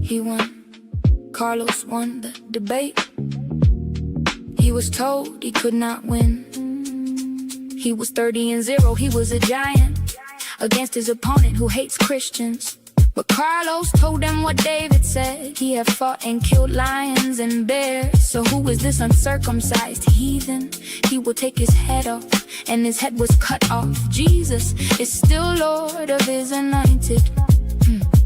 he won. Carlos won the debate. He was told he could not win. He was 30-0, he was a giant against his opponent who hates Christians. But Carlos told him what David said. He had fought and killed lions and bears. So who is this uncircumcised heathen? He will take his head off, and his head was cut off. Jesus is still Lord of his anointed.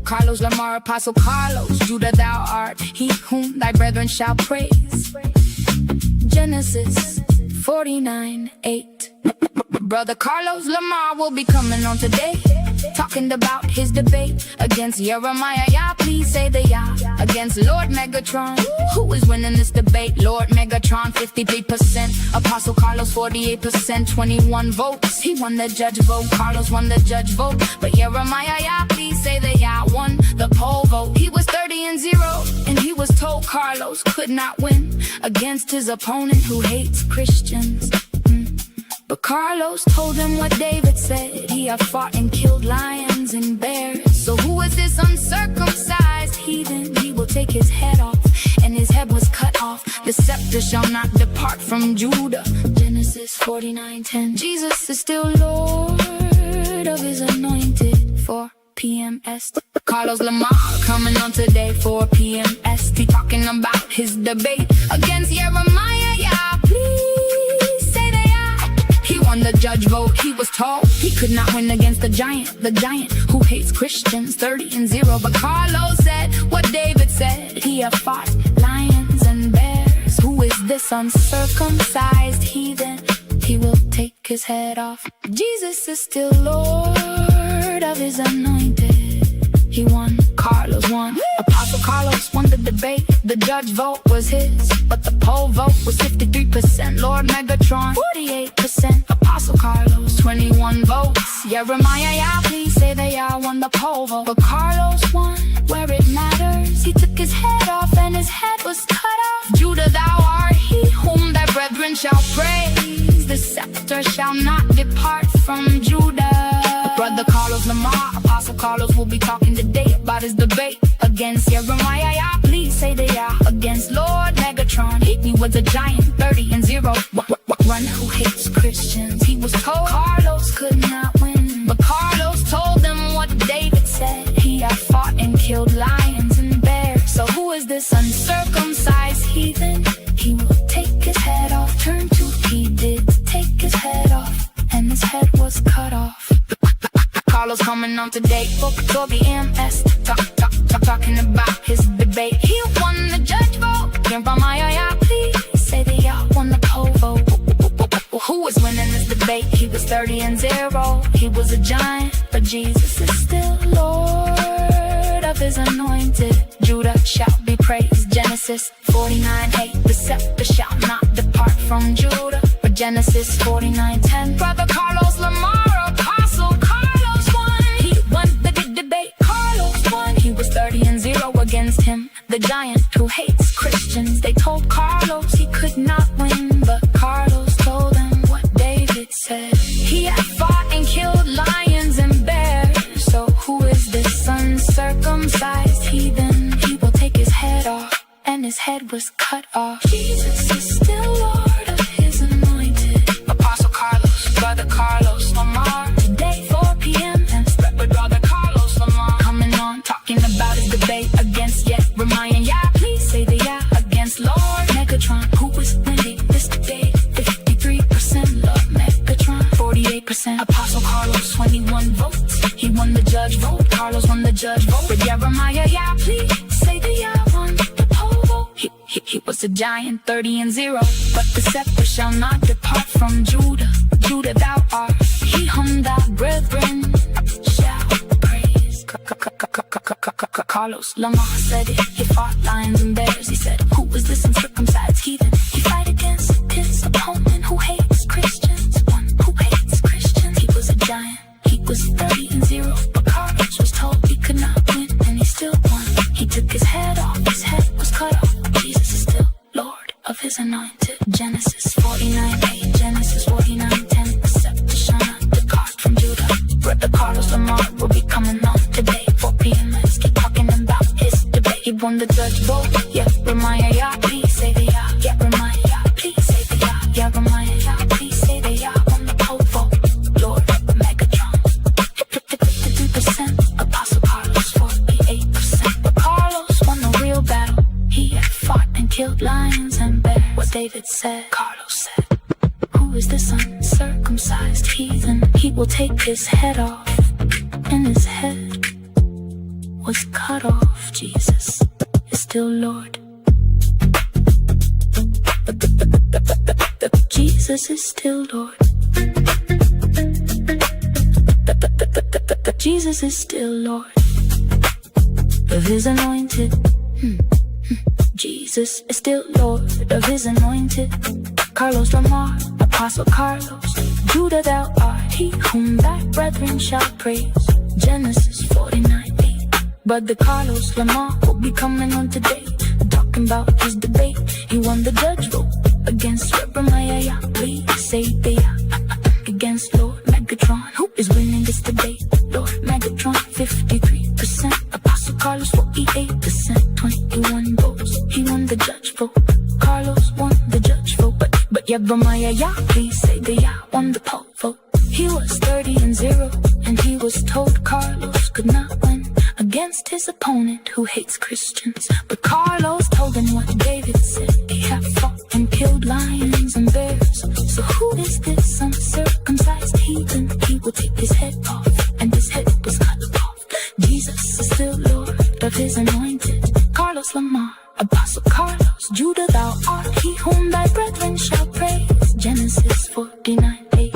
Carlos, Lamar, Apostle Carlos, Judah thou art he whom thy brethren shall praise. Genesis 49:8. Brother Carlos Lamar will be coming on today, talking about his debate against YirmeYah Yah. Please say the Yah. Against Lord Megatron. Who is winning this debate? Lord Megatron 53%, Apostle Carlos 48%, 21 votes. He won the judge vote. Carlos won the judge vote. But YirmeYah Yah, please say the Yah, won the poll vote. He was 30-0, and he was told Carlos could not win against his opponent who hates Christians. But Carlos told him what David said. He had fought and killed lions and bears. So who is this uncircumcised heathen? He will take his head off, and his head was cut off. The scepter shall not depart from Judah. Genesis 49:10. Jesus is still Lord of his anointed. 4 p.m. Est. Carlos Lamar coming on today. 4 p.m. Est. He talking about his debate against YirmeYah Yah. Please say the Yah. He won the judge vote. He was told he could not win against the giant who hates Christians. 30-0. But Carlos said what David said. He had fought lions and bears. Who is this uncircumcised heathen? He will take his head off. Jesus is still Lord of his anointed. He won. Carlos won. Apostle Carlos won the debate. The judge vote was his, but the poll vote was 53%. Lord Megatron 48%. Apostle Carlos 21 votes. YirmeYah Yah, please say the Yah, won the poll vote. But Carlos won where it matters. He took his head off, and his head was cut off. Judah thou art he whom thy brethren shall praise. The scepter shall not depart from Judah. Brother Carlos Lamar, Apostle Carlos will be talking today about his debate against YirmeYah Yah. Please say the Yah. Against Lord Megatron, he was a giant. 30-0. One who hates Christians. He was told Carlos could not win, but Carlos told them what David said. He had fought and killed lions and bears. So who is this uncircumcised heathen? He will take his head off. Turn to he did take his head off, and his head was cut off. Carlos coming on today. 4 p.m. Est. Talking about his debate. He won the judge vote. YirmeYah Yah, please say the Yah, won the poll vote. Who was winning this debate? He was 30-0. He was a giant, but Jesus is still Lord of his anointed. Judah shall be praised. Genesis 49:8. The scepter shall not depart from Judah. But Genesis 49:10. Brother Carlos Lamar, Apostle Carlos won. He won the debate. Carlos won. He was 30-0 against him, the giant who hates Christians. They told Carlos he could not win, but Carlos told them what David said. He had fought and killed lions and bears. So who is this uncircumcised heathen? He will take his head off, and his head was cut off. Jesus is still Lord of his anointed. Apostle Carlos, Brother Carlos Lamar. Today 4 p.m. and spread with Brother Carlos Lamar. Coming on, talking about his debate against YirmeYah Yah. Please say the Yah. Against Lord Megatron, who was winning this debate. 53% Lord Megatron, 48%. Apostle Carlos 21 votes. He won the judge vote. Carlos won the judge vote. But YirmeYah Yah, please say the Yah, won the poll vote. He was a giant. 30-0. But the scepter shall not depart from Judah. Judah thou art he whom thy brethren shall praise. Carlos Lamar said it. He fought lions and bears. He said, who is this uncircumcised heathen? He fight against his opponent who hates Christians. One who hates Christians. He was a giant. He was 30-0. But Carlos was told he could not win, and he still won. He took his head off. His head was cut off. Jesus is still Lord of his anointed. Genesis 49:8. Genesis 49:10. The scepter shall not depart from Judah. Brother Carlos Lamar will be coming on today. 4 p.m. Let's keep talking about his debate. He won the judge vote. YirmeYah Yah, please say the Yah. YirmeYah Yah, please say the Yah. YirmeYah Yah, please say the Yah. On the pole vote, Lord Megatron. 52%, Apostle Carlos 48%. But Carlos won the real battle. He had fought and killed lions and bears. What David said, Carlos said. Who is this uncircumcised heathen? He will take his head off, and his head was cut off. Jesus is still Lord. Jesus is still Lord. Jesus is still Lord of his anointed. Jesus is still Lord of his anointed. Carlos Lamar, Apostle Carlos, Judah thou art he whom thy brethren shall praise. Genesis 49:8. Brother Carlos Lamar will be coming on today, talking about his debate. He won the judge vote against YirmeYah Yah. Please say the Yah. Against Lord Megatron. Who is winning this debate? Lord Megatron 53%, Apostle Carlos 48%, 21 votes. He won the judge vote. Carlos won the judge vote, but YirmeYah Yah, please say the Yah, won the poll vote. He was 30-0, and he was told Carlos could not win against his opponent who hates Christians. But Carlos told him what David said. He had fought and killed lions and bears. So who is this uncircumcised heathen? He will take his head off, and his head was cut off. Jesus is still Lord of his anointed. Carlos Lamar, Apostle Carlos, Judah thou art he whom thy brethren shall praise. Genesis 49:8.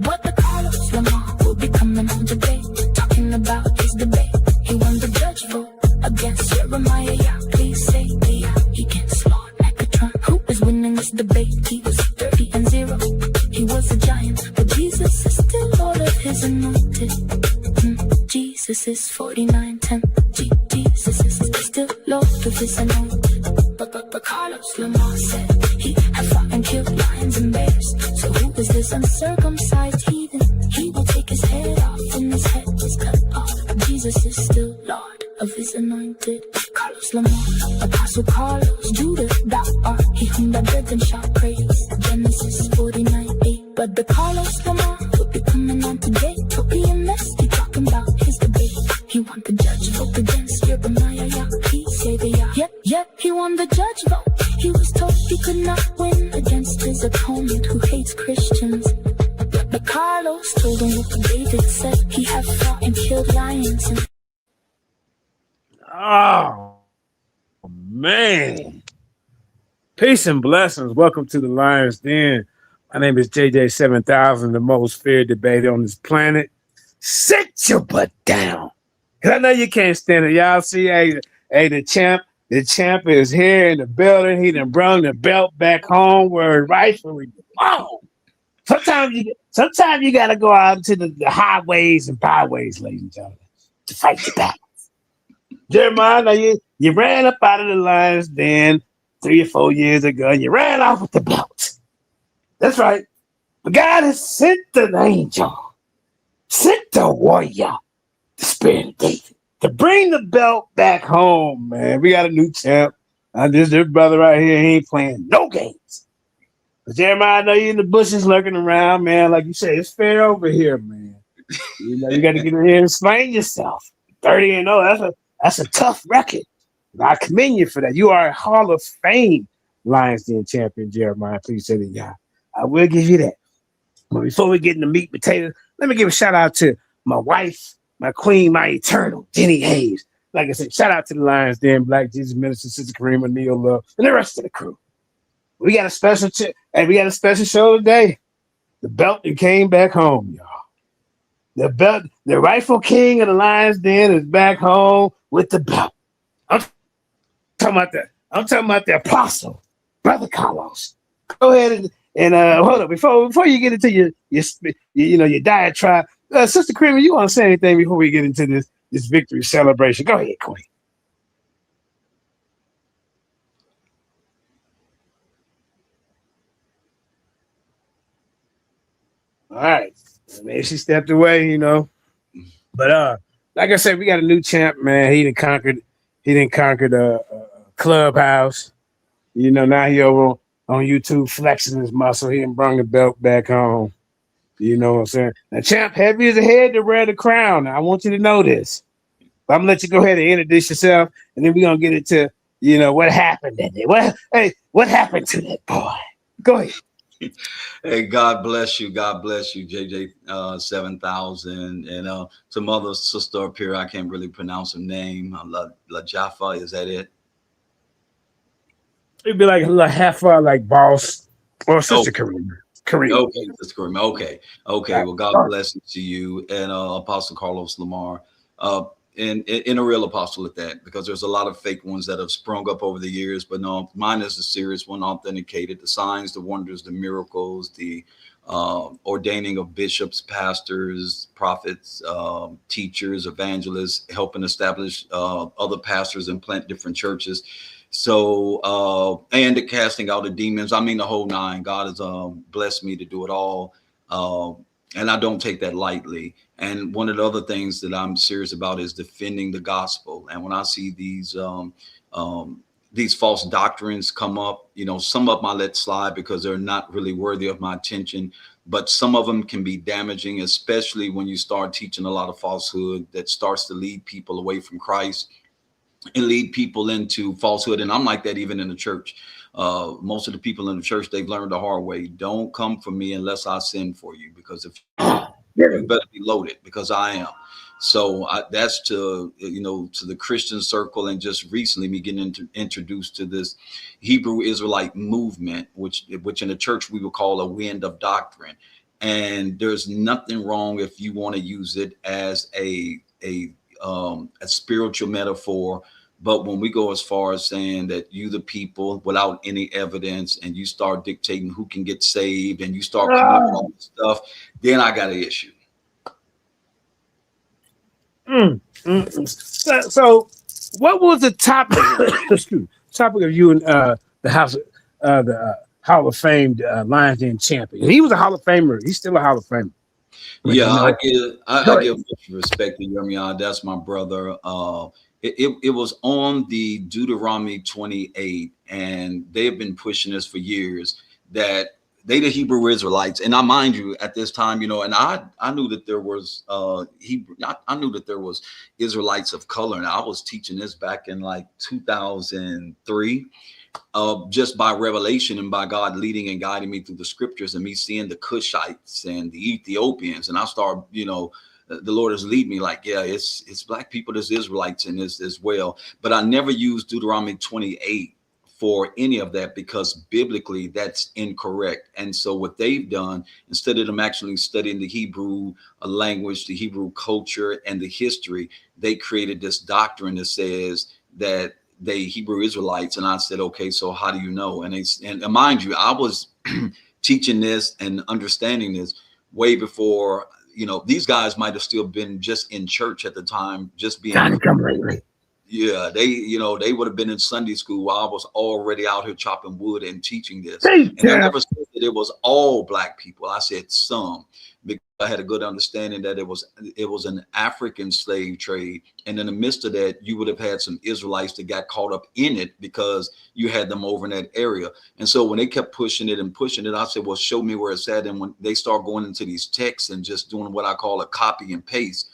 But the Carlos Lamar will be coming on today, talking about his debate. He won the judge vote against YirmeYah Yah. Please say the Yah. Against Lord Megatron. Who is winning this debate? He was 30-0. He was a giant, but Jesus is still Lord of his anointed. Jesus is 49-10. Jesus is still Lord of his anointed. But Carlos Lamar said he had fought and killed lions and bears. So who is this uncircumcised heathen? He will take his head off, and his head was cut off. Jesus is still Lord of his anointed. Carlos Lamar, Apostle Carlos, Judah thou art he whom thy brethren shall praise. Genesis 49:8. But the Carlos Lamar will be coming on today, totally a mess. He talking about his debate. He won the judge vote against YirmeYah Yah. He say the Yah. Yep, he won the judge vote. He was told he could not win against his opponent who hates Christians. But Carlos told him what David said. He had fought and killed lions and... Oh, man. Peace and blessings. Welcome to the Lion's Den. My name is JJ7000, the most feared debater on this planet. Sit your butt down. Because I know you can't stand it. Y'all see, the champ is here in the building. He done brought the belt back home where it rightfully belongs. Sometimes you got to go out into the highways and byways, ladies and gentlemen, to fight the battles. Jeremiah, now you ran up out of the Lion's Den 3 or 4 years ago, and you ran off with the belt. That's right. But God has sent an angel, sent the warrior, the Spirit of David, to bring the belt back home, man. We got a new champ. This brother right here, he ain't playing no games. But Jeremiah, I know you in the bushes lurking around, man. Like you said, it's fair over here, man. You know, you got to get in here and explain yourself. 30-0, that's a tough record. I commend you for that. You are a Hall of Fame Lions Den champion, Jeremiah. Please say that, yeah. I will give you that. But before we get into meat and potatoes, let me give a shout out to my wife, my queen, my eternal, Jenny Hayes. Like I said, shout out to the Lions Den, Black Jesus Minister, Sister Karima, Neil Love, and the rest of the crew. We got a special show today. The belt that came back home, y'all. The belt, the rightful king of the Lions Den is back home with the belt. I'm talking about the apostle, Brother Carlos. Go ahead and hold up before you get into your diatribe. Sister Karima, you want to say anything before we get into this victory celebration? Go ahead, Queen. All right. Maybe she stepped away, But like I said, we got a new champ, man. He done conquered He didn't conquer the clubhouse. You know, now he over on YouTube flexing his muscle. He didn't bring the belt back home. You know what I'm saying? Now, champ, heavy as a head to wear the crown. Now, I want you to know this. But I'm gonna let you go ahead and introduce yourself, and then we're gonna get into, you know, what happened that day. What happened to that boy? Go ahead. Hey, God bless you. God bless you, JJ 7000. And some other sister up here, I can't really pronounce her name. La Jaffa, is that it? It'd be like a little half like boss or sister Kareem. Okay, that's correct. Okay. Well, God bless you to you and Apostle Carlos Lamar, and a real apostle at that, because there's a lot of fake ones that have sprung up over the years. But no, mine is a serious one, authenticated. The signs, the wonders, the miracles, the ordaining of bishops, pastors, prophets, teachers, evangelists, helping establish other pastors and plant different churches. So, and the casting out of demons. I mean, the whole nine. God has blessed me to do it all. And I don't take that lightly. And one of the other things that I'm serious about is defending the gospel. And when I see these false doctrines come up, you know, some of them I let slide because they're not really worthy of my attention. But some of them can be damaging, especially when you start teaching a lot of falsehood that starts to lead people away from Christ and lead people into falsehood. And I'm like that even in the church. Most of the people in the church, they've learned the hard way. Don't come for me unless I send for you, because if you better be loaded, because I am. So that's to, you know, to the Christian circle, and just recently me getting introduced to this Hebrew Israelite movement, which in the church we would call a wind of doctrine. And there's nothing wrong if you want to use it as a spiritual metaphor. But when we go as far as saying that you, the people, without any evidence, and you start dictating who can get saved, and you start coming up with all this stuff, then I got an issue. So, what was the topic? Topic of you and the House, the Hall of Fame Lions Den champion? He was a Hall of Famer. He's still a Hall of Famer. Yeah, I give much respect to YirmeYah. That's my brother. It was on the Deuteronomy 28, and they've been pushing this for years, that they the Hebrew Israelites. And I, mind you, at this time, you know, and I knew that there was Hebrew. I knew that there was Israelites of color, and I was teaching this back in like 2003. Just by revelation and by God leading and guiding me through the scriptures, and me seeing the Cushites and the Ethiopians. And I started, you know, the Lord has lead me like, yeah, it's black people, there's Israelites in this as well. But I never used Deuteronomy 28 for any of that, because biblically that's incorrect. And so what they've done, instead of them actually studying the Hebrew language, the Hebrew culture, and the history, they created this doctrine that says that they Hebrew Israelites. And I said, okay, so how do you know? And mind you, I was teaching this and understanding this way before, you know, these guys might have still been just in church at the time, just being, yeah, they, you know, they would have been in Sunday school while I was already out here chopping wood and teaching this. And I never said that it was all black people. I said some, because I had a good understanding that it was an African slave trade. And in the midst of that, you would have had some Israelites that got caught up in it, because you had them over in that area. And so when they kept pushing it, I said, well, show me where it's at. And when they start going into these texts and just doing what I call a copy and paste,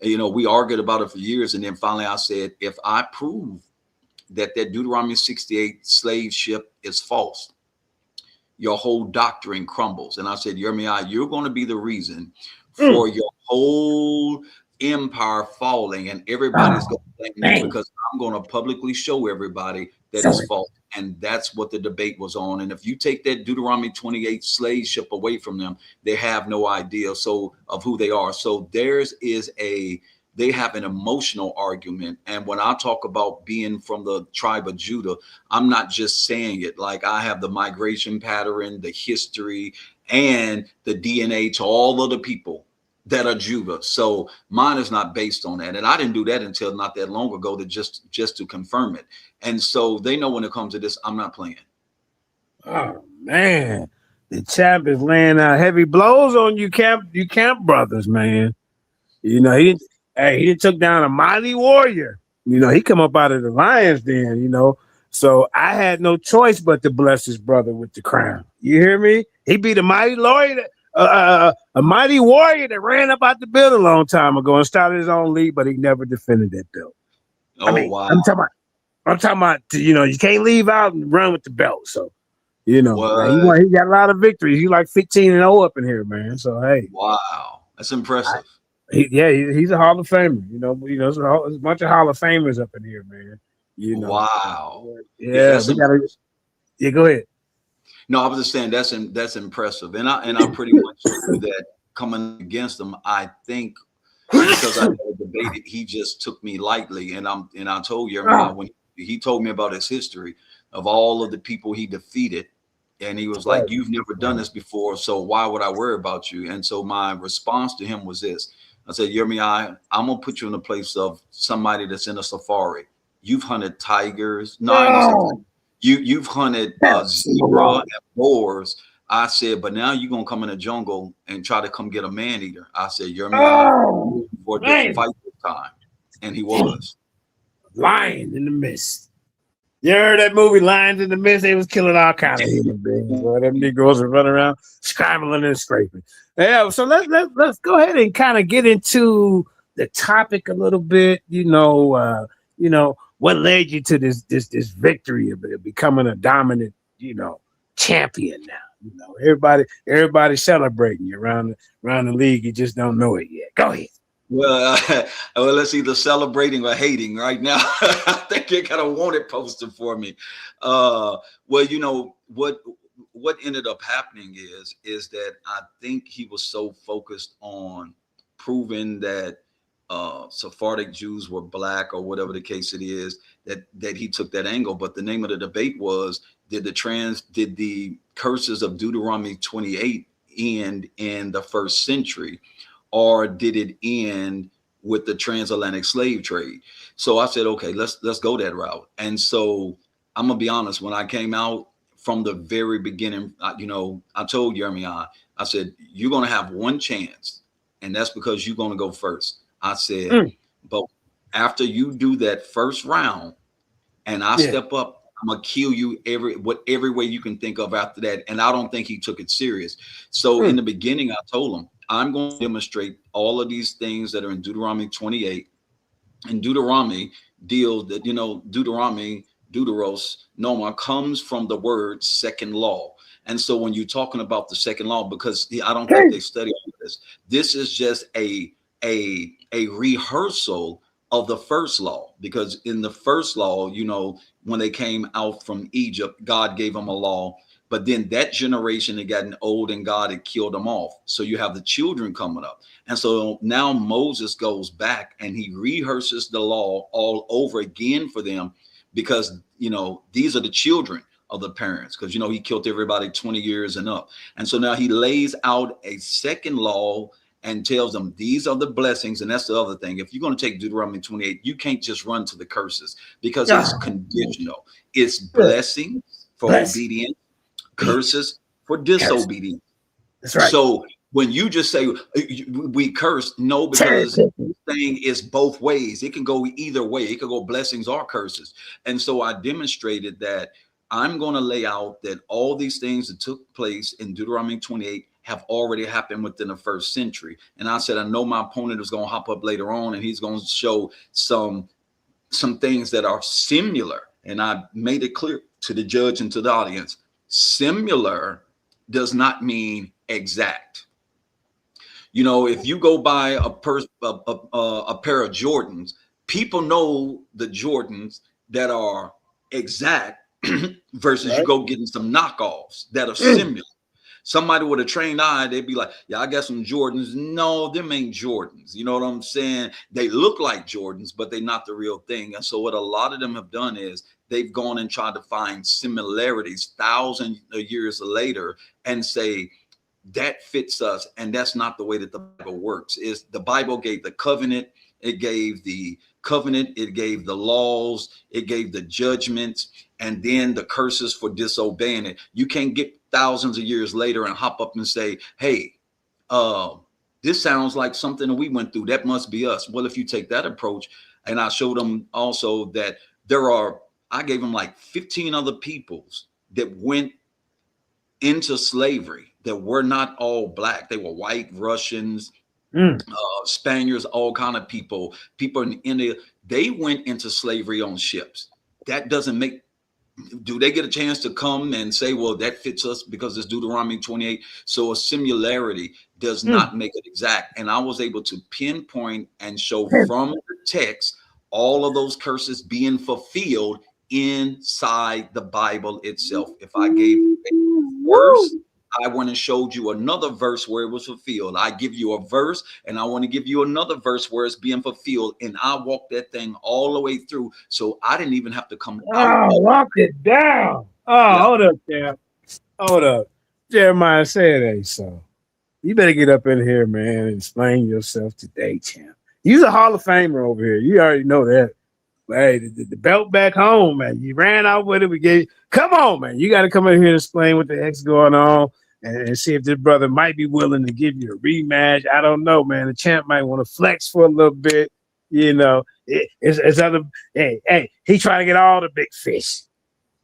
you know, we argued about it for years. And then finally I said, if I prove that Deuteronomy 68 slave ship is false, your whole doctrine crumbles. And I said, YirmeYah, you're going to be the reason for your whole empire falling, and everybody's going to blame me, because I'm going to publicly show everybody that it's false. And that's what the debate was on. And if you take that Deuteronomy 28 slave ship away from them, they have no idea of who they are. So they have an emotional argument. And when I talk about being from the tribe of Judah, I'm not just saying it. Like, I have the migration pattern, the history, and the DNA to all other people that are Judah. So mine is not based on that. And I didn't do that until not that long ago, to just to confirm it. And so they know when it comes to this, I'm not playing. Oh man, the champ is laying out heavy blows on you camp brothers, man. You know, he took down a mighty warrior. You know, he come up out of the lion's den, you know. So I had no choice but to bless his brother with the crown. You hear me? He be the mighty lawyer, a mighty warrior that ran up out the building a long time ago and started his own league, but he never defended that belt. Oh, I mean, wow. I'm talking about, you know, you can't leave out and run with the belt. So, you know, he got a lot of victories. He like 15-0 up in here, man. So hey, wow, that's impressive. He's a Hall of Famer. You know, there's a bunch of Hall of Famers up in here, man. You know, wow, yeah, we gotta. Yeah, go ahead. No, I was just saying that's impressive, and I pretty much knew that coming against him. I think because I never debated, he just took me lightly, and I told YirmeYah when he told me about his history of all of the people he defeated, and he was like, "You've never done this before, so why would I worry about you?" And so my response to him was this: I said, YirmeYah, I'm gonna put you in a place of somebody that's in a safari. You've hunted tigers. You've hunted zebra and boars. I said, but now you're gonna come in the jungle and try to come get a man eater. I said, YirmeYah, for a different fight this time. And he was. Lion in the Mist. You heard that movie, Lions in the Mist? They was killing all kinds of human beings. Boy, them Negroes are running around scrambling and scraping. Yeah, so let's go ahead and kind of get into the topic a little bit. You know, what led you to this victory of becoming a dominant, you know, champion now. You know, everybody celebrating you around the league. You just don't know it yet. Go ahead. Well, let's either celebrating or hating right now. I think you got a wanted poster for me. Well, you know what ended up happening is that I think he was so focused on proving that Sephardic Jews were black or whatever the case it is that he took that angle. But the name of the debate was, did the curses of Deuteronomy 28 end in the first century, or did it end with the transatlantic slave trade? So I said, okay, let's go that route. And so I'm gonna be honest, when I came out from the very beginning, I told YirmeYah, I said, you're gonna have one chance, and that's because you're gonna go first. I said, but after you do that first round and I step up, I'm gonna kill you every way you can think of after that. And I don't think he took it serious. So in the beginning, I told him, I'm going to demonstrate all of these things that are in Deuteronomy 28. And Deuteronomy deals that, Deuteronomy, Deuteros, Noma, comes from the word second law. And so when you're talking about the second law, because I don't think they study all this, this is just a rehearsal of the first law, because in the first law, when they came out from Egypt, God gave them a law, but then that generation had gotten old and God had killed them off. So you have the children coming up. And so now Moses goes back and he rehearses the law all over again for them, because, these are the children of the parents, because, he killed everybody 20 years and up. And so now he lays out a second law and tells them these are the blessings. And that's the other thing. If you're going to take Deuteronomy 28, you can't just run to the curses, because it's conditional. It's blessings for obedience, curses for disobedience. That's right. So when you just say we curse, no, because this thing is both ways. It can go either way. It could go blessings or curses. And so I demonstrated that I'm going to lay out that all these things that took place in Deuteronomy 28 have already happened within the first century. And I said, I know my opponent is going to hop up later on and he's going to show some things that are similar. And I made it clear to the judge and to the audience, similar does not mean exact. If you go buy a pair of Jordans, people know the Jordans that are exact versus you go getting some knockoffs that are similar. Somebody with a trained eye, they'd be like, yeah, I got some Jordans. No, them ain't Jordans. You know what I'm saying? They look like Jordans, but they're not the real thing. And so what a lot of them have done is they've gone and tried to find similarities thousands of years later and say, that fits us. And that's not the way that the Bible works. Is the Bible gave the covenant, it gave the laws, it gave the judgments, and then the curses for disobeying it. You can't get thousands of years later and hop up and say, hey, this sounds like something that we went through. That must be us. Well, if you take that approach, And I showed them also that I gave them like 15 other peoples that went into slavery that were not all black. They were white, Russians, Spaniards, all kind of people in India. They went into slavery on ships. That doesn't make, do they get a chance to come and say, well, that fits us because it's Deuteronomy 28? So a similarity does not make it exact. And I was able to pinpoint and show from the text all of those curses being fulfilled inside the Bible itself. If I gave you a verse, I went and showed you another verse where it was fulfilled. I give you a verse and I want to give you another verse where it's being fulfilled. And I walked that thing all the way through. So I didn't even have to come out. Oh, walk it down. Oh, yeah. Hold up, champ. Hold up. Jeremiah said, hey, so you better get up in here, man, and explain yourself today, champ. You're a Hall of Famer over here. You already know that. Hey, the belt back home, man. You ran out with it. We gave. Come on, man. You got to come in here and explain what the heck's going on and see if this brother might be willing to give you a rematch. I don't know, man. The champ might want to flex for a little bit. You know, it's other. Hey, he trying to get all the big fish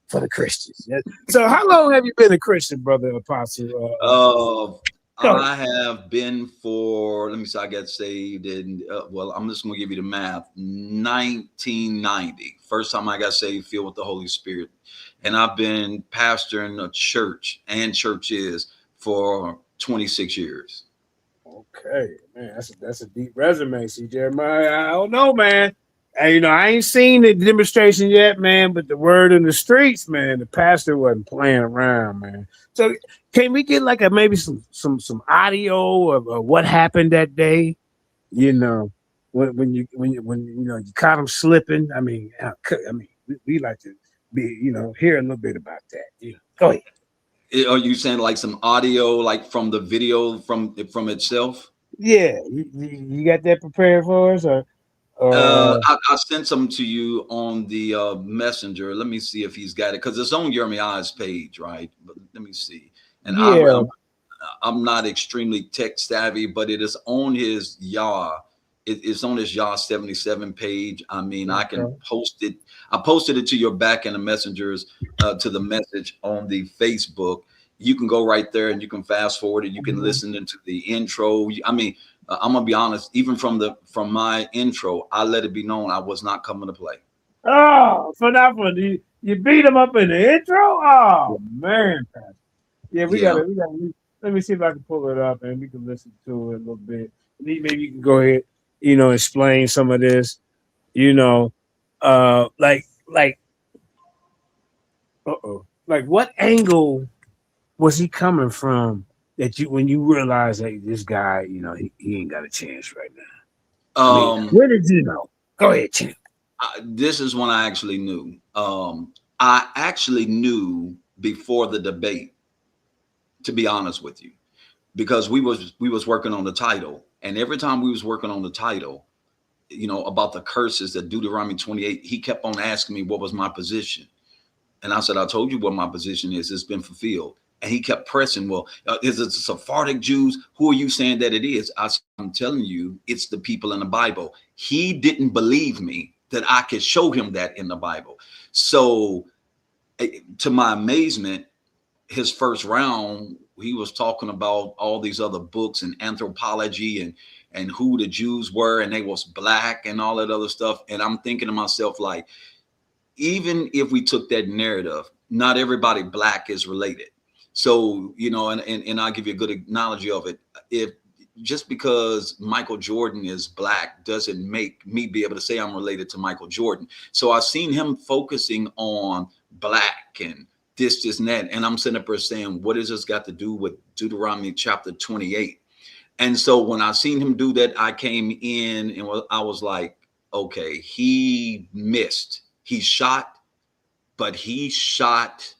for the Christians. So, how long have you been a Christian, brother Apostle? I have been for, let me see, I got saved in, well, I'm just going to give you the math, 1990. First time I got saved, filled with the Holy Spirit. And I've been pastoring a church and churches for 26 years. Okay, man, that's a deep resume. See, Jeremiah, I don't know, man. And, you know, I ain't seen the demonstration yet, man, but the word in the streets, man, the pastor wasn't playing around, man. So can we get like maybe some audio of what happened that day? You know, when you know you caught him slipping. I mean, we like to hear a little bit about that. Yeah. Go ahead. Are you saying like some audio, like from the video from itself? Yeah, you got that prepared for us, or? I sent some to you on the messenger. Let me see if he's got it because it's on YirmeYah's page, right? But let me see. And yeah. I'm not extremely tech savvy, but it is on his Yah. It's on his Yah 77 page. I mean, okay. I can post it. I posted it to your back in the messengers to the message on the Facebook. You can go right there and you can fast forward it. You can listen into the intro. I mean, I'm gonna be honest. Even from my intro, I let it be known I was not coming to play. Oh, so that one you beat him up in the intro? Oh man, yeah, we got. Let me see if I can pull it up and we can listen to it a little bit. Maybe you can go ahead, explain some of this. Like what angle was he coming from? That when you realize that this guy, he ain't got a chance right now. Where did you know? Go ahead, champ. This is when I actually knew. I actually knew before the debate, to be honest with you, because we was working on the title, and every time we was working on the title, about the curses that Deuteronomy 28, he kept on asking me what was my position, and I said, I told you what my position is. It's been fulfilled. And he kept pressing, well, is it the Sephardic Jews? Who are you saying that it is? I'm telling you, it's the people in the Bible. He didn't believe me that I could show him that in the Bible. So to my amazement, his first round, he was talking about all these other books and anthropology and who the Jews were, and they was black and all that other stuff. And I'm thinking to myself, like, even if we took that narrative, not everybody black is related. So, and I'll give you a good analogy of it. If just because Michael Jordan is black doesn't make me be able to say I'm related to Michael Jordan. So I've seen him focusing on black and this and that. And I'm sitting up there saying, what has this got to do with Deuteronomy chapter 28? And so when I seen him do that, I came in and I was like, okay, he missed. He shot, but he shot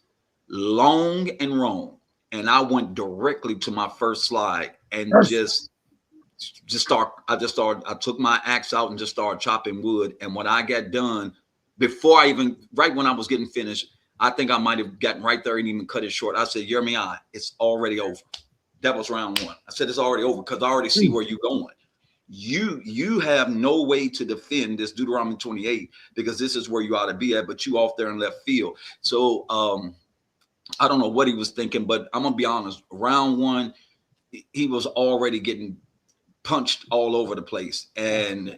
long and wrong. And I went directly to my first slide and I took my axe out and just started chopping wood. And when I got done, right when I was getting finished, I think I might have gotten right there and even cut it short. I said, YirmeYah, it's already over. That was round one. I said, it's already over because I already see where you're going. you have no way to defend this Deuteronomy 28, because this is where you ought to be at, but you off there in left field. So I don't know what he was thinking, but I'm gonna be honest, round one, he was already getting punched all over the place. And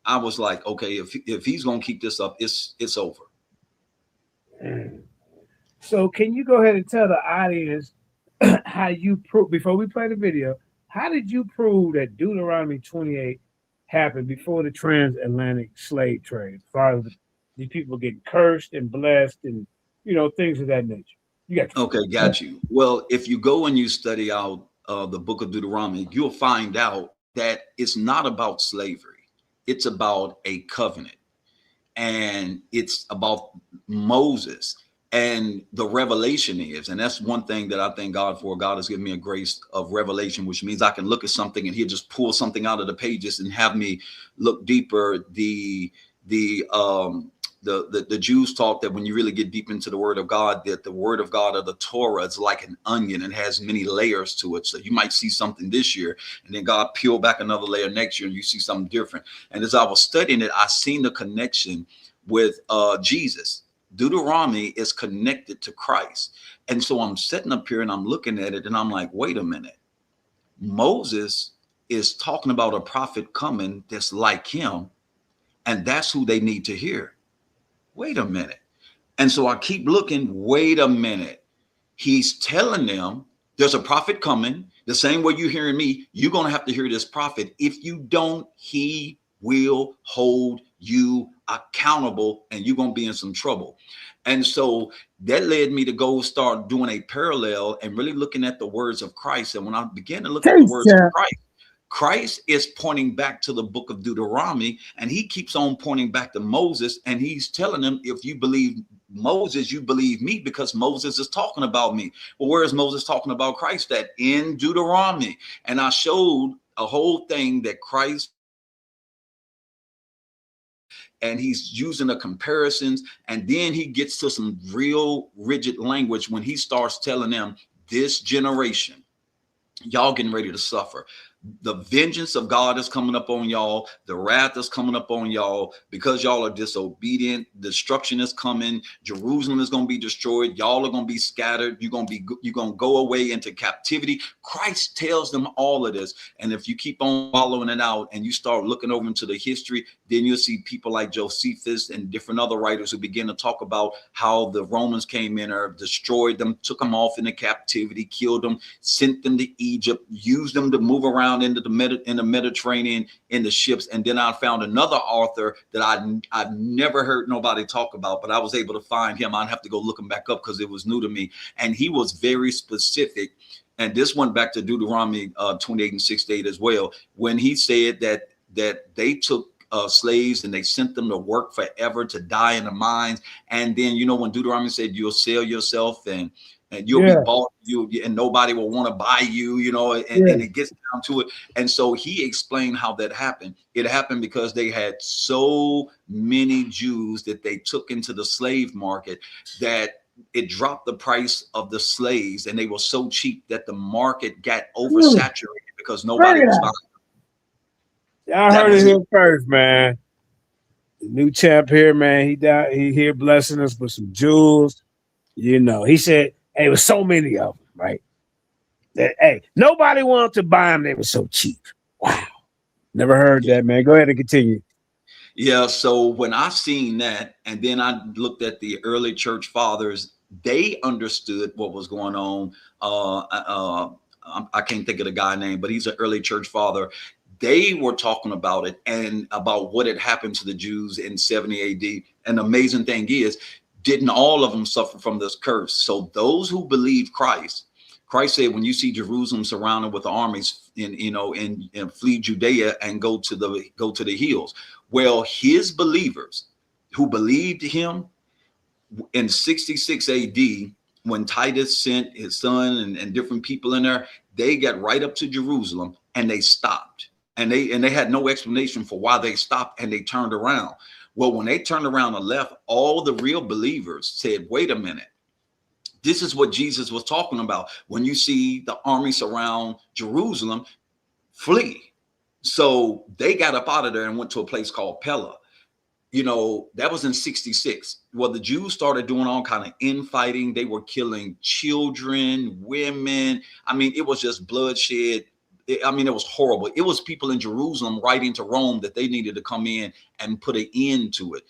I was like, okay, if he's gonna keep this up, it's over. So can you go ahead and tell the audience how you prove, before we play the video, how did you prove that Deuteronomy 28 happened before the transatlantic slave trade, as far as the people getting cursed and blessed and, you know, things of that nature? You got okay, got you. Well, if you go and you study out the book of Deuteronomy, you'll find out that it's not about slavery. It's about a covenant, and it's about Moses. And the revelation is, and that's one thing that I thank God for. God has given me a grace of revelation, which means I can look at something and he'll just pull something out of the pages and have me look deeper. The Jews taught that when you really get deep into the word of God, that the word of God, or the Torah, is like an onion and has many layers to it. So you might see something this year, and then God peel back another layer next year and you see something different. And as I was studying it, I seen the connection with Jesus. Deuteronomy is connected to Christ. And so I'm sitting up here and I'm looking at it and I'm like, wait a minute. Moses is talking about a prophet coming that's like him, and that's who they need to hear. Wait a minute. And so I keep looking, wait a minute. He's telling them there's a prophet coming. The same way you're hearing me, you're going to have to hear this prophet. If you don't, he will hold you accountable and you're going to be in some trouble. And so that led me to go start doing a parallel and really looking at the words of Christ. And when I began to look at the words of Christ, Christ is pointing back to the book of Deuteronomy, and he keeps on pointing back to Moses. And he's telling them, if you believe Moses, you believe me, because Moses is talking about me. Well, where is Moses talking about Christ at? In Deuteronomy. And I showed a whole thing that Christ, and he's using the comparisons. And then he gets to some real rigid language when he starts telling them, this generation, y'all getting ready to suffer. The vengeance of God is coming up on y'all. The wrath is coming up on y'all because y'all are disobedient. Destruction is coming. Jerusalem is going to be destroyed. Y'all are going to be scattered. You're going to go away into captivity. Christ tells them all of this. And if you keep on following it out and you start looking over into the history, then you'll see people like Josephus and different other writers who begin to talk about how the Romans came in or destroyed them, took them off into captivity, killed them, sent them to Egypt, used them to move around into the Mediterranean in the ships. And then I found another author that I've never heard nobody talk about, but I was able to find him. I'd have to go look him back up because it was new to me. And he was very specific. And this went back to Deuteronomy 28 and 68 as well, when he said that they took slaves and they sent them to work forever, to die in the mines. And then, you know, when Deuteronomy said you'll sell yourself and you'll be bought, and nobody will want to buy you, you know, and it gets down to it. And so he explained how that happened. It happened because they had so many Jews that they took into the slave market that it dropped the price of the slaves, and they were so cheap that the market got oversaturated because nobody was buying them. Y'all heard it here first, man. The new champ here, man. He here blessing us with some jewels. You know, he said, hey, it was so many of them, right? That, hey, nobody wanted to buy them. They were so cheap. Wow. Never heard that, man. Go ahead and continue. Yeah. So when I seen that, and then I looked at the early church fathers, they understood what was going on. I can't think of the guy's name, but he's an early church father. They were talking about it and about what had happened to the Jews in 70 AD. And the amazing thing is, didn't all of them suffer from this curse? So those who believe Christ said, when you see Jerusalem surrounded with armies, and flee Judea and go to the hills. Well, his believers who believed him in 66 AD, when Titus sent his son and different people in there, they got right up to Jerusalem and they stopped. And they had no explanation for why they stopped, and they turned around. Well, when they turned around and left, all the real believers said, wait a minute. This is what Jesus was talking about. When you see the army surround Jerusalem, flee. So they got up out of there and went to a place called Pella. You know, that was in 66. Well, the Jews started doing all kind of infighting. They were killing children, women. I mean, it was just bloodshed. I mean, it was horrible. It was people in Jerusalem writing to Rome that they needed to come in and put an end to it.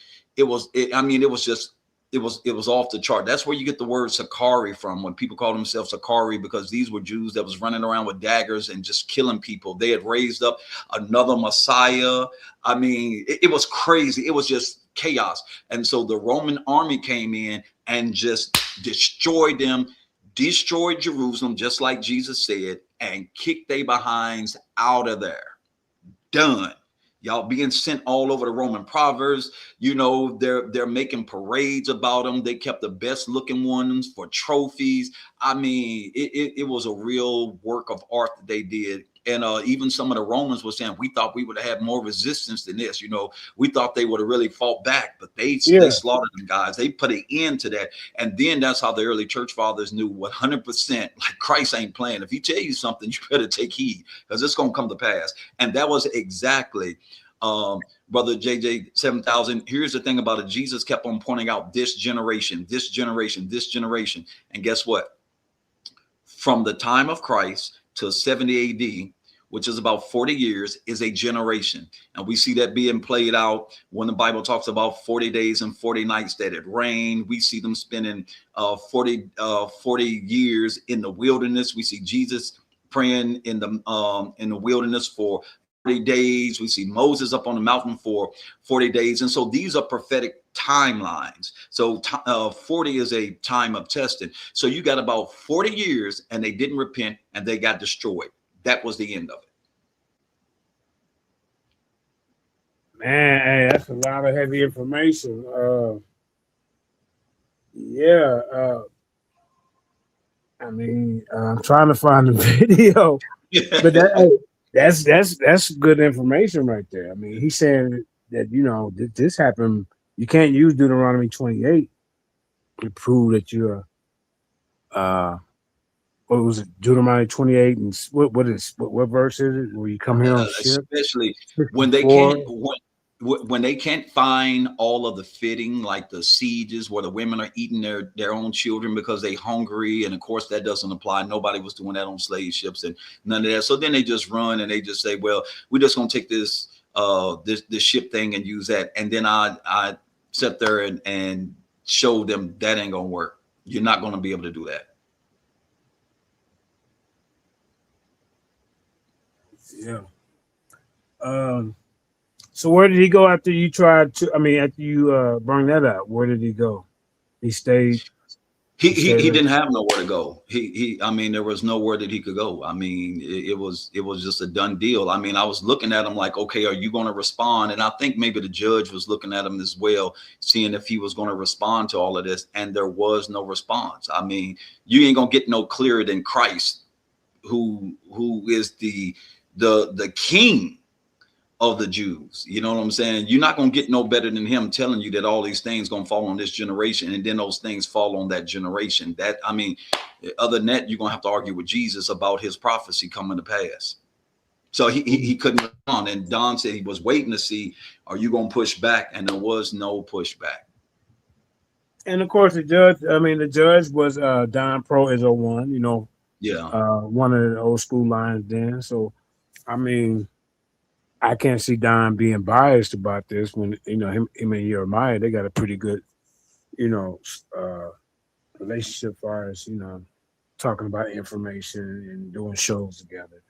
I mean, it was just, it was off the chart. That's where you get the word Sakari from, when people call themselves Sakari, because these were Jews that was running around with daggers and just killing people. They had raised up another Messiah. I mean, it was crazy. It was just chaos. And so the Roman army came in and just destroyed them, destroyed Jerusalem, just like Jesus said, and kicked their behinds out of there. Done. Y'all being sent all over the Roman province. You know, they're making parades about them. They kept the best looking ones for trophies. I mean, it was a real work of art that they did. And even some of the Romans were saying, we thought we would have had more resistance than this. You know, we thought they would have really fought back, but they slaughtered them guys. They put an end to that. And then that's how the early church fathers knew 100%, like Christ ain't playing. If he tell you something, you better take heed, because it's going to come to pass. And that was exactly, Brother JJ 7000. Here's the thing about it. Jesus kept on pointing out this generation, this generation, this generation. And guess what? From the time of Christ to 70 AD, which is about 40 years, is a generation. And we see that being played out when the Bible talks about 40 days and 40 nights that it rained. We see them spending 40 years in the wilderness. We see Jesus praying in the wilderness for 40 days. We see Moses up on the mountain for 40 days. And so these are prophetic timelines. So 40 is a time of testing. So you got about 40 years and they didn't repent and they got destroyed. That was the end of it. Man, hey, that's a lot of heavy information. I mean, I'm trying to find the video, but that's good information right there. I mean, he's saying that, you know, this happened. You can't use Deuteronomy 28 to prove that you're what was it, Deuteronomy 28, and what verse is it? Where you come here on ship? Especially when they can't find all of the fitting, like the sieges where the women are eating their own children because they hungry. And of course that doesn't apply. Nobody was doing that on slave ships and none of that. So then they just run and they just say, well, we're just gonna take this ship thing and use that. And then I sit there and show them that ain't gonna work. You're not gonna be able to do that. Yeah. So where did he go after you tried to? I mean, after you bring that up, where did he go? He stayed. He didn't have nowhere to go. I mean, there was nowhere that he could go. I mean, it was just a done deal. I mean, I was looking at him like, okay, are you going to respond? And I think maybe the judge was looking at him as well, seeing if he was going to respond to all of this. And there was no response. I mean, you ain't gonna get no clearer than Christ, who is the king of the Jews. You know what I'm saying? You're not going to get no better than him telling you that all these things going to fall on this generation, and then those things fall on that generation. That, I mean, other than that, you're going to have to argue with Jesus about his prophecy coming to pass. So he couldn't respond. And Don said he was waiting to see, are you going to push back? And there was no pushback. And of course, the judge was Don Pro is 01, you know. Yeah. One of the old school lines then. So, I mean, I can't see Don being biased about this when, you know, him and YirmeYah, they got a pretty good, you know, relationship as far as, you know, talking about information and doing shows together.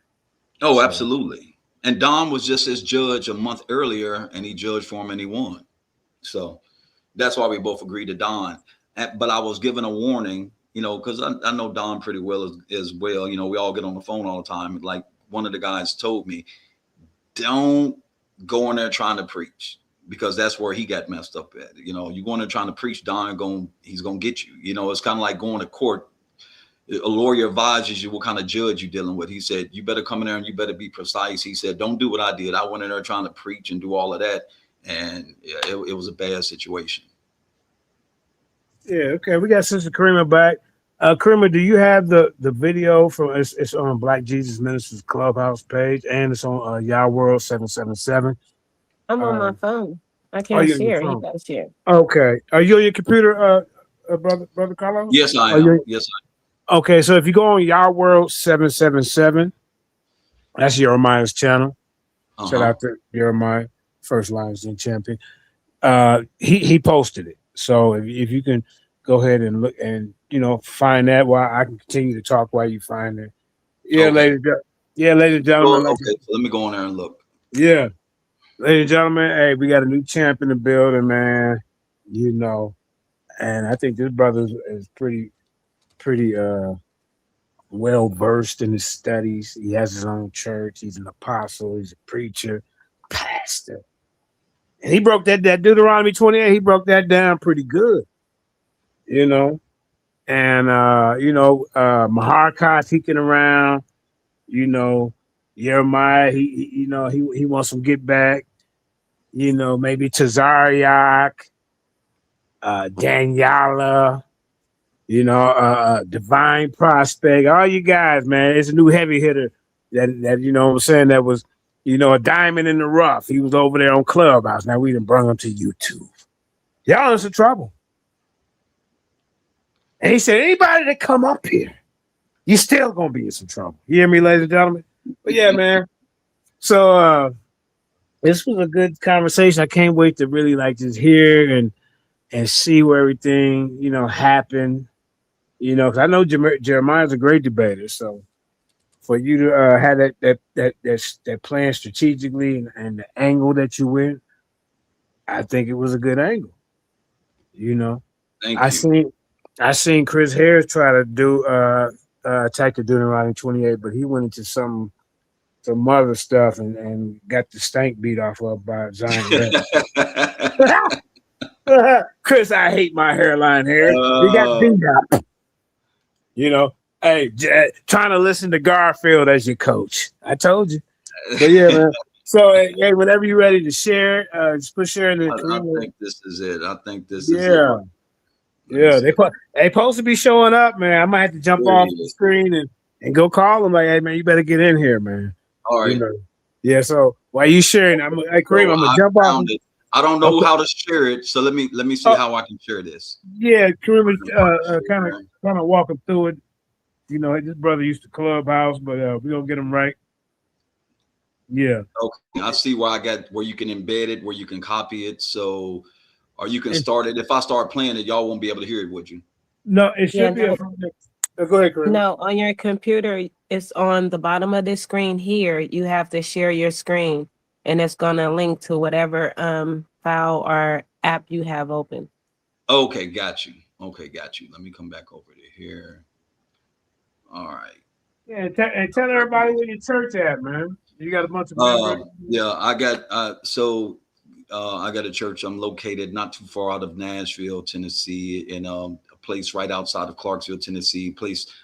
Oh, so. Absolutely. And Don was just his judge a month earlier, and he judged for him and he won. So that's why we both agreed to Don. But I was given a warning, you know, because I know Don pretty well as well. You know, we all get on the phone all the time. Like one of the guys told me, don't go in there trying to preach, because that's where he got messed up at. You know, you go in there trying to preach, Don he's going to get you. You know, it's kind of like going to court. A lawyer advises you what kind of judge you're dealing with. He said, you better come in there and you better be precise. He said, don't do what I did. I went in there trying to preach and do all of that. And it was a bad situation. Yeah, okay. We got Sister Karima back. Karima, do you have the video from it's on Black Jesus Ministers Clubhouse page and it's on Yah World 777. I'm on my phone. I Are can't you on your share. You phone? gotta share. Okay. Are you on your computer, brother Carlos? Yes, I am. Yes, I Okay, so if you go on Yah World 777, that's YirmeYah's channel. am. Shout out to YirmeYah, first Lions Den champion. He posted it. So if you can go ahead and look and find that while I can continue to talk while you find it. Yeah, Okay. ladies and gentlemen. Well, okay, so let me go on there and look. Yeah. Ladies and gentlemen, hey, we got a new champ in the building, man. And I think this brother is pretty well versed in his studies. He has his own church. He's an apostle. He's a preacher, pastor. And he broke that Deuteronomy 28. He broke that down pretty good, And Maharkar kicking around, YirmeYah, he wants some get back, maybe Tazariak, Daniela, Divine Prospect, all you guys, man. It's a new heavy hitter that you know what I'm saying, that was, a diamond in the rough. He was over there on Clubhouse. Now we done brought him to YouTube. Y'all in some trouble. And he said, anybody that come up here, you still gonna be in some trouble. You hear me, ladies and gentlemen? But yeah, man. So this was a good conversation. I can't wait to really just hear and see where everything, happened. Because I know Jeremiah's a great debater. So for you to have that plan strategically and the angle that you went, I think it was a good angle. Thank you. I seen Chris Harris try to do attack the Deuteronomy 28, but he went into some other stuff and got the stank beat off of by Zion. Chris, I hate my hairline hair. He got beat up. Hey, trying to listen to Garfield as your coach. I told you. But yeah, man. So hey, whenever you're ready to share, just put share in the I think this is it. I think this is it. Yeah, they supposed to be showing up, man. I might have to jump off the screen and go call them. Like, hey, man, you better get in here, man. All right. Yeah. So while you sharing, Kareem, I'm gonna jump off. I don't know how to share it, so let me see how I can share this. Yeah, Kareem, kind of walk him through it. This brother used to Clubhouse, but we gonna get him right. Yeah. Okay. I see where you can embed it, where you can copy it. So, or you can start it. If I start playing it, y'all won't be able to hear it, would you? No, it should be. Go ahead, Kareem. No, on your computer, it's on the bottom of the screen here. You have to share your screen, and it's gonna link to whatever file or app you have open. Okay, got you. Let me come back over to here. All right. Yeah, and tell everybody where your church at, man. You got a bunch of members. Yeah, I got I got a church. I'm located not too far out of Nashville, Tennessee, in a place right outside of Clarksville, Tennessee.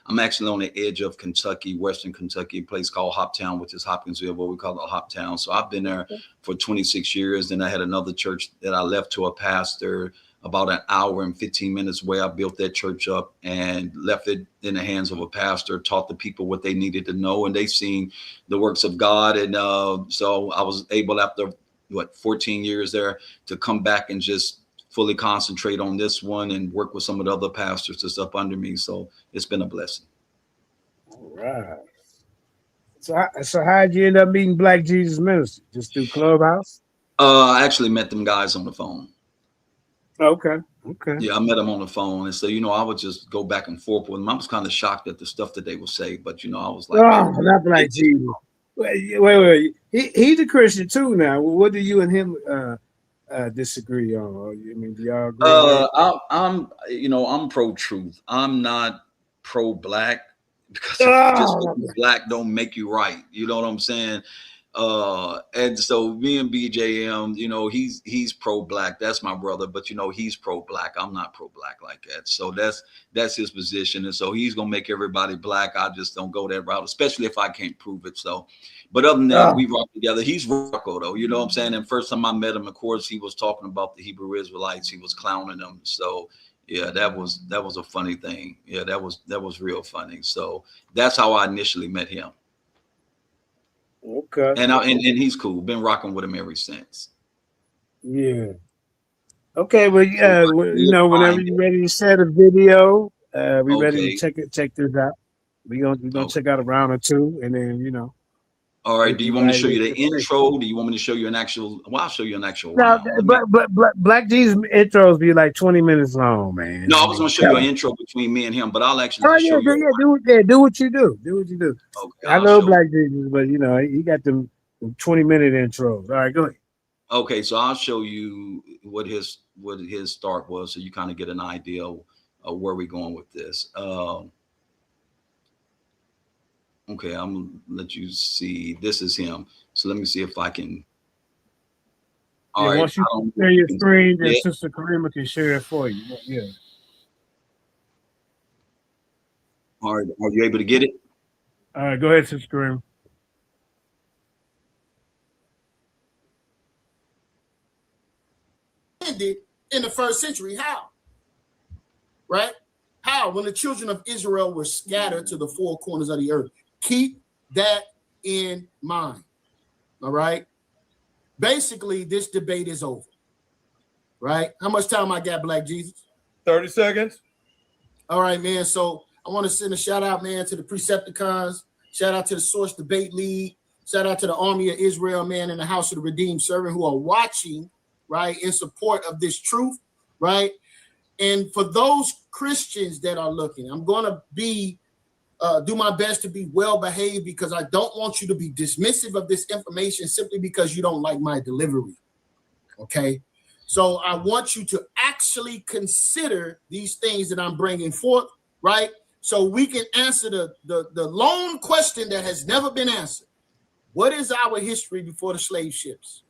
I'm actually on the edge of Kentucky, Western Kentucky, a place called Hoptown, which is Hopkinsville, but we call it Hoptown. So I've been there for 26 years. Then I had another church that I left to a pastor about an hour and 15 minutes away. I built that church up and left it in the hands of a pastor, taught the people what they needed to know, and they've seen the works of God. And so I was able, after 14 years there, to come back and just fully concentrate on this one and work with some of the other pastors that's up under me. So it's been a blessing. All right. So how'd you end up meeting Black Jesus Ministry? Just through Clubhouse? I actually met them guys on the phone. Okay. Yeah, I met them on the phone. And so, I would just go back and forth with them. I was kind of shocked at the stuff that they would say, but, I was like, oh, not Black Jesus. Wait. He's a Christian too now. What do you and him disagree on? I mean, do y'all agree? I'm pro-truth. I'm not pro-black, because just because black don't make you right. You know what I'm saying? And so me and BJM, he's pro-black. That's my brother, but he's pro-black. I'm not pro-black like that. So that's his position. And so he's gonna make everybody black. I just don't go that route, especially if I can't prove it. So, but other than that, we rock together. He's Rocco though, you know what I'm saying? And first time I met him, of course, he was talking about the Hebrew Israelites. He was clowning them. So, Yeah, that was a funny thing. Yeah, that was real funny. So that's how I initially met him. Okay. And he's cool. Been rocking with him ever since. Yeah. Okay, well, So yeah, you know, whenever find you're it. ready to set a video, we ready to Okay. check this out. We gonna Okay. check out a round or two, and then All right. Do you want me to show you evaluate the the place. intro? Do you want me to show you an actual? Well, I'll show you an actual Now, round. Let me. Black Jesus intros be like 20 minutes long, man. No, I I was going mean, to show come you an on. intro between me and him, but I'll actually Oh just yeah, show you. do what you do. Do what you do. Okay. I I'll know show. Black Jesus, but he got them 20-minute intros. All right, go ahead. Okay, so I'll show you what his start was, so you kind of get an idea of where we're going with this. Okay, I'm gonna let you see. This is him. So let me see if I can. All Yeah, right. once you I don't know share if you your can screen, see then it. Sister Karima can share it for you. Yeah. All right. Are you able to get it? All right, go ahead, Sister Karima. Ended in the first century. How? Right? How? When the children of Israel were scattered to the four corners of the earth. Keep that in mind. All right? Basically, this debate is over. Right? How much time I got, Black Jesus? 30 seconds. All right, man. So I want to send a shout out, man, to the Precepticons. Shout out to the Source Debate League. Shout out to the Army of Israel, man, and the House of the Redeemed Servant who are watching, right, in support of this truth, right? And for those Christians that are looking, I'm going to do my best to be well behaved because I don't want you to be dismissive of this information simply because you don't like my delivery. Okay. So I want you to actually consider these things that I'm bringing forth, right? So we can answer the lone question that has never been answered. What is our history before the slave ships?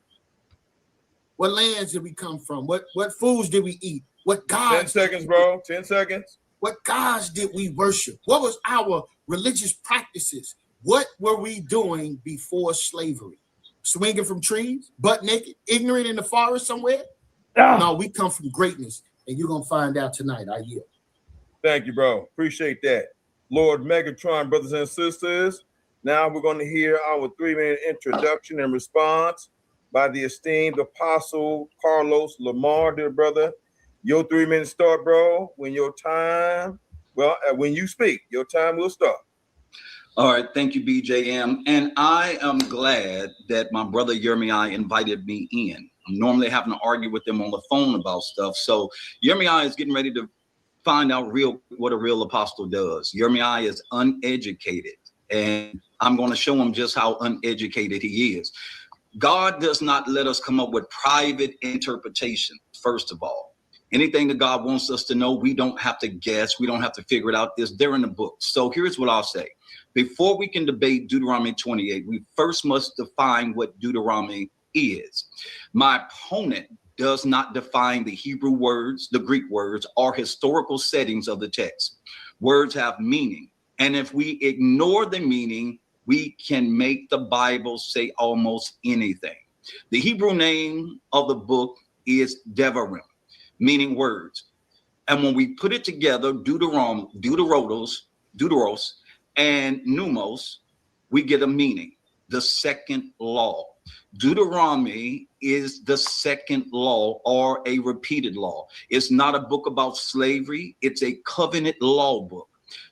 What lands did we come from? What foods did we eat? What gods? 10 seconds, bro. 10 seconds. What gods did we worship? What was our religious practices? What were we doing before slavery? Swinging from trees, butt naked, ignorant in the forest somewhere? No, we come from greatness, and you're going to find out tonight. I yield. Thank you, bro. Appreciate that. Lord Megatron, brothers and sisters. Now we're going to hear our 3-minute introduction and response by the esteemed Apostle Carlos Lamar, dear brother. Your 3 minutes start, bro. When you speak, your time will start. All right. Thank you, BJM. And I am glad that my brother YirmeYah Yah invited me in. I'm normally having to argue with them on the phone about stuff. So YirmeYah Yah is getting ready to find out what a real apostle does. YirmeYah Yah is uneducated, and I'm going to show him just how uneducated he is. God does not let us come up with private interpretation, first of all. Anything that God wants us to know, we don't have to guess. We don't have to figure it out. They're in the book. So here's what I'll say. Before we can debate Deuteronomy 28, we first must define what Deuteronomy is. My opponent does not define the Hebrew words, the Greek words, or historical settings of the text. Words have meaning. And if we ignore the meaning, we can make the Bible say almost anything. The Hebrew name of the book is Devarim, meaning words. And when we put it together, Deuteros, and Pneumos, we get a meaning, the second law. Deuteronomy is the second law, or a repeated law. It's not a book about slavery. It's a covenant law book.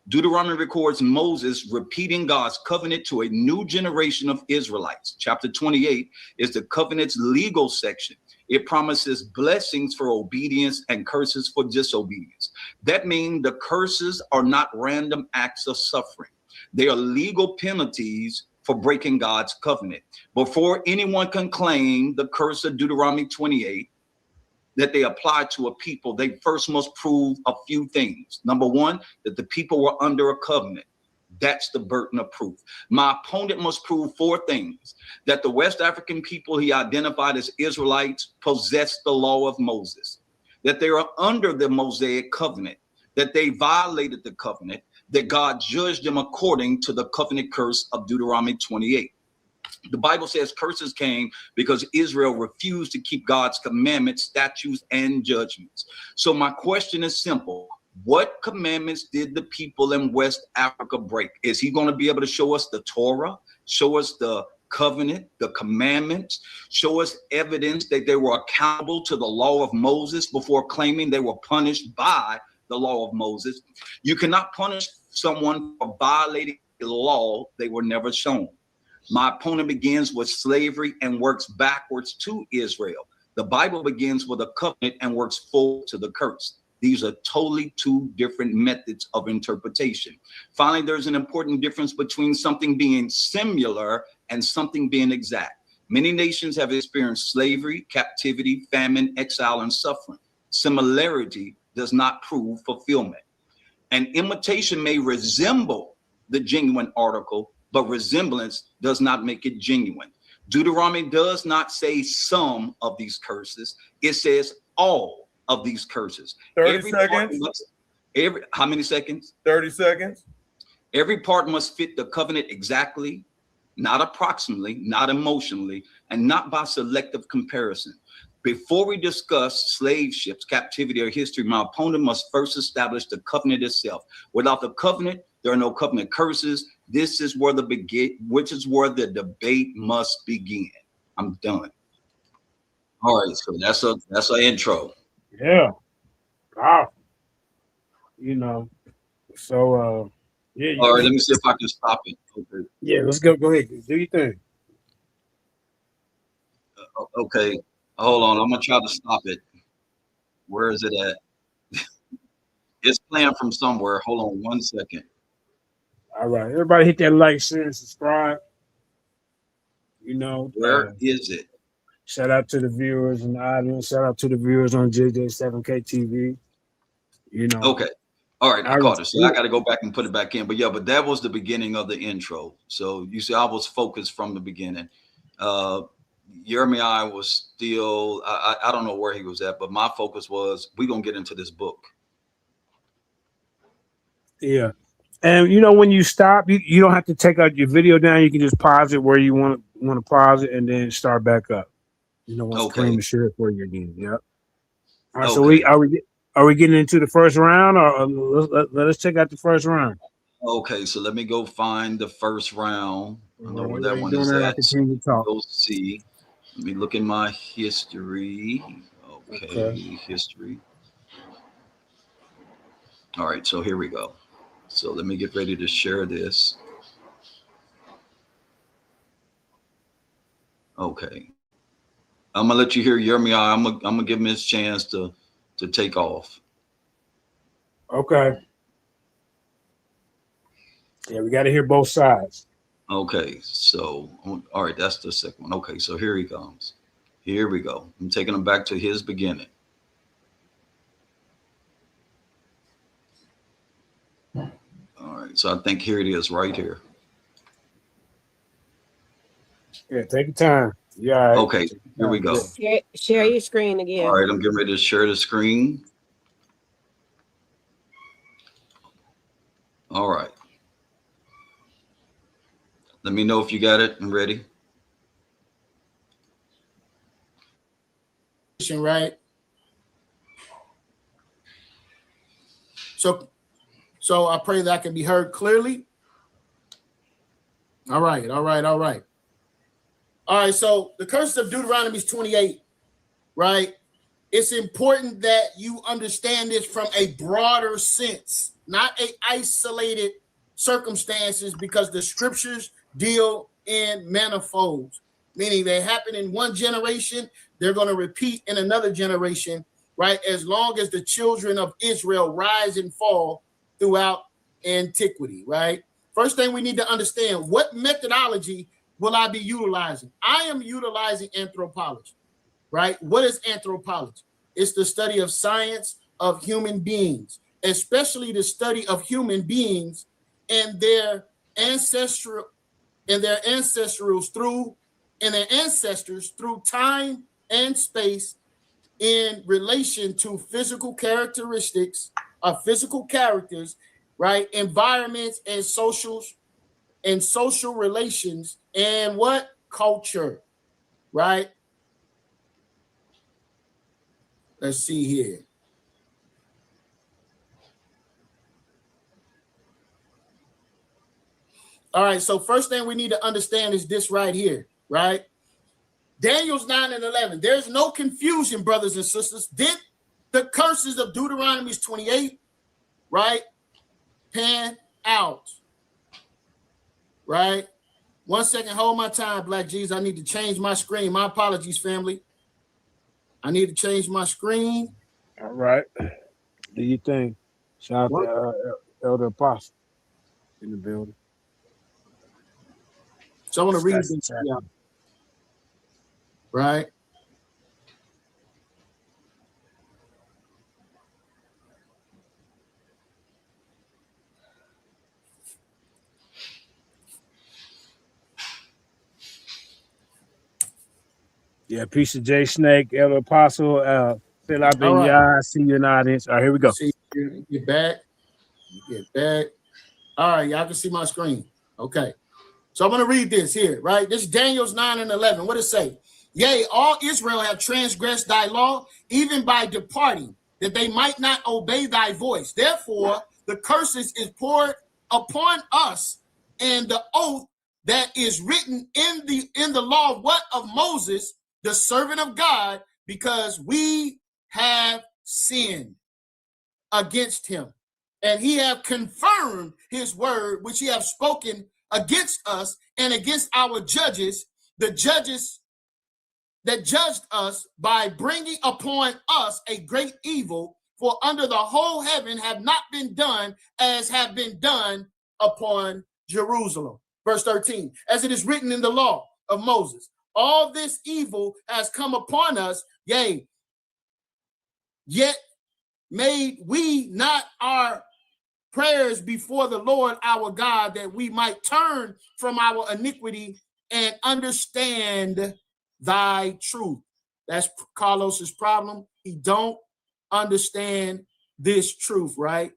Deuteronomy records Moses repeating God's covenant to a new generation of Israelites. Chapter 28 is the covenant's legal section. It promises blessings for obedience and curses for disobedience. That means the curses are not random acts of suffering. They are legal penalties for breaking God's covenant. Before anyone can claim the curse of Deuteronomy 28 that they apply to a people, they first must prove a few things. Number one, that the people were under a covenant. That's the burden of proof. My opponent must prove 4 things: that the West African people he identified as Israelites possessed the law of Moses, that they are under the Mosaic covenant, that they violated the covenant, that God judged them according to the covenant curse of Deuteronomy 28. The Bible says curses came because Israel refused to keep God's commandments, statutes, and judgments. So my question is simple. What commandments did the people in West Africa break? Is he going to be able to show us the Torah, show us the covenant, the commandments, show us evidence that they were accountable to the law of Moses before claiming they were punished by the law of Moses? You cannot punish someone for violating the law they were never shown. My opponent begins with slavery and works backwards to Israel. The Bible begins with a covenant and works forward to the curse. These are totally two different methods of interpretation. Finally, there's an important difference between something being similar and something being exact. Many nations have experienced slavery, captivity, famine, exile, and suffering. Similarity does not prove fulfillment. An imitation may resemble the genuine article, but resemblance does not make it genuine. Deuteronomy does not say some of these curses. It says all of these curses. 30 seconds. How many seconds? 30 seconds. Every part must fit the covenant exactly, not approximately, not emotionally, and not by selective comparison. Before we discuss slave ships, captivity, or history, my opponent must first establish the covenant itself. Without the covenant, there are no covenant curses. This is where which is where the debate must begin. I'm done. All right, so that's an intro. Yeah. Wow. You know, so yeah. All right, let me see if I can stop it. Okay. Yeah, let's go. Go ahead. Do your thing. Okay. Hold on. I'm gonna try to stop it. Where is it at? It's playing from somewhere. Hold on 1 second. All right. Everybody hit that like, share, and subscribe. You know, Where is it? Shout out to the viewers in the audience. Shout out to the viewers on JJ7K TV. You know. Okay. All right. I caught it. So I got to go back and put it back in. But yeah, but that was the beginning of the intro. So you see, I was focused from the beginning. YirmeYah was still, I don't know where he was at, but my focus was, we're going to get into this book. Yeah. And you know, when you stop, you don't have to take out your video down. You can just pause it where you want to pause it and then start back up. You know, once Okay. Kareem is share it for you again. Yep. All right. Okay. So are we getting into the first round, or let us check out the first round? Okay, so let me go find the first round. I know where that While one you're is doing that, I at. continue to talk. Go see. Let me look in my history. Okay, history. All right, so here we go. So let me get ready to share this. Okay. I'm gonna let you hear YirmeYah. I'm gonna give him his chance to take off. Okay. Yeah, we got to hear both sides. Okay, so all right, that's the second one. Okay, so here he comes. Here we go. I'm taking him back to his beginning. All right, so I think here it is right here. Yeah, take your time. Yeah. Okay, here we go. Share your screen again. All right, I'm getting ready to share the screen. All right. Let me know if you got it and ready. Right. So I pray that I can be heard clearly. All right. So the curse of Deuteronomy is 28, right? It's important that you understand this from a broader sense, not a isolated circumstances, because the scriptures deal in manifolds, meaning they happen in one generation, they're going to repeat in another generation, right? As long as the children of Israel rise and fall throughout antiquity, right? First thing we need to understand, what methodology will I be utilizing? I am utilizing anthropology, right? What is anthropology? It's the study of science of human beings, especially the study of human beings and their ancestors through time and space in relation to physical characteristics of physical characters, right? Environments and social relations, and what culture, right? Let's see here. All right, so first thing we need to understand is this right here, right? Daniel's 9 and 11. There's no confusion, brothers and sisters. Did the curses of Deuteronomy 28, right, pan out, right? 1 second, hold my time, Black G's. I need to change my screen. My apologies, family. I need to change my screen. All right. Do you think? Shout out to Elder Apostle in the building. So I want to read this to y'all. Right? Yeah, piece of J Snake, Elder Apostle, Phil I've been Yah. I see you in the audience. All right, here we go. See you get back. Get back. All right, y'all can see my screen. Okay. So I'm going to read this here, right? This is Daniel's 9 and 11. What does it say? Yea, all Israel have transgressed thy law, even by departing, that they might not obey thy voice. Therefore, the curses is poured upon us, and the oath that is written in the law of Moses, the servant of God, because we have sinned against him, and he have confirmed his word, which he have spoken against us and against our judges, the judges that judged us, by bringing upon us a great evil, for under the whole heaven have not been done as have been done upon Jerusalem. Verse 13, as it is written in the law of Moses, all this evil has come upon us, yea, yet made we not our prayers before the Lord our God, that we might turn from our iniquity and understand thy truth. That's Carlos's problem. He don't understand this truth, right?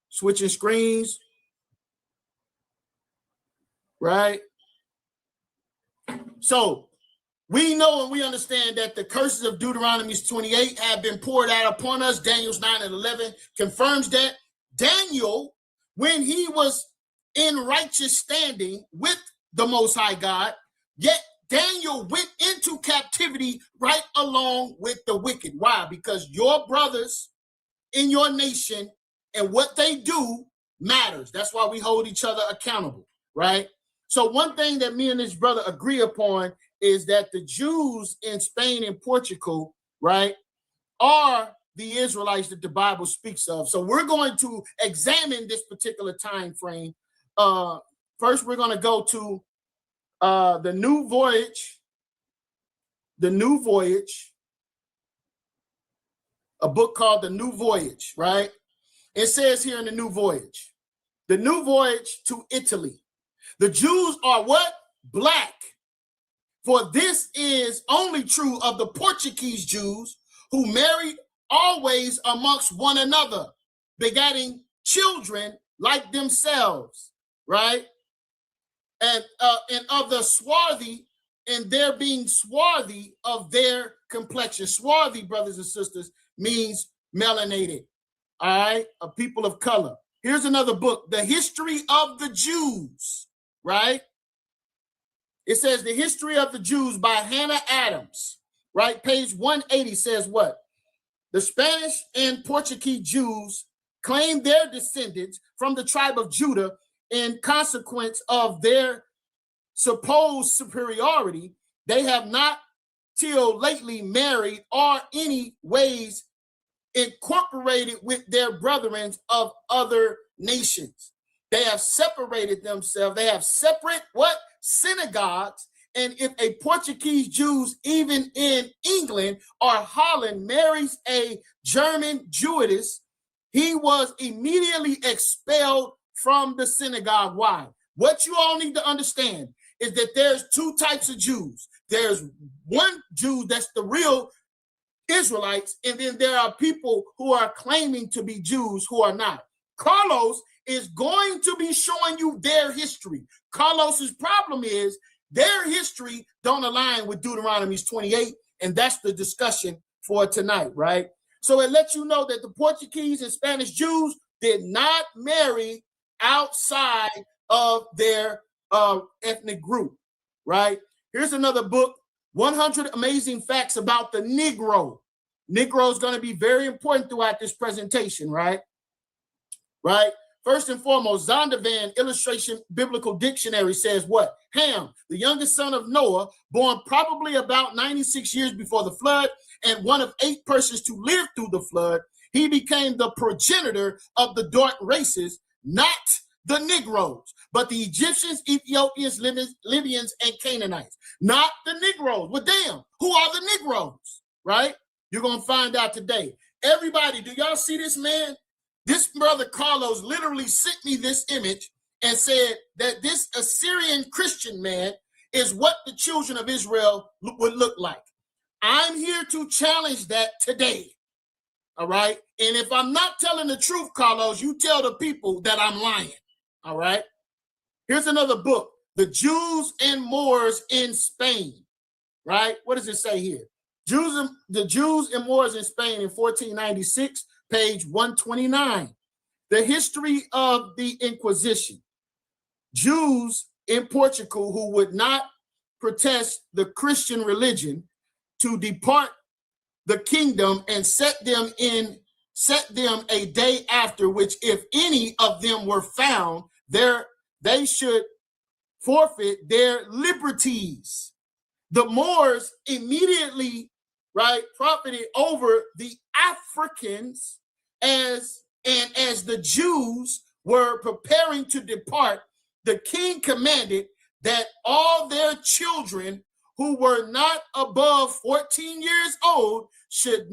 Switching screens, right? So we know and we understand that the curses of Deuteronomy 28 have been poured out upon us. Daniel's 9 and 11 confirms that. Daniel, when he was in righteous standing with the Most High God, yet Daniel went into captivity right along with the wicked. Why? Because your brothers in your nation and what they do matters. That's why we hold each other accountable, right? So one thing that me and this brother agree upon is that the Jews in Spain and Portugal, right, are the Israelites that the Bible speaks of. So we're going to examine this particular time frame. First, we're going to go to the New Voyage, a book called The New Voyage, right? It says here in the New Voyage to Italy. The Jews are what? Black. For this is only true of the Portuguese Jews, who married always amongst one another, begetting children like themselves, right? And of the swarthy, and their being swarthy of their complexion. Swarthy, brothers and sisters, means melanated, all right? A people of color. Here's another book, The History of the Jews, right? It says The History of the Jews by Hannah Adams, right? Page 180 says what? The Spanish and Portuguese Jews claim their descendants from the tribe of Judah in consequence of their supposed superiority. They have not till lately married or any ways incorporated with their brethren of other nations. They have separated themselves. They have separate what? Synagogues. And if a Portuguese Jew, even in England or Holland, marries a German Jewess, he was immediately expelled from the synagogue. Why? What you all need to understand is that there's two types of Jews. There's one Jew that's the real Israelites, and then there are people who are claiming to be Jews who are not. Carlos is going to be showing you their history. Carlos's problem is their history don't align with Deuteronomy 28, and that's the discussion for tonight, right? So it lets you know that the Portuguese and Spanish Jews did not marry outside of their ethnic group, right? Here's another book, 100 Amazing Facts About the Negro. Negro is going to be very important throughout this presentation, right? Right? First and foremost, Zondervan Illustration Biblical Dictionary says what? Ham, the youngest son of Noah, born probably about 96 years before the flood, and one of 8 persons to live through the flood, he became the progenitor of the dark races, not the Negroes, but the Egyptians, Ethiopians, Libyans, and Canaanites. Not the Negroes. Well, damn, who are the Negroes, right? You're going to find out today. Everybody, do y'all see this man? This brother Carlos literally sent me this image and said that this Assyrian Christian man is what the children of Israel would look like. I'm here to challenge that today, all right? And if I'm not telling the truth, Carlos, you tell the people that I'm lying, all right? Here's another book, The Jews and Moors in Spain, right? What does it say here? The Jews and Moors in Spain in 1496, page 129. The history of the Inquisition. Jews in Portugal who would not protest the Christian religion to depart the kingdom and set them a day after, which if any of them were found there, they should forfeit their liberties. The Moors immediately, right, profited over the Africans as the Jews were preparing to depart. The king commanded that all their children who were not above 14 years old should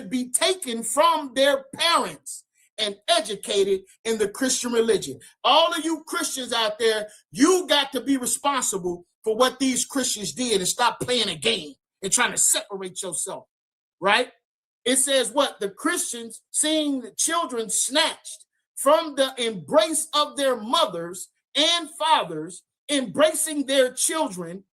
be taken from their parents and educated in the Christian religion. All of you Christians out there, you got to be responsible for what these Christians did and stop playing a game and trying to separate yourself, right? It says what? The Christians, seeing the children snatched from the embrace of their mothers and fathers, embracing their children,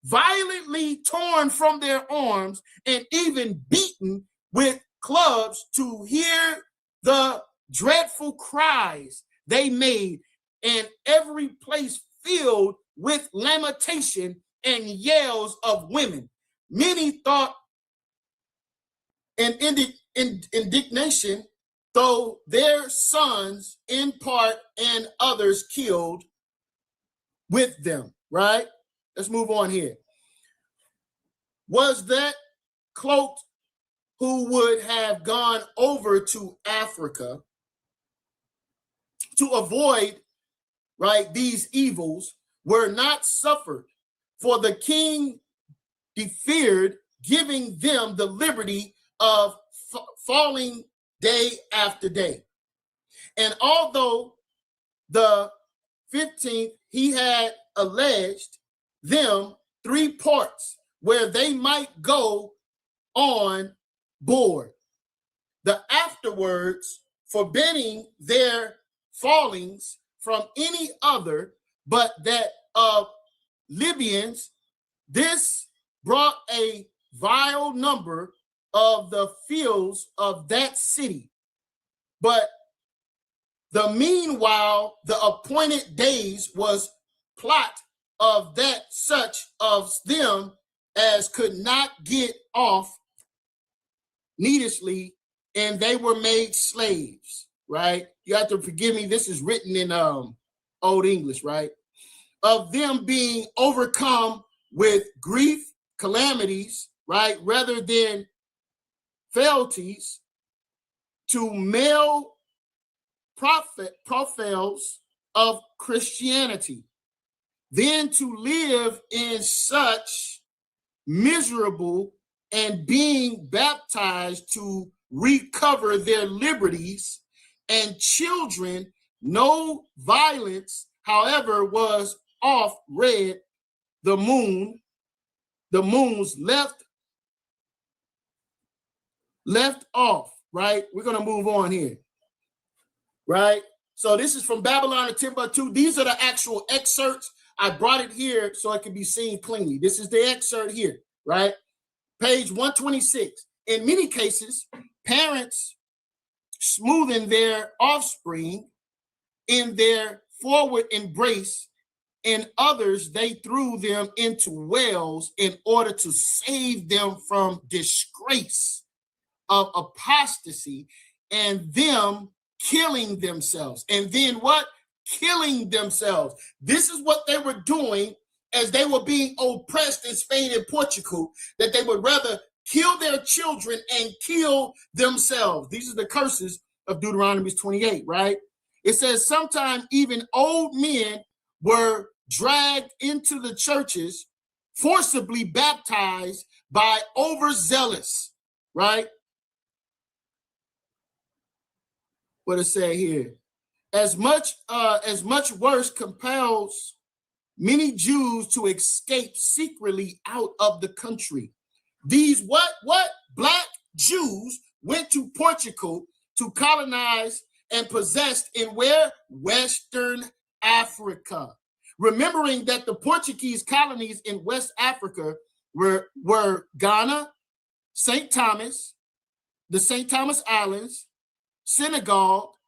violently torn from their arms and even beaten with clubs to hear the dreadful cries they made, and every place filled with lamentation and yells of women. Many thought and indignation, though their sons in part and others killed with them, right? Let's move on here. Was that cloaked who would have gone over to Africa to avoid, right, these evils were not suffered, for the king feared giving them the liberty of falling day after day. And although the 15th, he had alleged them 3 parts where they might go on board. The afterwards forbidding their fallings from any other but that of Libyans, this brought a vile number of the fields of that city. But the meanwhile, the appointed days was plot of that such of them as could not get off needlessly, and they were made slaves, right? You have to forgive me. This is written in Old English, right? Of them being overcome with grief, calamities, right? Rather than frailties, to male profiles of Christianity, then to live in such miserable and being baptized to recover their liberties, and children, no violence, however, was off read, the moons left off, right? We're going to move on here, right? So this is from Babylon and Timbuktu. These are the actual excerpts I brought it here so it can be seen cleanly. This is the excerpt here, right? Page 126. In many cases, parents smoothen their offspring in their forward embrace. In others, they threw them into wells in order to save them from disgrace of apostasy and them killing themselves. And then what? Killing themselves. This is what they were doing as they were being oppressed in Spain and Portugal, that they would rather kill their children and kill themselves. These are the curses of Deuteronomy 28, right? It says sometimes even old men were dragged into the churches, forcibly baptized by overzealous, right? What it say here? As much worse compels many Jews to escape secretly out of the country. These what black Jews went to Portugal to colonize and possessed in where? Western Africa. Remembering that the Portuguese colonies in West Africa were Ghana, St. Thomas, the St. Thomas Islands, Senegal,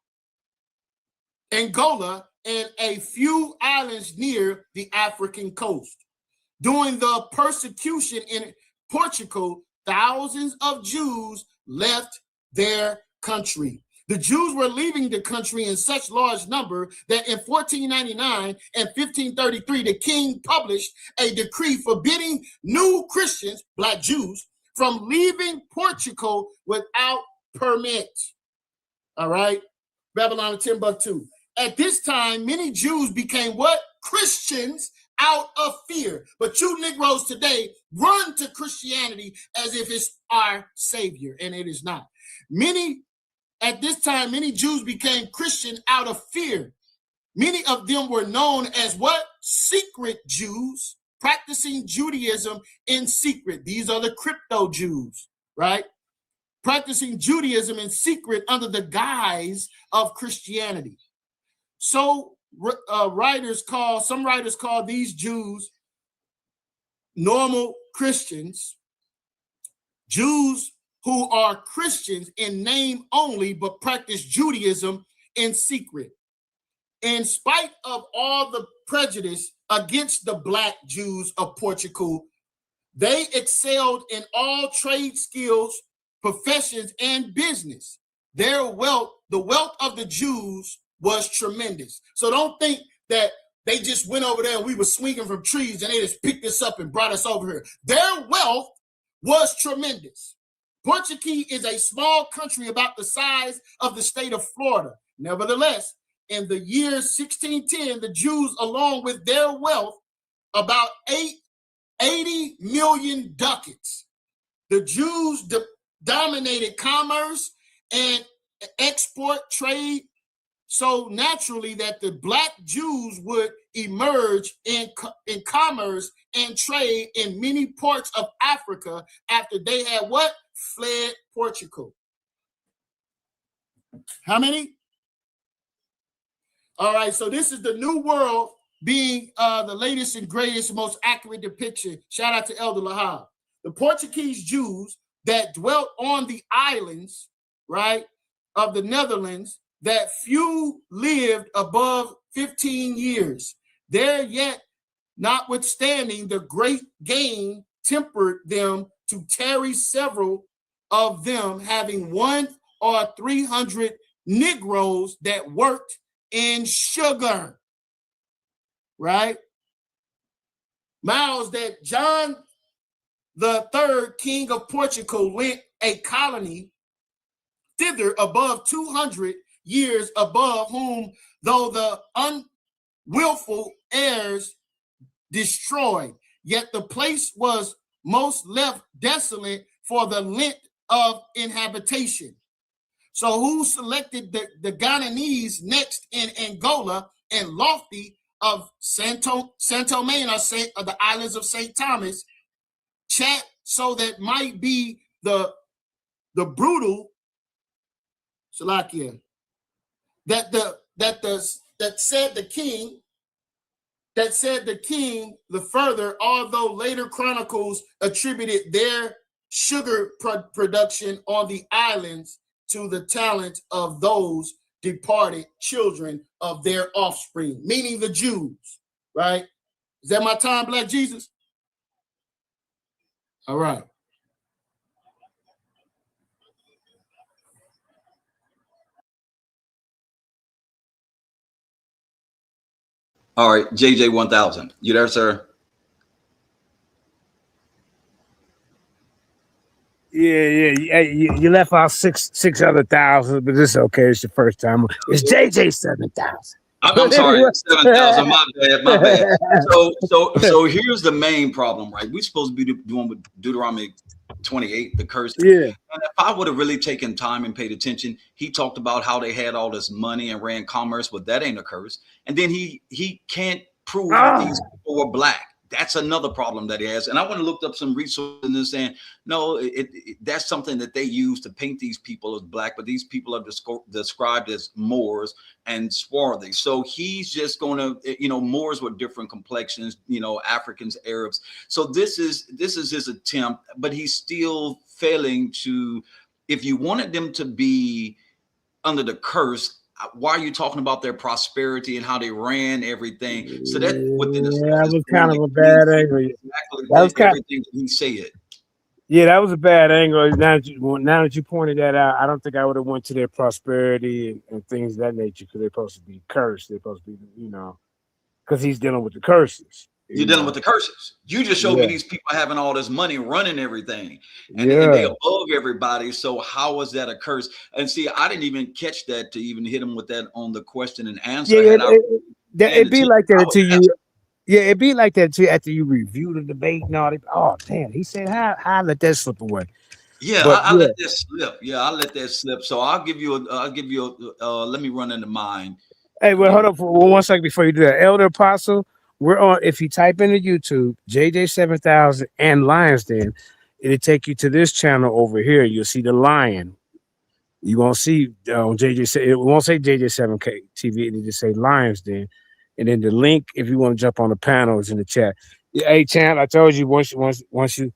Angola, and a few islands near the African coast. During the persecution in Portugal, thousands of Jews left their country. The Jews were leaving the country in such large number that in 1499 and 1533, the king published a decree forbidding new Christians, black Jews, from leaving Portugal without permit. All right, Babylon 10:2. At this time, many Jews became what? Christians out of fear. But you Negroes today run to Christianity as if it's our savior, and it is not. At this time, many Jews became Christian out of fear. Many of them were known as what? Secret Jews, practicing Judaism in secret. These are the crypto Jews, right? Practicing Judaism in secret under the guise of Christianity. So some writers call these Jews normal Christians, Jews who are Christians in name only, but practice Judaism in secret. In spite of all the prejudice against the black Jews of Portugal, they excelled in all trade skills, professions, and business. Their wealth, the wealth of the Jews, was tremendous. So don't think that they just went over there and we were swinging from trees and they just picked us up and brought us over here. Their wealth was tremendous. Portugal is a small country about the size of the state of Florida. Nevertheless, in the year 1610, the Jews, along with their wealth, about 80 million ducats. The Jews dominated commerce and export trade. So naturally that the black Jews would emerge in commerce and trade in many parts of Africa after they had what? Fled Portugal. How many? All right, so this is the New World being the latest and greatest, most accurate depiction. Shout out to Elder Lahab. The Portuguese Jews that dwelt on the islands, right, of the Netherlands, that few lived above 15 years. There yet, notwithstanding the great gain tempered them to tarry, several of them having 100 or 300 Negroes that worked in sugar, right? Miles, that John the Third, King of Portugal, lent a colony thither above 200 years, above whom, though the unwillful heirs destroyed, yet the place was most left desolate for the length of inhabitation. So who selected the Ghananese next in Angola and Lofty of Santo Main, or the islands of St. Thomas, chat, so that might be the brutal Salakia that said the king that said the king, the further, although later chronicles attributed their sugar production on the islands to the talent of those departed children of their offspring, meaning the Jews, right? Is that my time, Black Jesus? All right. All right, JJ 1000. You there, sir? Yeah. You left out six other thousands, but it's okay. It's your first time. It's JJ 7000. I'm sorry, 7,000. My bad. So here's the main problem, right? We're supposed to be doing with Deuteronomy 28, the curse. Yeah. And if I would have really taken time and paid attention, he talked about how they had all this money and ran commerce, but that ain't a curse. And then he can't prove that these people were black. That's another problem that he has. And I went and looked up some resources and saying, no, that's something that they use to paint these people as black, but these people are described as Moors and swarthy. So he's just going to, Moors with different complexions, Africans, Arabs. So this is his attempt, but he's still failing to, if you wanted them to be under the curse, why are you talking about their prosperity and how they ran everything? So that that was kind of a bad angle. Exactly, that was everything that he said. Yeah, that was a bad angle. Now that you pointed that out, I don't think I would have went to their prosperity and things of that nature, because they're supposed to be cursed. They're supposed to be, because he's dealing with the curses. You're dealing with the curses. You just showed me these people having all this money, running everything, and they above everybody. So how was that a curse? And see, I didn't even catch that to even hit him with that on the question and answer. Yeah, it'd be like that until you. Yeah, it'd be like that too after you review the debate and all that. Oh, damn, he said, how let that slip away? Yeah, I let that slip. Yeah, I let that slip. So I'll give you let me run into mine. Hey, well, hold up for 1 second before you do that. Elder Apostle, we're on, if you type into YouTube, JJ 7000 and Lions Den, it'll take you to this channel over here. You'll see the lion. You won't see JJ, it won't say JJ 7K TV, it'll just say Lions Den. And then the link, if you want to jump on the panel, is in the chat. Yeah, hey, champ, I told you once you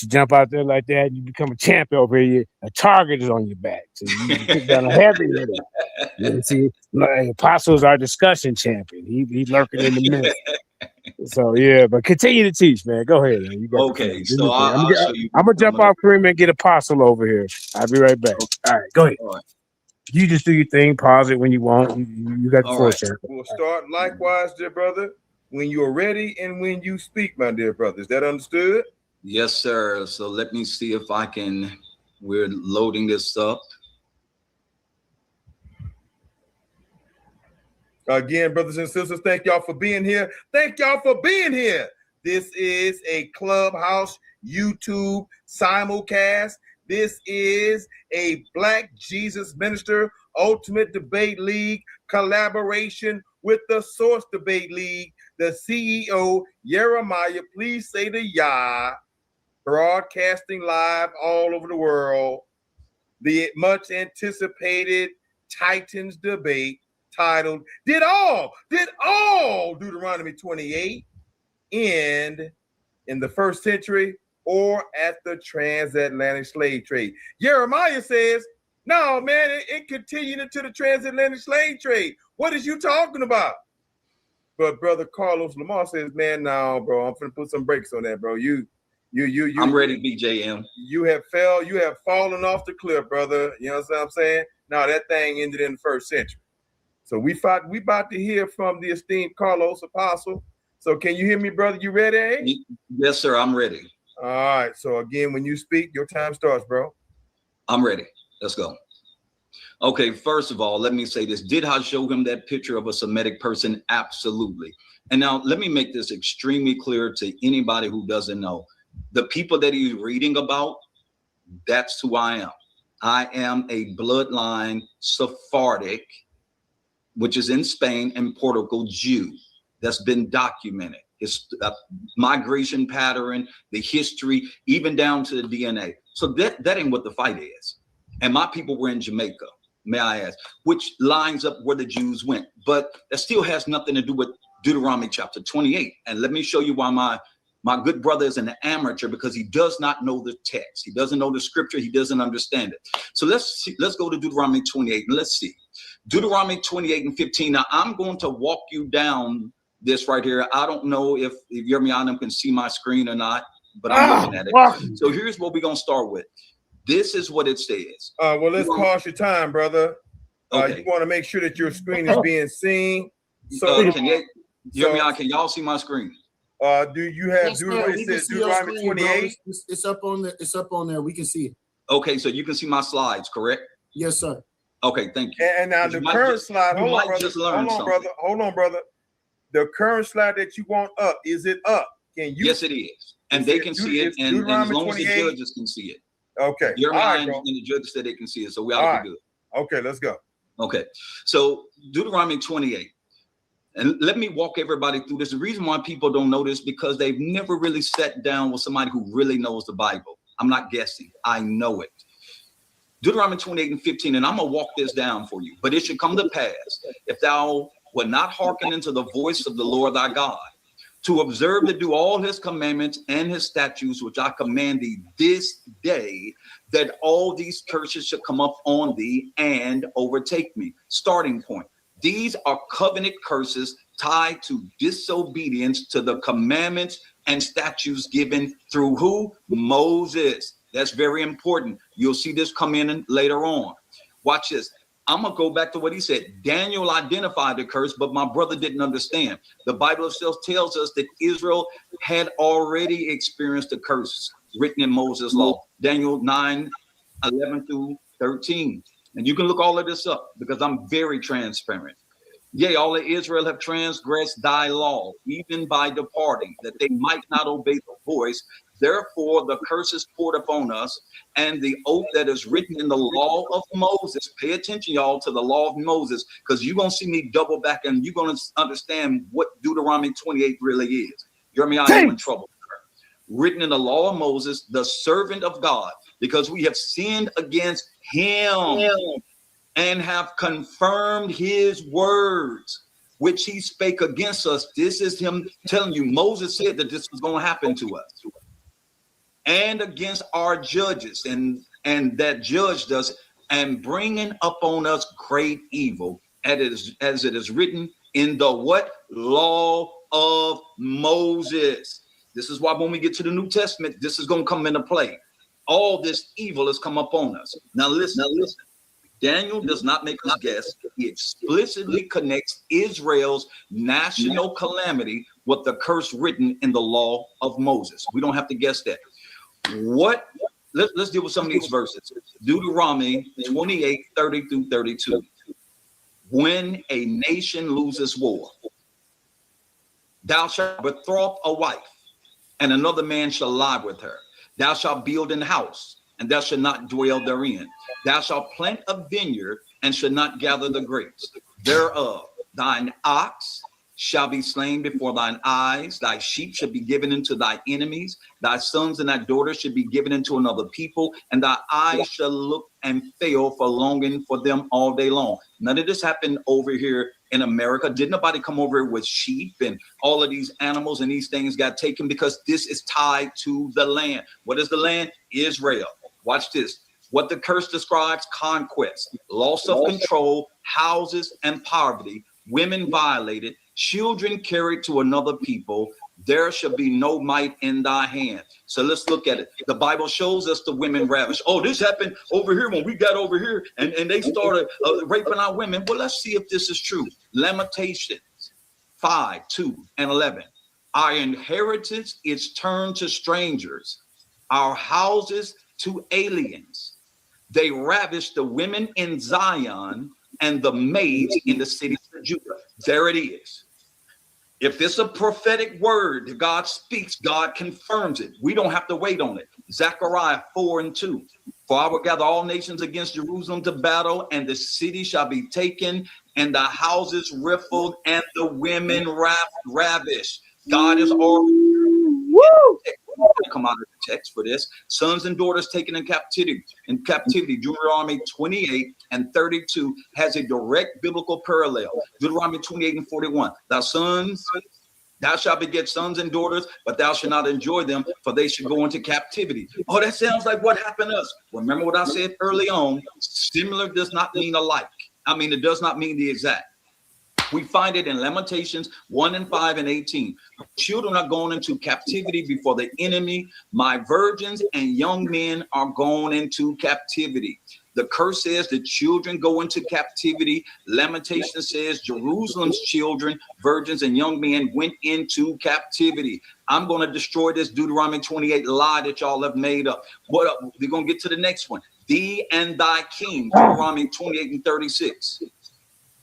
jump out there like that, you become a champ over here. A target is on your back, so you pick down a heavy hitter. You see, Apostle's our discussion champion. He's lurking in the midst. So yeah, but continue to teach, man. Go ahead. Man. Okay, so I'm gonna jump off Kareem and get Apostle over here. I'll be right back. All right, go ahead. All right. You just do your thing, pause it when you want. You got the floor, champ. We'll start likewise, dear brother, when you're ready and when you speak, my dear brother. Is that understood? Yes, sir. So let me see if I can, we're loading this up. Again, brothers and sisters, thank y'all for being here. Thank y'all for being here. This is a Clubhouse YouTube simulcast. This is a Black Jesus Minister Ultimate Debate League collaboration with the Source Debate League. The CEO, YirmeYah, please say the Yah, broadcasting live all over the world. The much anticipated Titans debate titled, Did all Deuteronomy 28 end in the first century or at the transatlantic slave trade? YirmeYah says, no, man, it continued into the transatlantic slave trade. What is you talking about? But brother Carlos Lamar says, man, no, bro, I'm finna put some brakes on that, bro. I'm ready, BJM. You have fallen off the cliff, brother. You know what I'm saying? No, that thing ended in the first century. So we about to hear from the esteemed Carlos Apostle. So can you hear me, brother? You ready? Yes, sir. I'm ready. All right. So again, when you speak, your time starts, bro. I'm ready. Let's go. Okay. First of all, let me say this. Did I show him that picture of a Semitic person? Absolutely. And now let me make this extremely clear to anybody who doesn't know. The people that he's reading about, that's who I am. I am a bloodline Sephardic, which is in Spain and Portugal, Jew. That's been documented. His migration pattern, the history, even down to the DNA. So that ain't what the fight is. And my people were in Jamaica, may I ask, which lines up where the Jews went. But that still has nothing to do with Deuteronomy chapter 28. And let me show you why my good brother is an amateur, because he does not know the text. He doesn't know the scripture. He doesn't understand it. So let's go to Deuteronomy 28 and let's see. Deuteronomy 28 and 15. Now I'm going to walk you down this right here. I don't know if YirmeYah Yah can see my screen or not, but I'm looking at it. So here's what we're going to start with. This is what it says. Well, let's pause your time, brother. Okay. You want to make sure that your screen is being seen. So, YirmeYah Yah, can y'all see my screen? Do you have Deuteronomy 28? It's up on the. It's up on there. We can see it. Okay, so you can see my slides, correct? Yes, sir. Okay, thank you. And now the current slide. Hold on, brother. The current slide that you want up, is it up? Can you? Yes, it is. And they can see it, and as long as the judges can see it. Okay. And the judges said they can see it, so we ought to be good. Okay, let's go. Okay, so Deuteronomy 28. And let me walk everybody through this. The reason why people don't know this, because they've never really sat down with somebody who really knows the Bible. I'm not guessing. I know it. Deuteronomy 28 and 15, and I'm going to walk this down for you. But it should come to pass, if thou wilt not hearken unto the voice of the Lord thy God, to observe to do all his commandments and his statutes, which I command thee this day, that all these curses shall come up on thee and overtake me. Starting point. These are covenant curses tied to disobedience to the commandments and statutes given through who? Moses. That's very important. You'll see this come in later on. Watch this. I'm going to go back to what he said. Daniel identified the curse, but my brother didn't understand. The Bible itself tells us that Israel had already experienced the curse written in Moses' law. Daniel 9:11 through 13. And you can look all of this up because I'm very transparent. Yea, all of Israel have transgressed thy law, even by departing, that they might not obey the voice. Therefore, the curse is poured upon us, and the oath that is written in the law of Moses. Pay attention, y'all, to the law of Moses, because you're going to see me double back, and you're going to understand what Deuteronomy 28 really is. YirmeYah Yah in trouble. Written in the law of Moses, the servant of God, because we have sinned against him and have confirmed his words, which he spake against us. This is him telling you, Moses said that this was going to happen to us. And against our judges, and that judged us, and bringing upon us great evil, as it is written in the what? Law of Moses. This is why when we get to the New Testament, this is going to come into play. All this evil has come upon us. Now listen. Daniel does not make us guess. He explicitly connects Israel's national calamity with the curse written in the law of Moses. We don't have to guess that. Let's deal with some of these verses. Deuteronomy 28:30 through 32. When a nation loses war, thou shalt betroth a wife, and another man shall lie with her. Thou shalt build an house, and thou shalt not dwell therein. Thou shalt plant a vineyard, and shalt not gather the grapes thereof. Thine ox shall be slain before thine eyes. Thy sheep shall be given into thy enemies. Thy sons and thy daughters shall be given into another people, and thy eyes shall look and fail for longing for them all day long. None of this happened over here in America. Did nobody come over here with sheep and all of these animals and these things got taken? Because this is tied to the land. What is the land? Israel. Watch this. What the curse describes: conquest, loss of control, houses and poverty, women violated, children carried to another people. There shall be no might in thy hand. So let's look at it. The Bible shows us the women ravished. Oh, this happened over here when we got over here and they started raping our women. Well, let's see if this is true. Lamentations 5:2-11. Our inheritance is turned to strangers, our houses to aliens. They ravished the women in Zion and the maids in the cities of Judah. There it is. If it's a prophetic word that God speaks, God confirms it. We don't have to wait on it. Zechariah 4:2. For I will gather all nations against Jerusalem to battle, and the city shall be taken, and the houses rifled, and the women ravished. God is already. come out of the text for this. Sons and daughters taken in captivity. Deuteronomy 28 and 32 has a direct biblical parallel. Deuteronomy 28 and 41. Thou shalt beget sons and daughters, but thou shalt not enjoy them, for they should go into captivity. Oh, that sounds like what happened to us. Remember what I said early on. Similar does not mean alike. I mean, it does not mean the exact. We find it in Lamentations 1 and 5 and 18. Children are going into captivity before the enemy. My virgins and young men are going into captivity. The curse says the children go into captivity. Lamentation says Jerusalem's children, virgins, and young men went into captivity. I'm going to destroy this Deuteronomy 28 lie that y'all have made up. What up? We're going to get to the next one. Thee and thy king, Deuteronomy 28 and 36.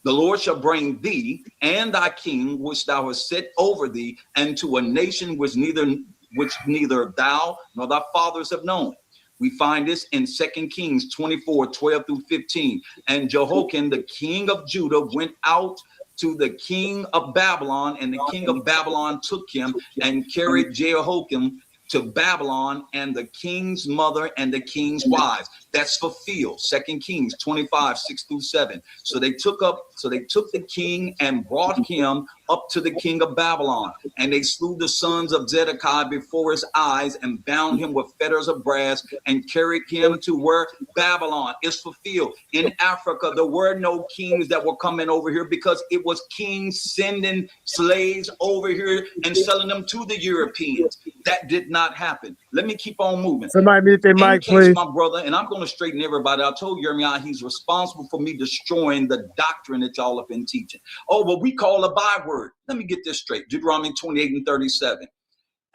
The Lord shall bring thee and thy king, which thou hast set over thee, and to a nation which neither thou nor thy fathers have known. We find this in 2 Kings 24, 12 through 15. And Jehoiakim, the king of Judah, went out to the king of Babylon, and the king of Babylon took him and carried Jehoiakim to Babylon, and the king's mother and the king's wives. That's fulfilled. 2 Kings 25, 6 through 7. So they took the king and brought him up to the king of Babylon, and they slew the sons of Zedekiah before his eyes and bound him with fetters of brass and carried him to where Babylon is fulfilled. In Africa, there were no kings that were coming over here because it was kings sending slaves over here and selling them to the Europeans. That did not happen. Let me keep on moving. Somebody mute their mic, please. My brother, and I'm going to straighten everybody. I told YirmeYah he's responsible for me destroying the doctrine that y'all have been teaching. Oh, well, we call a byword. Let me get this straight. Deuteronomy 28 and 37.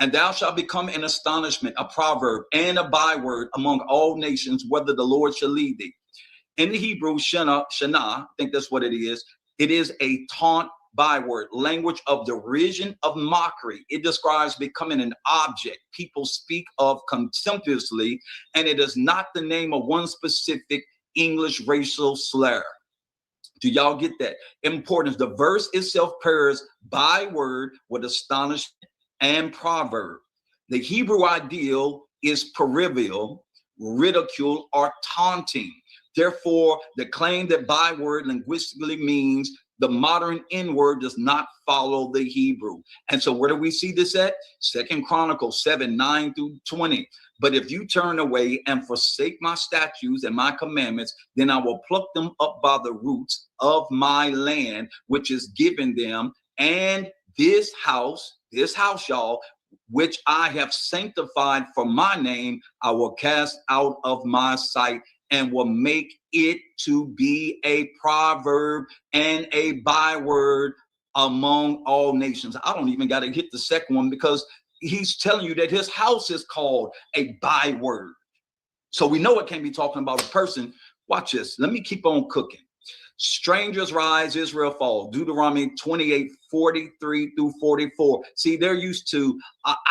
And thou shalt become an astonishment, a proverb, and a byword among all nations, whether the Lord shall lead thee. In the Hebrew, shana, I think that's what it is. It is a taunt byword, language of derision, of mockery. It describes becoming an object people speak of contemptuously, and it is not the name of one specific English racial slur. Do y'all get that? Importance. The verse itself pairs byword with astonishment and proverb. The Hebrew ideal is perivial, ridicule, or taunting. Therefore, the claim that byword linguistically means the modern N-word does not follow the Hebrew. And so where do we see this at? 2 Chronicles 7, 9 through 20. But if you turn away and forsake my statutes and my commandments, then I will pluck them up by the roots of my land, which is given them. And this house, y'all, which I have sanctified for my name, I will cast out of my sight and will make it to be a proverb and a byword among all nations. I don't even got to hit the second one because he's telling you that his house is called a byword. So we know it can't be talking about a person. Watch this. Let me keep on cooking. Strangers rise, Israel falls. Deuteronomy 28, 43 through 44. See, they're used to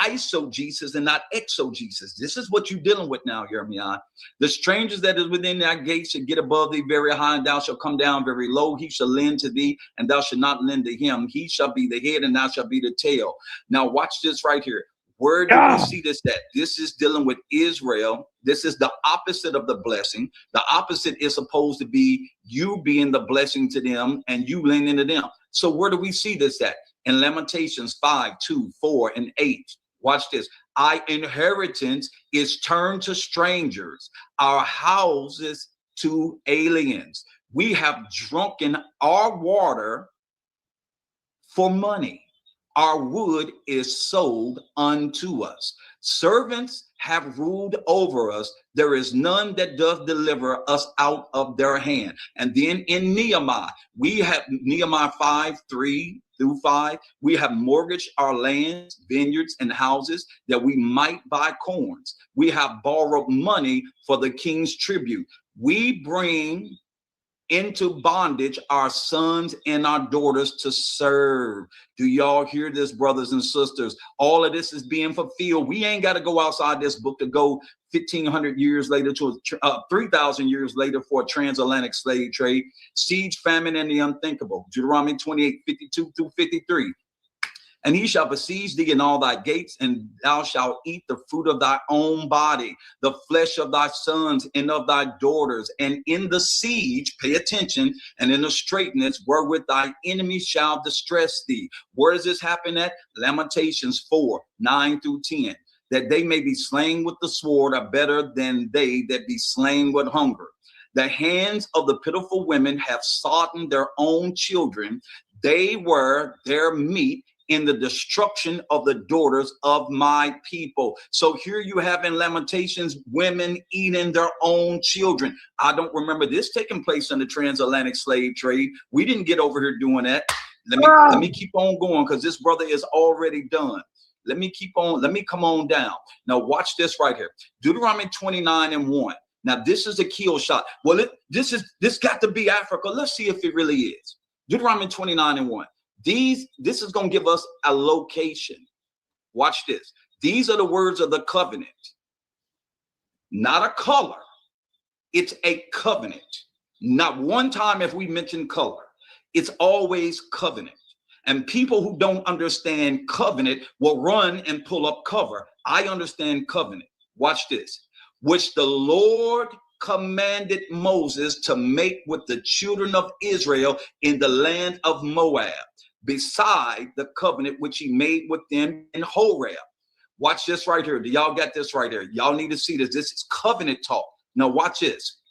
isogesis and not exogesis. This is what you're dealing with now, YirmeYah. The strangers that is within thy gates should get above thee very high, and thou shalt come down very low. He shall lend to thee, and thou shalt not lend to him. He shall be the head, and thou shalt be the tail. Now watch this right here. Where do we see this at? This is dealing with Israel. This is the opposite of the blessing. The opposite is supposed to be you being the blessing to them and you lending to them. So where do we see this at? In Lamentations 5, 2, 4, and 8. Watch this. Our inheritance is turned to strangers, our houses to aliens. We have drunken our water for money. Our wood is sold unto us. Servants have ruled over us. There is none that doth deliver us out of their hand. And then in Nehemiah, we have Nehemiah 5, 3 through 5. We have mortgaged our lands, vineyards, and houses that we might buy corns. We have borrowed money for the king's tribute. We bring into bondage our sons and our daughters to serve. Do y'all hear this, brothers and sisters? All of this is being fulfilled. We ain't got to go outside this book to go 1,500 years later to 3,000 years later for a transatlantic slave trade, siege, famine, and the unthinkable. Deuteronomy 28, 52 through 53. And he shall besiege thee in all thy gates, and thou shalt eat the fruit of thy own body, the flesh of thy sons and of thy daughters. And in the siege, pay attention, and in the straitness wherewith thy enemies shall distress thee. Where does this happen at? Lamentations 4:9-10. That they may be slain with the sword are better than they that be slain with hunger. The hands of the pitiful women have sodden their own children. They were their meat in the destruction of the daughters of my people. So here you have in Lamentations, women eating their own children. I don't remember this taking place in the transatlantic slave trade. We didn't get over here doing that. Let me keep on going, because this brother is already done. Let me keep on. Let me come on down. Now watch this right here. Deuteronomy 29:1. Now this is a kill shot. Well, this got to be Africa. Let's see if it really is. Deuteronomy 29:1. This is going to give us a location. Watch this. These are the words of the covenant. Not a color. It's a covenant. Not one time if we mention color. It's always covenant. And people who don't understand covenant will run and pull up cover. I understand covenant. Watch this. Which the Lord commanded Moses to make with the children of Israel in the land of Moab, beside the covenant which he made with them in Horeb. Watch this right here. Do y'all get this right here? Y'all need to see this. This is covenant talk. Now watch this.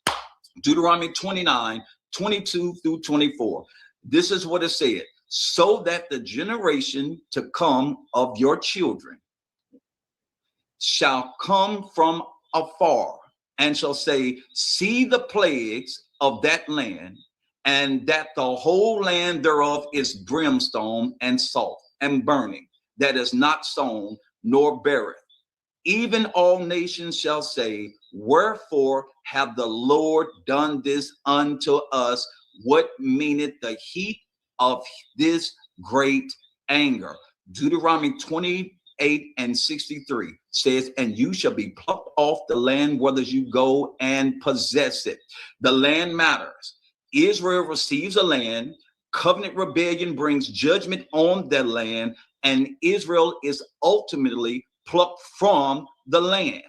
Deuteronomy 29:22-24. This is what it said. So that the generation to come of your children shall come from afar and shall say, see the plagues of that land, and that the whole land thereof is brimstone and salt and burning, that is not sown nor beareth. Even all nations shall say, wherefore have the Lord done this unto us? What meaneth the heat of this great anger? Deuteronomy 28:63 says, and you shall be plucked off the land whither you go and possess it. The land matters. Israel receives a land. Covenant rebellion brings judgment on that land, and Israel is ultimately plucked from the land.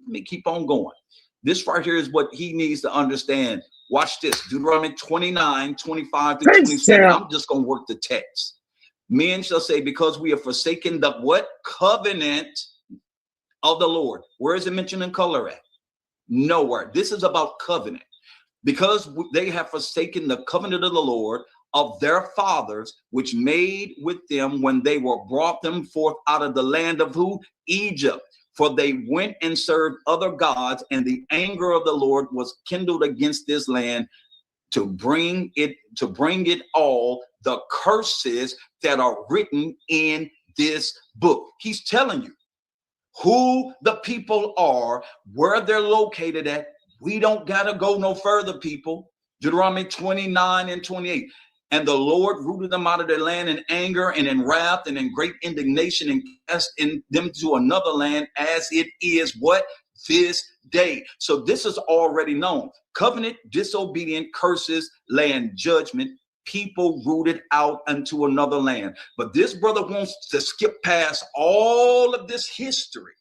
Let me keep on going. This right here is what he needs to understand. Watch this. Deuteronomy 29:25-27. I'm just going to work the text. Men shall say, because we have forsaken the what? Covenant of the Lord. Where is it mentioned in color at? Nowhere. This is about covenant. Because they have forsaken the covenant of the Lord of their fathers, which made with them when they were brought them forth out of the land of who? Egypt. For they went and served other gods, and the anger of the Lord was kindled against this land to bring it all the curses that are written in this book. He's telling you who the people are, where they're located at. We don't gotta go no further, people. Deuteronomy 29:28. And the Lord rooted them out of their land in anger and in wrath and in great indignation, and cast in them to another land, as it is what? This day. So this is already known. Covenant, disobedient, curses, land judgment, people rooted out unto another land. But this brother wants to skip past all of this history,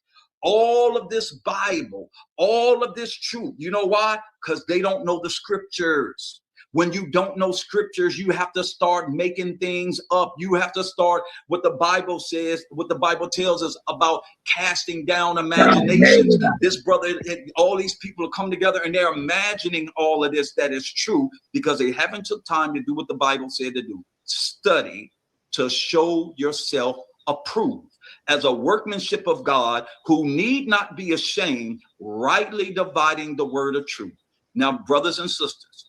all of this Bible, all of this truth. You know why? Because they don't know the scriptures. When you don't know scriptures, you have to start making things up. You have to start what the Bible says, what the Bible tells us about casting down imaginations. This brother, all these people come together and they're imagining all of this that is true because they haven't took time to do what the Bible said to do. Study to show yourself approved as a workmanship of God who need not be ashamed, rightly dividing the word of truth. Now, brothers and sisters,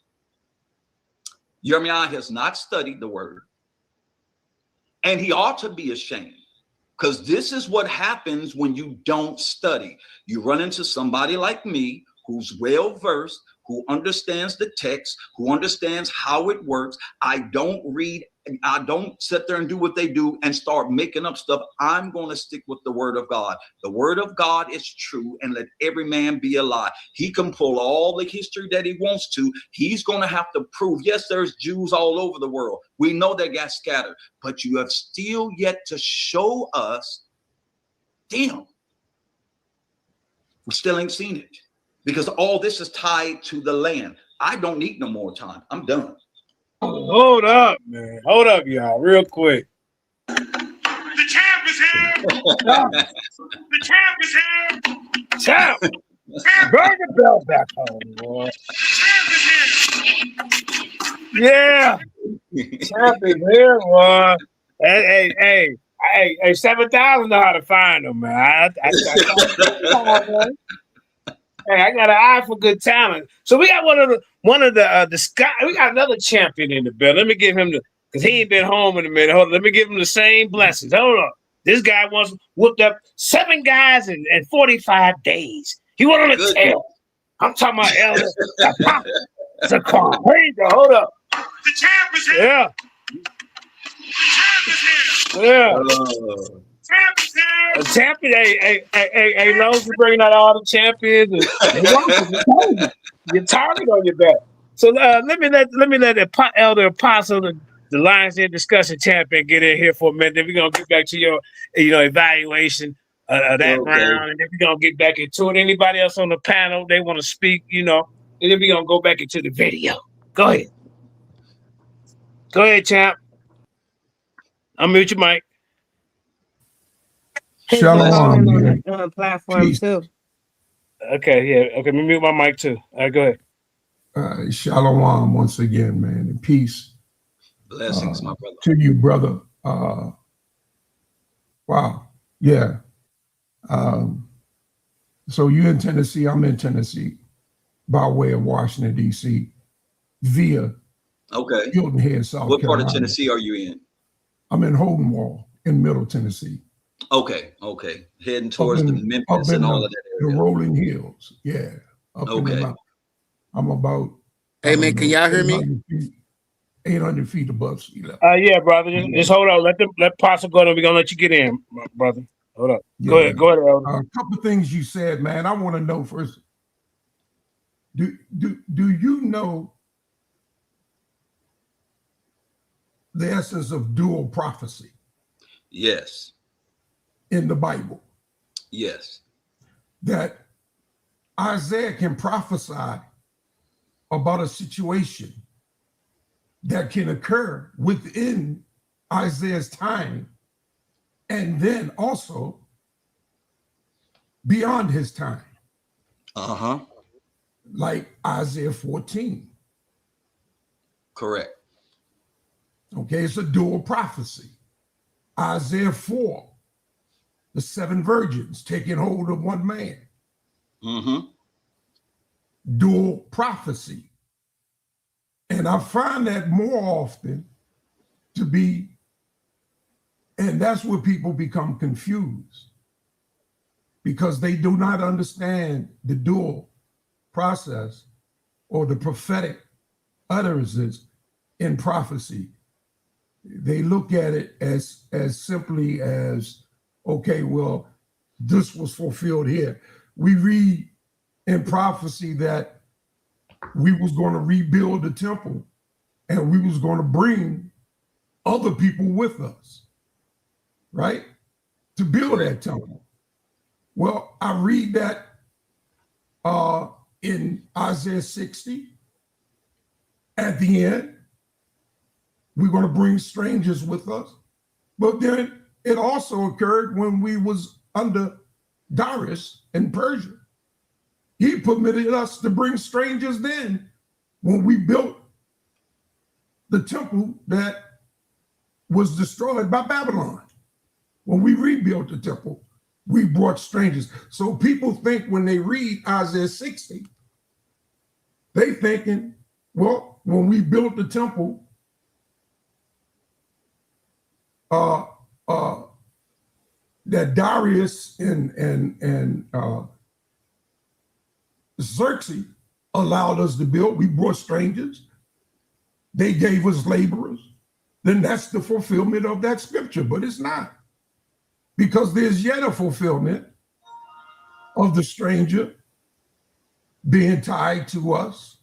YirmeYah has not studied the word, and he ought to be ashamed, because this is what happens when you don't study. You run into somebody like me who's well versed, who understands the text, who understands how it works. I don't read I don't sit there and do what they do and start making up stuff. I'm going to stick with the word of God. The word of God is true, and let every man be a lie. He can pull all the history that he wants to. He's going to have to prove, yes, there's Jews all over the world. We know they got scattered, but you have still yet to show us them. We still ain't seen it, because all this is tied to the land. I don't need no more time. I'm done. Hold up, man. Hold up, y'all, real quick. The champ is here. The champ is here. Champ, bring the bell back home, boy. Champ is here. Yeah, champ is here, boy. Hey, 7,000 know how to find them, man. Hey, I got an eye for good talent. So we got one of the Scott. We got another champion in the bill. Let me give him because he ain't been home in a minute. Hold on, let me give him the same blessings. Hold on. This guy once whooped up 7 guys in 45 days. He went on a tail. I'm talking about Elder Zaquan. Here you go. Hold up. The champ is here. Yeah. The champ is here. Yeah. Champ is here. A champion, hey, long as you bring out all the champions, and your target on your back. So let me let the Elder Apostle, the Lions Den discussion champion, get in here for a minute. Then we're gonna get back to your evaluation of that round, and then we're gonna get back into it. Anybody else on the panel they want to speak, and then we're gonna go back into the video. Go ahead, champ. Unmute your mic. Shalom on the platform Peace. too. Okay, yeah. Okay, let me mute my mic too. All right, go ahead. Shalom once again, man, and peace. Blessings, my brother. To you, brother. Wow. Yeah. So you're in Tennessee, I'm in Tennessee, by way of Washington, D.C., via Hilton Head, South Carolina. What part of Tennessee are you in? I'm in Holden Wall in Middle Tennessee. Okay. Heading towards the Memphis and all of that area. The rolling hills, yeah. Up in the mountain. I'm about. Hey, man, can y'all hear me? 800 feet above sea level. Yeah, brother. Just hold on. Let Apostle go, and we're gonna let you get in, brother. Hold up. Yeah. Go ahead, Elder. A couple of things you said, man. I want to know first. Do you know the essence of dual prophecy? Yes. In the Bible. Yes. That Isaiah can prophesy about a situation that can occur within Isaiah's time, and then also beyond his time. Like Isaiah 14. Correct. Okay, it's a dual prophecy. Isaiah 4, the 7 virgins taking hold of one man. Dual prophecy. And I find that more often to be, and that's where people become confused, because they do not understand the dual process or the prophetic utterances in prophecy. They look at it as simply as, okay, well, this was fulfilled here. We read in prophecy that we was going to rebuild the temple and we was going to bring other people with us, right? To build that temple. Well, I read that in Isaiah 60. At the end, we're going to bring strangers with us. But then it also occurred when we was under Darius in Persia. He permitted us to bring strangers then when we built the temple that was destroyed by Babylon. When we rebuilt the temple, we brought strangers. So people think when they read Isaiah 60, they thinking, well, when we built the temple, that Darius and Xerxes allowed us to build. We brought strangers. They gave us laborers. then that's the fulfillment of that scripture, but it's not. Because there's yet a fulfillment of the stranger being tied to us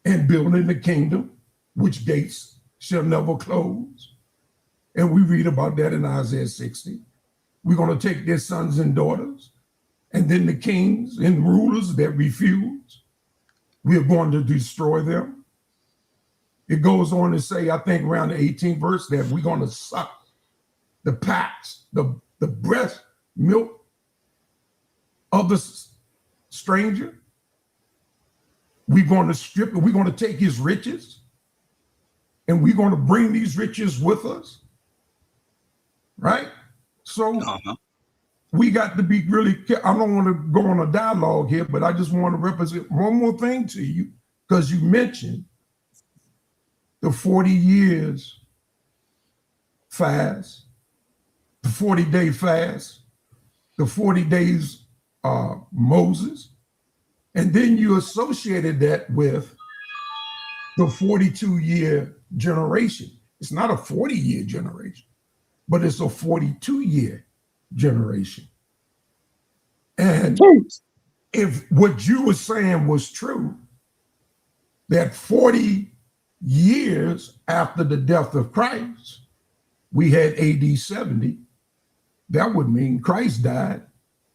and building the kingdom, which gates shall never close. And we read about that in Isaiah 60. We're going to take their sons and daughters, and then the kings and rulers that refuse, we're going to destroy them. It goes on to say, I think around the 18th verse, that we're going to suck the pats, the breast milk of the stranger. We're going to strip it. We're going to take his riches, and we're going to bring these riches with us. Right? So we got to be really careful. I don't want to go on a dialogue here, but I just want to represent one more thing to you, because you mentioned the 40 years fast, the 40-day fast, the 40 days Moses, and then you associated that with the 42-year generation. It's not a 40-year generation, but it's a 42-year generation. And if what you were saying was true, that 40 years after the death of Christ, we had AD 70, that would mean Christ died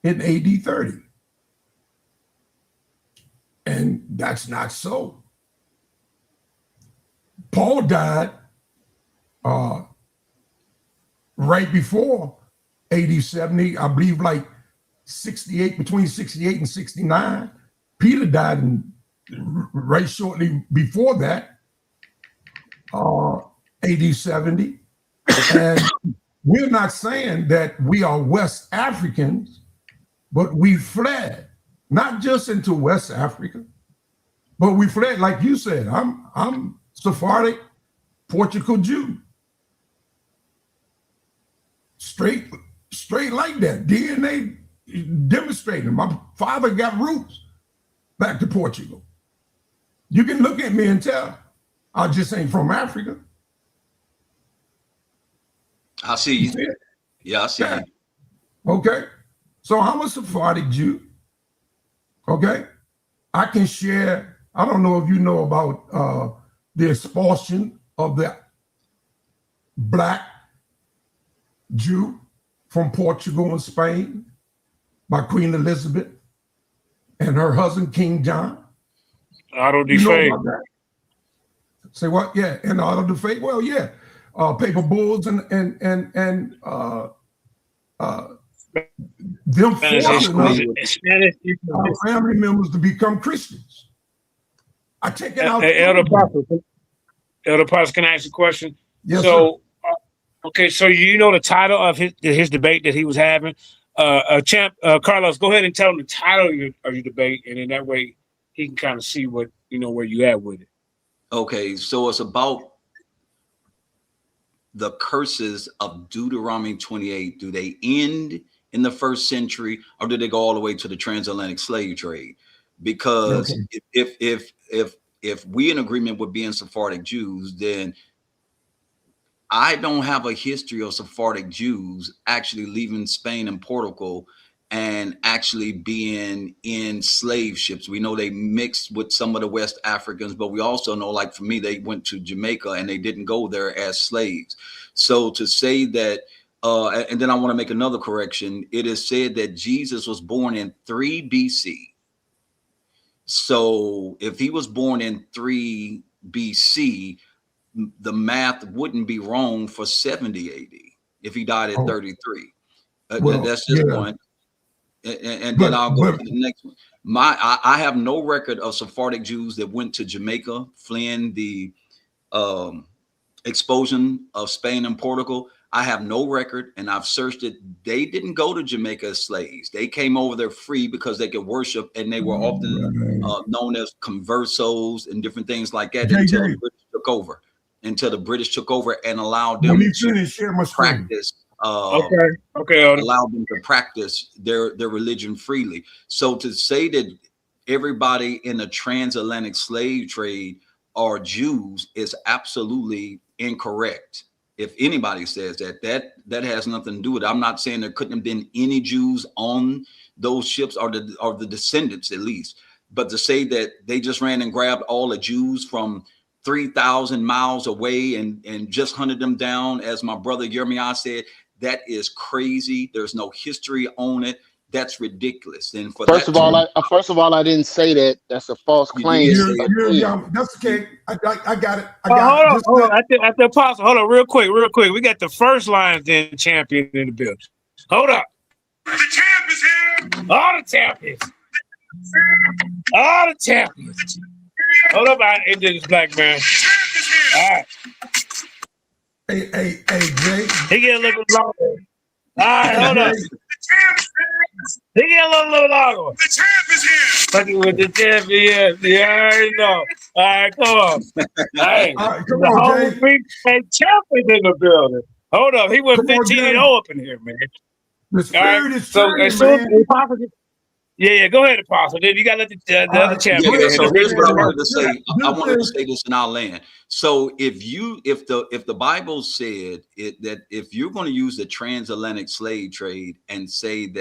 in AD 30. And that's not so. Paul died right before AD 70, I believe like 68, between 68 and 69. Peter died right shortly before that, AD 70. And we're not saying that we are West Africans, but we fled, not just into West Africa, but we fled, like you said, I'm Sephardic, Portugal Jew. Straight like that. DNA demonstrating. My father got roots back to Portugal. You can look at me and tell I just ain't from Africa. I see you. Yeah, I see you. Okay. So I'm a Sephardic Jew. Okay. I can share, I don't know if you know about the expulsion of the Black Jew from Portugal and Spain by Queen Elizabeth and her husband, King John. Auto defame. You know Say what? Yeah, and auto defame. Well, yeah, paper bulls and them forcing our family members to become Christians. I take it out. Elder Apostle, can I ask a question? Yes, so, okay, so you know the title of his debate that he was having. Champ Carlos, go ahead and tell him the title of your debate, and in that way he can kind of see what where you at with it. Okay, so it's about the curses of Deuteronomy 28. Do they end in the first century, or do they go all the way to the transatlantic slave trade? Because if we in agreement with being Sephardic Jews, then I don't have a history of Sephardic Jews actually leaving Spain and Portugal and actually being in slave ships. We know they mixed with some of the West Africans, but we also know, like for me, they went to Jamaica and they didn't go there as slaves. So to say that, and then I want to make another correction. It is said that Jesus was born in 3 BC. So if he was born in 3 BC, the math wouldn't be wrong for 70 AD if he died at 33. That's just one. And then I'll go to the next one. I have no record of Sephardic Jews that went to Jamaica fleeing the expulsion of Spain and Portugal. I have no record, and I've searched it. They didn't go to Jamaica as slaves. They came over there free because they could worship, and they were often known as conversos and different things like that until the British took over. Until the British took over and allowed them to practice. Allowed them to practice their religion freely. So to say that everybody in the transatlantic slave trade are Jews is absolutely incorrect. If anybody says that, that has nothing to do with it. I'm not saying there couldn't have been any Jews on those ships, or the descendants at least. But to say that they just ran and grabbed all the Jews from 3,000 miles away and just hunted them down, as my brother YirmeYah said, that is crazy. There's no history on it. That's ridiculous. And for first of all, I didn't say that. That's a false claim. That's okay. I got it. Hold on. At the Apostle, hold on, real quick. We got the first Lions Den champion in the building. Hold up. The champ is here. All the champions. All the champions. Hold up, I into this black man. All right. Hey, Jay. He get a little bit longer. All right, hold up. He get a little longer. The champ is here. Fucking with the champion. Yeah, I already know. All right, come on. Hey, All right, come the on, whole Jay. big champion in the building. Hold up, he went 15-0 up in here, man. The spirit is turning, as soon as man. Apostle, yeah, go ahead, Apostle. Then you got to let the other champion. Yeah, so here's what I Listen, wanted to say. I wanted to say this in our land. So if the Bible said that if you're going to use the transatlantic slave trade and say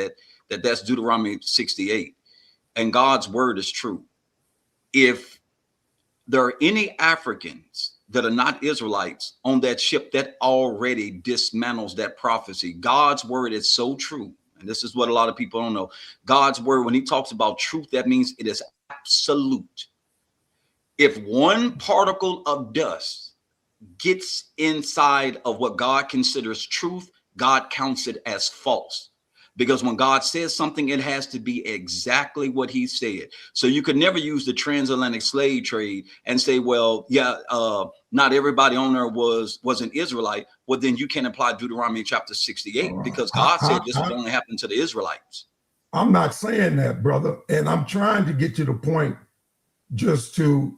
that's Deuteronomy 68, and God's word is true, if there are any Africans that are not Israelites on that ship, that already dismantles that prophecy. God's word is so true. And this is what a lot of people don't know. God's word, when he talks about truth, that means it is absolute. If one particle of dust gets inside of what God considers truth, God counts it as false. Because when God says something, it has to be exactly what he said. So you could never use the transatlantic slave trade and say, well, yeah, not everybody on there was an Israelite. Well, then you can apply Deuteronomy chapter 68 because God said this would only happen to the Israelites. I'm not saying that, brother. And I'm trying to get to the point just to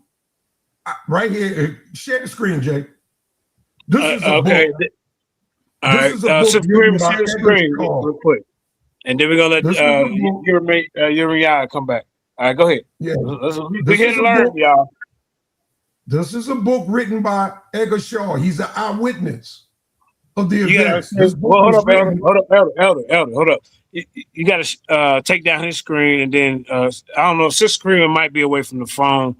right here. Share the screen, Jay. This is a okay. book. All right. Share the screen real quick. And then we're going to let YirmeYah come back. All right, go ahead. Yeah. We here to learn, y'all. This is a book written by Edgar Shaw. He's an eyewitness of the events. Hold up, Elder. Hold up. You got to take down his screen, and then I don't know if his screen might be away from the phone,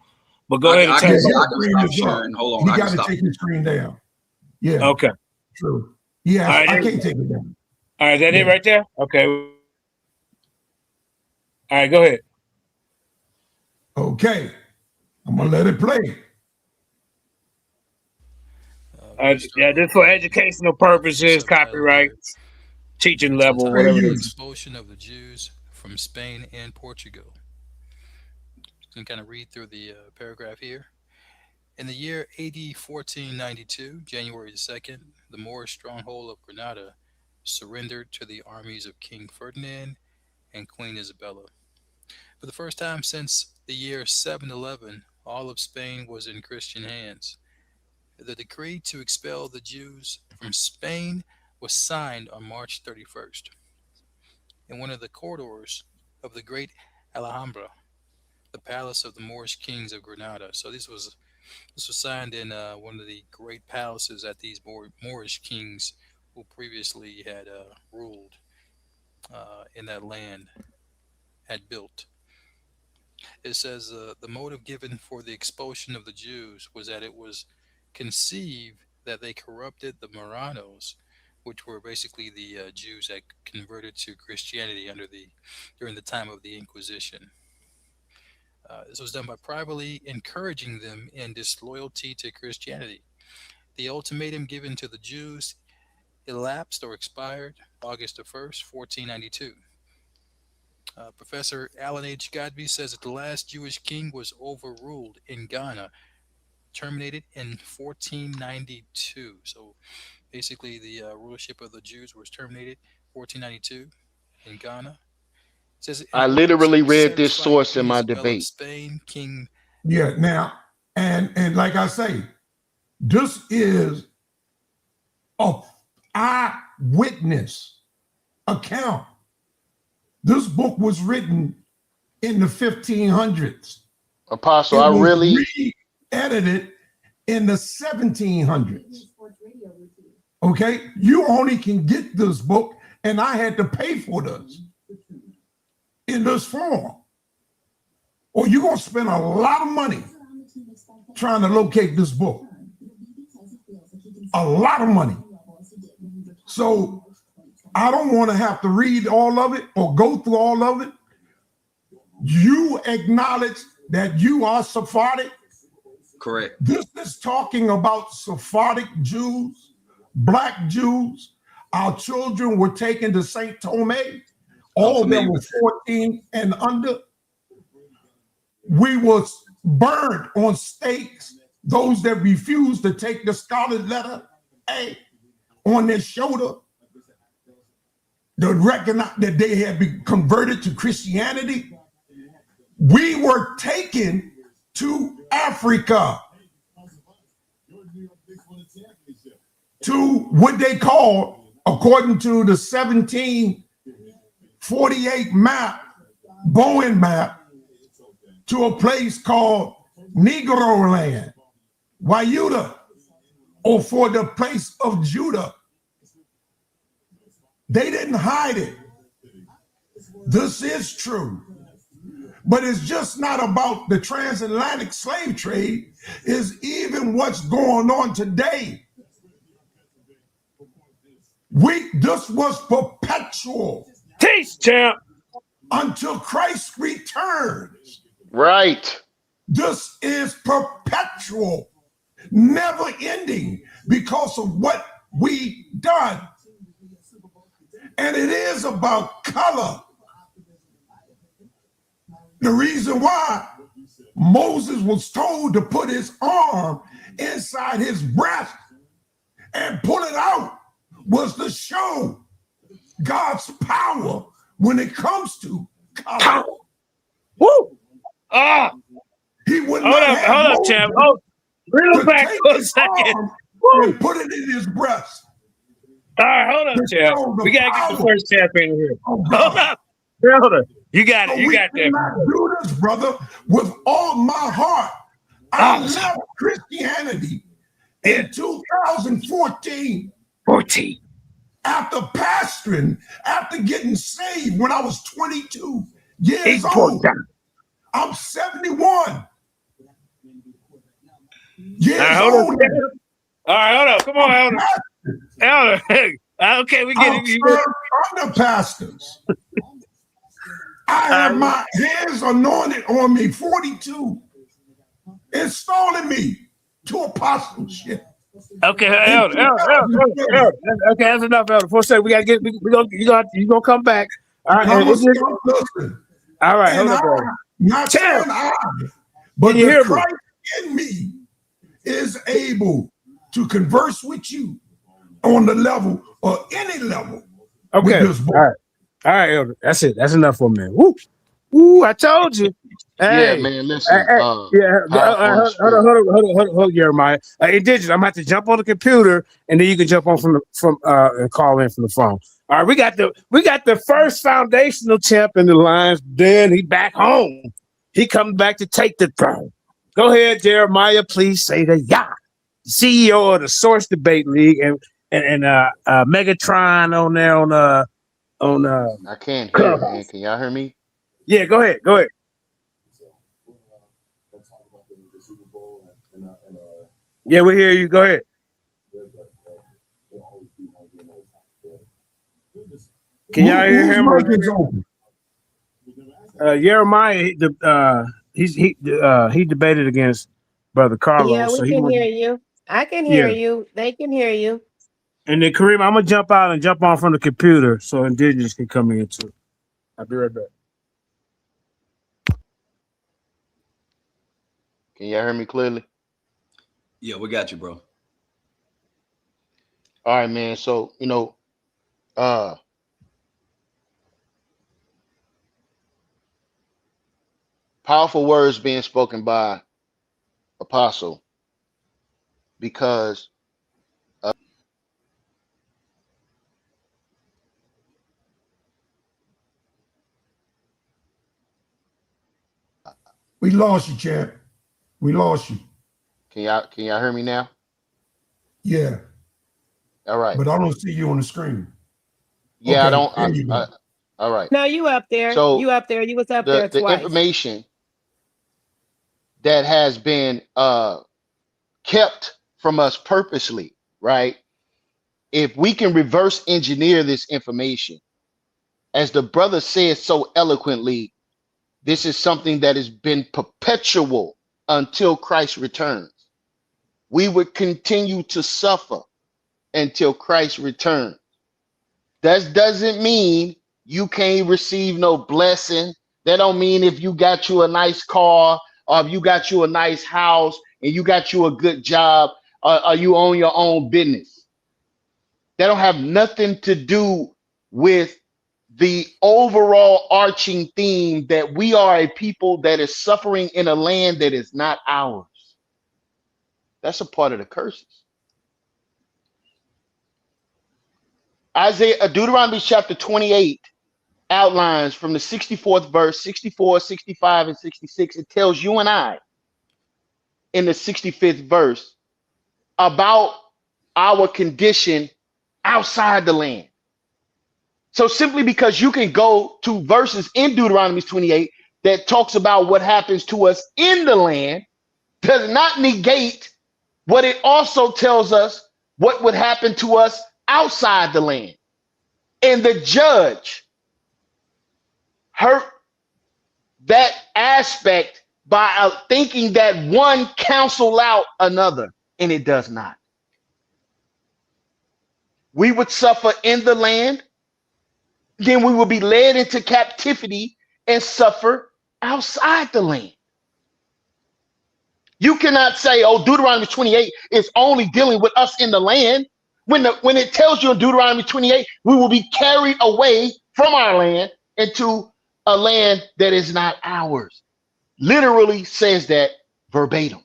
but go ahead and take it. I can stop sharing. Hold on. He got to take his screen down. Yeah. Okay. True. Yeah, right, I can't take it down. All right, is that it right there? Okay. All right, go ahead. Okay. I'm going to let it play. Yeah, this for educational purposes, copyright, teaching level, whatever it is. Expulsion of the Jews from Spain and Portugal. You can kind of read through the paragraph here. In the year AD 1492, January 2nd, the Moorish stronghold of Granada surrendered to the armies of King Ferdinand and Queen Isabella. For the first time since the year 711, all of Spain was in Christian hands. The decree to expel the Jews from Spain was signed on March 31st in one of the corridors of the great Alhambra, the palace of the Moorish kings of Granada. So this was signed in one of the great palaces that these Moorish kings who previously had ruled in that land had built. It says the motive given for the expulsion of the Jews was that it was conceived that they corrupted the Marranos, which were basically the Jews that converted to Christianity during the time of the Inquisition. This was done by privately encouraging them in disloyalty to Christianity. The ultimatum given to the Jews elapsed or expired August 1st, 1492. Professor Alan H. Godbey says that the last Jewish king was overruled in Ghana, terminated in 1492. So basically the rulership of the Jews was terminated 1492 in Ghana. It says, I literally read this source in my debate. Spain, King. Yeah, now, and like I say, this is a eyewitness account. This book was written in the 1500s. Apostle, I really edited in the 1700s. Okay, you only can get this book, and I had to pay for this in this form. Or you're gonna spend a lot of money trying to locate this book. A lot of money. So I don't want to have to read all of it or go through all of it. You acknowledge that you are Sephardic. Correct. This is talking about Sephardic Jews, Black Jews. Our children were taken to St. Thome. All of them were 14 and under. We was burned on stakes. Those that refused to take the scarlet letter A on their shoulder, to recognize that they had been converted to Christianity. We were taken to Africa, to what they call, according to the 1748 map, Bowen map, to a place called Negro land, YirmeYah, or for the place of Judah. They didn't hide it. This is true. But it's just not about the transatlantic slave trade. It's even what's going on today. This was perpetual. Teach, champ. Until Christ returns. Right. This is perpetual, never ending, because of what we done. And it is about color. The reason why Moses was told to put his arm inside his breast and pull it out was to show God's power when it comes to color. Woo! Ah! He would hold up, champ. Oh, reel back for a second. And put it in his breast. All right, hold up, champ. We gotta get the first champ in here. Hold up, brother. You got it. You got that. Do this, brother, with all my heart. I left Christianity in 2014. 14. After pastoring, after getting saved when I was 22 years old. I'm 71. Years old. All right, hold up. Come on, Elder. Okay, we get it. Under pastors. I have my hands anointed on me, 42, installing me to apostleship. Okay, Elder. Okay, that's enough, Elder. For a second, we gotta get. You gonna come back? All right, all right, hold up, brother. Not saying I, but the Christ in me is able to converse with you on the level or any level. Okay, all right, Elder. That's it. That's enough for a minute. Woo, woo! I told you. Hey, yeah, man. Listen. Hold on, YirmeYah. Indigenous, I'm gonna have to jump on the computer, and then you can jump on and call in from the phone. All right, we got the first foundational champ in the lines. Then he back home. He comes back to take the throne. Go ahead, YirmeYah. Please say the Yah, CEO of the Source Debate League, and Megatron on there on I can't hear, man. Can y'all hear me? Yeah, go ahead. Yeah, we hear you. Go ahead. Can y'all hear him? YirmeYah, he debated against Brother Carlos. Yeah, we can hear you. I can hear you. They can hear you. And then Kareem, I'm gonna jump out and jump on from the computer so Indigenous can come in too. I'll be right back. Can y'all hear me clearly? Yeah, we got you, bro. All right, man. So, powerful words being spoken by Apostle, because we lost you, champ. We lost you. Can y'all hear me now? Yeah. All right. But I don't see you on the screen. Yeah, Okay, there you go. all right. No, you up there. So You up there. You was up there the twice. information that has been kept from us purposely, right? If we can reverse engineer this information, as the brother said so eloquently, this is something that has been perpetual until Christ returns. We would continue to suffer until Christ returns. That doesn't mean you can't receive no blessing. That don't mean if you got you a nice car, or if you got you a nice house and you got you a good job, or you own your own business. That don't have nothing to do with the overall arching theme that we are a people that is suffering in a land that is not ours. That's a part of the curses. Deuteronomy chapter 28 outlines from the 64th verse, 64, 65, and 66. It tells you and I in the 65th verse about our condition outside the land. So simply because you can go to verses in Deuteronomy 28 that talks about what happens to us in the land does not negate what it also tells us what would happen to us outside the land. And the judge hurt that aspect by thinking that one cancel out another, and it does not. We would suffer in the land, then we will be led into captivity and suffer outside the land. You cannot say, oh, Deuteronomy 28 is only dealing with us in the land. When it tells you in Deuteronomy 28, we will be carried away from our land into a land that is not ours. Literally says that verbatim.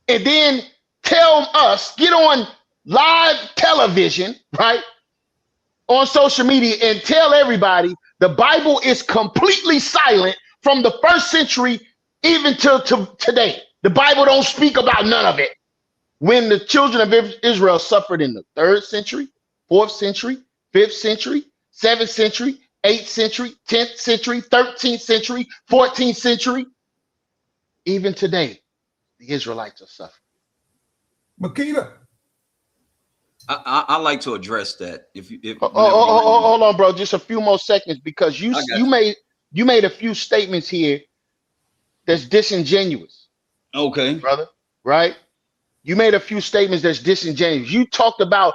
And then tell us, get on live television, right? On social media and tell everybody the Bible is completely silent from the first century even to today. The Bible don't speak about none of it. When the children of Israel suffered in the 3rd century, 4th century, 5th century, 7th century, 8th century, 10th century, 13th century, 14th century, even today, the Israelites are suffering. Makita. I like to address that. Hold on, bro. Just a few more seconds, because you made a few statements here that's disingenuous. Okay, brother. Right? You made a few statements that's disingenuous. You talked about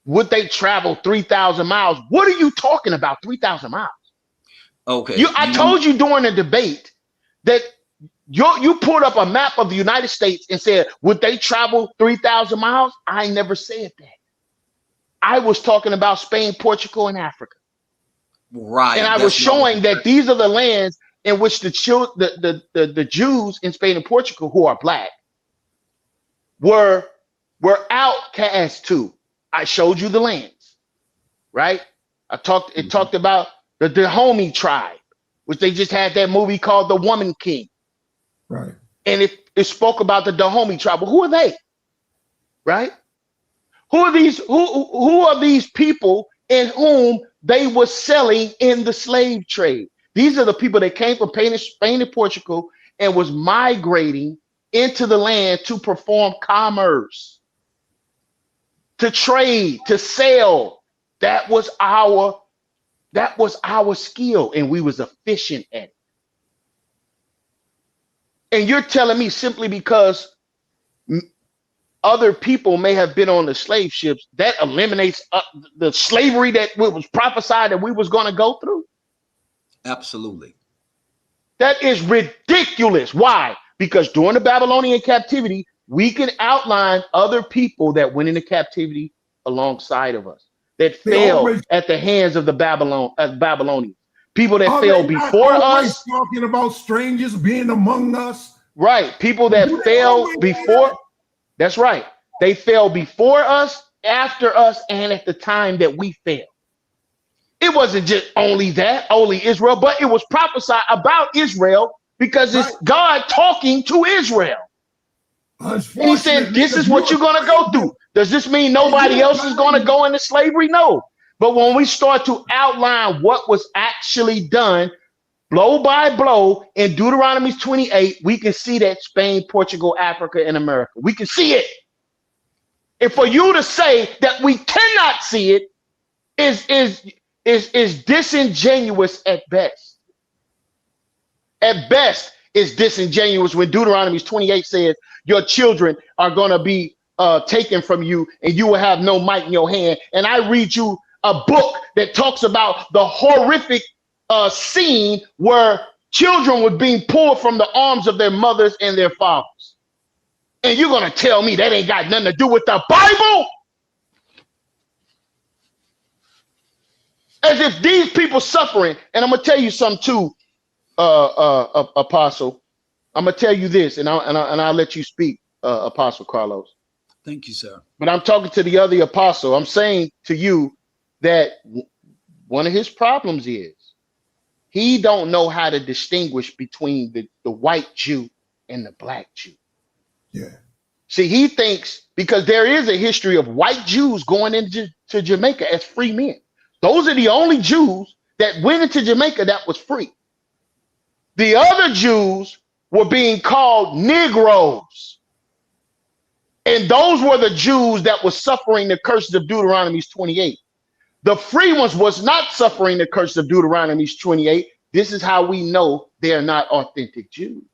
would they travel 3,000 miles? What are you talking about? 3,000 miles? Okay. I told you during the debate that you pulled up a map of the United States and said, would they travel 3,000 miles? I never said that. I was talking about Spain, Portugal, and Africa. Right. And I was showing that these are the lands in which the Jews in Spain and Portugal who are black were outcast to. I showed you the lands, right? It talked about the Dahomey tribe, which they just had that movie called The Woman King. Right. And it spoke about the Dahomey tribe. Well, who are they? Right? Who are these people in whom they were selling in the slave trade? These are the people that came from Spain and Portugal and was migrating into the land to perform commerce, to trade, to sell. That was our skill, and we was efficient at it. And you're telling me simply because other people may have been on the slave ships, that eliminates the slavery that was prophesied that we was going to go through? Absolutely. That is ridiculous. Why? Because during the Babylonian captivity, we can outline other people that went into captivity alongside of us, that fell at the hands of the Babylonians. People that fell before us. Talking about strangers being among us. Right. People that fell before. That's right. They fell before us, after us, and at the time that we fell. It wasn't just only Israel, but it was prophesied about Israel because it's God talking to Israel. And he said, this is what you're going to go through. Does this mean nobody else is going to go into slavery? No. But when we start to outline what was actually done, blow by blow, in Deuteronomy 28, we can see that Spain, Portugal, Africa, and America. We can see it. And for you to say that we cannot see it is disingenuous at best. At best, it's disingenuous when Deuteronomy 28 says your children are going to be taken from you and you will have no might in your hand. And I read you a book that talks about the horrific scene where children were being pulled from the arms of their mothers and their fathers. And you're going to tell me that ain't got nothing to do with the Bible? As if these people suffering, and I'm going to tell you something too, Apostle. I'm going to tell you this, and I'll let you speak, Apostle Carlos. Thank you, sir. But I'm talking to the other apostle. I'm saying to you that one of his problems is he don't know how to distinguish between the white Jew and the black Jew. Yeah. See, he thinks because there is a history of white Jews going into Jamaica as free men. Those are the only Jews that went into Jamaica that was free. The other Jews were being called Negroes. And those were the Jews that were suffering the curses of Deuteronomy 28. The free ones was not suffering the curse of Deuteronomy 28. This is how we know they are not authentic Jews.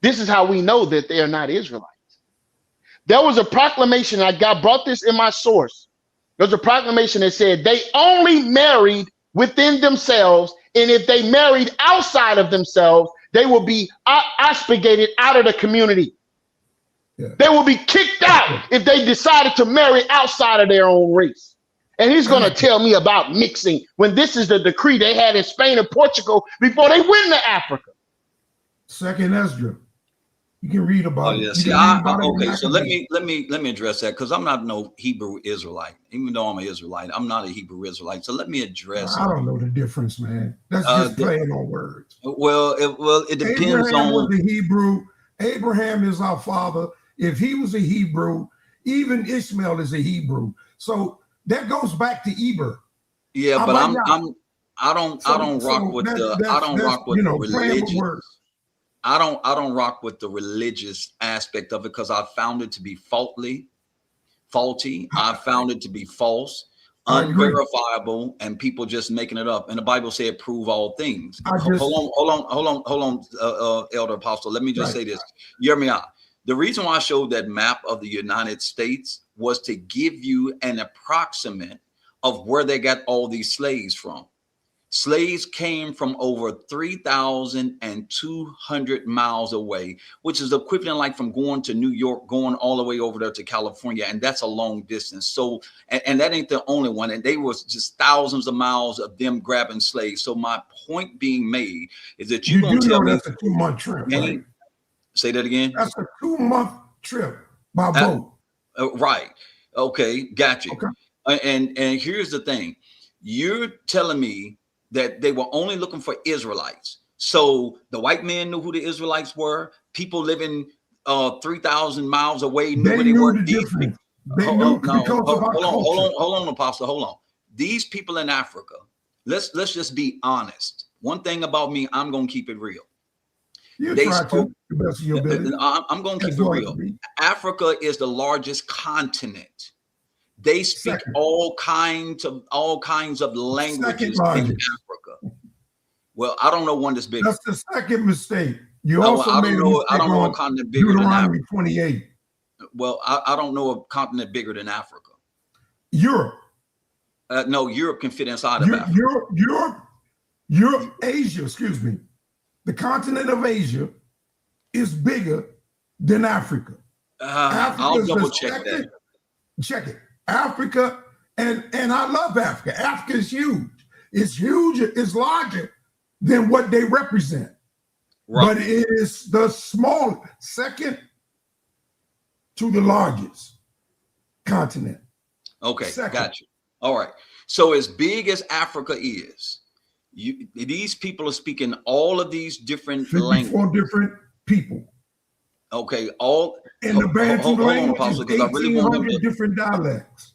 This is how we know that they are not Israelites. There was a proclamation, brought this in my source. There's a proclamation that said they only married within themselves, and if they married outside of themselves, they will be obligated out of the community. Yeah. They will be kicked out if they decided to marry outside of their own race. And he's going to tell me about mixing when this is the decree they had in Spain and Portugal before they went to Africa. Second Ezra. You can read about it. Yeah. See, okay. So let me address that because I'm not no Hebrew Israelite. Even though I'm an Israelite, I'm not a Hebrew Israelite. So let me address. I don't know the difference, man. That's just playing on words. Well, it depends Abraham on. Was a Hebrew. Abraham is our father. If he was a Hebrew, even Ishmael is a Hebrew. So that goes back to Eber. Yeah, but I don't rock with the religious. I don't rock with the religious aspect of it because I found it to be faulty. I found it to be false, unverifiable, and people just making it up. And the Bible said, "Prove all things." Hold on, Elder Apostle. Let me just say this. YirmeYah Yah. The reason why I showed that map of the United States was to give you an approximate of where they got all these slaves from. Slaves came from over 3,200 miles away, which is equivalent like from going to New York, going all the way over there to California. And that's a long distance. So, and that ain't the only one. And they was just thousands of miles of them grabbing slaves. So my point being made is that you're going to tell me that's a 2-month trip, right? Say that again. That's a 2-month trip by boat. Right. Okay. Gotcha. Okay. And here's the thing. You're telling me that they were only looking for Israelites. So the white man knew who the Israelites were. People living 3,000 miles away knew who they were. Hold on, Apostle. Hold on. These people in Africa, let's just be honest. One thing about me, I'm gonna keep it real. I'm gonna keep it real. Africa is the largest continent. They speak all kinds of languages in Africa. Well, I don't know one that's bigger. That's the second mistake. You also I don't know a continent bigger than Africa. 28. Well, I don't know a continent bigger than Africa. Europe. No, Europe can fit inside of Africa. Europe, Asia, excuse me. The continent of Asia is bigger than Africa. I'll double check that. Check it. Africa, and I love Africa. Africa is huge. It's huge. It's larger than what they represent. Right. But it is the second to the largest continent. Okay, got you. All right. So as big as Africa is, these people are speaking all of these different languages. 54 different people. Okay, all In the Bantu hold on, language, Apostle, is because I really want him 1,800 to. different dialects.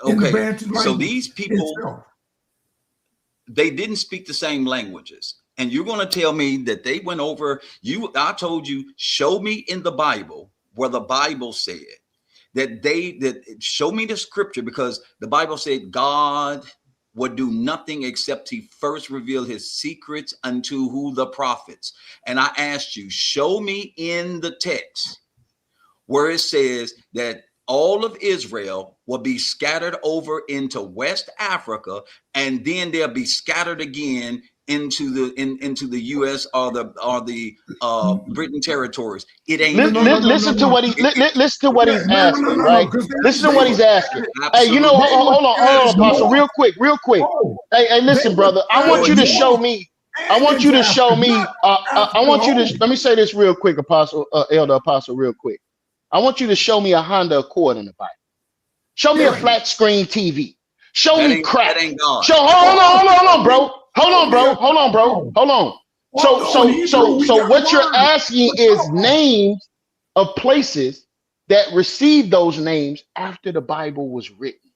In the Okay, Bantu so language these people, itself. they didn't speak the same languages, and you're going to tell me that they went over. I told you, show me in the Bible where the Bible said that show me the scripture, because the Bible said God would do nothing except he first reveal his secrets unto who? The prophets. And I asked you, show me in the text where it says that all of Israel will be scattered over into West Africa, and then they'll be scattered again into the U.S. or the Britain territories. It ain't. Listen to what he's No, no, no, asking, no, no, right? because they Listen to they what were he's asking. Hey, you know, Absolutely. hold on, Apostle, real quick. Oh, Hey, listen, they were brother. I want you to show me. I want you to show me. I want you to let me say this real quick, Apostle, Elder Apostle, real quick. I want you to show me a Honda Accord in the Bible. Show me a flat screen TV. Show That me ain't crack. God. Hold on, bro. Hold on. So what you're asking is names of places that received those names after the Bible was written,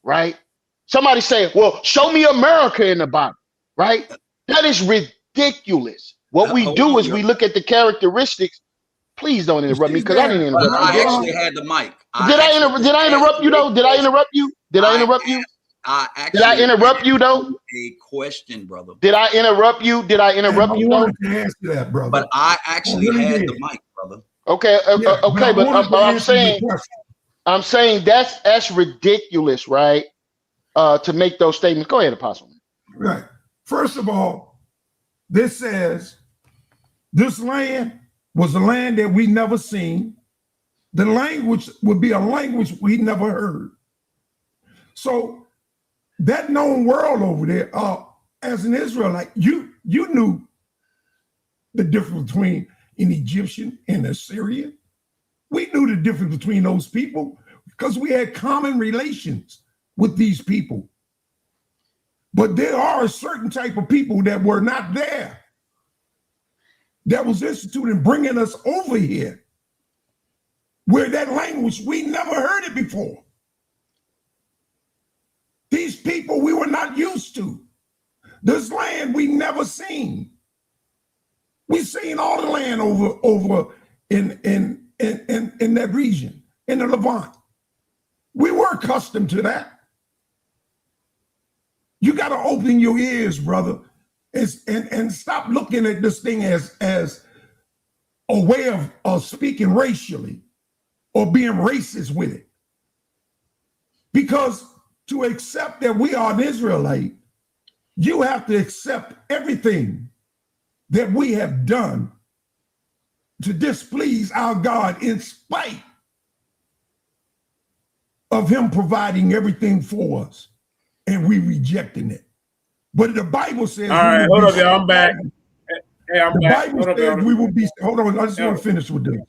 right? Somebody say, well, show me America in the Bible, right? That is ridiculous. What we Hold do on, is we look at the characteristics. Please don't interrupt me, because I didn't But interrupt you, I bro. actually had the mic. Did I interrupt you though? Did I interrupt you? Did I interrupt you? I Did I actually interrupt you though? a question, brother. Did I interrupt you? Did I interrupt you though? to answer that, brother. But I actually really had did. the mic, brother. Okay, okay, but I'm I'm saying that's ridiculous, right? To make those statements. Go ahead, Apostle. Right. First of all, this says this land was a land that we never seen. The language would be a language we never heard. So that known world over there, as an Israelite, you knew the difference between an Egyptian and a Syrian. We knew the difference between those people because we had common relations with these people. But there are a certain type of people that were not there, that was instituted in bringing us over here, where that language, we never heard it before. These people we were not used to. This land we never seen. We seen all the land over in that region, in the Levant. We were accustomed to that. You got to open your ears, brother, and stop looking at this thing as a way of speaking racially or being racist with it. Because to accept that we are an Israelite, you have to accept everything that we have done to displease our God, in spite of him providing everything for us, and we rejecting it. But the Bible says, all right, hold up, y'all. I'm back. Hey, I'm back. The Bible says we will be. Hold on, I just want to finish with this.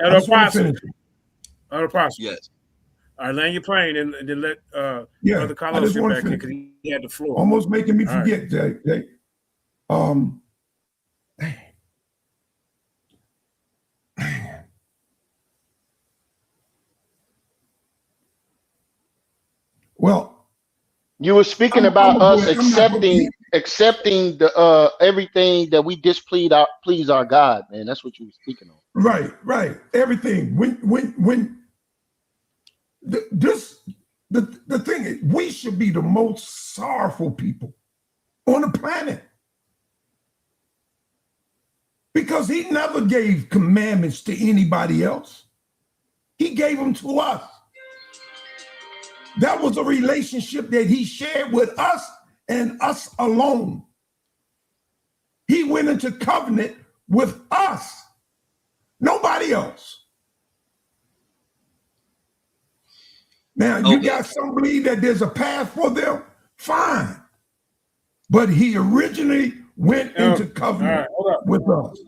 I just want to finish. Apostle. Yes. All right, land your plane and then let Yeah, Brother I Carlos just get want back to in finish. because he had the floor. Almost making me All right. forget, Jay. Well, You were speaking about us accepting the everything that we displease our God, man. That's what you were speaking on. right. Everything. When the thing is, we should be the most sorrowful people on the planet, because he never gave commandments to anybody else. He gave them to us. That was a relationship that he shared with us and us alone. He went into covenant with us, nobody else. Now, you got some believe that there's a path for them, fine. But he originally went into covenant with us.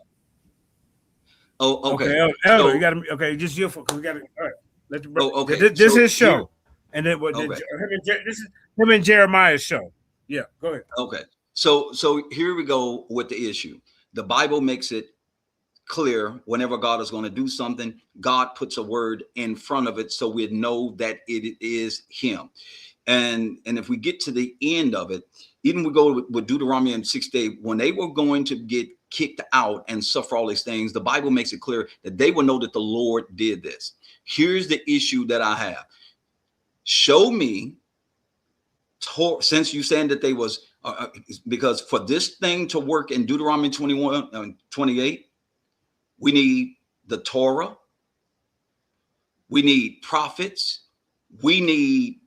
Oh, okay. Elder, So, you got to, okay, just you for, we got to, all right. Let the brother, okay. This So is his show. here- And then what? Okay. This is him and Jeremiah's show. Yeah, go ahead. Okay. So here we go with the issue. The Bible makes it clear whenever God is going to do something, God puts a word in front of it so we know that it is him. And if we get to the end of it, even we go with Deuteronomy and 6 day, when they were going to get kicked out and suffer all these things, the Bible makes it clear that they will know that the Lord did this. Here's the issue that I have. Show me, since you saying that they was, because for this thing to work in Deuteronomy 21, 28, we need the Torah, we need prophets, we need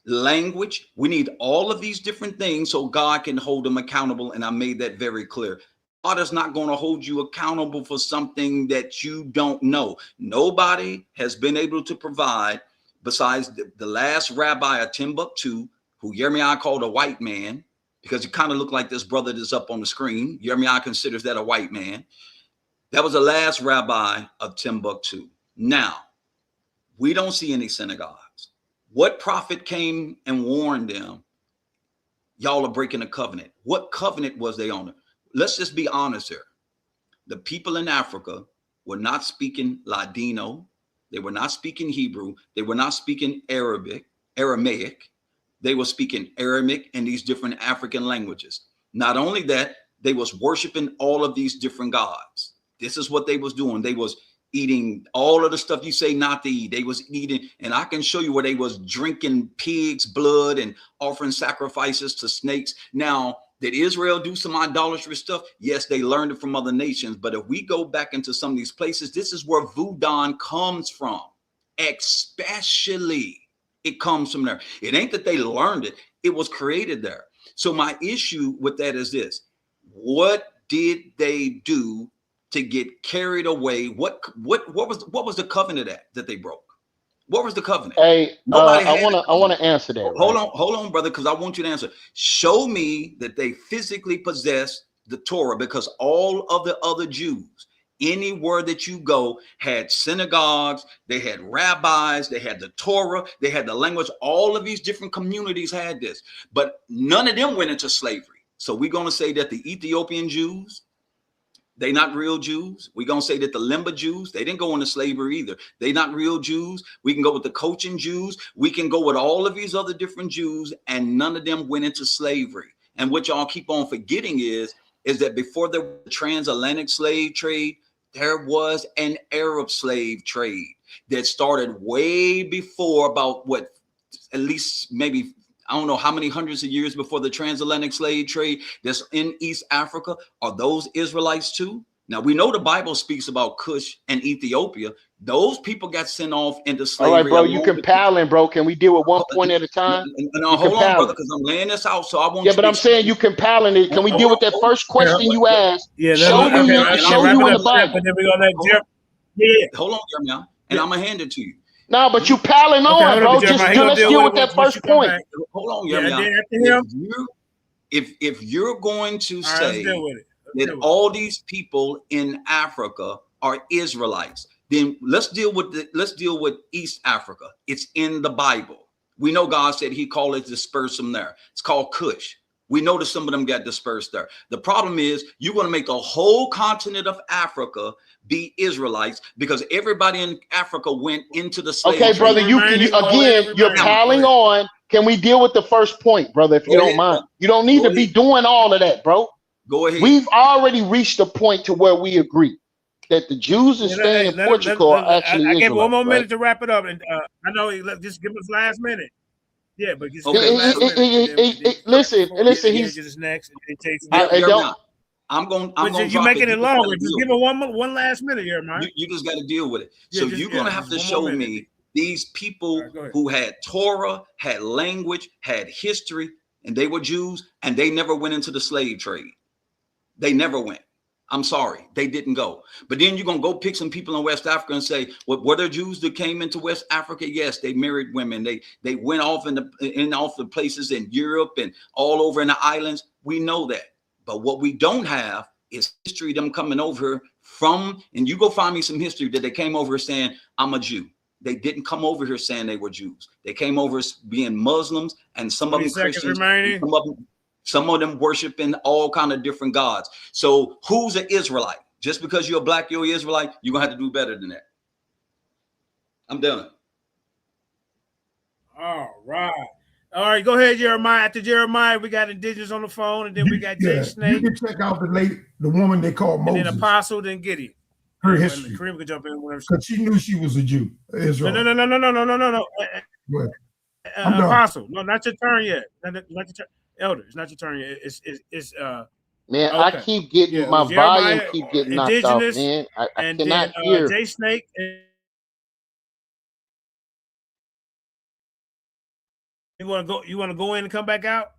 language, we need all of these different things so God can hold them accountable. And I made that very clear. God is not going to hold you accountable for something that you don't know. Nobody has been able to provide, besides the last rabbi of Timbuktu, who YirmeYah called a white man, because he kind of looked like this brother that's up on the screen. YirmeYah considers that a white man. That was the last rabbi of Timbuktu. Now, we don't see any synagogues. What prophet came and warned them, y'all are breaking a covenant? What covenant was they on? Let's just be honest here. The people in Africa were not speaking Ladino. They were not speaking Hebrew. They were not speaking Aramaic. They were speaking Aramaic and these different African languages. Not only that, they was worshiping all of these different gods. This is what they was doing. They was eating all of the stuff you say not to eat. They was eating, and I can show you where they was drinking pig's blood and offering sacrifices to snakes. Now, did Israel do some idolatrous stuff? Yes, they learned it from other nations. But if we go back into some of these places, this is where voodoo comes from. Especially, it comes from there. It ain't that they learned it. It was created there. So my issue with that is this. What did they do to get carried away? What was the covenant that they broke? What was the covenant? Hey, I want to answer that. Hold on, brother, because I want you to answer. Show me that they physically possessed the Torah, because all of the other Jews, anywhere that you go, had synagogues, they had rabbis, they had the Torah, they had the language. All of these different communities had this, but none of them went into slavery. So we're going to say that the Ethiopian Jews, they not real Jews. We're going to say that the Limba Jews, they didn't go into slavery either. They not real Jews. We can go with the Cochin Jews. We can go with all of these other different Jews, and none of them went into slavery. And what y'all keep on forgetting is that before the transatlantic slave trade, there was an Arab slave trade that started way before, about what, at least maybe, I don't know how many hundreds of years before the transatlantic slave trade that's in East Africa. Are those Israelites too? Now, we know the Bible speaks about Cush and Ethiopia. Those people got sent off into slavery. All right, bro, you compiling, bro. Can we deal with one point at a time? No, hold on, brother, because I'm laying this out. So I want. Yeah, but I'm saying you compiling it. Can we deal with that first question you asked? Yeah, show you in the Bible. And then we're gonna let Jeff. Yeah, hold on, YirmeYah, and I'm gonna hand it to you. No, but you piling on, bro. Just let's deal with that first point. Hold on, YirmeYah. If you're going to say that all these people in Africa are Israelites, then let's deal with East Africa. It's in the Bible. We know God said he called it disperse them there. It's called Cush. We know that some of them got dispersed there. The problem is you're going to make the whole continent of Africa be Israelites, because everybody in Africa went into the slave trade. Okay, brother, you're piling on. Can we deal with the first point, brother, if you don't mind? You don't need to be doing all of that, bro. Go ahead. We've already reached a point to where we agree that the Jews that stay in Portugal are actually Israelites. I give one more minute to wrap it up, and I know just give us last minute. Yeah, but listen. He's next. I'm going. You're making it longer. Just give it one last minute here, man. You just got to deal with it. So you're going to have to show me these people who had Torah, had language, had history, and they were Jews, and they never went into the slave trade. They never went. I'm sorry, they didn't go. But then you're going to go pick some people in West Africa and say, well, were there Jews that came into West Africa? Yes, they married women. They went off off the places in Europe and all over in the islands. We know that. But what we don't have is history of them coming over from, and you go find me some history that they came over saying, I'm a Jew. They didn't come over here saying they were Jews. They came over being Muslims, and some of them Christians, some of them worshiping all kind of different gods. So who's an Israelite? Just because you're a black, you're Israelite, you're gonna have to do better than that. I'm done. All right, go ahead, Jeremiah. After Jeremiah, we got Indigenous on the phone, and then we got Jay Snake. You can check out the woman they call Moses. And then Apostle, then Gideon. Her history. Kareem could jump in whenever. Because she knew she was a Jew. Israel. No. Apostle, no, not your turn yet. Not your turn. Elder, it's not your turn yet. It's Man, okay. I keep getting my volume keep getting knocked off, man. I cannot hear. Jay Snake. You want to go in and come back out?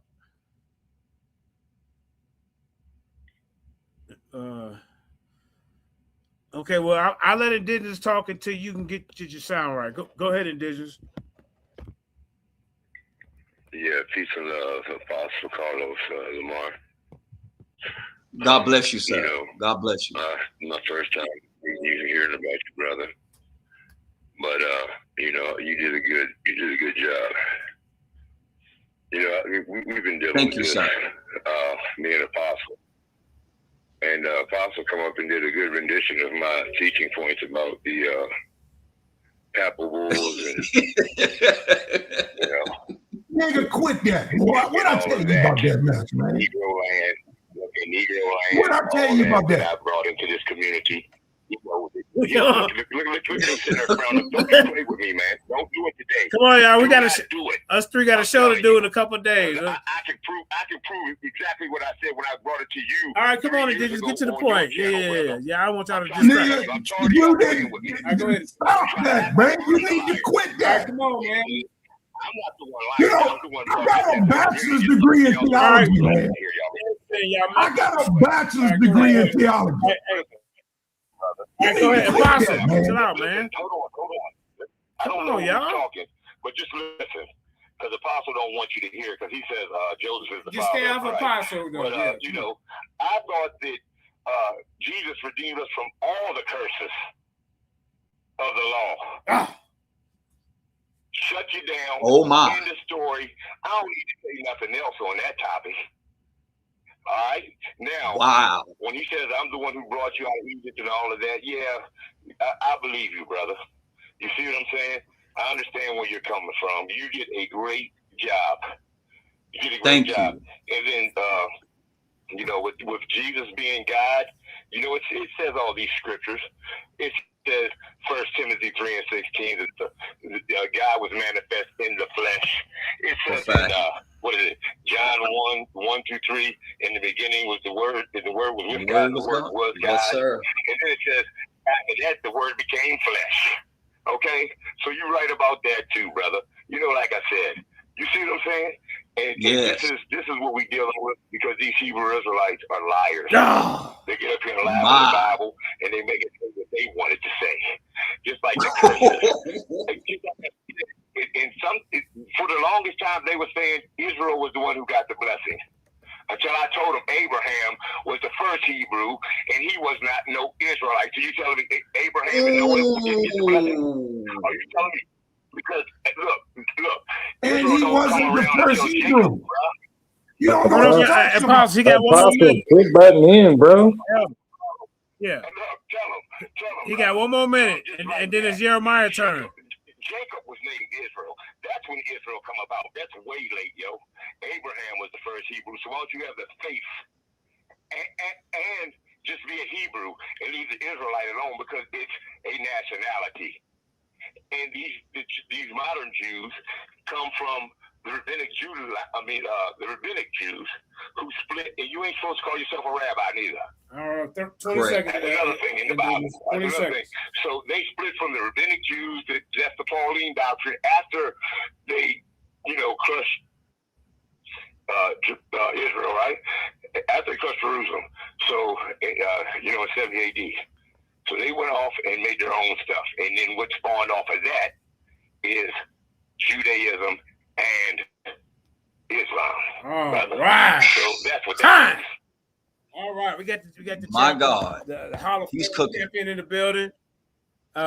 Okay, well, I'll let Indigenous talk until you can get your sound right. Go ahead, Indigenous. Yeah, peace and love, Apostle Carlos Lamar. God bless you, sir. You know, God bless you. My first time hearing about you, brother. But you know, you did a good job. You know, we've been dealing with this, me and Apostle. And Apostle come up and did a good rendition of my teaching points about the papal bulls and you know. Nigga, quit that. What I tell you about that mess, man? Negro land. What I tell you about that? I brought into this community. You know, look at him sitting there frowning. Don't play with me, man. Don't do it today. Come on, y'all. We got to do it. Us three got a show to do in a couple of days. I can prove exactly what I said when I brought it to you. All right, come on, Indigenous. Get to the point. Yeah. I want y'all to distract. You didn't. Go ahead. Stop that, man. You need to quit that. Come on, man. I'm not the one. You know, I got a bachelor's degree in theology, man. I got a bachelor's degree in theology. Go ahead, Apostle. Chill out, man. Hold on. I don't know who's talking, but just listen, because Apostle don't want you to hear, because he says Joseph is the just father. Just stay off Apostle, though. But, you know, I thought that Jesus redeemed us from all the curses of the law. Shut you down. Oh, my. End the story. I don't need to say nothing else on that topic. All right. Now, wow. When he says I'm the one who brought you out of Egypt and all of that, yeah, I believe you, brother. You see what I'm saying? I understand where you're coming from. You did a great job. You did a great job. And then, you know, with Jesus being God, you know, it says all these scriptures. It says 1 Timothy 3:16 that God was manifest in the flesh. It says in, what is it? John 1:1-3. In the beginning was the Word, and the Word was with God, and the Word was God. Yes, sir. And then it says, after that, the Word became flesh. Okay? So you're right about that too, brother. You know, like I said, you see what I'm saying? And yes. This is what we're dealing with, because these Hebrew Israelites are liars. Oh, they get up here and lie about the Bible, and they make it say what they wanted to say. Just like the curses. For the longest time, they were saying Israel was the one who got the blessing. Until I told them Abraham was the first Hebrew, and he was not no Israelite. So you telling me Abraham and Noah didn't get the blessing? Are you telling me? Because look. And he wasn't the first Hebrew. You don't know what I'm talking about. He got one more minute. Quick button in, bro. Yeah. Tell him. He got one more minute, and then it's Jeremiah's turn. Jacob was named Israel. That's when Israel come about. That's way late, yo. Abraham was the first Hebrew. So why don't you have the faith and just be a Hebrew and leave the Israelite alone, because it's a nationality. And these modern Jews come from the rabbinic Jews. The rabbinic Jews who split. And you ain't supposed to call yourself a rabbi neither. 20 seconds. That's another thing in the Bible. 20 seconds. So they split from the rabbinic Jews. That's the Pauline doctrine. After they, crushed Israel, right? After they crushed Jerusalem. So, in 70 AD. So they went off and made their own stuff. And then what spawned off of that is Judaism and Islam. All right. So that's what that is. All right. We got the My God. The Hall of He's Fame cooking. champion in the building.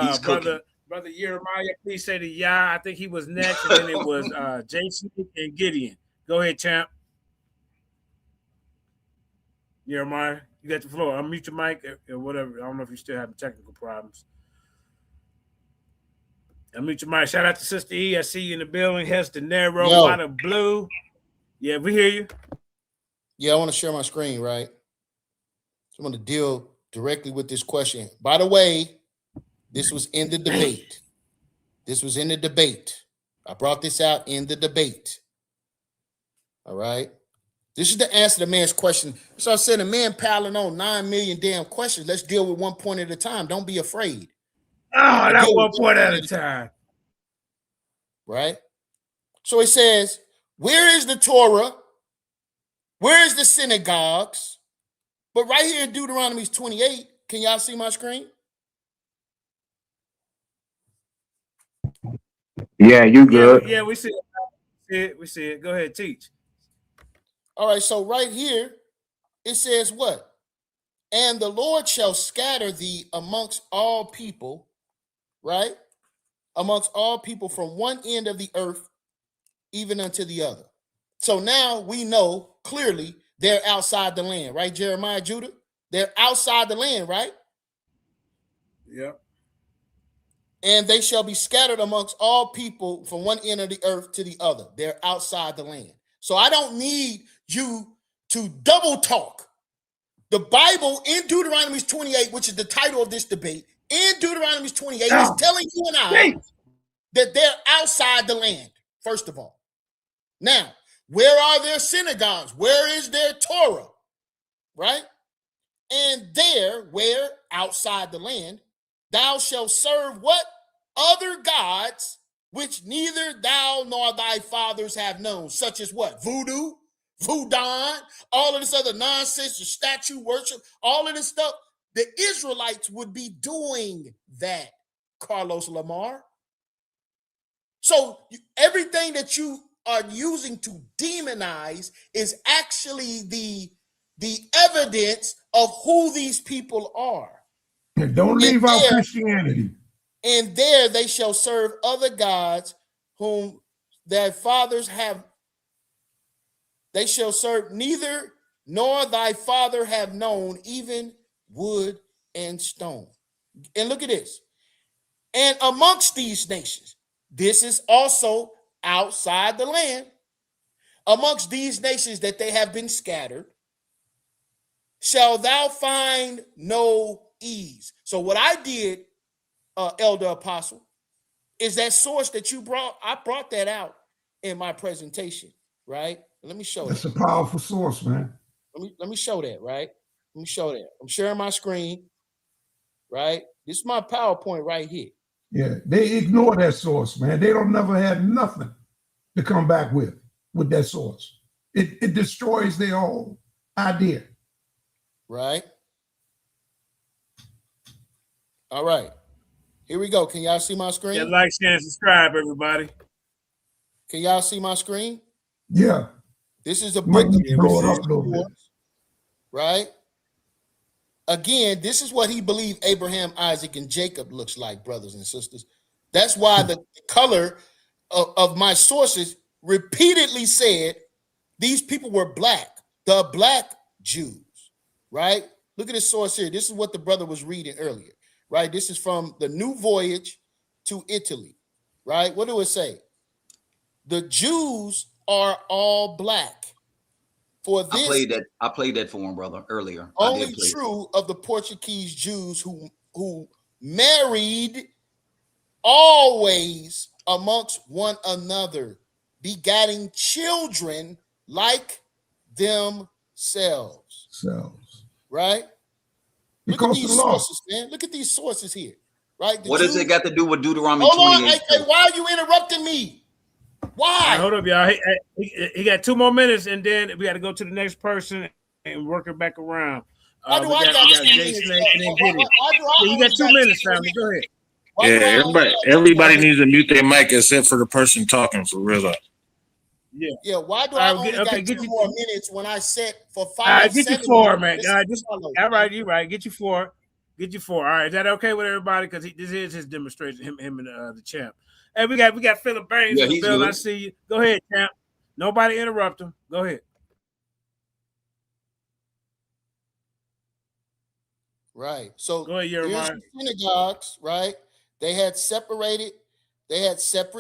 He's cooking. Brother YirmeYah, please say the Yah. I think he was next, and then it was Jason and Gideon. Go ahead, champ. YirmeYah, you got the floor. Unmute your mic or whatever. I don't know if you still having technical problems. Unmute your mic. Shout out to Sister E. I see you in the building. Hester Nero, Water Blue. Yeah, we hear you. Yeah, I want to share my screen, right? So I'm going to deal directly with this question. By the way, this was in the debate. This was in the debate. I brought this out in the debate. All right. This is the answer to the man's question. So I said, a man piling on 9 million damn questions. Let's deal with one point at a time. Don't be afraid. Oh, that's one point at a time. Right? So it says, where is the Torah? Where is the synagogues? But right here in Deuteronomy 28, can y'all see my screen? Yeah, you good. Yeah, we see it. We see it. Go ahead, teach. All right, so right here, it says what? And the Lord shall scatter thee amongst all people, right? Amongst all people from one end of the earth, even unto the other. So now we know clearly they're outside the land, right, Jeremiah, Judah? They're outside the land, right? Yep. And they shall be scattered amongst all people from one end of the earth to the other. They're outside the land. So I don't need you to double talk. The Bible in Deuteronomy 28, which is the title of this debate, in Deuteronomy 28 is telling you and I that they're outside the land, first of all. Now, where are their synagogues? Where is their Torah? Right? And there, where outside the land, thou shalt serve what? Other gods, which neither thou nor thy fathers have known, such as what? Voodoo, voodoo, all of this other nonsense, the statue worship, all of this stuff. The Israelites would be doing that, Carlos Lamar. So everything that you are using to demonize is actually the evidence of who these people are. And don't leave out Christianity. And there they shall serve other gods whom their fathers have. They shall serve neither nor thy father have known, even wood and stone. And look at this. And amongst these nations, this is also outside the land. Amongst these nations that they have been scattered, shall thou find no ease. So what I did, Elder Apostle, is that source that you brought. I brought that out in my presentation, right? Let me show That's that. a powerful source, man. Let me show that, right? Let me show that. I'm sharing my screen, right? This is my PowerPoint right here. Yeah, they ignore that source, man. They don't never have nothing to come back with that source. It destroys their whole idea. Right? All right. Here we go. Can y'all see my screen? Yeah, like, share, and subscribe, everybody. Can y'all see my screen? Yeah. This is a book of blow it up a little bit. Right? Again, this is what he believed Abraham, Isaac, and Jacob looks like, brothers and sisters. That's why the color of my sources repeatedly said these people were black, the black Jews, right? Look at this source here. This is what the brother was reading earlier, right? This is from the New Voyage to Italy, right? What do it say? The Jews are all black. For this, I played that for him, brother, earlier. Only true of the Portuguese Jews who married always amongst one another, begatting children like themselves. Right? Look at these sources, man. Look at these sources here. Right? What does it got to do with Deuteronomy 28? Hold on, hey, why are you interrupting me? Why? Right, hold up, y'all. He got 2 more minutes, and then we got to go to the next person and work it back around. Why do I got 2 minutes? You got 2 minutes, family. Go ahead. Yeah, everybody needs to mute their mic except for the person talking, for real. Yeah. Why do I only got 2 more minutes when I set for 5? All right, get you 4, man. All right, you're right. Get you 4. Get you 4. All right, is that okay with everybody? Because this is his demonstration. Him and the champ. Hey, we got Philip Baines in the building. I see you. Go ahead, champ. Nobody interrupt him. Go ahead. Right. So Go ahead, here's Jeremiah. the synagogues, right? They had separate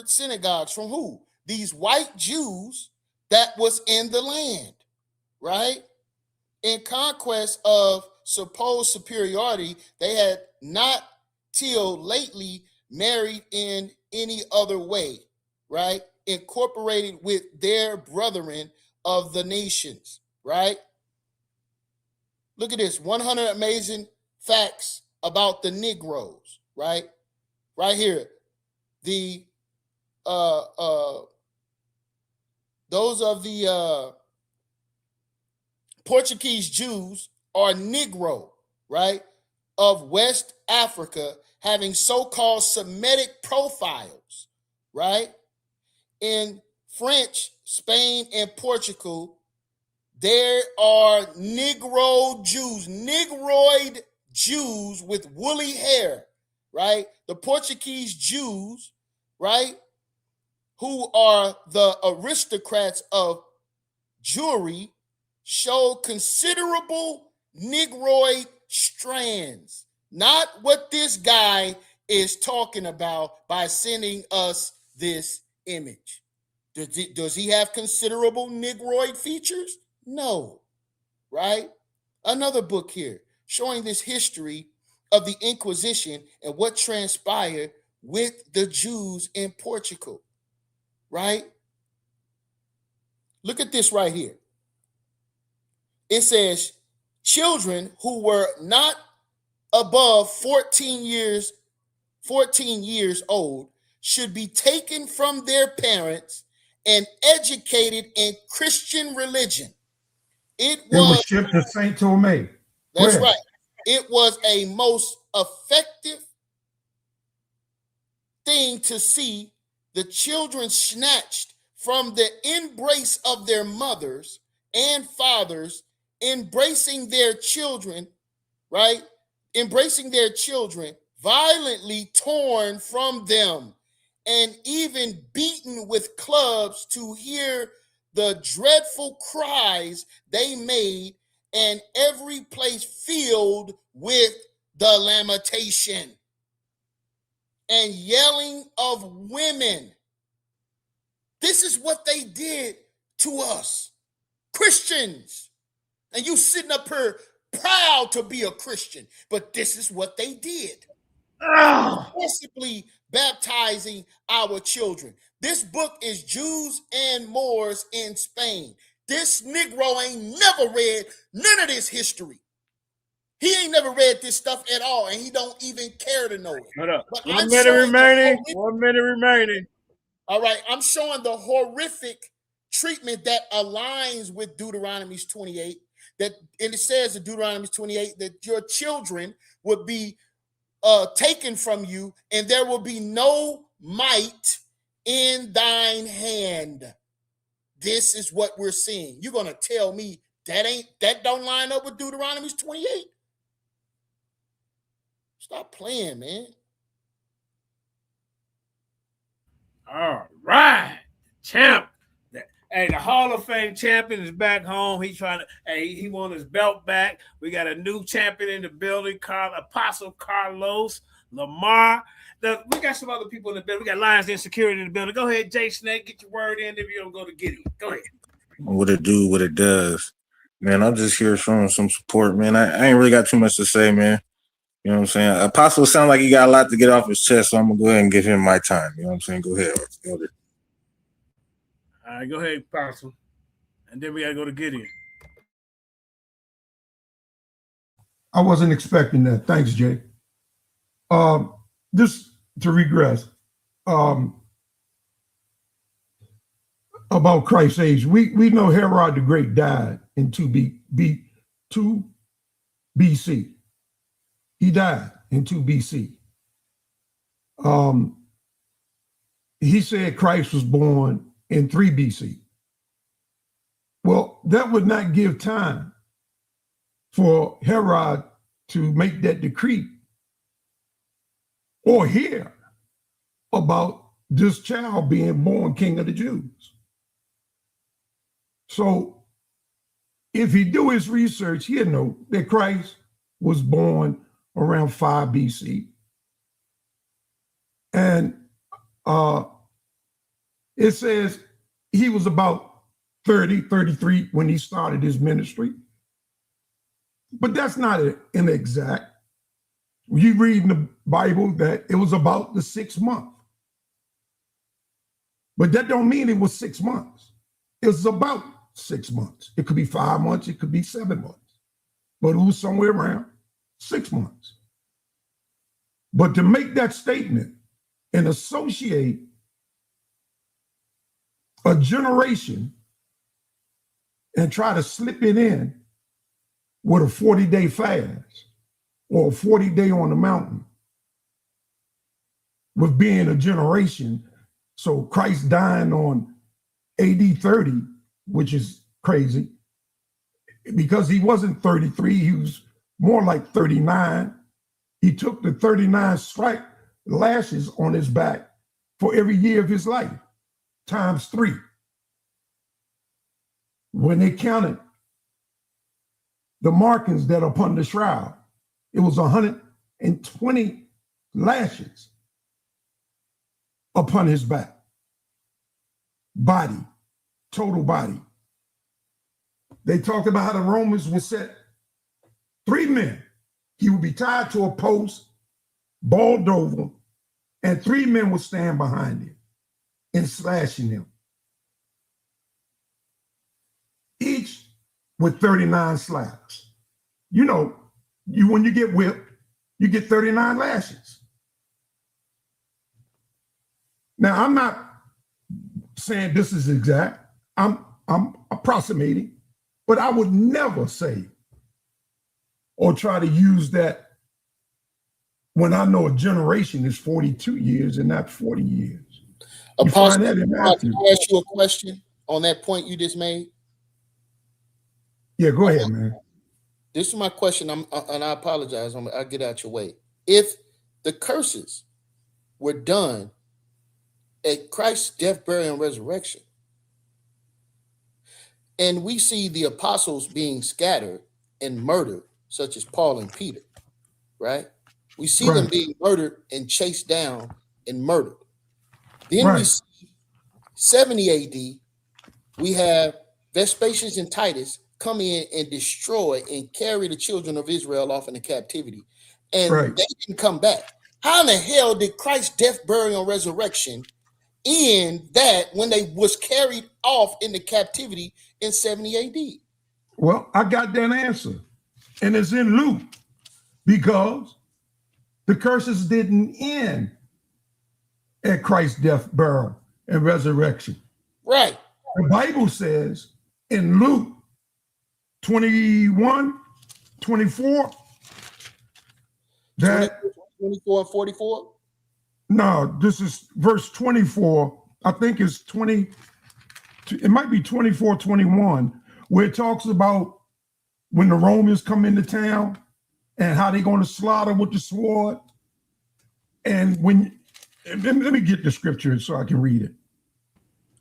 synagogues from who? These white Jews that was in the land, right? In conquest of supposed superiority, they had not till lately married in any other way, right? Incorporated with their brethren of the nations, right? Look at this 100 amazing facts about the Negroes, right? Right here. The those of the Portuguese Jews are Negro, right? Of West Africa, having so-called Semitic profiles, right? In French, Spain, and Portugal, there are Negro Jews, Negroid Jews with woolly hair, right? The Portuguese Jews, right? Who are the aristocrats of Jewry, show considerable Negroid strands. Not what this guy is talking about by sending us this image. Does he have considerable Negroid features? No, right? Another book here showing this history of the Inquisition and what transpired with the Jews in Portugal, right? Look at this right here. It says children who were not above 14 years old should be taken from their parents and educated in Christian religion. It was was shipped to Saint Tomé. That's right. It was a most effective thing to see the children snatched from the embrace of their mothers and fathers, embracing their children, right? Embracing their children, violently torn from them, and even beaten with clubs to hear the dreadful cries they made, and every place filled with the lamentation and yelling of women. This is what they did to us, Christians. And you sitting up here proud to be a Christian, but this is what they did. Forcibly baptizing our children. This book is Jews and Moors in Spain. This Negro ain't never read none of this history. He ain't never read this stuff at all, and he don't even care to know it. Hold up. But 1 minute remaining. 1 minute remaining. All right, I'm showing the horrific treatment that aligns with Deuteronomy 28. And it says in Deuteronomy 28 that your children would be taken from you, and there will be no might in thine hand. This is what we're seeing. You're gonna tell me that don't line up with Deuteronomy 28? Stop playing, man. All right, champ. Hey, the Hall of Fame champion is back home. He's trying to. Hey, he won his belt back. We got a new champion in the building, Apostle Carlos Lamar. We got some other people in the building. We got Lions in security in the building. Go ahead, Jay Snake, get your word in if you don't go to Gideon. Go ahead. What it do, what it does. Man, I'm just here showing some support, man. I ain't really got too much to say, man. You know what I'm saying? Apostle sounds like he got a lot to get off his chest, so I'm going to go ahead and give him my time. You know what I'm saying? Go ahead. All right, go ahead, Apostle. And then we got to go to Gideon. I wasn't expecting that. Thanks, Jay. Just to regress, about Christ's age, we know Herod the Great died in 2 BC. He died in 2 BC. He said Christ was born in 3 BC. Well, that would not give time for Herod to make that decree or hear about this child being born king of the Jews. So if he do his research, he'll know that Christ was born around 5 BC. And it says he was about 30, 33 when he started his ministry. But that's not an exact. You read in the Bible that it was about the 6th month. But that don't mean it was 6 months. It was about 6 months. It could be 5 months. It could be 7 months. But it was somewhere around 6 months. But to make that statement and associate a generation and try to slip it in with a 40-day fast or a 40-day on the mountain with being a generation. So Christ dying on AD 30, which is crazy, because he wasn't 33, he was more like 39. He took the 39 strike lashes on his back for every year of his life, times 3. When they counted the markings that are upon the shroud, it was 120 lashes upon his back. Body, total body. They talked about how the Romans would set 3 men. He would be tied to a post, balled over, and 3 men would stand behind him and slashing him. Each with 39 slaps. You know, when you get whipped, you get 39 lashes. Now, I'm not saying this is exact. I'm approximating, but I would never say or try to use that when I know a generation is 42 years and not 40 years. Apostle, can I ask you a question on that point you just made? Yeah, go ahead, man. This is my question, and I apologize. I'll get out your way. If the curses were done at Christ's death, burial, and resurrection, and we see the apostles being scattered and murdered, such as Paul and Peter, right? We see them being murdered and chased down and murdered. Then we see 70 AD, we have Vespasian and Titus come in and destroy and carry the children of Israel off into captivity. And they didn't come back. How in the hell did Christ's death, burial, and resurrection end that when they was carried off into captivity in 70 AD? Well, I got that answer. And it's in Luke, because the curses didn't end at Christ's death, burial, and resurrection. Right. The Bible says in Luke 21, 24, that 24 and 44? No, this is verse 24. I think it's 20, it might be 24, 21, where it talks about when the Romans come into town and how they're going to slaughter with the sword. And when, let me get the scripture so I can read it.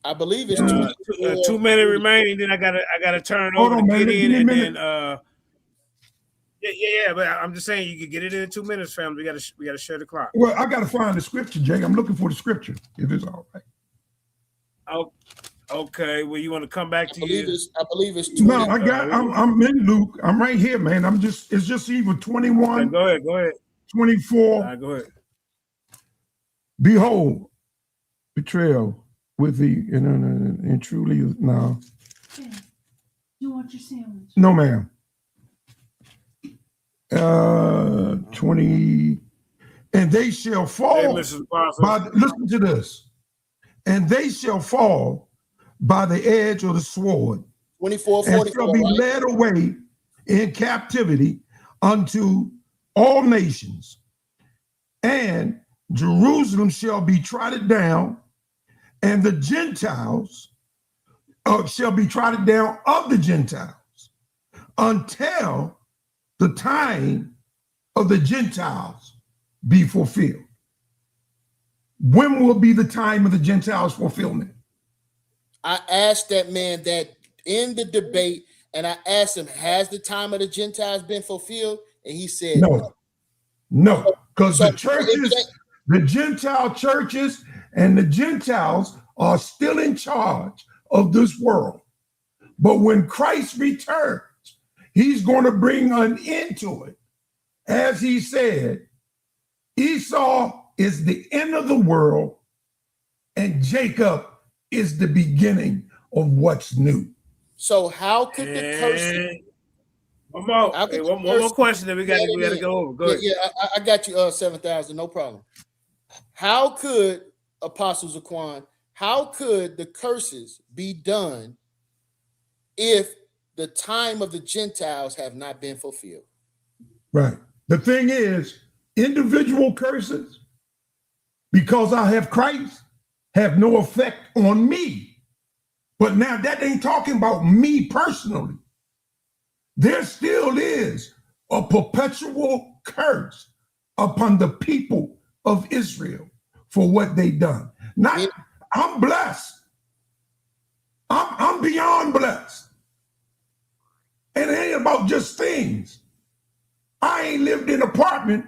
I believe it's 2 minutes remaining. Then I gotta turn over to get in, and then yeah. But I'm just saying you can get it in 2 minutes, fam. We gotta share the clock. Well, I gotta find the scripture, Jay. I'm looking for the scripture. If it's all right. Oh, okay. Well, you want to come back to you? I believe it's 20. No, I'm in Luke. I'm right here, man. it's just either 21. Okay, go ahead. 24. Go ahead. Behold, betrayal with the and truly no. You want your sandwich? No, ma'am. 20, and they shall fall. Hey, listen to this. And they shall fall by the edge of the sword. 24, and shall be led away in captivity unto all nations. And Jerusalem shall be trodden down, and the Gentiles shall be trodden down of the Gentiles until the time of the Gentiles be fulfilled. When will be the time of the Gentiles fulfillment? I asked that man that in the debate, and I asked him, has the time of the Gentiles been fulfilled? And he said, no. No, because So the churches, the Gentile churches, and the Gentiles are still in charge of this world. But when Christ returns, he's going to bring an end to it. As he said, Esau is the end of the world, and Jacob is the beginning of what's new. So how could the curses? One more question that we got to go over. Go ahead. Yeah, I got you. 7,000, no problem. How could Apostle Zaquan? How could the curses be done if the time of the Gentiles have not been fulfilled? Right. The thing is, individual curses, because I have Christ, have no effect on me. But now that ain't talking about me personally. There still is a perpetual curse upon the people of Israel for what they done. Not, I'm blessed. I'm beyond blessed. And it ain't about just things. I ain't lived in an apartment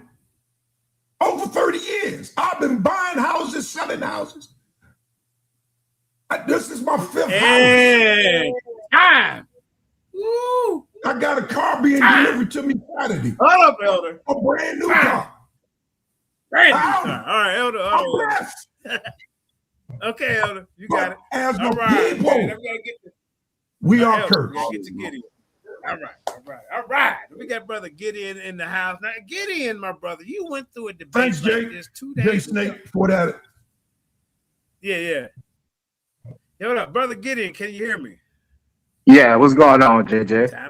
over 30 years. I've been buying houses, selling houses. This is my fifth house. Time. Woo. I got a car being delivered to me Saturday. Hold up, Elder. A brand new car. Brand new car. All right, Elder. I'm blessed. Okay, Elder. You got it. As all a right. people, we are Elder, cursed. we gotta get to Gideon. All right. We got Brother Gideon in the house. Now, Gideon, my brother, you went through a debate. Thanks, like Jake. this 2 Jay days Snake, ago. for that. Yeah. Hold up, Brother Gideon, can you hear me? Yeah, what's going on, JJ?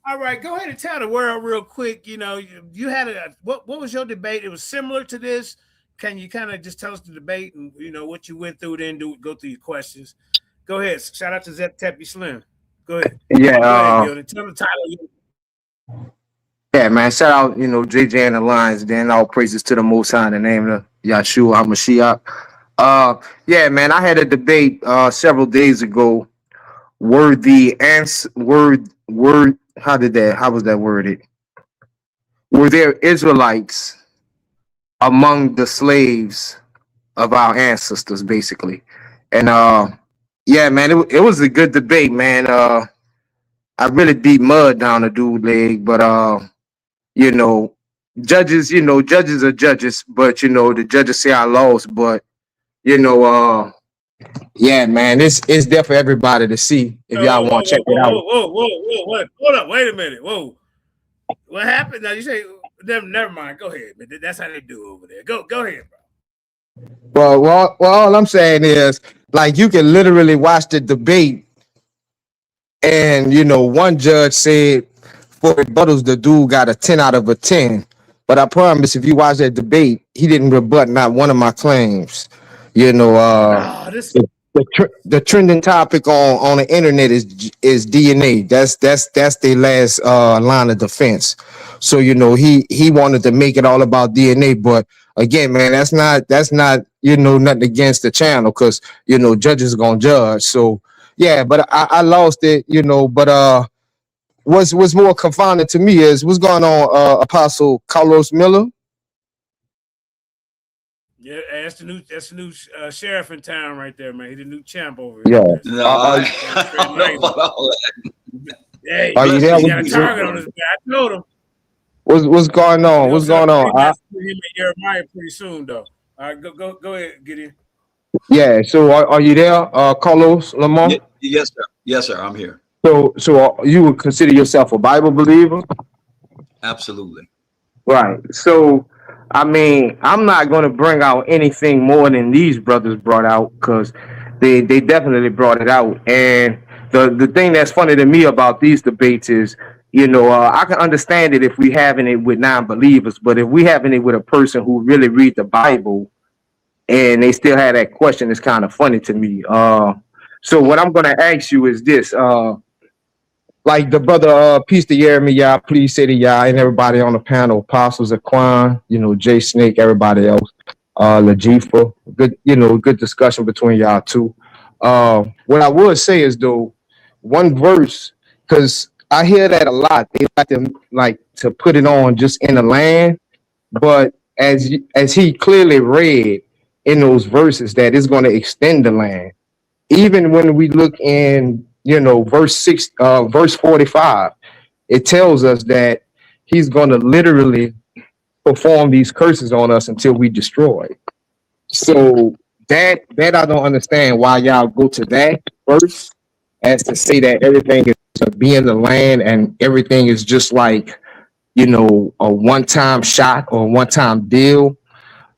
All right, go ahead and tell the world real quick. You know, you had what was your debate? It was similar to this. Can you kind of just tell us the debate and what you went through, then go through your questions? Go ahead. Shout out to Zep Teppy Slim. Go ahead. Yeah, Go ahead, tell the title. Yeah, man. Shout out, JJ and the Lions. Then all praises to the Most High in the name of Yahshua HaMashiach. Yeah, man. I had a debate several days ago. How was that worded? Were there Israelites among the slaves of our ancestors, basically? And yeah, man, it was a good debate, man. I really beat mud down a dude leg, but judges are judges, but the judges say I lost, but yeah, man, it's there for everybody to see if y'all want to check it out. Whoa, hold up, wait a minute. Whoa. What happened? Now you say never mind. Go ahead, man. That's how they do over there. Go ahead, bro. Well, all I'm saying is, like, you can literally watch the debate, and one judge said for rebuttals, the dude got a 10 out of a 10. But I promise, if you watch that debate, he didn't rebut not one of my claims. The trending topic on the internet is DNA. That's their last line of defense. So he wanted to make it all about DNA, but again, man, that's not nothing against the channel, because judges are gonna judge. So yeah, but I lost it, but what's more confounding to me is what's going on, Apostle Carlos Miller. Yeah, that's the new sheriff in town right there, man. He's the new champ over here. Yeah. No, I don't know about all that. Hey, Are you there? He got a target on his back. I told him. What's going on? What's going on? Him and YirmeYah pretty soon, though. All right, go ahead, Gideon. Yeah. So are you there, Carlos Lamar? Yes, sir. Yes, sir. I'm here. So you would consider yourself a Bible believer? Absolutely. Right. So, I mean, I'm not going to bring out anything more than these brothers brought out, because they definitely brought it out. And the thing that's funny to me about these debates is, I can understand it if we having it with non-believers, but if we having it with a person who really read the Bible and they still have that question, it's kind of funny to me. So what I'm going to ask you is this, like the brother, peace to YirmeYah Yah, please say to Yah, and everybody on the panel, Apostles Aquan, Jay Snake, everybody else, Lajifa, good discussion between y'all two. What I would say is, though, one verse, because I hear that a lot. They like to to put it on just in the land, but as he clearly read in those verses that it's going to extend the land. Even when we look in, verse 45, it tells us that he's going to literally perform these curses on us until we destroy. So that I don't understand why y'all go to that verse as to say that everything is to be in the land and everything is just like, a one-time shot or a one-time deal.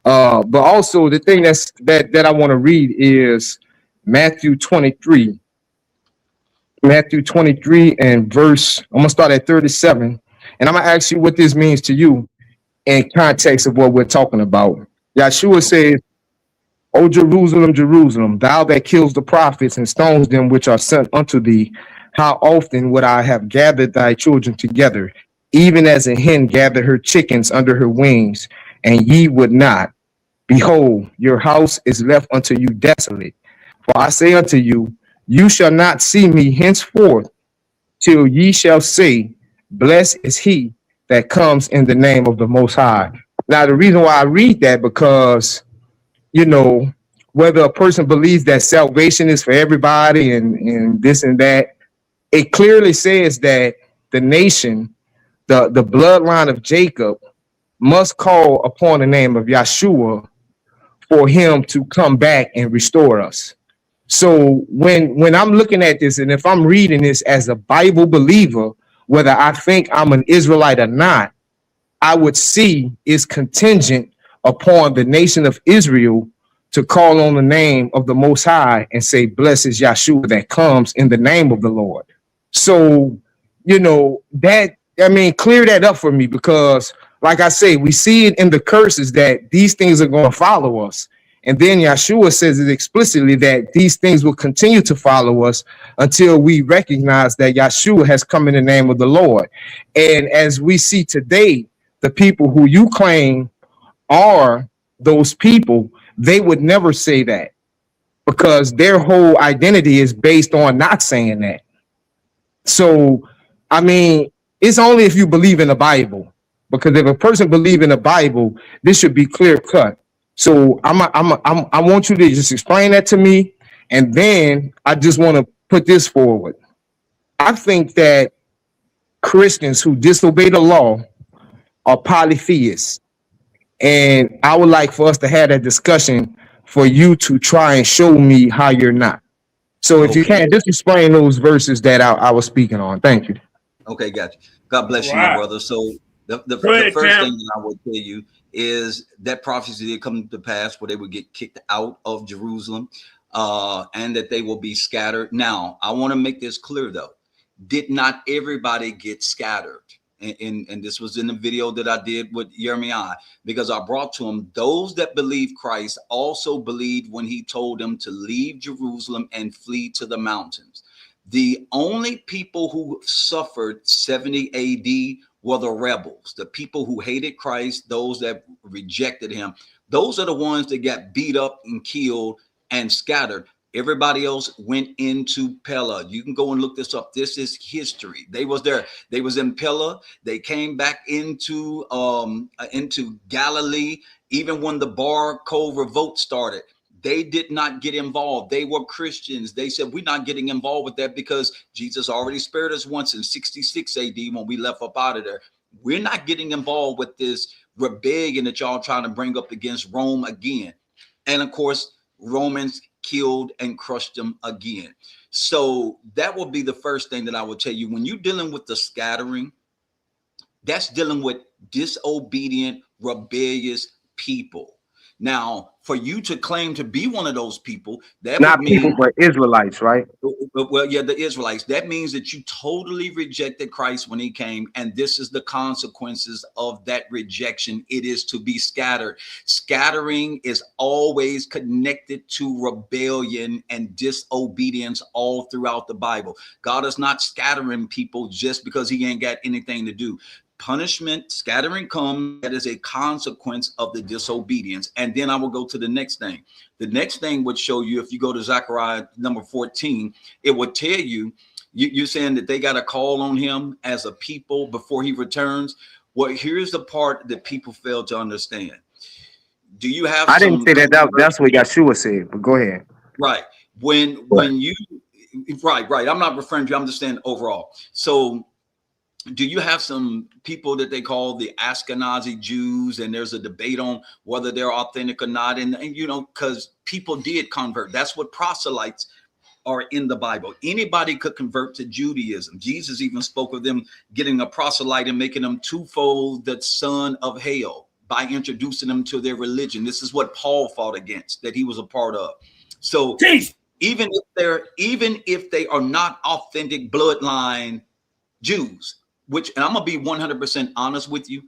But also the thing that I want to read is Matthew 23. Matthew 23 and verse, I'm gonna start at 37, and I'm gonna ask you what this means to you in context of what we're talking about. Yeshua says, O Jerusalem, Jerusalem, thou that kills the prophets and stones them which are sent unto thee, how often would I have gathered thy children together, even as a hen gathered her chickens under her wings, and ye would not. Behold, your house is left unto you desolate. For I say unto you, you shall not see me henceforth till ye shall say, blessed is he that comes in the name of the Most High. Now, the reason why I read that, because, whether a person believes that salvation is for everybody and this and that, it clearly says that the nation, the bloodline of Jacob, must call upon the name of Yeshua for him to come back and restore us. So when I'm looking at this, and if I'm reading this as a Bible believer, whether I think I'm an Israelite or not, I would see is contingent upon the nation of Israel to call on the name of the Most High and say, blessed is Yeshua that comes in the name of the Lord. So, clear that up for me, because like I say, we see it in the curses that these things are going to follow us. And then Yeshua says it explicitly that these things will continue to follow us until we recognize that Yeshua has come in the name of the Lord. And as we see today, the people who you claim are those people, they would never say that, because their whole identity is based on not saying that. So, it's only if you believe in the Bible, because if a person believes in the Bible, this should be clear cut. So I want you to just explain that to me, and then I just want to put this forward. I think that Christians who disobey the law are polytheists, and I would like for us to have that discussion for you to try and show me how you're not. So if you can, just explain those verses that I was speaking on. Thank you. Okay, got you. God bless you, my brother. So the first thing that I will tell you is that prophecy did come to pass where they would get kicked out of Jerusalem, and that they will be scattered. Now, I want to make this clear, though. Did not everybody get scattered? And this was in the video that I did with YirmeYah, because I brought to him those that believe Christ also believed when he told them to leave Jerusalem and flee to the mountains. The only people who suffered 70 AD were the rebels, the people who hated Christ, those that rejected him. Those are the ones that got beat up and killed and scattered. Everybody else went into Pella. You can go and look this up. This is history. They was there. They was in Pella. They came back into Galilee. Even when the Bar Kokhba revolt started, they did not get involved. They were Christians. They said, we're not getting involved with that because Jesus already spared us once in 66 AD when we left up out of there. We're not getting involved with this rebellion that y'all trying to bring up against Rome again. And of course, Romans killed and crushed them again. So that will be the first thing that I will tell you. When you're dealing with the scattering, that's dealing with disobedient, rebellious people. Now, for you to claim to be one of those people, that not would mean people, but Israelites, right? Well, yeah, the Israelites. That means that you totally rejected Christ when he came, and this is the consequences of that rejection. It is to be scattered. Scattering is always connected to rebellion and disobedience all throughout the Bible. God is not scattering people just because he ain't got anything to do. Punishment, scattering comes, that is a consequence of the disobedience. And then I will go to the next thing. The next thing would show you, if you go to Zechariah number 14, it would tell you, You're saying that they got to call on him as a people before he returns. Well, here's the part that people fail to understand. Do you have? I didn't say that. That's what Yeshua said. But go ahead. Right. When you right. I'm not referring to you. I'm just saying overall. So, do you have some people that they call the Ashkenazi Jews, and there's a debate on whether they're authentic or not, and you know, because people did convert. That's what proselytes are in the Bible. Anybody could convert to Judaism. Jesus even spoke of them getting a proselyte and making them twofold the son of hell by introducing them to their religion. This is what Paul fought against, that he was a part of. So even if they are not authentic bloodline Jews, which, and I'm gonna be 100% honest with you,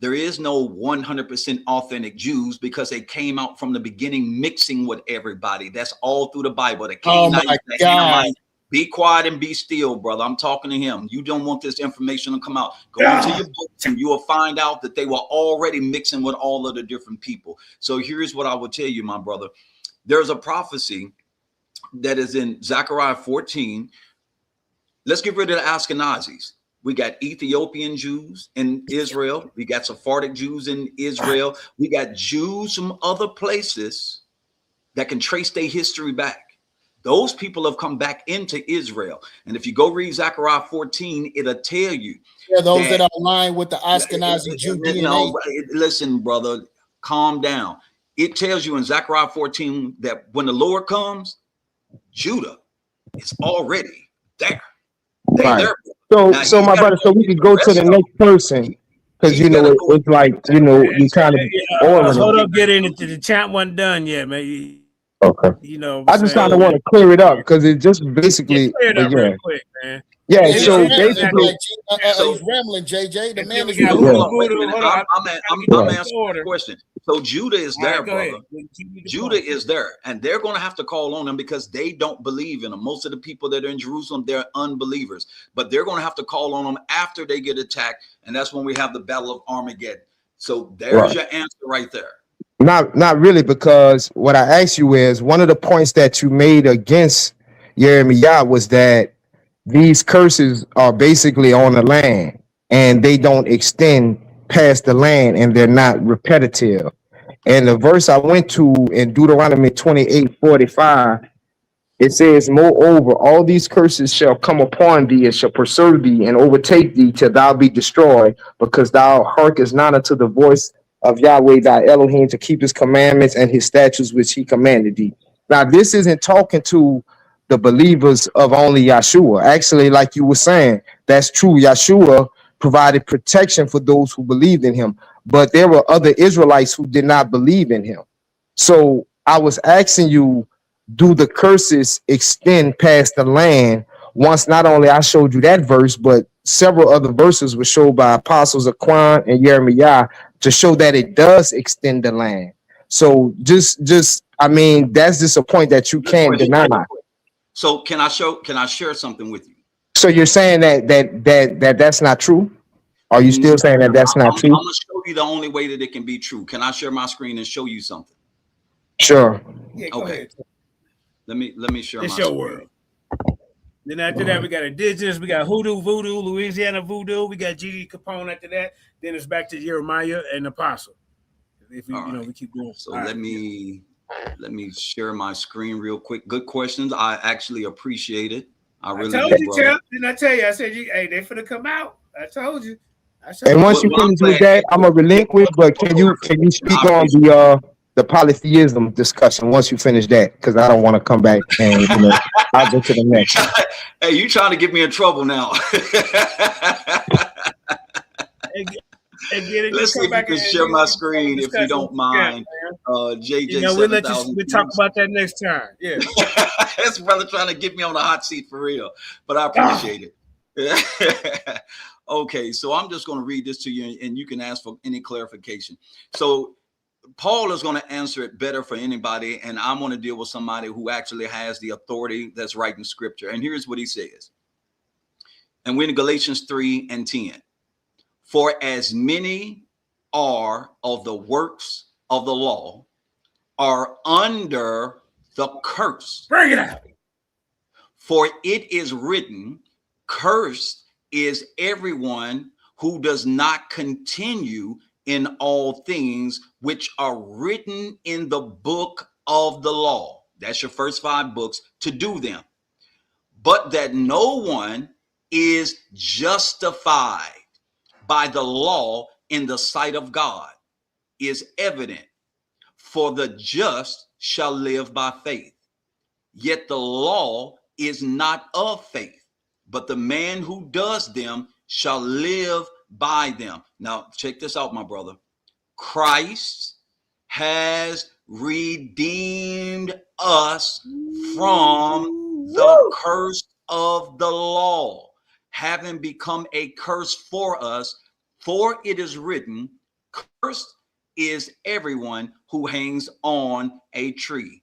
there is no 100% authentic Jews because they came out from the beginning mixing with everybody. That's all through the Bible. The Canaanites, the Hamites. Be quiet and be still, brother. I'm talking to him. You don't want this information to come out. Go into your books and you will find out that they were already mixing with all of the different people. So here's what I will tell you, my brother. There's a prophecy that is in Zechariah 14. Let's get rid of the Ashkenazis. We got Ethiopian Jews in Israel. We got Sephardic Jews in Israel. We got Jews from other places that can trace their history back. Those people have come back into Israel. And if you go read Zechariah 14, it'll tell you. Yeah, those that are aligned with the Ashkenazi Jew DNA. No, listen, brother, calm down. It tells you in Zechariah 14 that when the Lord comes, Judah is already there. Right. There. So my brother, so we could go to the next person, because you know it's like, you know, you kind of hold up, get into the chat wasn't done yet, man. Okay. You know, I just kind of want to clear it up because it just basically clear it up real quick, man. Yeah, so basically, he's rambling, JJ. The man is I'm answering the question. So Judah is there, brother. Judah is there, and they're going to have to call on them because they don't believe in them. Most of the people that are in Jerusalem, they're unbelievers, but they're going to have to call on them after they get attacked, and that's when we have the Battle of Armageddon. So there's your answer right there. Not really, because what I asked you is one of the points that you made against YirmeYah Yah was that these curses are basically on the land and they don't extend past the land and they're not repetitive. And the verse I went to in Deuteronomy 28:45, it says, moreover, all these curses shall come upon thee and shall pursue thee and overtake thee till thou be destroyed, because thou hearkenest not unto the voice of Yahweh thy Elohim to keep his commandments and his statutes which he commanded thee. Now, this isn't talking to the believers of only Yeshua. Actually, like you were saying, that's true. Yeshua provided protection for those who believed in him, but there were other Israelites who did not believe in him. So I was asking you, do the curses extend past the land? Once not only I showed you that verse, but several other verses were showed by apostles Aquan and YirmeYah Yah to show that it does extend the land. So just I mean, that's just a point that you can't deny. So can I share something with you? So you're saying that's not true? Are you still saying that that's not true? I'm gonna show you the only way that it can be true. Can I share my screen and show you something? Sure. Yeah, okay. Ahead. Let me share it's my your screen. world. Then after that, we got indigenous, we got hoodoo, voodoo, Louisiana voodoo, we got G.D. Capone after that. Then it's back to YirmeYah and Apostle. If we, we keep going. So let me share my screen real quick. Good questions. I actually appreciate it. I really told you, Champ. Didn't I tell you? I said, hey, they finna come out. I told you. And once you finish with that, I'm gonna relinquish. But can you speak on the polytheism discussion once you finish that? Because I don't want to come back and I'll go to the next. Hey, you trying to get me in trouble now? Let's see if you can share my screen if you don't mind. JJ, we'll talk about that next time. Yeah. This brother trying to get me on the hot seat for real, but I appreciate it. Okay, so I'm just going to read this to you and you can ask for any clarification. So Paul is going to answer it better for anybody, and I'm going to deal with somebody who actually has the authority that's writing scripture. And here's what he says. And we're in Galatians 3:10. For as many are of the works of the law are under the curse. Bring it out. For it is written, Cursed is everyone who does not continue in all things which are written in the book of the law. That's your first 5 books, to do them. But that no one is justified by the law in the sight of God is evident. For the just shall live by faith. Yet the law is not of faith, but the man who does them shall live by them. Now, check this out, my brother. Christ has redeemed us from the curse of the law, having become a curse for us. For it is written, cursed is everyone who hangs on a tree,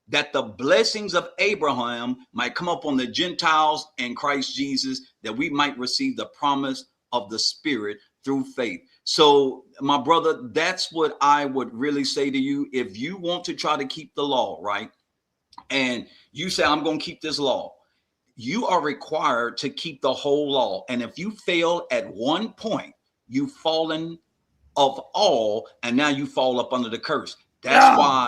that the blessings of Abraham might come upon the Gentiles and Christ Jesus, that we might receive the promise of the Spirit through faith. So, my brother, that's what I would really say to you. If you want to try to keep the law, right, and you say, I'm going to keep this law, you are required to keep the whole law. And if you fail at one point, you've fallen of all, and now you fall up under the curse. That's why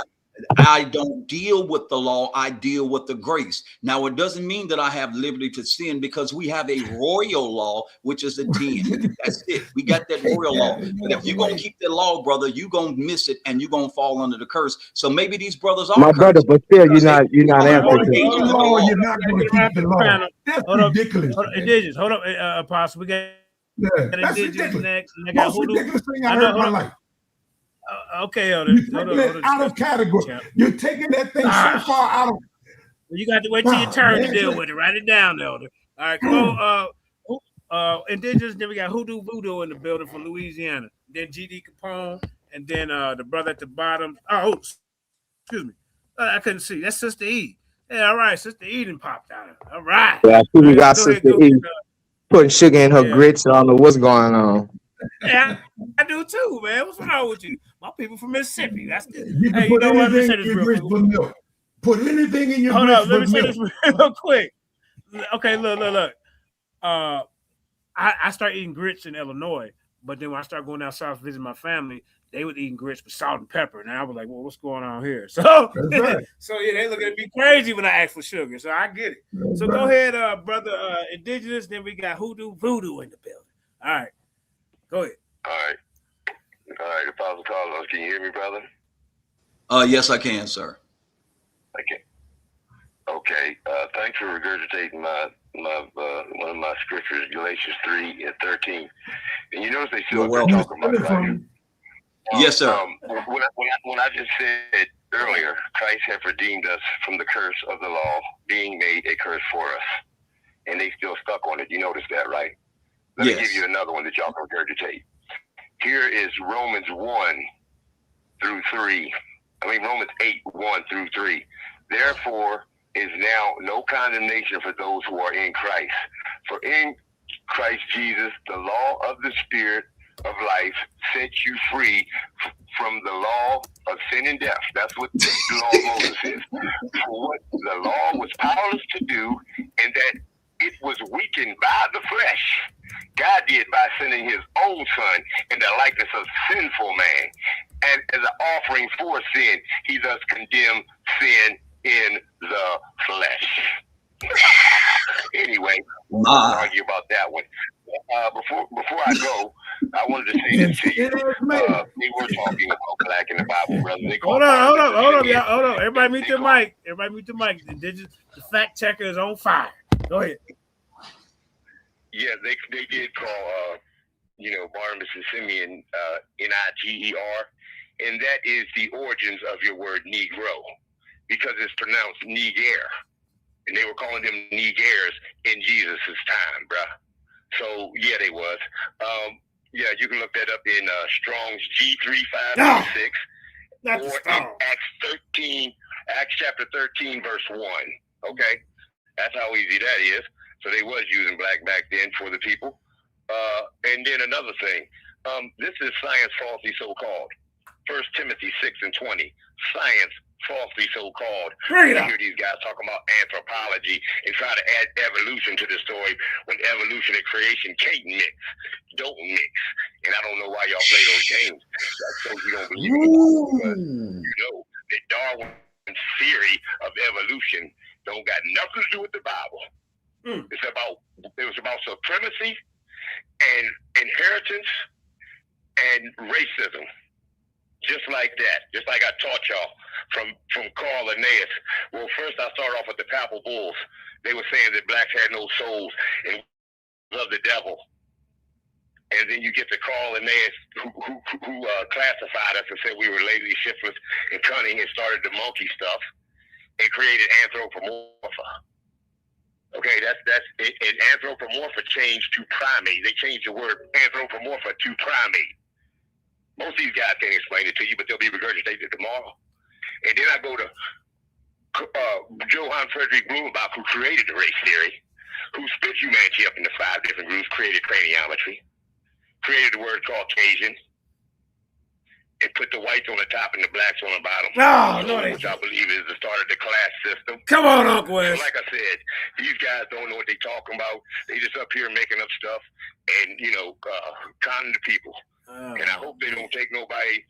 I don't deal with the law. I deal with the grace. Now, it doesn't mean that I have liberty to sin, because we have a royal law, which is the 10. That's it. We got that royal law. But if you're going to keep the law, brother, you're going to miss it and you're going to fall under the curse. So maybe these brothers are My brother, cursed. but still, you're not answering. You're not going to keep the law. That's ridiculous. Indigenous, hold up, Apostle. We got that's Indigenous ridiculous. next. Most ridiculous thing I heard in my life. Okay, Elder. You're taking it out of category. You're taking that thing so far out of. You got to wait till your turn to deal with it. Write it down, Elder. All right, come on. Indigenous. Then we got Hoodoo Voodoo in the building from Louisiana. Then GD Capone, and then the brother at the bottom. Oh, excuse me. I couldn't see. That's Sister E. Yeah, all right. Sister Eden popped out. All right. Yeah, I see we got Go Sister ahead, E putting sugar in her grits. I don't know what's going on. Yeah, I do too, man. What's wrong with you? My people from Mississippi. That's the. You can put anything in your grits but milk. Put anything in your Hold grits up, let me but say milk. this real quick. Okay, look. I started eating grits in Illinois, but then when I started going down south to visit my family, they would eat grits with salt and pepper. And I was like, well, what's going on here? So, right. So yeah, they look at me crazy when I ask for sugar. So I get it. That's so right. Go ahead, brother Indigenous. Then we got Hoodoo Voodoo in the building. All right. Go ahead. All right, Apostle Carlos, can you hear me, brother? Yes, I can, sir. Okay. Thanks for regurgitating my one of my scriptures, Galatians 3:13. And you notice they still talking about Christ. Yes, sir. When I just said earlier, Christ have redeemed us from the curse of the law, being made a curse for us, and they still stuck on it. You notice that, right? Let me give you another one that y'all can regurgitate. Here is Romans 1-3. Romans 8:1-3. Therefore is now no condemnation for those who are in Christ. For in Christ Jesus, the law of the Spirit of life set you free from the law of sin and death. That's what the law of Moses is. For what the law was powerless to do, and that it was weakened by the flesh, God did by sending his own son in the likeness of sinful man. And as an offering for sin, he thus condemned sin in the flesh. Anyway, we'll argue about that one. Before I go, I wanted to say this to you. They were talking about black in the Bible, brother. Hold on, y'all. Hold on. Everybody mute the mic. The fact checker is on fire. Go ahead. Yeah, they did call Barnabas and Simeon Niger, and that is the origins of your word Negro, because it's pronounced Niger, and they were calling them Negers in Jesus' time, bruh. So yeah, they was. Yeah, you can look that up in Strong's G3596 or in Acts chapter 13, verse 1. Okay, that's how easy that is. So they was using black back then for the people. And then another thing, this is science falsely so-called. 1 Timothy 6:20. Science falsely so-called. Bring it I up. hear these guys talking about anthropology and try to add evolution to the story when evolution and creation can't mix, don't mix. And I don't know why y'all play those games. That shows you don't believe in the Bible, because you know that Darwin's theory of evolution don't got nothing to do with the Bible. It was about supremacy and inheritance and racism. Just like that, just like I taught y'all from Carl Linnaeus. Well, first I started off with the Papal Bulls. They were saying that blacks had no souls and loved the devil. And then you get to Carl Linnaeus, who classified us and said we were lazy, shiftless, and cunning, and started the monkey stuff and created anthropomorpha. Okay, that's it. And anthropomorpha changed to primate. They changed the word anthropomorpha to primate. Most of these guys can't explain it to you, but they'll be regurgitated tomorrow. And then I go to Johann Friedrich Blumenbach, who created the race theory, who split humanity up into 5 different groups, created craniometry, created the word Caucasian, and put the whites on the top and the blacks on the bottom. Which I believe is the start of the class system. Come on, Uncle Wes. So like I said, these guys don't know what they're talking about. They just up here making up stuff and, conning the people. And I hope they don't take nobody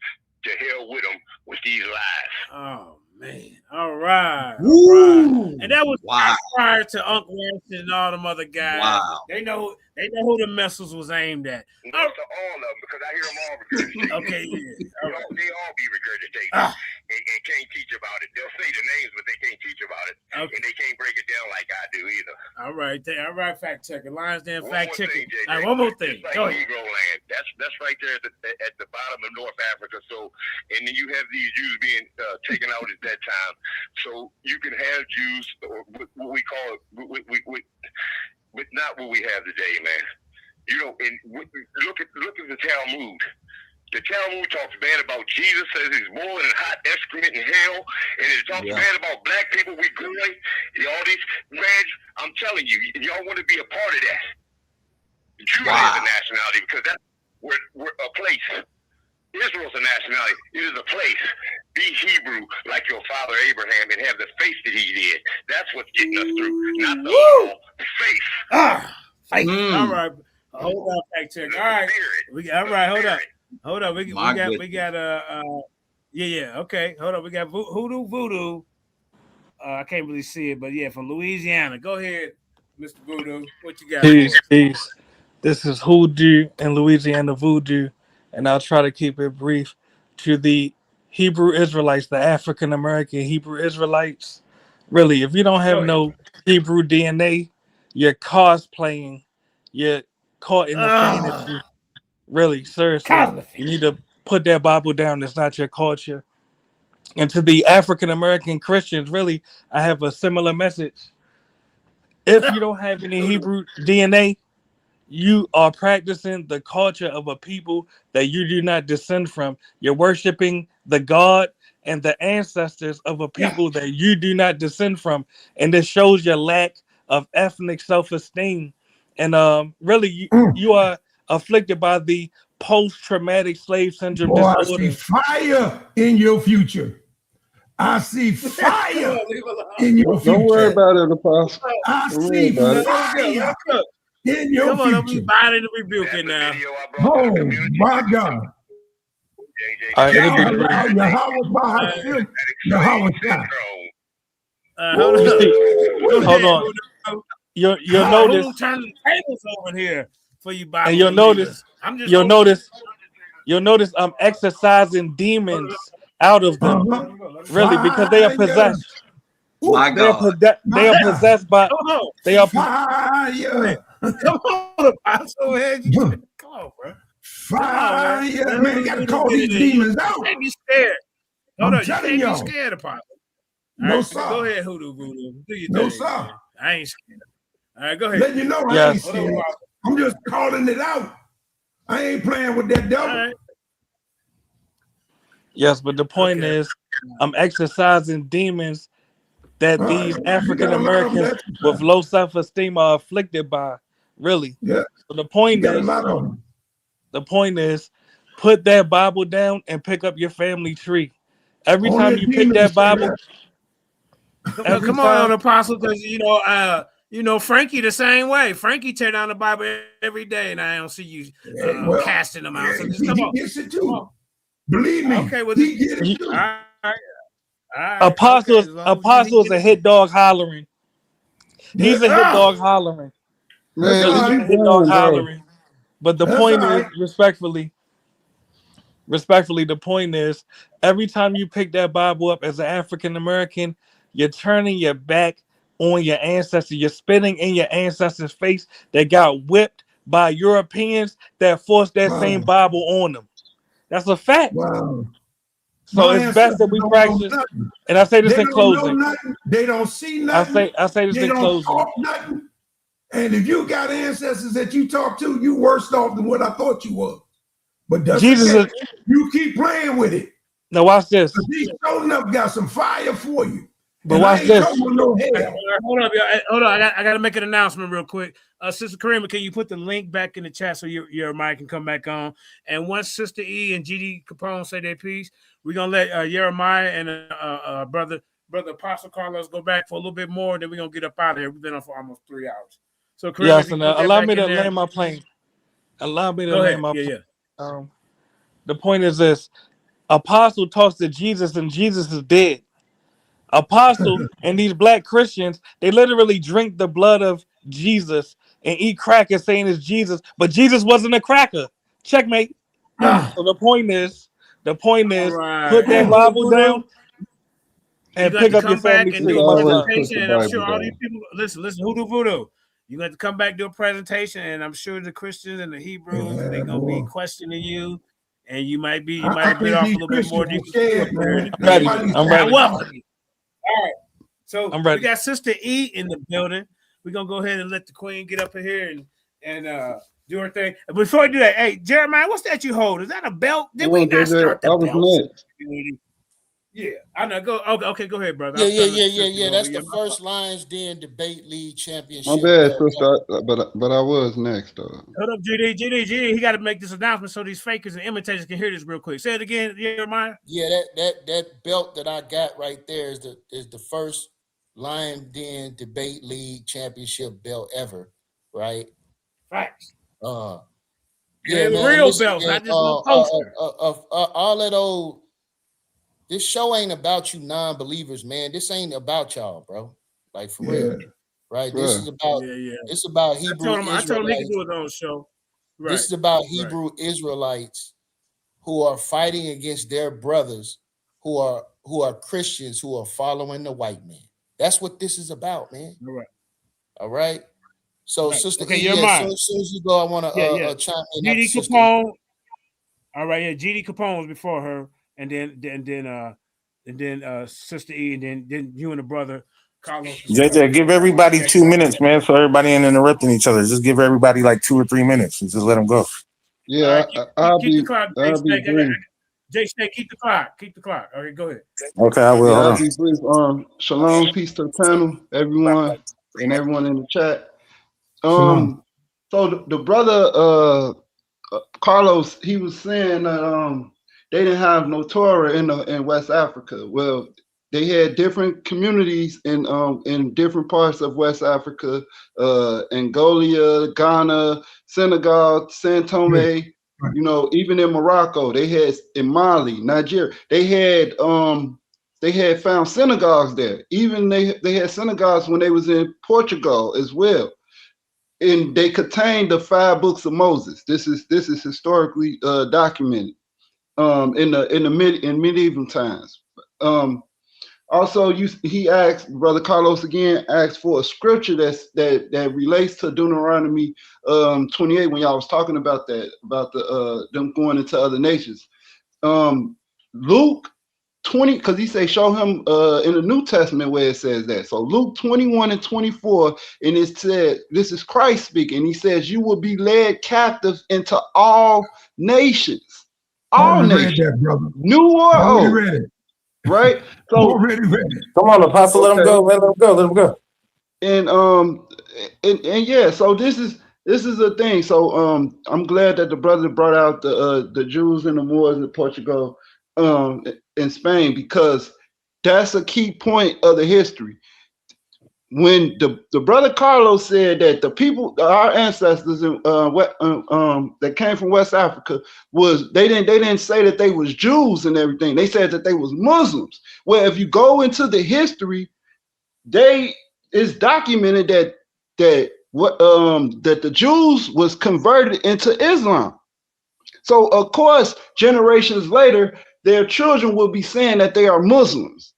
to hell with them with these lies. Oh man! All right. And that was prior to Uncle Wes and all them other guys. Wow. They know who the missiles was aimed at. Not to all of them, because I hear them all regurgitate. Okay, yeah. All right. They all be regurgitating and can't teach about it. They'll say the names, but they can't teach about it. Okay. And they can't break it down like I do either. All right, fact checker. Lions Den One fact more checker. thing, JJ. All right, one more thing. Just like Go ahead. Negro land. That's right there at the bottom of North Africa. So, and then you have these Jews being taken out at that time. So you can have Jews, or what we call it, but not what we have today, man. And look at the Talmud. The Talmud talks bad about Jesus, says he's boiling in hot excrement in hell, and it talks bad about black people. We good, all these, man. I'm telling you, y'all want to be a part of that. Judah is a nationality, because that's we're a place. Israel's a nationality. It is a place. Be Hebrew like your father Abraham and have the faith that he did. That's what's getting us through. Not the law, faith. Faith. All right. Hold on, fact check. All right. Hold up. We got okay. Hold up. We got Voodoo. I can't really see it, but yeah, from Louisiana. Go ahead, Mr. Voodoo. What you got? Peace. This is Hoodoo and Louisiana Voodoo, and I'll try to keep it brief. To the Hebrew Israelites, the African American Hebrew Israelites, really, if you don't have no Hebrew DNA, you're cosplaying. You're caught in the fantasy. Really, seriously, you need to put that Bible down. It's not your culture. And to the African American Christians, really, I have a similar message. If you don't have any Hebrew DNA, you are practicing the culture of a people that you do not descend from. You're worshiping the God and the ancestors of a people that you do not descend from. And this shows your lack of ethnic self-esteem. And really, you are afflicted by the post-traumatic slave syndrome disorder. I see fire in your future. I see fire in your future. Don't worry about it, Apostle. I see fire in your Come on, don't be future. biting and rebuking now. Oh my God. Hold on. You'll notice. Turn the tables over here for you. And you'll notice I'm exorcising demons out of them, really, because they are possessed. My God. They are possessed by. They are. Fire. Come on, Apostle, man. Come on, bro. Fire. Man, you got to call these demons out. Can't be scared. I'm You telling can't y'all. be scared, Apostle. No, sir. Go ahead, Hoodoo Voodoo. Do your No, thing, sir. man. I ain't scared. All right, go ahead. Let you know I ain't scared. I'm just calling it out. I ain't playing with that devil. All right. Yes, but the point is, I'm exercising demons that these African Americans with low self-esteem are afflicted by. Really. Yeah. So the point is, put that Bible down and pick up your family tree. Every Only time a you pick demon can that say Bible, that. every Come on, time, Apostle, because Frankie the same way. Frankie tear down the Bible every day, and I don't see you Well, casting them out. So just he come on, gets it come too. on. Believe me, Okay, well, he just get it you, too. all right, all right, okay. Apostles, As long as he Apostles get a it. hit dog hollering. Yeah, He's a hit dog hollering. that's Man, all is He's you a right. hit dog done, bro? hollering. But the That's all point is, right. respectfully, the point is, every time you pick that Bible up as an African American, you're turning your back on your ancestors. You're spitting in your ancestors' face that got whipped by Europeans that forced that same Wow. Bible on them. That's a fact. Wow. So My it's best ancestors that we don't know practice. nothing. And I say this They in don't know closing. nothing. They don't see I nothing. say this They in don't closing. talk nothing. And if you got ancestors that you talk to, you worse off than what I thought you were. But that's Jesus okay. is You keep playing with it. now watch this. Because he sure enough got some fire for you. But And I watch ain't this. talking about no Hey, hell. hold up, y'all. Hold on. I got to make an announcement real quick. Sister Karima, can you put the link back in the chat so your mic can come back on? And once Sister E and GD Capone say their piece, we're gonna let YirmeYah and brother Apostle Carlos go back for a little bit more. Then we're gonna get up out of here. We've been on for almost 3 hours. So Karima, if Yes, you and put that allow back me in to there, land my plane. Allow me to go land ahead. my Yeah, plane. yeah. The point is this: Apostle talks to Jesus, and Jesus is dead. Apostle and these black Christians, they literally drink the blood of Jesus and eat crackers saying it's Jesus, but Jesus wasn't a cracker. Checkmate. So the point is, All right. put that Hey, Bible Voodoo. down You and got pick to up your come back family and Just do tree. a Much always love. put the presentation, and I'm Bible sure all these down. people listen, Voodoo. You got to come back do a presentation, and I'm sure the Christians and the Hebrews they're Yeah, gonna be boy. questioning you, and you might I have bit think off a these little bit more Christians than are you can chew up scared, here in man. the That's building. why these I'm And I ready. welcome you. All right, so I'm we ready. got Sister E in the building. We're gonna go ahead and let the Queen get up in here and do her thing. And before I do that, hey Jeremiah, what's that you hold? Is that a belt? Did Come we on, not JJ. start I the was belts? next. Yeah, I know. Go. Okay, go ahead, brother. I Yeah, was yeah, trying to let yeah, the yeah, sister yeah. go, but That's yeah, the my fault. first Lions Den Debate League My Championship bad, belt. sister. But I was next, though. Hold up, GD. He got to make this announcement so these fakers and imitators can hear this real quick. Say it again, Jeremiah. Yeah, that belt that I got right there is the first Lion Den Debate League Championship belt ever, right? Facts. Yeah, And the man. real Listen, belts, man. not this little poster. All that old. This show ain't about you non-believers, man. This ain't about y'all, bro. Like for real, Yeah. right? This Bruh. is about. Yeah. It's about I Hebrew told him he could Israelites. do his own show. This Right. is about Hebrew Israelites who are fighting against their brothers who are Christians who are following the white man. That's what this is about, man. All right. All right. So, Right. Sister Okay, E, you're yeah. So mine. as soon as you go, I want Yeah. to chime in after GD Sister E. Capone. All right, yeah. GD Capone was before her, and then Sister E, and then you and the brother Carlos. JJ, give everybody 2 minutes, man, so everybody ain't interrupting each other. Just give everybody like 2 or 3 minutes and just let them go. All Yeah, right, I'll keep the be clock, Jay I'll be Snake. brief. Jay Snake, keep the clock. Keep the clock. Okay, go ahead. Okay, I will. Yeah, Hold I'll on. be brief. Shalom, peace to the panel, everyone, and everyone in the chat. Shalom. So the brother Carlos, he was saying that they didn't have no Torah in West Africa. Well, they had different communities in different parts of West Africa, Angola, Ghana, Senegal, San Tome. Yeah. You know, even in Morocco, they had in Mali, Nigeria, they had found synagogues there. Even they had synagogues when they was in Portugal as well, and they contain the 5 books of Moses. This is historically documented in medieval times. Also, he asked, Brother Carlos again asked for a scripture that relates to Deuteronomy 28 when y'all was talking about that, about them going into other nations. Luke 20, because he say show him in the New Testament where it says that. So Luke 21 and 24, and it said, this is Christ speaking. He says, you will be led captive into all nations. All Already nations. read that, brother. New or Already old. read it. Right? So Already read it. Come on, Apostle, let them okay. go. Let them go. Let them go. And yeah, so this is a thing. So I'm glad that the brother brought out the Jews and the Moors in Portugal. in Spain, because that's a key point of the history. When the brother Carlos said that the people, our ancestors that came from West Africa, they didn't say that they was Jews and everything. They said that they was Muslims. Well, if you go into the history, it's documented that the Jews was converted into Islam. So of course, generations later, their children will be saying that they are Muslims.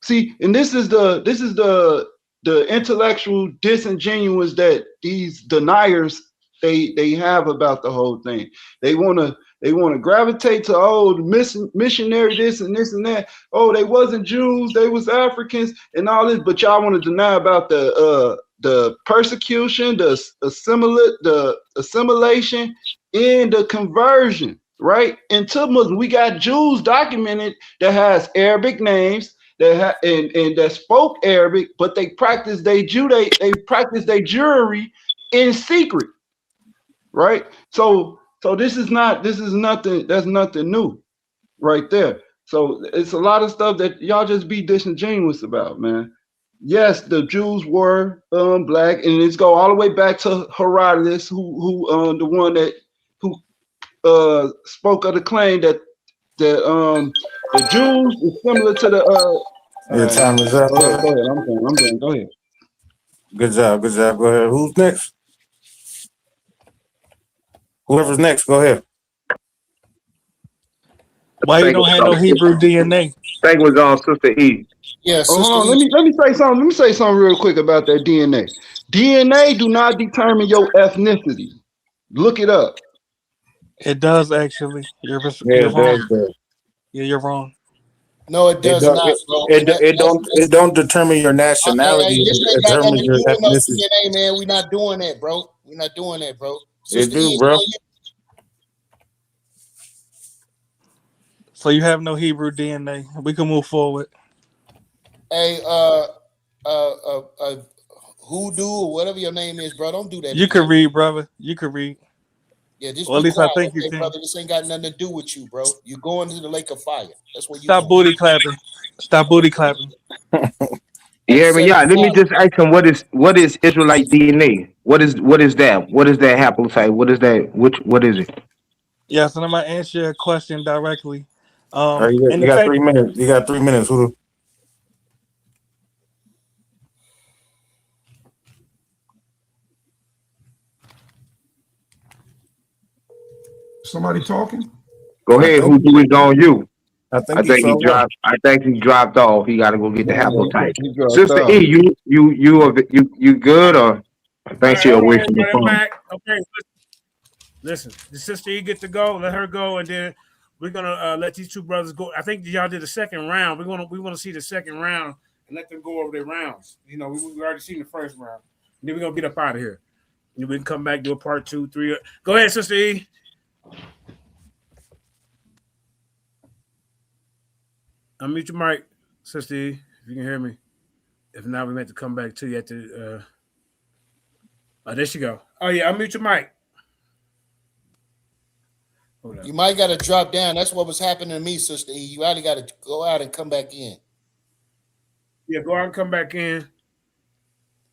See, and this is the intellectual disingenuous that these deniers they have about the whole thing. They want to gravitate to missionary this and this and that. Oh, they wasn't Jews, they was Africans and all this, but y'all want to deny about the persecution, the assimilation, and the conversion, right? Into Muslim. We got Jews documented that has Arabic names, that and that spoke Arabic, but they practiced they practiced their Jewry in secret, right? So this is nothing, that's nothing new right there. So it's a lot of stuff that y'all just be disingenuous about, man. Yes, the Jews were black, and it's go all the way back to Herodotus, who the one that spoke of the claim that the Jews is similar to the Your time is up. Go ahead. I'm done. Go ahead. Good job. Go ahead. Who's next? Whoever's next, go ahead. Why you don't have no Hebrew DNA? I think it was on Sister E. Yeah, Let me say something. Let me say something real quick about that DNA. DNA do not determine your ethnicity. Look it up. It does actually. You're wrong. Yeah, you're wrong. No, it does not, bro. It don't determine your nationality. It determines your ethnicity. DNA, man. We're not doing that, bro. We're not doing that, bro. It do, bro. So you have no Hebrew DNA. We can move forward. Hey, Hoodoo or whatever your name is, bro. Don't do that. You can read, brother. You can read. Yeah, just well, at least quiet, I think you can. brother. This ain't got nothing to do with you, bro. You're going to the lake of fire. That's what you. Stop booty clapping. Stop booty clapping. Yeah, but yeah. Let me just ask him what is Israelite DNA? What is that? What is that haplotype? What is that? What is it? Yeah, so I'm gonna answer your question directly. You got 3 minutes. You got 3 minutes. Who? Somebody talking? Go ahead. Who do it on you? I think he dropped. I think he dropped off. He got to go get the haplotype. Sister E, you good or? I think she away from the phone. Okay, listen. The Sister E get to go. Let her go, and then we're gonna let these two brothers go. I think y'all did the second round. We want to see the second round and let them go over their rounds. You know, we already seen the first round. And then we're gonna get up out of here. And we can come back, do a part 2, 3. Go ahead, Sister E. Unmute your mic, Sister E, if you can hear me. If not, we meant to come back to you at the. Oh, there she go. Oh yeah, unmute your mic. You might got to drop down. That's what was happening to me, Sister E. You either got to go out and come back in. Yeah, go out and come back in.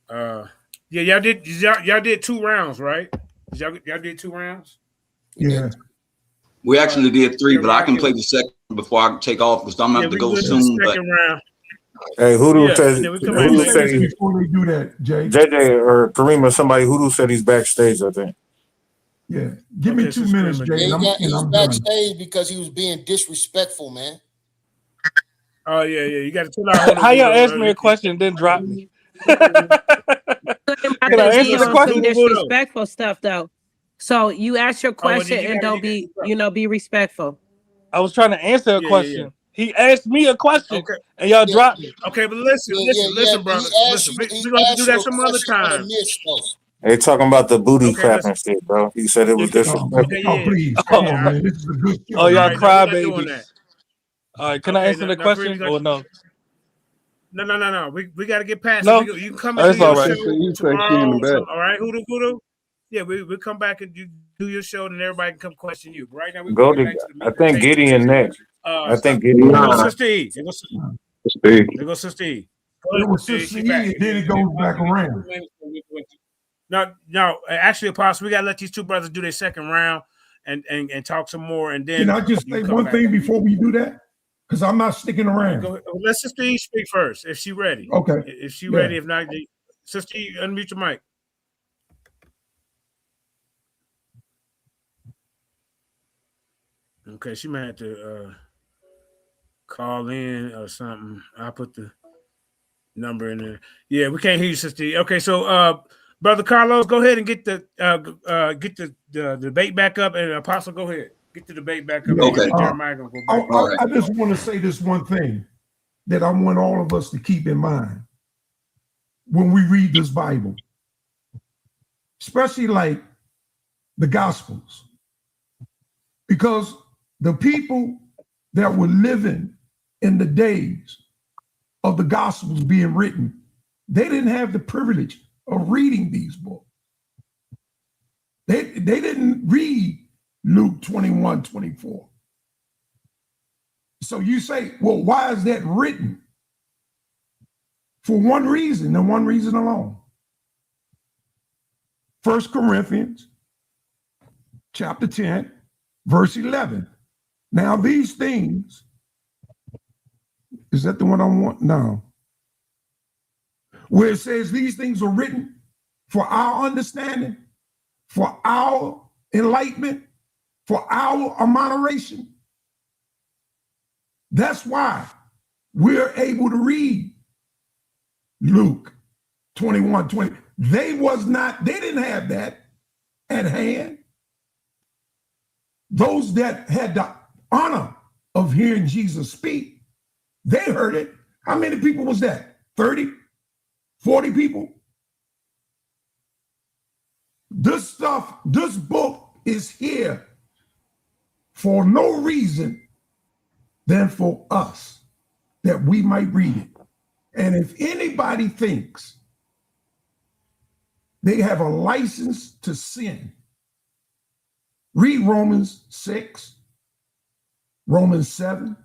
Yeah, y'all did 2 rounds, right? Y'all did 2 rounds? Yeah. We actually did 3, but I can play the second before I take off because I'm going to have to go soon. Second round. Hey, Hoodoo says Before they do that, Jay. JJ or Kareem or somebody, Hoodoo said he's backstage, I think. Yeah. Give me 2 minutes, Jay. He's backstage because he was being disrespectful, man. Oh, yeah. You got to chill out. How y'all ask me a question and then drop me? Can I answer the question? Disrespectful stuff, though. So you ask your question and don't be respectful. I was trying to answer a question. Yeah. He asked me a question, and y'all dropped me. Okay, but listen, brother. Listen, we're going to do that some other time. They talking about the booty clapping shit, bro. He said it was disrespectful. Please, come on, man. This is a good show. Oh, y'all crybabies. All right, can I answer the question or no? No. We got to get past it. You can come and do your show tomorrow. All right, Hoodoo. Yeah, we'll come back and do your show, and everybody can come question you. Right now, I think Gideon next. I think It Gideon was was. Sister E. It was Steve. There goes Sister E. It was Sister She E, back. and then it goes back around. No. Actually, Apostle, we gotta let these two brothers do their second round and talk some more, and then Can I just you say come one back. thing before we do that? Because I'm not sticking around. Go ahead. Let Sister E speak first, if she ready. Okay. If she Yeah. ready, if not, Sister E, unmute your mic. Okay, she might have to call in or something. I'll put the number in there. Yeah, we can't hear you, Sister E. Okay, so Brother Carlos, go ahead and get the debate back up, and Apostle, go ahead. Get the debate back up. Yeah. Okay. Jeremiah gonna go back. I just want to say this one thing that I want all of us to keep in mind when we read this Bible, especially like the Gospels, because the people that were living in the days of the Gospels being written, they didn't have the privilege of reading these books. They didn't read Luke 21:24. So you say, well, why is that written? For one reason and one reason alone. 1 Corinthians chapter 10, verse 11. Now these things, is that the one I want? No. Where it says these things are written for our understanding, for our enlightenment, for our moderation. That's why we're able to read Luke 21:20. They didn't have that at hand. Those that had the honor of hearing Jesus speak, they heard it. How many people was that? 30, 40 people? This book is here for no reason than for us, that we might read it. And if anybody thinks they have a license to sin, read Romans 6, Romans 7.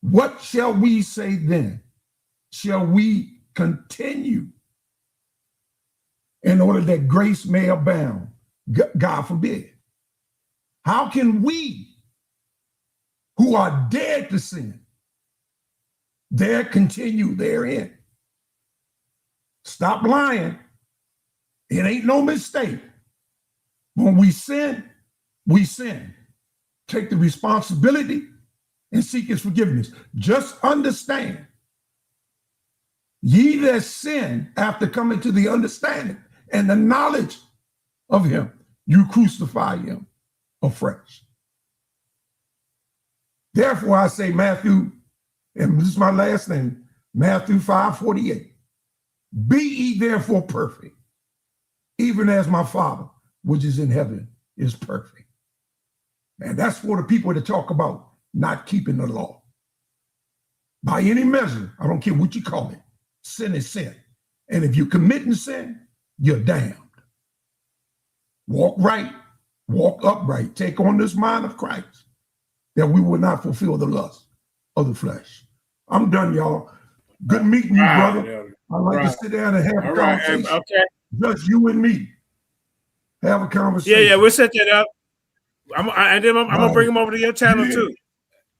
What shall we say then? Shall we continue in order that grace may abound? God forbid. How can we, who are dead to sin, dare continue therein? Stop lying. It ain't no mistake. When we sin, we sin. Take the responsibility and seek his forgiveness. Just understand, ye that sin after coming to the understanding and the knowledge of him, you crucify him afresh. Therefore, I say, Matthew, and this is my last thing, Matthew 5:48. Be ye therefore perfect, even as my Father, which is in heaven, is perfect. And that's for the people that talk about not keeping the law. By any measure, I don't care what you call it, sin is sin. And if you're committing sin, you're damned. Walk right, walk upright, take on this mind of Christ, that we will not fulfill the lust of the flesh. I'm done, y'all. Good meeting you, brother. I like to sit down and have a conversation. Okay. Just you and me. Have a conversation. Yeah, we'll set that up. I'm gonna bring him over to your channel too.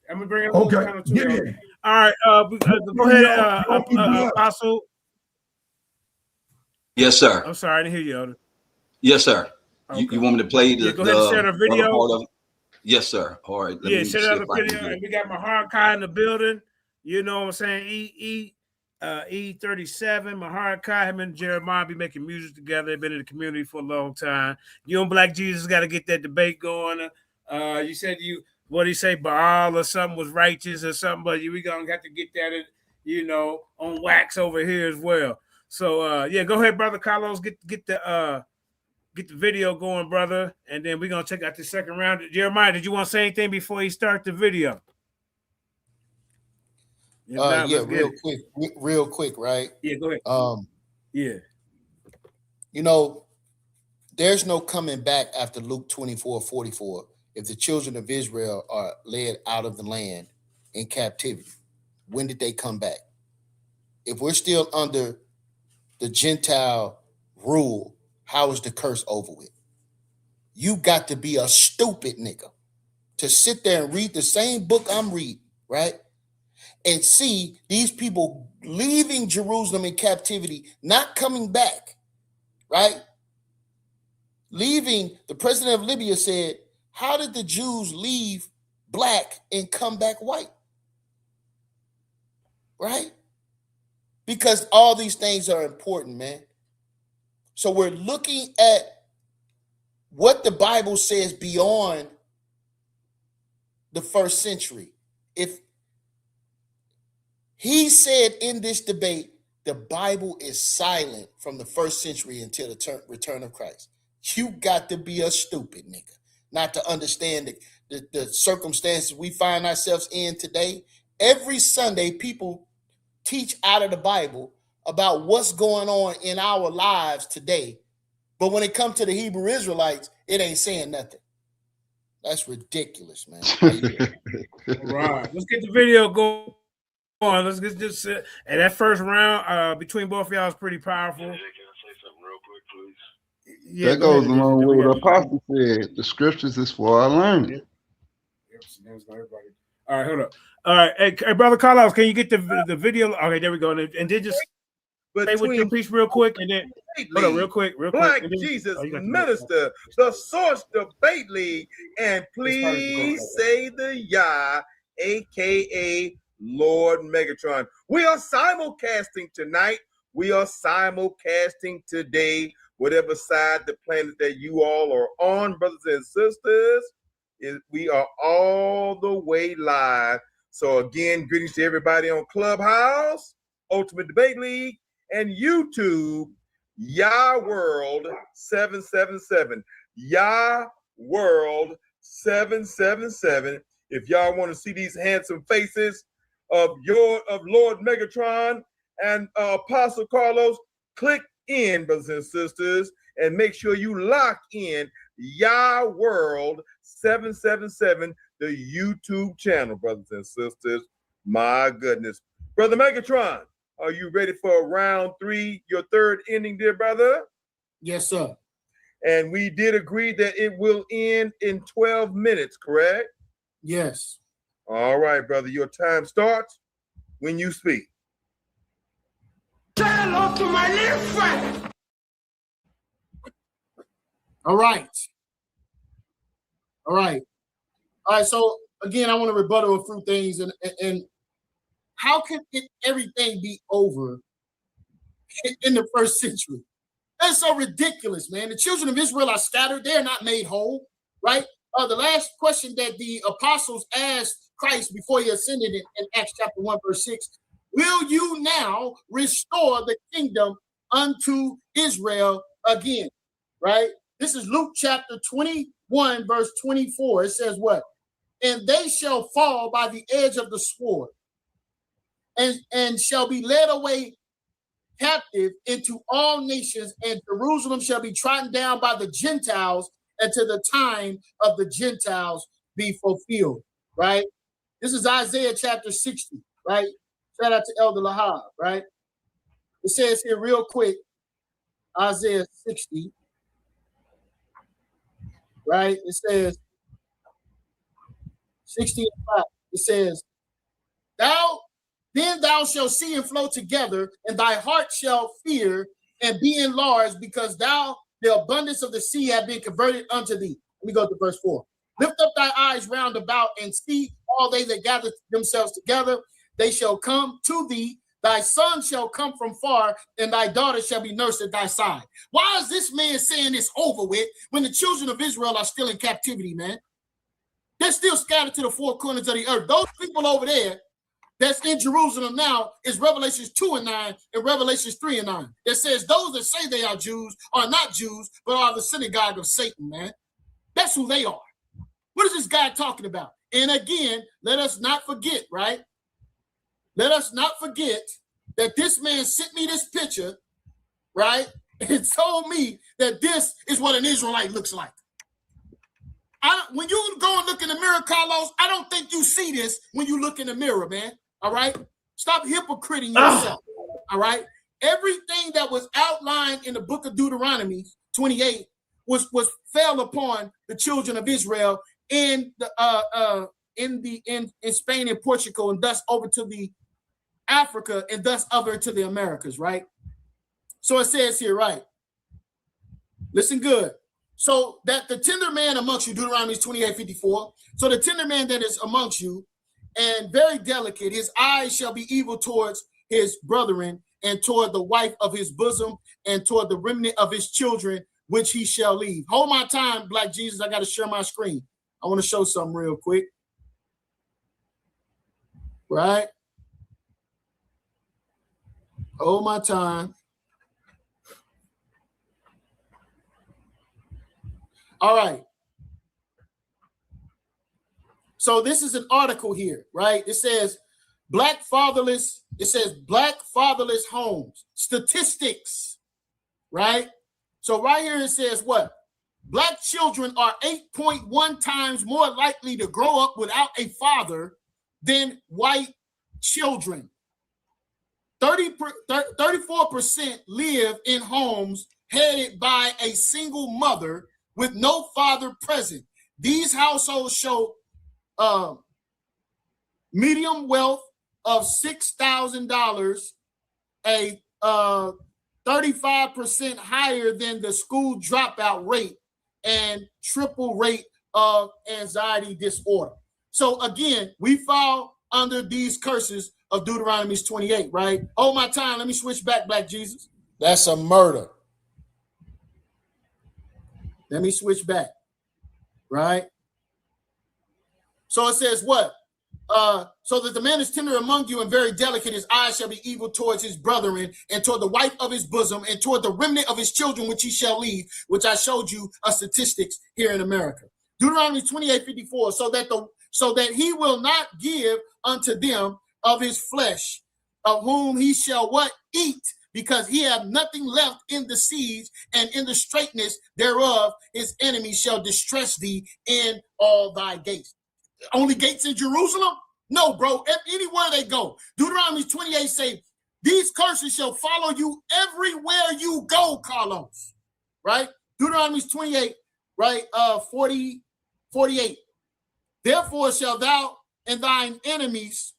I'm gonna bring him over to your channel too. Get in. All right, go ahead, Apostle. Yes, sir. I'm sorry, I didn't hear you, Elder. Yes, sir. Okay. You want me to play the? Go ahead and share the video. Part of it? Yes, sir. All right. Let me share see the if I can video, get and we got Maharakai in the building. You know what I'm saying? E37, Maharakai, him and Jeremiah be making music together. They've been in the community for a long time. You and Black Jesus got to get that debate going. You said what he say, Baal or something was righteous or something, but we gonna have to get that, on wax over here as well. So go ahead, brother Carlos, get the video going, brother, and then we're gonna check out the second round. Jeremiah, did you want to say anything before he starts the video? Real quick, right? Yeah, go ahead. There's no coming back after Luke 24:44. If the children of Israel are led out of the land, in captivity? When did they come back? If we're still under the Gentile rule, how is the curse over with? You got to be a stupid nigga to sit there and read the same book I'm reading, right? And see these people leaving Jerusalem in captivity, not coming back, right? Leaving, the president of Libya said, how did the Jews leave black and come back white? Right? Because all these things are important, man. So we're looking at what the Bible says beyond the first century. If he said in this debate, the Bible is silent from the first century until the return of Christ. You got to be a stupid nigga not to understand the circumstances we find ourselves in today. Every Sunday, people teach out of the Bible about what's going on in our lives today. But when it comes to the Hebrew Israelites, it ain't saying nothing. That's ridiculous, man. All right, let's get the video going. Let's get this. And that first round between both of y'all is pretty powerful. Can I say something real quick, please? Yeah, that goes along with what Apostle said. The scriptures is for our learning. All right, hold up. All right, hey, brother Carlos, can you get the video? Okay, there we go. And then just stay with your piece real quick, and then hold up, real quick. Black and then, Jesus oh, Minister, the Source Debate League, and please say the Yah, aka Lord Megatron. We are simulcasting tonight. We are simulcasting today. Whatever side the planet that you all are on, brothers and sisters, we are all the way live. So again, greetings to everybody on Clubhouse, Ultimate Debate League, and YouTube, Yah World 777. Yah World 777. If y'all want to see these handsome faces of Lord Megatron and Apostle Carlos, click in, brothers and sisters, and make sure you lock in Yah World 777, the YouTube channel, brothers and sisters. My goodness. Brother Megatron, are you ready for round 3, your third inning, dear brother? Yes, sir. And we did agree that it will end in 12 minutes, correct? Yes. All right, brother. Your time starts when you speak. Say hello to my little friend. All right. So again, I want to rebuttal a few things, and how can everything be over in the first century? That's so ridiculous, man. The children of Israel are scattered; they're not made whole, right? The last question that the apostles asked Christ before he ascended in Acts chapter 1, verse 6, will you now restore the kingdom unto Israel again, right? This is Luke chapter 21, verse 24. It says what? And they shall fall by the edge of the sword and shall be led away captive into all nations, and Jerusalem shall be trodden down by the Gentiles until the time of the Gentiles be fulfilled, right? This is Isaiah chapter 60, right? Shout out to Elder Lahab, right? It says here real quick, Isaiah 60, right? It says, 60 and 5, it says, then thou shalt see and flow together, and thy heart shall fear and be enlarged, because the abundance of the sea have been converted unto thee. Let me go to verse 4. Lift up thy eyes round about and see all they that gather themselves together. They shall come to thee. Thy son shall come from far, and thy daughter shall be nursed at thy side. Why is this man saying it's over with when the children of Israel are still in captivity, man? They're still scattered to the four corners of the earth. Those people over there that's in Jerusalem now is Revelations 2 and 9 and Revelations 3 and 9. That says those that say they are Jews are not Jews, but are the synagogue of Satan, man. That's who they are. What is this guy talking about? And again, let us not forget, right? Let us not forget that this man sent me this picture, right? And told me that this is what an Israelite looks like. when you go and look in the mirror, Carlos, I don't think you see this when you look in the mirror, man. All right? Stop hypocriting yourself. All right? Everything that was outlined in the book of Deuteronomy 28 was fell upon the children of Israel in Spain and Portugal, and thus over to the Africa, and thus over to the Americas, right? So it says here, right? Listen good. So that the tender man amongst you, Deuteronomy 28:54. So the tender man that is amongst you, and very delicate, his eyes shall be evil towards his brethren, and toward the wife of his bosom, and toward the remnant of his children, which he shall leave. Hold my time, Black Jesus. I got to share my screen. I want to show something real quick. Right? Hold my time. All right. So this is an article here, right? It says black fatherless homes, statistics, right? So right here it says what? Black children are 8.1 times more likely to grow up without a father than white children. 34% live in homes headed by a single mother with no father present. These households show medium wealth of $6,000, a 35% higher than the school dropout rate and triple rate of anxiety disorder. So again, we fall under these curses of Deuteronomy 28, right? Hold my time. Let me switch back, Black Jesus. That's a murder. Let me switch back, right? So it says what? So that the man is tender among you and very delicate, his eyes shall be evil towards his brethren, and toward the wife of his bosom, and toward the remnant of his children, which he shall leave, which I showed you statistics here in America. Deuteronomy 28:54, so that he will not give unto them of his flesh, of whom he shall what? Eat, because he have nothing left in the seeds, and in the straightness thereof his enemies shall distress thee in all thy gates. Only gates in Jerusalem? No, bro. Anywhere they go. Deuteronomy 28 say, these curses shall follow you everywhere you go, Carlos. Right? Deuteronomy 28, right? 48. Therefore shall thou and thine enemies.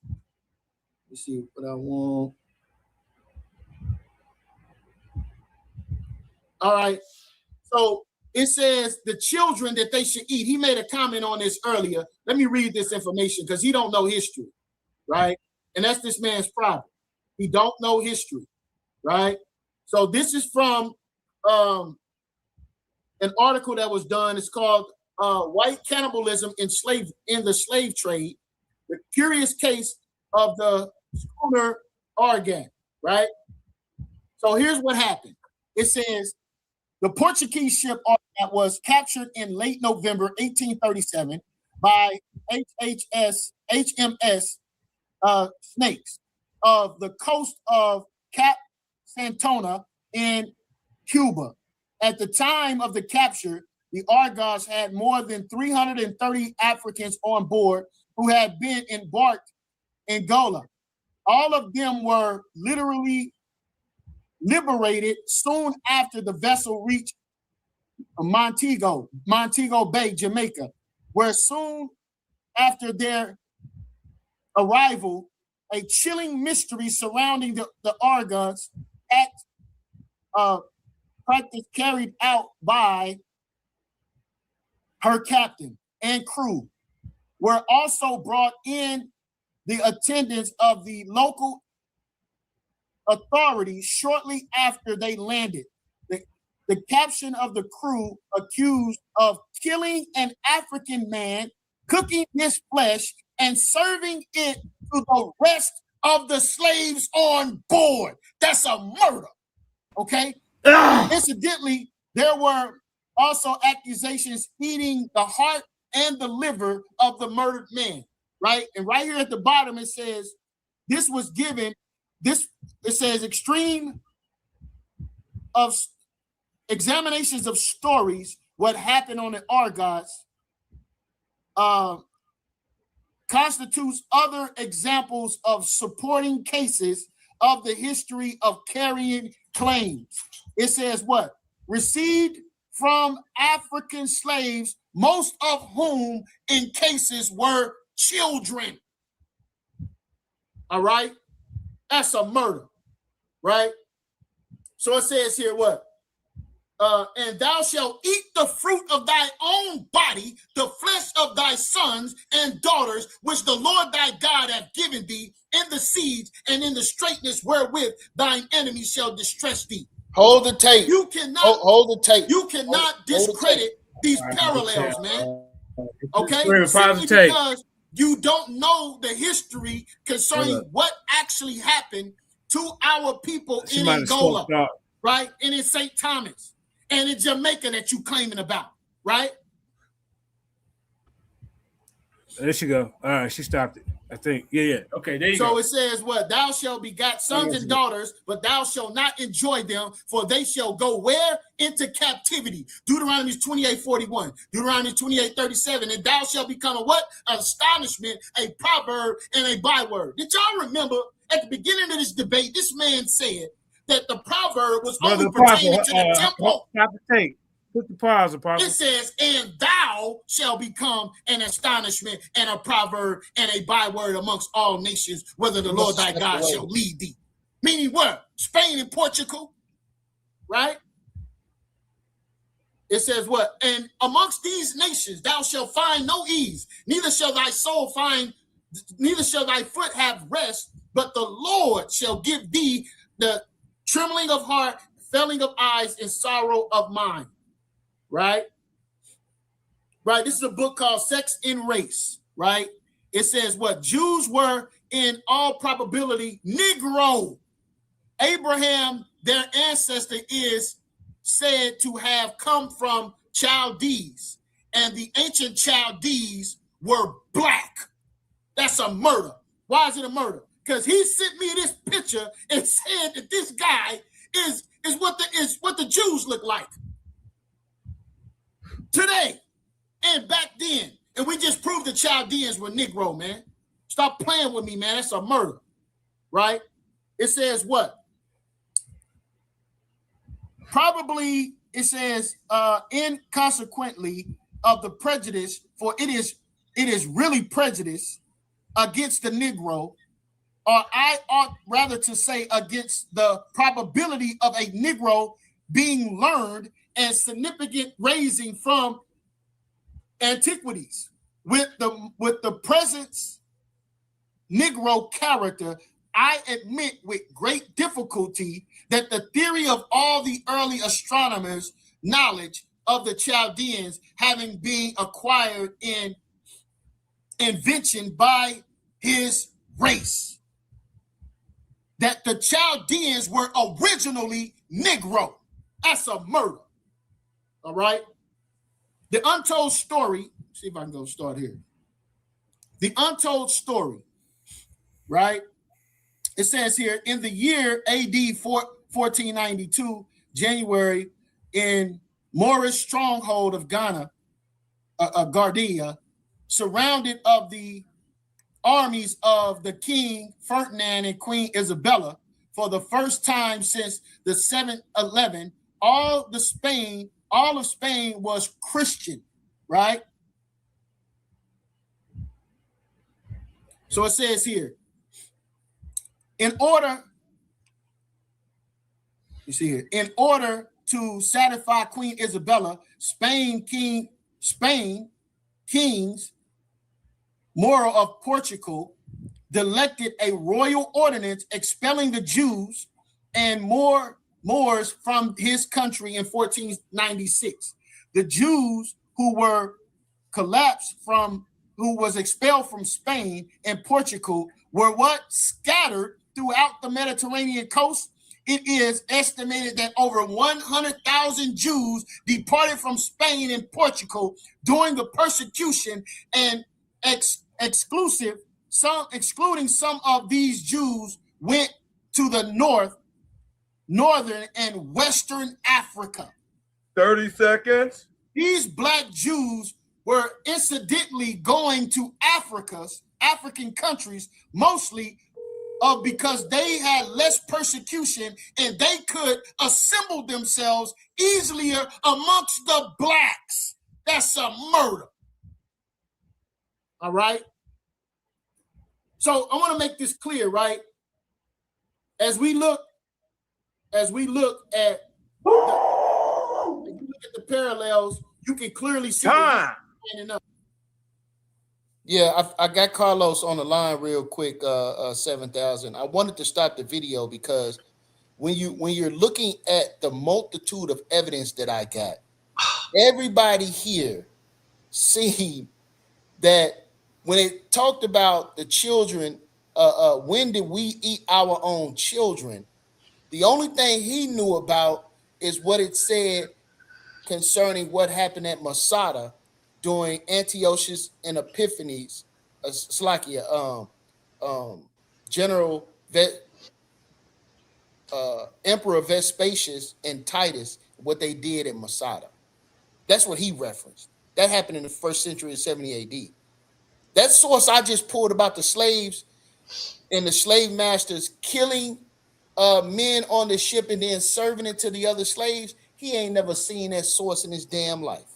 Let's see what I want. All right. So it says the children that they should eat. He made a comment on this earlier. Let me read this information because he don't know history, right? And that's this man's problem. He don't know history, right? So this is from an article that was done. It's called White Cannibalism in the Slave Trade, the curious case of the schooner Argan, right? So here's what happened. It says, the Portuguese ship that was captured in late November 1837 by HMS Snakes of the coast of Cap Santona in Cuba. At the time of the capture, the Argos had more than 330 Africans on board who had been embarked in Angola. All of them were literally liberated soon after the vessel reached Montego Bay, Jamaica, where soon after their arrival, a chilling mystery surrounding the Argonauts act practice carried out by her captain and crew were also brought in the attendance of the local authorities shortly after they landed. The caption of the crew accused of killing an African man, cooking his flesh, and serving it to the rest of the slaves on board. That's a murder, okay? Incidentally, there were also accusations eating the heart and the liver of the murdered man, right? And right here at the bottom, it says, this was given, it says extreme of examinations of stories, what happened on the Argos, constitutes other examples of supporting cases of the history of carrying claims. It says what? Received from African slaves, most of whom in cases were children. All right? That's a murder, right? So it says here what? And thou shalt eat the fruit of thy own body, the flesh of thy sons and daughters, which the Lord thy God hath given thee, in the siege and in the straitness wherewith thine enemies shall distress thee. Hold the tape. You cannot hold the tape. You cannot discredit these parallels, man. Okay, simply because you don't know the history concerning what actually happened to our people in Angola, right? And in St. Thomas and in Jamaica that you claiming about, right? There she go. All right, she stopped it. I think. Yeah. Okay, there you go. So it says what? Thou shalt begat sons and daughters, but thou shalt not enjoy them, for they shall go where? Into captivity. Deuteronomy 28:41. Deuteronomy 28:37. And thou shalt become a what? An astonishment, a proverb, and a byword. Did y'all remember at the beginning of this debate, this man said that the proverb was only pertaining to the temple. Stop the tape. Put the pause, Apostle. It says, and thou shall become an astonishment and a proverb and a byword amongst all nations, whether the Lord thy God shall lead thee. Meaning what? Spain and Portugal, right? It says what? And amongst these nations thou shalt find no ease, neither shall thy soul find, neither shall thy foot have rest, but the Lord shall give thee the trembling of heart, failing of eyes, and sorrow of mind. Right? Right. This is a book called Sex and Race, right? It says what? Jews were in all probability Negro. Abraham, their ancestor, is said to have come from Chaldees, and the ancient Chaldees were black. That's a murder. Why is it a murder? Because he sent me this picture and said that this guy is what the Jews look like today and back then. And we just proved the Chaldeans were Negro, man. Stop playing with me, man. That's a murder, right? It says what? Probably it says inconsequently of the prejudice, for it is really prejudice against the Negro, or I ought rather to say against the probability of a Negro being learned and significant raising from antiquities. With the presence Negro character, I admit with great difficulty that the theory of all the early astronomers' knowledge of the Chaldeans having been acquired in invention by his race, that the Chaldeans were originally Negro. That's a murder. All right. The untold story. See if I can go start here. The untold story, right? It says here in the year AD 1492, January, in Moorish stronghold of Ghana, Gardia, surrounded of the armies of the King Ferdinand and Queen Isabella, for the first time since the 711, all of Spain was Christian, right? So it says here, in order to satisfy Queen Isabella, kings, Moro of Portugal, elected a royal ordinance expelling the Jews and Moors from his country in 1496. The Jews who was expelled from Spain and Portugal were what? Scattered throughout the Mediterranean coast. It is estimated that over 100,000 Jews departed from Spain and Portugal during the persecution, and excluding some of these Jews went to the northern and western Africa. 30 seconds. These black Jews were incidentally going to African countries, mostly because they had less persecution and they could assemble themselves easier amongst the blacks. That's a murder. All right. So I want to make this clear, right? As we look at the parallels, you can clearly see. Yeah, I got Carlos on the line real quick. 7,000. I wanted to stop the video because when you're looking at the multitude of evidence that I got, everybody here seen that when it talked about the children, when did we eat our own children? The only thing he knew about is what it said concerning what happened at Masada during Antiochus and Epiphanes, General Emperor Vespasius and Titus, what they did at Masada. That's what he referenced. That happened in the 1st century of 70 AD. That source I just pulled about the slaves and the slave masters killing men on the ship and then serving it to the other slaves, he ain't never seen that source in his damn life.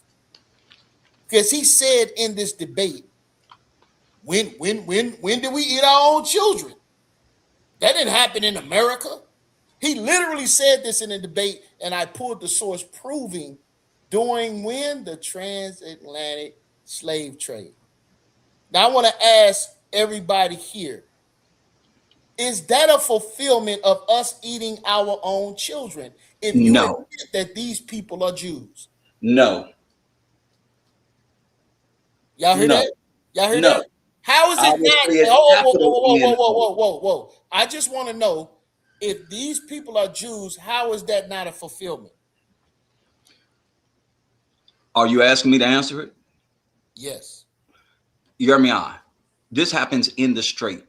Because he said in this debate, when did we eat our own children? That didn't happen in America. He literally said this in a debate, and I pulled the source proving during when the transatlantic slave trade. Now I want to ask everybody here, is that a fulfillment of us eating our own children? If you admit that these people are Jews. No. Y'all hear that? Y'all hear that? How is it not? Whoa. I just want to know, if these people are Jews, how is that not a fulfillment? Are you asking me to answer it? Yes. YirmeYah, this happens in the strait.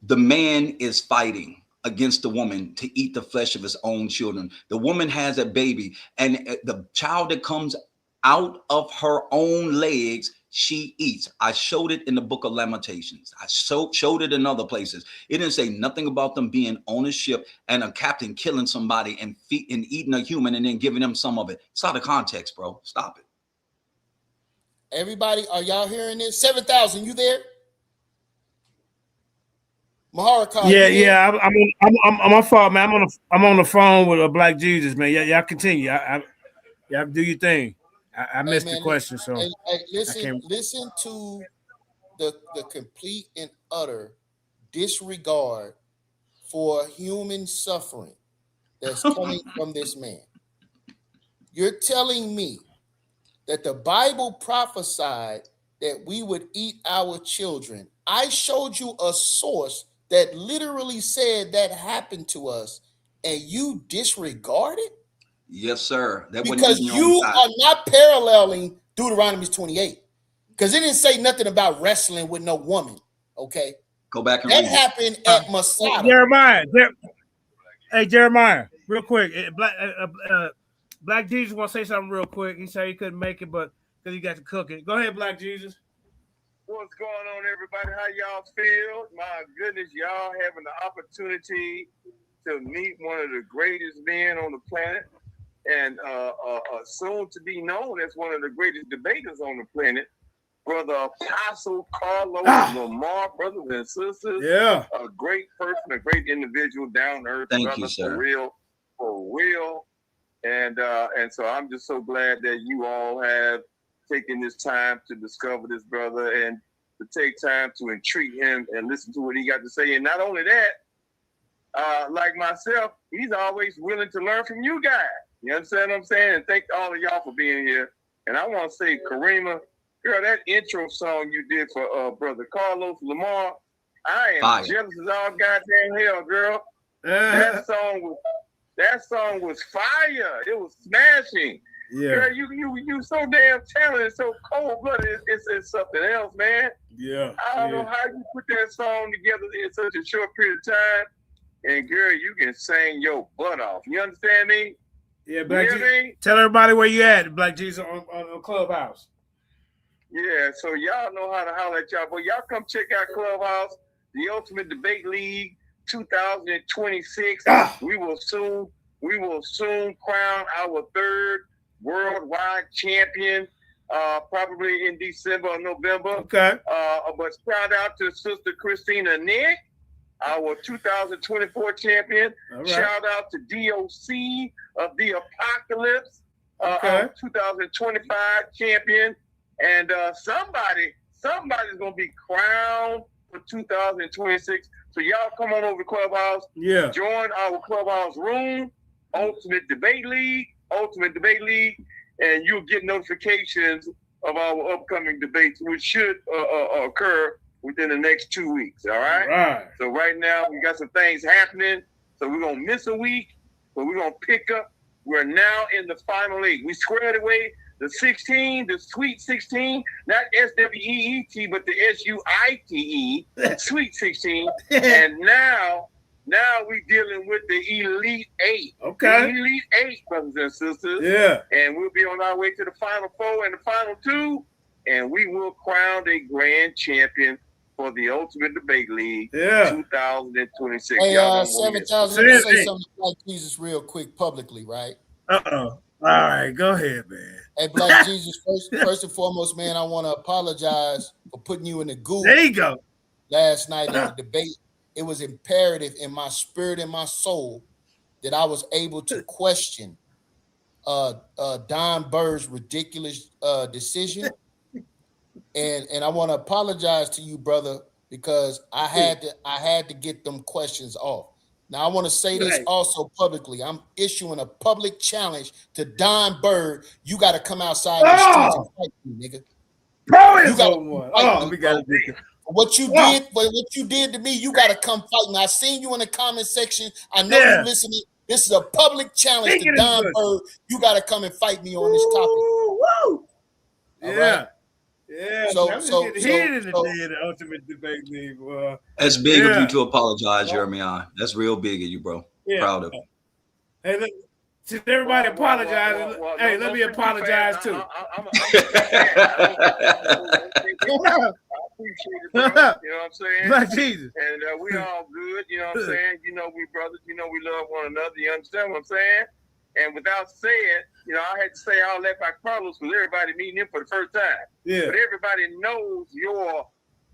The man is fighting against the woman to eat the flesh of his own children. The woman has a baby, and the child that comes out of her own legs, she eats. I showed it in the book of Lamentations. I showed it in other places. It didn't say nothing about them being on a ship and a captain killing somebody and eating a human and then giving them some of it. It's out of context, bro. Stop it. Everybody, are y'all hearing this? 7,000, you there? Maharakar, yeah. I'm on fault, man. I'm on the phone with a Black Jesus, man. Y'all continue. Y'all do your thing. I missed the question, so listen to the complete and utter disregard for human suffering that's coming from this man. You're telling me that the Bible prophesied that we would eat our children. I showed you a source that literally said that happened to us, and you disregard it? Yes, sir. Because you are not paralleling Deuteronomy 28. Because it didn't say nothing about wrestling with no woman. Okay. Go back and that read happened at Masada. Jeremiah, real quick. Black Jesus want to say something real quick. He said he couldn't make it, but because he got to cook it. Go ahead, Black Jesus. What's going on, everybody? How y'all feel? My goodness, y'all having the opportunity to meet one of the greatest men on the planet, and soon to be known as one of the greatest debaters on the planet, Brother Apostle Carlos Lamar, brothers and sisters. Yeah. A great person, a great individual, down to earth. Thank you, sir. For real. And so I'm just so glad that you all have taken this time to discover this brother and to take time to entreat him and listen to what he got to say. And not only that, like myself, he's always willing to learn from you guys. You understand what I'm saying? And thank all of y'all for being here. And I want to say, Karima, girl, that intro song you did for Brother Carlos Lamar, I am jealous as all goddamn hell, girl. That song was fire. It was smashing. Yeah. Girl, you so damn talented, so cold-blooded. It's something else, man. Yeah. I don't know how you put that song together in such a short period of time. And girl, you can sing your butt off. You understand me? Yeah, Black Jesus. Tell everybody where you at, Black Jesus, on Clubhouse. Yeah, so y'all know how to holler at y'all. But y'all come check out Clubhouse, the Ultimate Debate League 2026. We will soon crown our third worldwide champion, probably in December or November. Okay. But shout out to Sister Christina Nick, our 2024 champion. All right. Shout out to DOC of the Apocalypse, our 2025 champion. And somebody's gonna be crowned for 2026. So y'all come on over to Clubhouse. Yeah. Join our Clubhouse room, Ultimate Debate League, and you'll get notifications of our upcoming debates, which should occur within the next 2 weeks. All right. Right. So right now we got some things happening. So we're gonna miss a week, but we're gonna pick up. We're now in the final 8. We squared away the 16, the Sweet 16, not SWEET, but the SUITE, Sweet 16. And now we're dealing with the Elite 8. Okay. The Elite 8, brothers and sisters. Yeah. And we'll be on our way to the Final 4 and the Final 2, and we will crown a grand champion for the Ultimate Debate League 2026. Hey, Y'all 7,000, let me say something to Black Jesus real quick publicly, right? All right, go ahead, man. Hey, Black Jesus, first and foremost, man, I want to apologize for putting you in the goo. There you go. Last night in the debate, it was imperative in my spirit and my soul that I was able to question Don Burr's ridiculous decision. And I want to apologize to you, brother, because I had to get them questions off. Now I want to say this also publicly. I'm issuing a public challenge to Don Bird. You got to come outside the streets and fight me, nigga. You got we got to do what you did, but what you did to me, you got to come fight me. I seen you in the comment section. I know you listening. This is a public challenge to Don Bird. You got to come and fight me on this topic. Yeah. Yeah, So the Ultimate Debate League. That's big of you to apologize, YirmeYah. That's real big of you, bro. Proud of you. Hey, look, since everybody apologizing, hey, let me apologize too. I appreciate it, bro. You know what I'm saying? Black Jesus. And we all good. You know what I'm saying? You know we brothers. You know we love one another. You understand what I'm saying? And without saying, you know, I had to say all that by Carlos because everybody meeting him for the first time. Yeah. But everybody knows your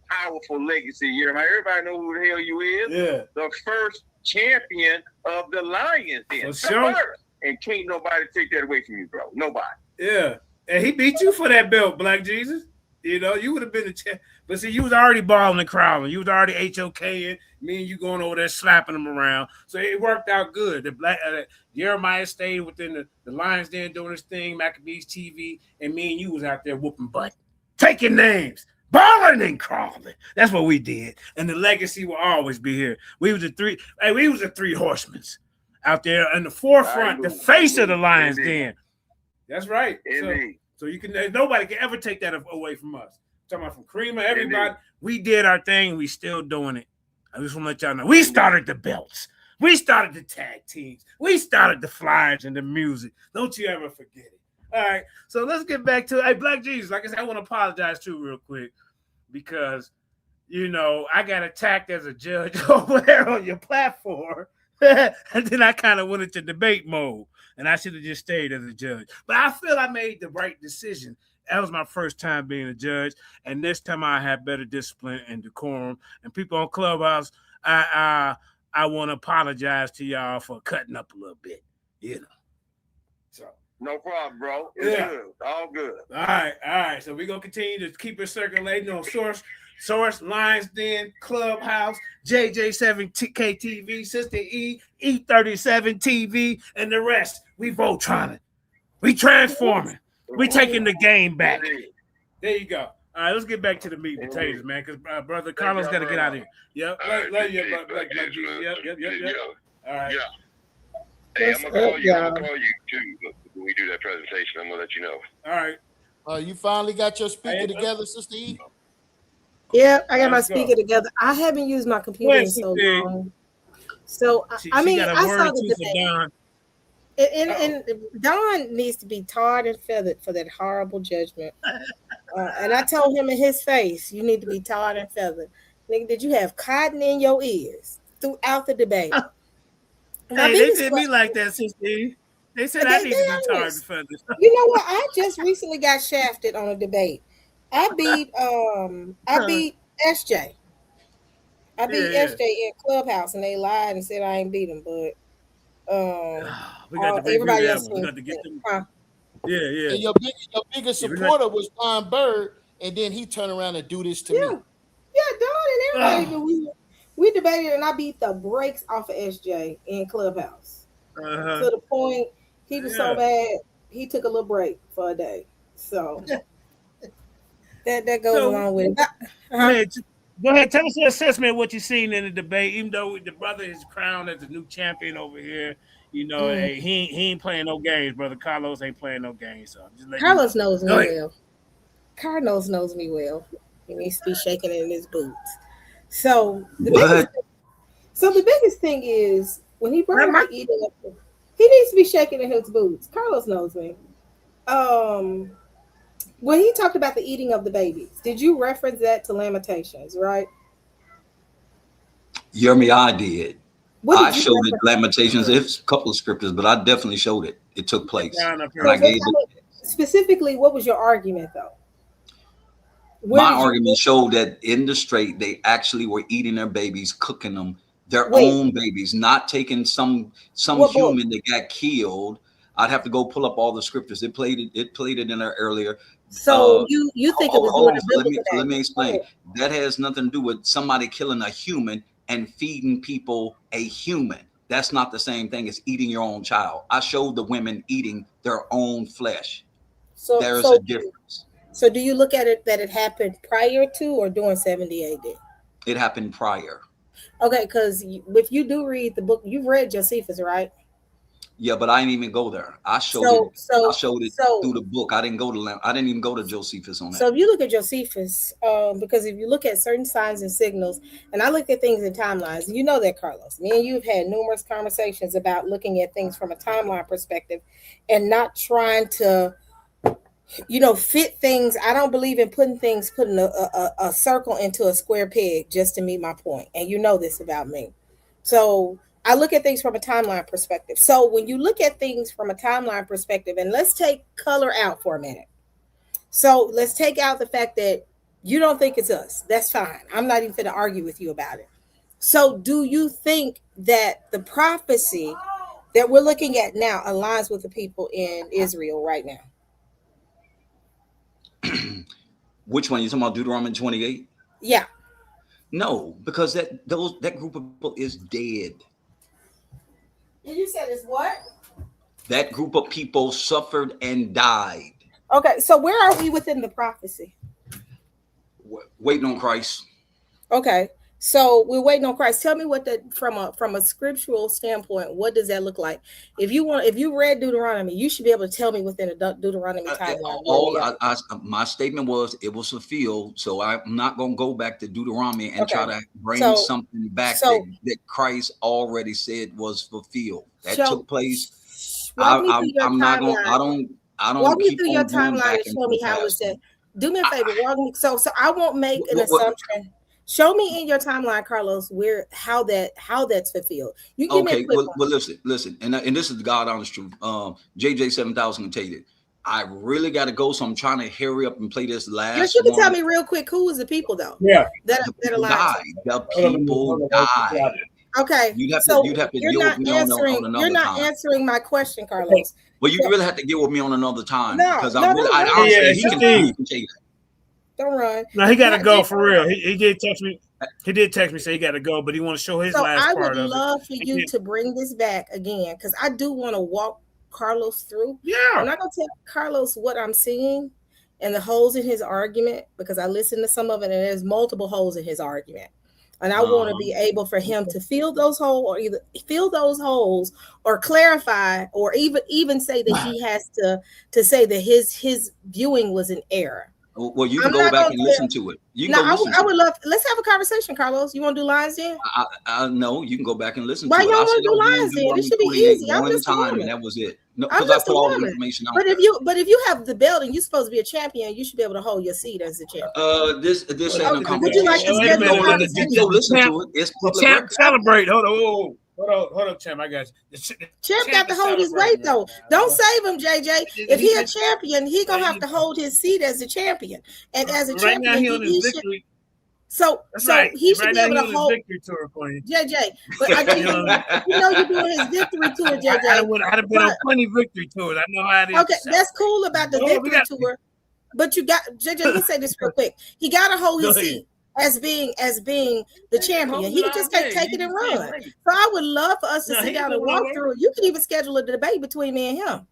powerful legacy, YirmeYah. Everybody knows who the hell you is. Yeah. The first champion of the Lions. Then. Sure. And can't nobody take that away from you, bro. Nobody. Yeah. And he beat you for that belt, Black Jesus. You know, you would have been the champ. But see, you was already balling and crawling. You was already HOKing. Me and you going over there slapping them around. So it worked out good. The Black YirmeYah stayed within the Lions Den doing his thing, Maccabees TV, and me and you was out there whooping butt, taking names, balling and crawling. That's what we did. And the legacy will always be here. We was the three horsemen out there in the forefront, the face of the Lions Den. That's right. So you can nobody can ever take that away from us. I'm talking about from Creamer, everybody. We did our thing. We still doing it. I just want to let y'all know. We started the belts. We started the tag teams. We started the flyers and the music. Don't you ever forget it. All right. So let's get back to Black Jesus. Like I said, I want to apologize too real quick because, you know, I got attacked as a judge over there on your platform. And then I kind of went into debate mode. And I should have just stayed as a judge. But I feel I made the right decision. That was my first time being a judge. And this time I had better discipline and decorum. And people on Clubhouse, I want to apologize to y'all for cutting up a little bit, you know. So no problem, bro. It's good. All good. All right. So we're going to continue to keep it circulating on Source, Lions Den, Clubhouse, JJ7K TV, Sister E, E37 TV, and the rest. We Voltroning. We transforming. We taking the game back. There you go. All right, let's get back to the meat and potatoes, man, because brother Carlos got to get out of here. Yep. Love you, Black Jesus. Yep. All right. Yeah. Hey, I'm gonna call you too when we do that presentation. I'm gonna let you know. All right. You finally got your speaker together, Sister E? Yeah, I got my speaker together. I haven't used my computer in so long. So I saw the debate. And Don needs to be tarred and feathered for that horrible judgment. And I told him in his face, you need to be tarred and feathered. Nigga, did you have cotton in your ears throughout the debate? Hey, they did me like that, Sister. They said I need to be tarred and feathered. You know what? I just recently got shafted on a debate. I beat SJ. I beat SJ in Clubhouse, and they lied and said I ain't beat him, but we got to everybody else we got to get them. huh? Yeah. And your biggest supporter was Don Bird, and then he turned around and do this to me. Yeah, Don and everybody. We debated, and I beat the brakes off of SJ in Clubhouse to the point he was so mad he took a little break for a day. So that goes along with it. Go ahead, tell us your assessment of what you've seen in the debate. Even though the brother is crowned as the new champion over here, you know, hey, he ain't playing no games. Brother Carlos ain't playing no games. So just Carlos knows me well. Carlos knows me well. He needs to be shaking in his boots. So the biggest thing is when he brought up the eating up, he needs to be shaking in his boots. Carlos knows me. When he talked about the eating of the babies, did you reference that to Lamentations, right? YirmeYah Yah did. I showed it Lamentations. It's a couple of scriptures, but I definitely showed it. It took place. Specifically, what was your argument, though? My argument showed that in the strait, they actually were eating their babies, cooking them, their own babies, not taking some human that got killed. I'd have to go pull up all the scriptures. It played it in there earlier. So you think it was let me explain. That has nothing to do with somebody killing a human and feeding people a human. That's not the same thing as eating your own child. I showed the women eating their own flesh. So there's a difference. So do you look at it that it happened prior to or during 70 AD? It happened prior. Okay, because if you do read the book, you've read Josephus, right? Yeah, but I didn't even go there. I showed it through the book. I didn't even go to Josephus on that. So if you look at Josephus, because if you look at certain signs and signals, and I look at things in timelines, you know that, Carlos. Me and you have had numerous conversations about looking at things from a timeline perspective and not trying to, fit things. I don't believe in putting a circle into a square peg just to meet my point. And you know this about me. So I look at things from a timeline perspective. So when you look at things from a timeline perspective, and let's take color out for a minute. So let's take out the fact that you don't think it's us. That's fine. I'm not even going to argue with you about it. So do you think that the prophecy that we're looking at now aligns with the people in Israel right now? Which one? You talking about Deuteronomy 28? Yeah. No, because that group of people is dead. And you said it's what? That group of people suffered and died. Okay, so where are we within the prophecy? Waiting on Christ. Okay, so we're waiting on Christ. Tell me what that from a scriptural standpoint, what does that look like? If you read Deuteronomy, you should be able to tell me within a Deuteronomy timeline. My statement was it was fulfilled, so I'm not going to go back to Deuteronomy and try to bring something back that Christ already said was fulfilled. That took place. I'm not going. I don't. Walk me through your timeline and show me how it's said. Do me a favor. Walk me. So I won't make an assumption. Show me in your timeline, Carlos, how that's fulfilled. You give me a quick well, listen, and this is the God honest truth. JJ 7000 can tell you that. I really got to go, so I'm trying to hurry up and play this last. Yes, you can tell me real quick who was the people though. Yeah, that died. The people died. Okay, you'd have to you're deal with me on another time. You're not answering my question, Carlos. Well, you really have to get with me on another time because he can tell you that. Don't run. No, he got to go for real. He did text me. He did text me, say he got to go, but he want to show his last part of it. I would love for you to bring this back again because I do want to walk Carlos through. Yeah, I'm not gonna tell Carlos what I'm seeing and the holes in his argument because I listened to some of it and there's multiple holes in his argument, and I want to be able for him to fill those holes or either fill those holes or clarify or even say that he has to say that his viewing was an error. Well, you can I'm go not back gonna and tell. listen to it. You can No, go listen I to would it. love. Let's have a conversation, Carlos. You want to do lines then? No, you can go back and listen Why to you it. I don't said want I to was do reading lines then? It Deuteronomy should be 28 easy. I'm one just a time, and woman. that was it. No, I'm because I just a put all the woman. information out But there. if you have the belt and you're supposed to be a champion, you should be able to hold your seat as a champion. This ain't a Okay. Would you like to competition. Wait a schedule a minute. You can go conversation? listen to it. It's The public champ record. celebrate. Hold on, champ. I got you. Champ got to hold his weight though. Don't save him, JJ. If he a champion, he gonna have to hold his seat as a champion. And as a Right now, champion, he on his he should. victory. So Right he should be now, able he to on his hold victory tour, Queen. JJ. But you know you're doing his victory tour, JJ. I'd have been on plenty victory tours. I know how it is. Okay, that's cool about the victory tour. But you got JJ. Let me say this real quick. He got to hold his seat as being the champion. He can just take it and run. So I would love for us to sit down and walk through it. You can even schedule a debate between me and him,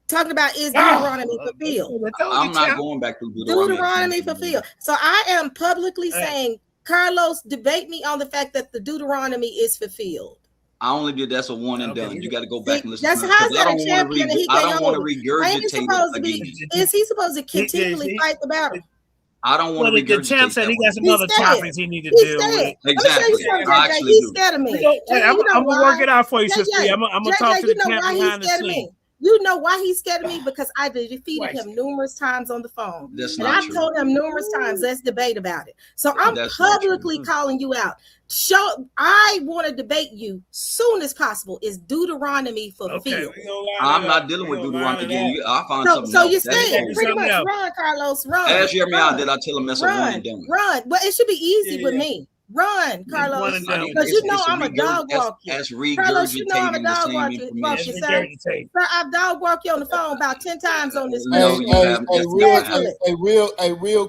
talking about is Deuteronomy fulfilled. I'm not going back to Deuteronomy fulfilled. So I am publicly saying, Carlos, debate me on the fact that the Deuteronomy is fulfilled. I only did that's a one and done. You got to go back and listen That's to it. how is 'Cause I that a don't champion want and he to. I can't don't want to hold it? Ain't he regurgitate supposed to it be? again. Is he supposed to continually fight the battle? I don't want to regurgitate. The champ said he got some other topics he need to He's deal scared. with. Let me show you something, JJ. He's scared of me. I'm gonna work it out for you, sister. I'm gonna talk to the you know champ why he's behind the scared of me? scenes. You know why he's scared of me? Because I defeated him numerous times on the phone. That's and not I've true. told him numerous times, let's debate about it. So I'm That's not true. publicly calling you out. I want to debate you soon as possible. Is Deuteronomy fulfilled? I'm not dealing with Deuteronomy again. I'll find something So else. you're That's saying cool. pretty much run, Carlos, run. Ask YirmeYah run, did I tell him that's a one and done. run. But it should be easy with me. Run, Carlos, because you know I'm a dog walk you. Carlos, you know I'm a dog walk you, sir. Sir, I've dog walked you on the phone about 10 times on this. Real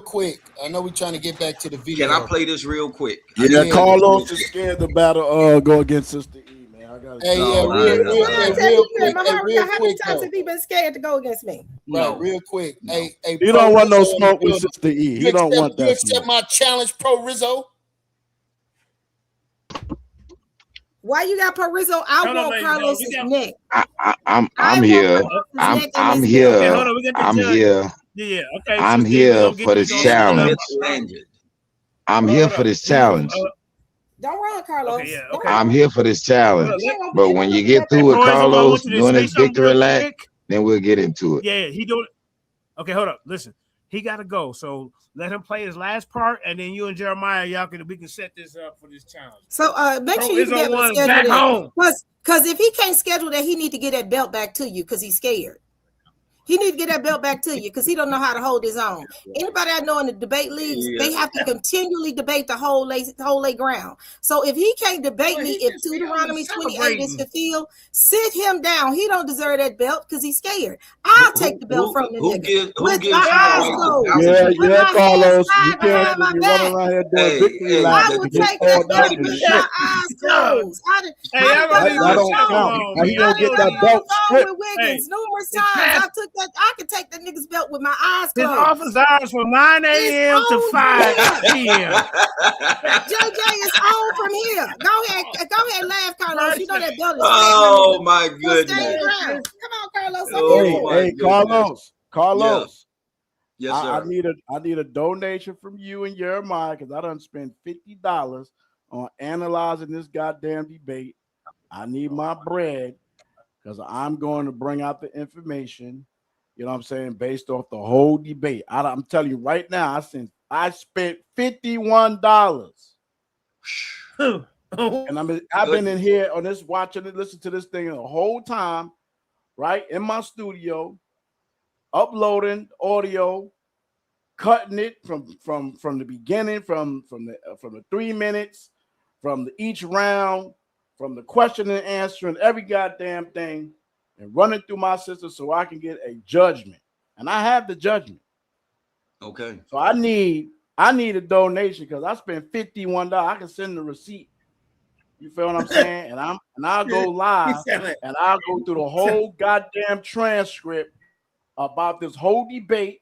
quick. I know we're trying to get back to the video. Can I play this real quick? Yeah, Carlos is scared to battle go against Sister E, man. I gotta real how many times have he been scared to go against me? Right, real quick. Hey, he don't want no smoke with Sister E. He don't want that. You accept my challenge, Pro Rizzo? Why you got Rizzo? I want Carlos's neck. I'm here. I'm here. I'm here. Yeah, okay. I'm here for this challenge. I'm here for this challenge. Don't run, Carlos. I'm here for this challenge. But when you get through with Carlos doing his victory lap, then we'll get into it. Yeah, he doing. Okay, hold up. Listen, he got to go. So let him play his last part, and then you and YirmeYah, we can set this up for this challenge. So make sure you get back home. Because if he can't schedule that, he need to get that belt back to you because he's scared. He need to get that belt back to you because he don't know how to hold his own. Anybody I know in the debate leagues, they have to continually debate the whole lay ground. So if he can't debate me, if Deuteronomy 28 is fulfilled, sit him down. He don't deserve that belt because he's scared. I'll take the belt from the nigga with my eyes closed. Yeah, Carlos. You can't be running around here doing victory laps. I would take that belt with my eyes closed. That don't count. He don't get that belt stripped. Numerous times. I could take that nigga's belt with my eyes closed. His office hours from 9 a.m. to 5 p.m. JJ is on from here. Go ahead, laugh, Carlos. You know that belt is. Oh my goodness! Come on, Carlos. Hey, Carlos. Yes, sir. I need a donation from you and YirmeYah because I done spent $50 on analyzing this goddamn debate. I need my bread because I'm going to bring out the information. You know what I'm saying? Based off the whole debate. I'm telling you right now, I spent $51. And I've been in here on this, watching it, listening to this thing the whole time, right? In my studio, uploading audio, cutting it from the beginning, from the 3 minutes, from each round, from the question and answering every goddamn thing. And running through my system so I can get a judgment. And I have the judgment. Okay. So I need a donation because I spent $51. I can send the receipt. You feel what I'm saying? And I'll go live and I'll go through the whole goddamn transcript about this whole debate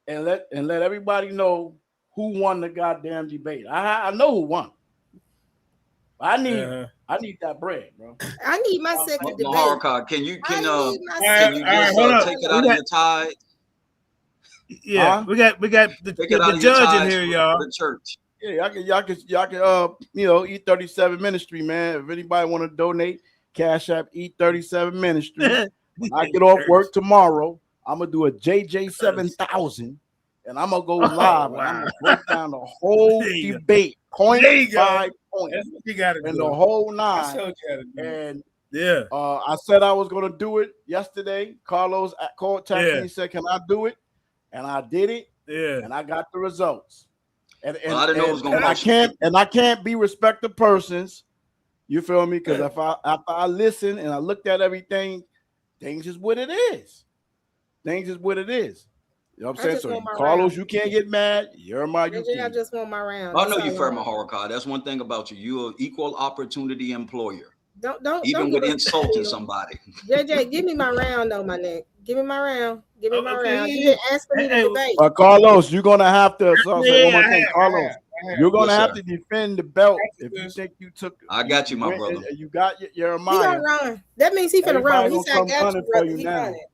and let everybody know who won the goddamn debate. I know who won. I need that bread, bro. I need my second debate. Can you take it out of your tide? Yeah, Huh? we got the Take it out of your judge in tithes here, for y'all. the church. Yeah, y'all can you know, E37 Ministry, man. If anybody want to donate, Cash App E37 Ministry. When I get off work tomorrow, I'm gonna do a JJ 7000, and I'm gonna go live, and I'm gonna break down the whole debate, point by point, That's what you gotta and do. the whole That's nine. what you gotta do. And yeah, I said I was gonna do it yesterday. Carlos called, texted me, and said, "Can I do it?" And I did it. Yeah, and I got the results. And I didn't know it was gonna I can't be respect of persons. You feel me? Because after I listen and I looked at everything, things is what it is. Things is what it is. You know what I'm saying? So Carlos, you can't get mad. YirmeYah, you JJ, I can. just want my round. I know That's you all fair I my want. horror card. That's one thing about you. You're an equal opportunity employer. Don't Even give with us insulting somebody. JJ, give me my round though, my neck. Give me my round. Give me my okay, round. You didn't ask for me to debate. But Carlos, you're gonna have to. So I'll say one more thing, I Carlos. have. You're gonna Yes, have sir. to defend the belt if you think you took. I got you, my went brother. and you got your He gonna YirmeYah. run. That means he finna run. Everybody He gonna said, I come got you, gunning for brother. you He now. running.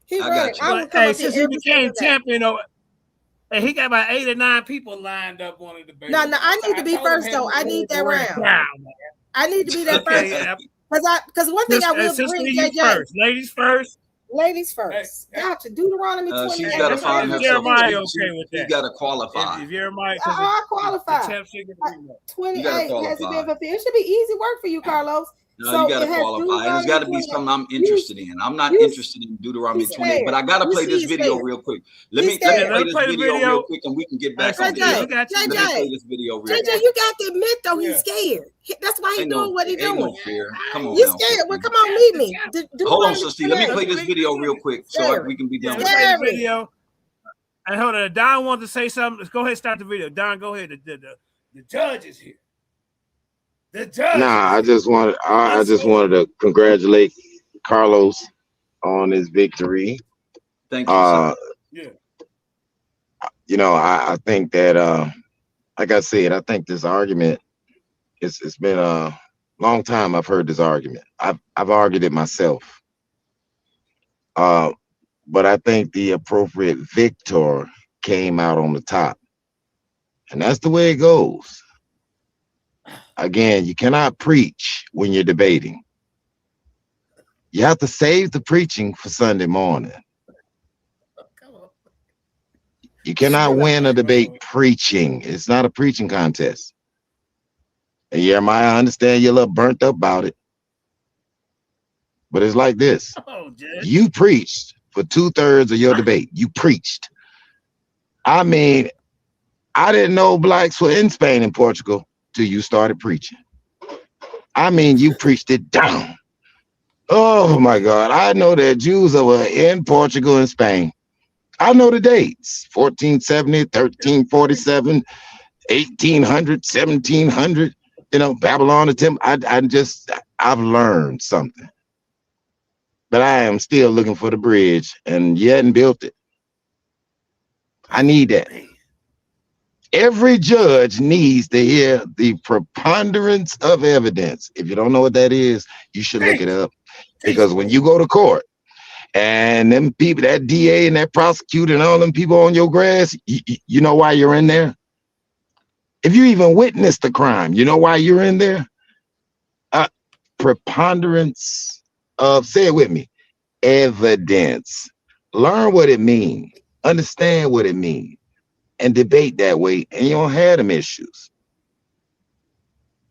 He I running. got you. I will But come hey, up here since he every became single day. champion, hey, he got about 8 or 9 people lined up on the debate. No, I need to be first though. I need that round. I need to be that first. Because one thing I will bring, JJ. First. Ladies first. Ladies first. Y'all to Deuteronomy 28. She's got to find herself. YirmeYah okay with She that. got to qualify. If YirmeYah, I qualify. the champ should get 28 gotta hasn't qualify. been fulfilled. It should be easy work for you, Carlos. No, So you got to it has qualify, and it's got to be something I'm interested in. I'm not interested in Deuteronomy 28, but I got to play this video real quick. Let me play this video real quick, and we can get back on this. Let me play this video real quick. JJ, you got to admit though he's scared. That's why he's doing what he's doing. No fear. Come on, You now, scared? Well, come on, meet me. Hold on, Sister. Let me play this video real quick so we can be done with this it. video. And hold on, Don wants to say something. Let's go ahead and start the video. Don, go ahead. The judge is here. The judge. Nah, I just wanted to congratulate Carlos on his victory. Thank you, sir. Yeah. You know, I think that like I said, I think this argument it's been a long time I've heard this argument. I've argued it myself. But I think the appropriate victor came out on the top. And that's the way it goes. Again, you cannot preach when you're debating. You have to save the preaching for Sunday morning. You cannot win a debate preaching. It's not a preaching contest. And YirmeYah, I understand you're a little burnt up about it. But it's like this. You preached for 2/3 of your debate. You preached. I mean, I didn't know blacks were in Spain and Portugal till you started preaching. I mean, you preached it down. Oh my God. I know that Jews were in Portugal and Spain. I know the dates: 1470, 1347, 1800, 1700, you know, Babylon attempt. I've learned something. But I am still looking for the bridge, and you hadn't built it. I need that. Every judge needs to hear the preponderance of evidence. If you don't know what that is, you should look it up. Because when you go to court and them people, that DA and that prosecutor and all them people on your grass, you know why you're in there? If you even witnessed the crime, you know why you're in there? Preponderance of, say it with me, evidence. Learn what it means. Understand what it means. And debate that way, and you don't have them issues.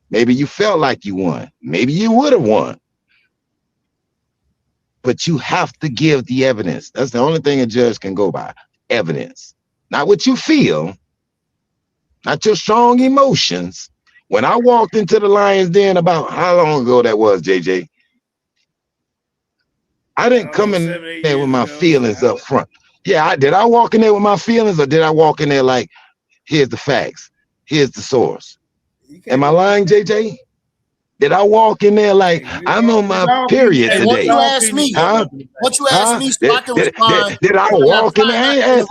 Maybe you felt like you won. Maybe you would have won. But you have to give the evidence. That's the only thing a judge can go by. Evidence. Not what you feel. Not your strong emotions. When I walked into the lion's den about how long ago that was, JJ? I didn't come in there with my feelings up front. Yeah, did I walk in there with my feelings, or did I walk in there like, here's the facts, here's the source? Am I lying, JJ? Did I walk in there like, I'm on my period today? What you asked me, Huh? what you asked me, so I can Did respond. I walk in there?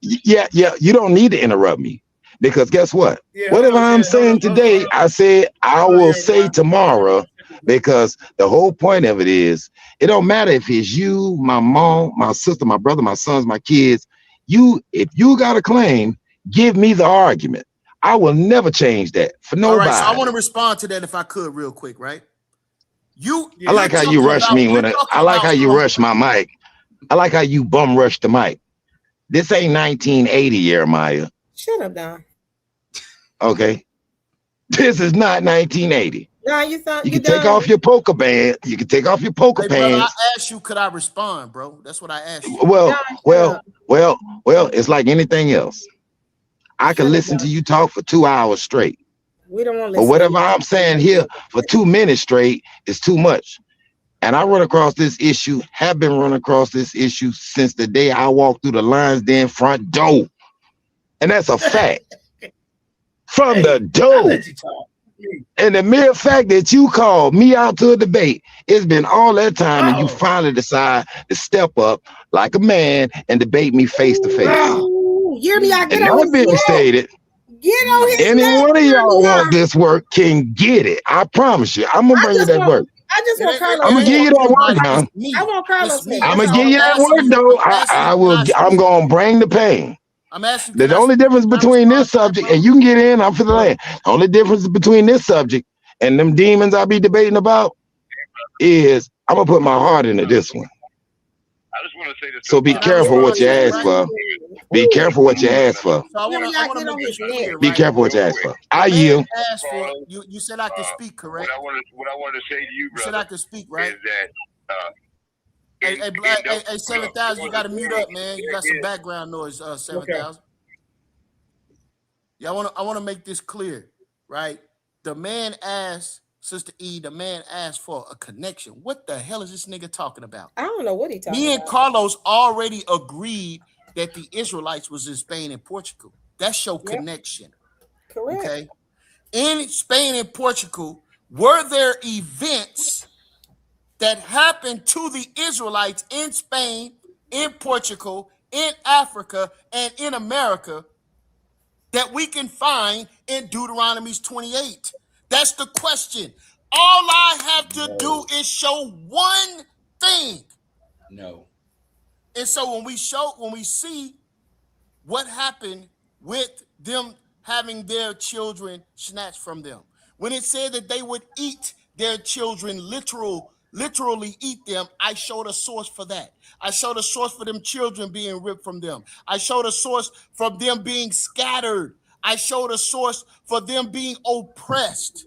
Yeah, you don't need to interrupt me, because guess what? Whatever I'm saying today, I said I will say tomorrow because the whole point of it is, it don't matter if it's you, my mom, my sister, my brother, my sons, my kids. If you got a claim, give me the argument. I will never change that for All right, so I want nobody. to respond to that if I could real quick, right? I like how you rush me I like how you rush my mic. I like how you bum rush the mic. This ain't 1980, YirmeYah. Shut up, Don. Okay. This is not 1980. No, you thought You you can take done. off your poker band. You can take off your poker Hey, brother, I pants. asked you, could I respond, bro? That's what I asked you. Well, it's like anything else. I can listen to you talk for 2 hours straight. We don't want to But listen. whatever I'm saying here for 2 minutes straight is too much. And I run across this issue, have been running across this issue since the day I walked through the Lions Den front door. And that's a fact. From the door. And the mere fact that you called me out to a debate, it's been all that time, and you finally decide to step up like a man and debate me face to face. YirmeYah, get And on that his being neck. stated, Get on his any neck, one of y'all YirmeYah. want this work can get it. I promise you. I'm gonna bring you that work. I just want Carlos. I'm gonna give you that work now. I want Carlos. I'm gonna give you that work though. I'm gonna bring the pain. I'm asking. The only difference between this subject, and you can get in, I'm for the land. The only difference between this subject and them demons I be debating about is I'm gonna put my heart into this one. So be careful what you ask for. Be careful what you ask for. So I want to make this clear, Be right? careful what you ask for. The I man yield. asked for you said I could speak, correct? What I want to say to you, brother, you said I could speak, right? is that Hey, 7,000, you got to mute up, man. You got some background noise, 7,000. Yeah, I want to make this clear, right? The man asked, Sister E, the man asked for a connection. What the hell is this nigga talking about? I don't know what he talking about. Me and Carlos already agreed that the Israelites was in Spain and Portugal. That's your connection. Correct. Okay. In Spain and Portugal, were there events that happened to the Israelites in Spain, in Portugal, in Africa, and in America that we can find in Deuteronomy 28? That's the question. All I have to do is show one thing. No. And so when we see what happened with them having their children snatched from them, when it said that they would eat their children, literally eat them, I showed a source for that. I showed a source for them children being ripped from them. I showed a source for them being scattered. I showed a source for them being oppressed,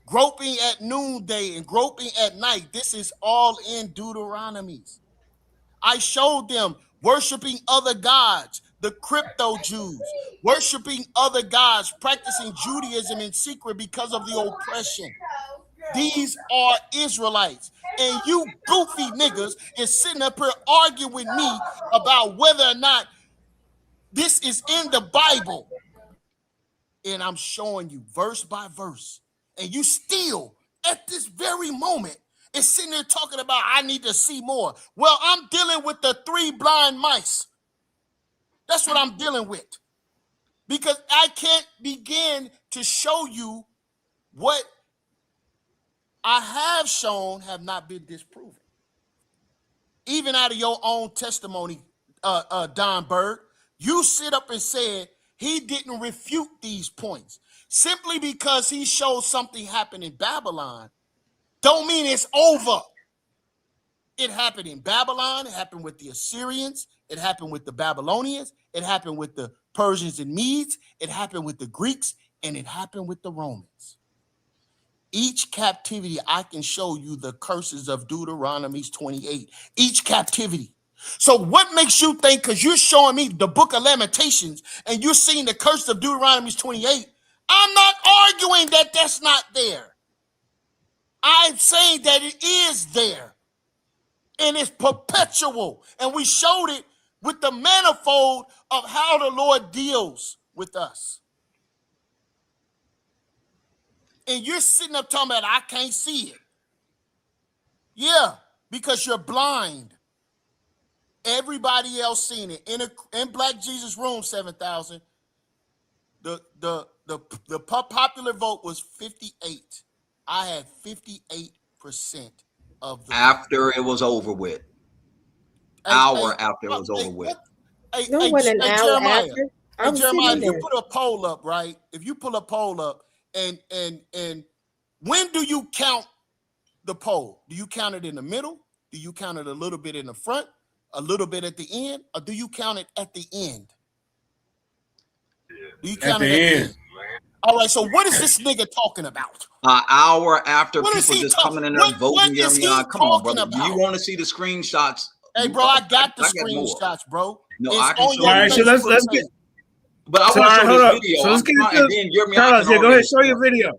groping at noonday and groping at night. This is all in Deuteronomy. I showed them worshiping other gods, the crypto Jews, worshiping other gods, practicing Judaism in secret because of the oppression. These are Israelites. And you goofy niggas is sitting up here arguing with me about whether or not this is in the Bible. And I'm showing you verse by verse. And you still, at this very moment, is sitting there talking about, I need to see more. Well, I'm dealing with the 3 blind mice. That's what I'm dealing with. Because I can't begin to show you what I have shown have not been disproven. Even out of your own testimony, Don Bird, you sit up and said he didn't refute these points. Simply because he showed something happened in Babylon, don't mean it's over. It happened in Babylon. It happened with the Assyrians. It happened with the Babylonians. It happened with the Persians and Medes. It happened with the Greeks. And it happened with the Romans. Each captivity, I can show you the curses of Deuteronomy 28. Each captivity. So what makes you think, because you're showing me the book of Lamentations and you're seeing the curse of Deuteronomy 28, I'm not arguing that that's not there. I'm saying that it is there. And it's perpetual. And we showed it with the manifold of how the Lord deals with us. And you're sitting up talking about, I can't see it. Yeah, because you're blind. Everybody else seen it. In Black Jesus Room, 7,000, the popular vote was 58. I had 58 of the after it was over with. Hour after it was over with. No, it wasn't an hour Jeremiah, after. I was Jeremiah, sitting if you there. put a poll up, right? If you pull a poll up, and when do you count the poll? Do you count it in the middle? Do you count it a little bit in the front, a little bit at the end, or do you count it at the end? Do you count it at the end? All right, so what is this nigga talking about? An hour after What is people he just talk- coming in there what voting, is he YirmeYah, come on, talking brother. Do you about? want to see the screenshots? Hey, bro, I got the I got more. screenshots, bro. No, It's I can on show your you. All right, so let's Facebook get. page. But I So, want to all right, show hold this up. video. So let's get and into then YirmeYah Carlos. can Yeah, go already ahead, show your start. video.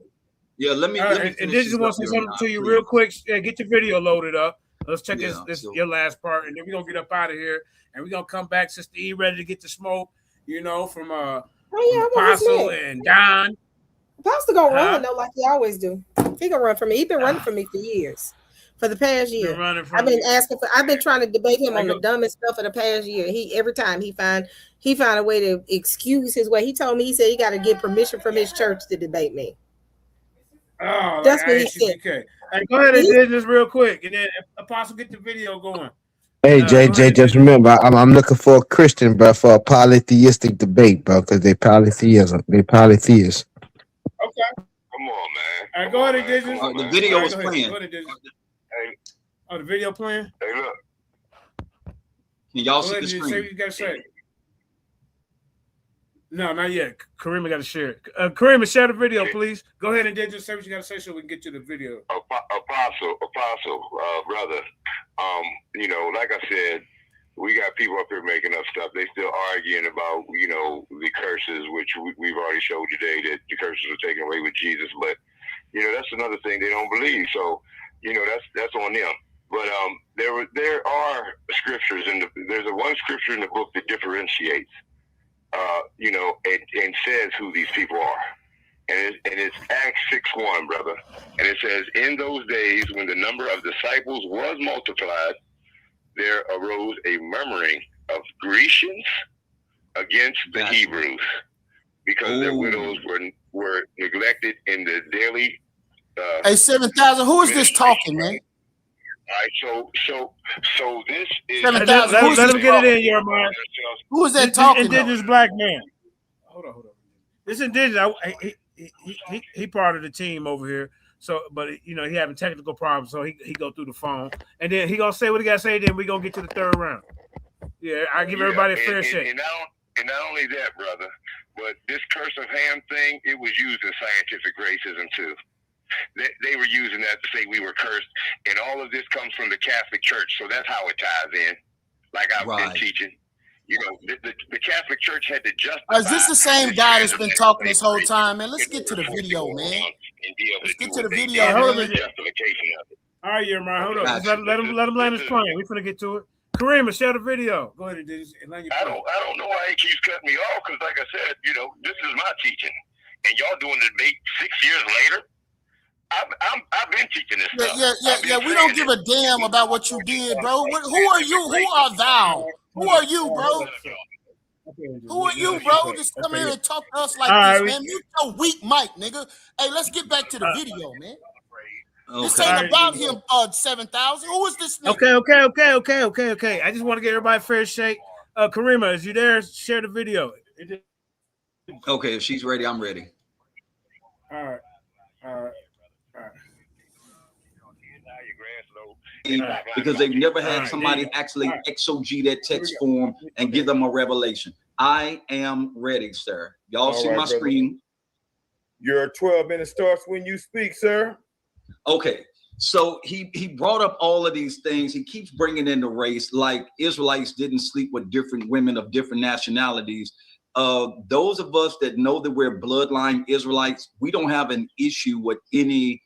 Yeah, let me All right, let me and finish Digits this wants up, to say something YirmeYah, to you please. real quick. Yeah, get your video loaded up. Let's check Yeah, this so- your last part, and then we're gonna get up out of here, and we're gonna come back. Sister E ready to get the smoke, from Oh yeah, from I was Apostle next. and Don. Apostle gonna Huh? run though, like he always do. He gonna run for me. He been running for me for years, for the past year. Been running I've from been you. asking for. I've been trying to debate him I on the go- dumbest stuff for the past year. Every time he found a way to excuse his way. He told me, he said he got to get permission from his church to debate me. Oh, That's like what he said. ISUPK. Hey, go ahead and He- do this real quick, and then Apostle, get the video going. Hey, Go ahead JJ, and just do this. remember, I'm looking for a Christian, bro, for a polytheistic debate, bro, because they polytheism. They polytheists. Okay. Come on, man. All right, go ahead and do this. The video All right, was go ahead. playing. Go ahead and do this. Hey, Oh, the video playing? hey, look. Can y'all Go see ahead the and say what screen? you gotta say. No, not yet. Karima got to share it. Karima, share the video, please. Go ahead and just say what you got to say so we can get to the video. Apostle, brother. Like I said, we got people up here making up stuff. They still arguing about, the curses, which we've already showed today that the curses were taken away with Jesus. But, that's another thing they don't believe. So, that's on them. But there are scriptures there's one scripture in the book that differentiates, and says who these people are. And it's Acts 6:1, brother. And it says, in those days when the number of disciples was multiplied, there arose a murmuring of Grecians against the Hebrews, because their widows were neglected in the daily. Hey, 7,000. Who is this talking, man? All right, so this is 7,000. Let him get it in, YirmeYah. Who is that This talking? indigenous black man. Hold on. This indigenous. He part of the team over here. So, but he having technical problems, so he go through the phone, and then he gonna say what he gotta say. Then we gonna get to the third round. Yeah, I give everybody a fair shake. And not only that, brother, but this curse of Ham thing, it was used in scientific racism too. They were using that to say we were cursed, and all of this comes from the Catholic Church, so that's how it ties in. Like I've been teaching, the Catholic Church had to justify. Is this the same guy that's been talking this whole time, man? Let's get to the video, man. Let's get to the video, Hey, hold man. All right, YirmeYah, hold on. Just let him land his plane. We're gonna get to it. Karima, share the video. Go ahead and do this. I don't know why he keeps cutting me off, because like I said, this is my teaching, and y'all doing the debate 6 years later. I've been teaching this stuff. Yeah. We don't give a damn about what you did, bro. Who are you? Who are thou? Who are you, bro? Who are you, bro? Just come in and talk to us like this, man. Mute your weak mic, nigga. Hey, let's get back to the video, man. This ain't about him, 7,000. Who is this nigga? Okay. I just want to get everybody a fair shake. Karima, is you there? Share the video. Okay, if she's ready, I'm ready. All right. Because they've never had somebody actually exegete that text form and give them a revelation. I am ready, sir. Y'all see my screen? Your 12 minutes starts when you speak, sir. Okay, so he brought up all of these things. He keeps bringing in the race, like Israelites didn't sleep with different women of different nationalities. Those of us that know that we're bloodline Israelites, we don't have an issue with any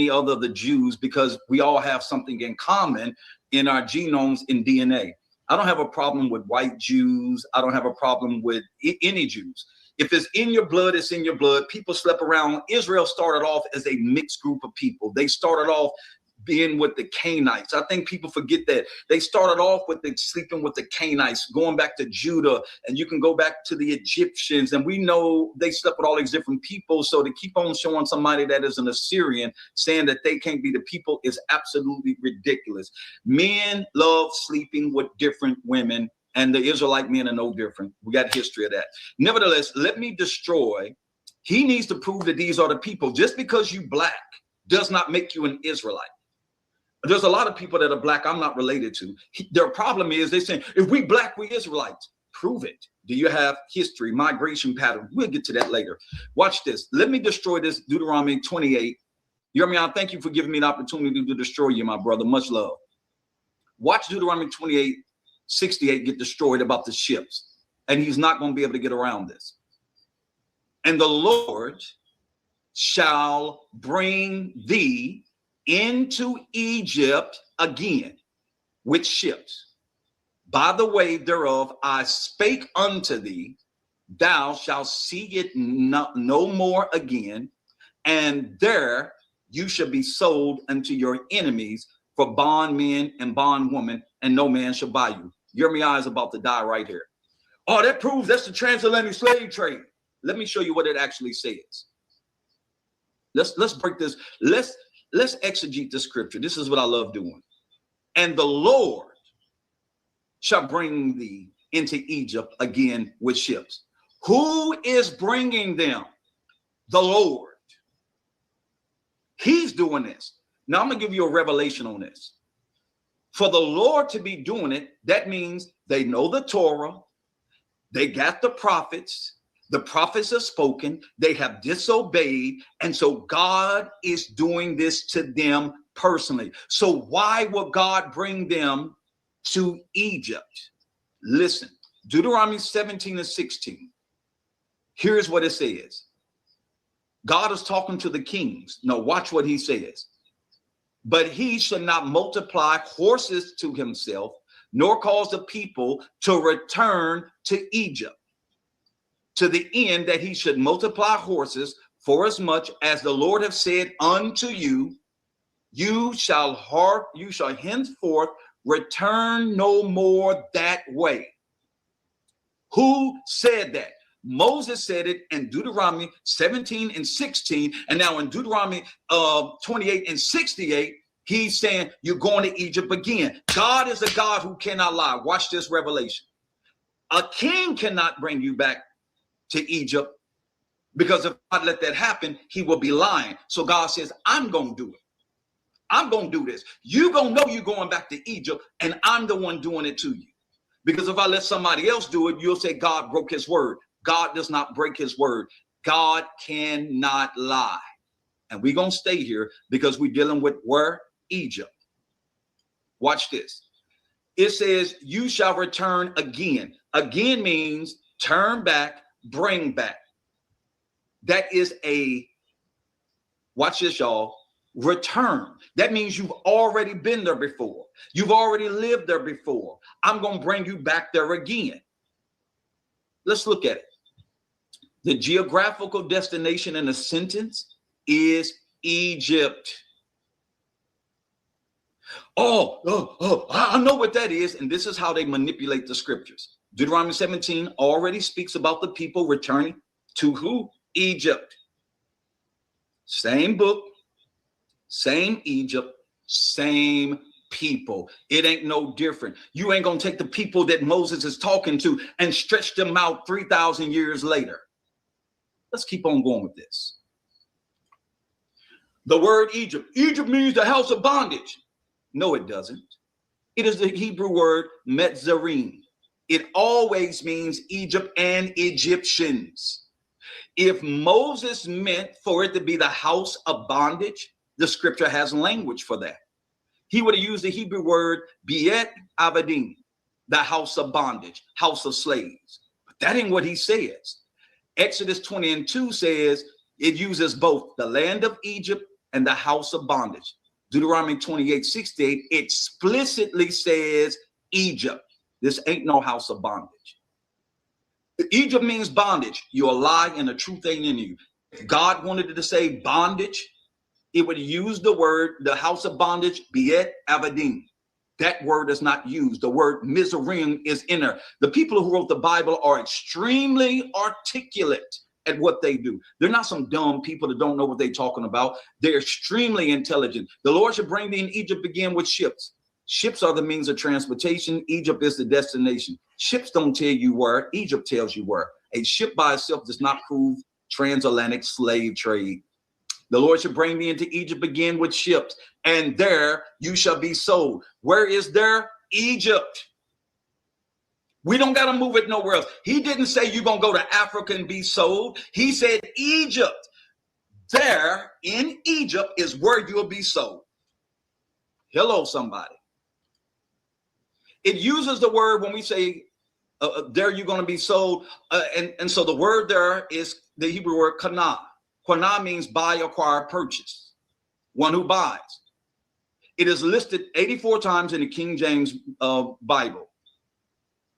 other of the Jews, because we all have something in common in our genomes in DNA. I don't have a problem with white Jews. I don't have a problem with any Jews. If it's in your blood, it's in your blood. People slept around. Israel started off as a mixed group of people. They started off being with the Canaanites. I think people forget that. They started off with the sleeping with the Canaanites, going back to Judah, and you can go back to the Egyptians. And we know they slept with all these different people. So to keep on showing somebody that is an Assyrian, saying that they can't be the people is absolutely ridiculous. Men love sleeping with different women, and the Israelite men are no different. We got history of that. Nevertheless, let me destroy. He needs to prove that these are the people. Just because you black does not make you an Israelite. There's a lot of people that are black I'm not related to. Their problem is they saying, if we black, we Israelites. Prove it. Do you have history, migration pattern? We'll get to that later. Watch this. Let me destroy this Deuteronomy 28. YirmeYah, thank you for giving me the opportunity to destroy you, my brother. Much love. Watch Deuteronomy 28:68 get destroyed about the ships. And he's not going to be able to get around this. And the Lord shall bring thee into Egypt again with ships. By the way thereof I spake unto thee, thou shalt see it no more again, and there you shall be sold unto your enemies for bondmen and bondwomen, and no man shall buy you. YirmeYah is about to die right here. Oh, that proves that's the transatlantic slave trade. Let me show you what it actually says. Let's break this. Let's exegete the scripture. This is what I love doing. And the Lord shall bring thee into Egypt again with ships. Who is bringing them? The Lord. He's doing this. Now I'm going to give you a revelation on this. For the Lord to be doing it, that means they know the Torah. They got the prophets. The prophets have spoken, they have disobeyed, and so God is doing this to them personally. So why would God bring them to Egypt? Listen, Deuteronomy 17:16. Here's what it says. God is talking to the kings. Now watch what he says. But he shall not multiply horses to himself, nor cause the people to return to Egypt, to the end that he should multiply horses, for as much as the Lord have said unto you, you shall henceforth return no more that way. Who said that? Moses said it in Deuteronomy 17:16, and now in Deuteronomy 28:68, he's saying you're going to Egypt again. God is a God who cannot lie. Watch this revelation. A king cannot bring you back to Egypt, because if God let that happen, he will be lying. So God says, I'm going to do it. I'm going to do this. You're going to know you're going back to Egypt, and I'm the one doing it to you. Because if I let somebody else do it, you'll say God broke his word. God does not break his word. God cannot lie. And we're going to stay here because we're dealing with where? Egypt. Watch this. It says, you shall return again. Again means turn back, bring back. That is a, watch this, y'all, return. That means you've already been there before. You've already lived there before. I'm going to bring you back there again. Let's look at it. The geographical destination in a sentence is Egypt. I know what that is. And this is how they manipulate the scriptures. Deuteronomy 17 already speaks about the people returning to who? Egypt. Same book, same Egypt, same people. It ain't no different. You ain't going to take the people that Moses is talking to and stretch them out 3,000 years later. Let's keep on going with this. The word Egypt. Egypt means the house of bondage. No, it doesn't. It is the Hebrew word Metzrim. It always means Egypt and Egyptians. If Moses meant for it to be the house of bondage, the scripture has language for that. He would have used the Hebrew word Biet Avadim, the house of bondage, house of slaves. But that ain't what he says. Exodus 20:2 says it uses both the land of Egypt and the house of bondage. Deuteronomy 28:68 explicitly says Egypt. This ain't no house of bondage. Egypt means bondage. You're a lie and the truth ain't in you. If God wanted to say bondage, it would use the word, the house of bondage, Biet Avadim. That word is not used. The word Mizraim is in there. The people who wrote the Bible are extremely articulate at what they do. They're not some dumb people that don't know what they're talking about. They're extremely intelligent. The Lord should bring thee in Egypt begin with ships. Ships are the means of transportation. Egypt is the destination. Ships don't tell you where. Egypt tells you where. A ship by itself does not prove transatlantic slave trade. The Lord shall bring thee into Egypt again with ships, and there you shall be sold. Where is there? Egypt. We don't got to move it nowhere else. He didn't say you're going to go to Africa and be sold. He said Egypt. There in Egypt is where you'll be sold. Hello, somebody. It uses the word when we say there you're going to be sold. And so the word there is the Hebrew word kana. Kana means buy, acquire, purchase. One who buys. It is listed 84 times in the King James Bible.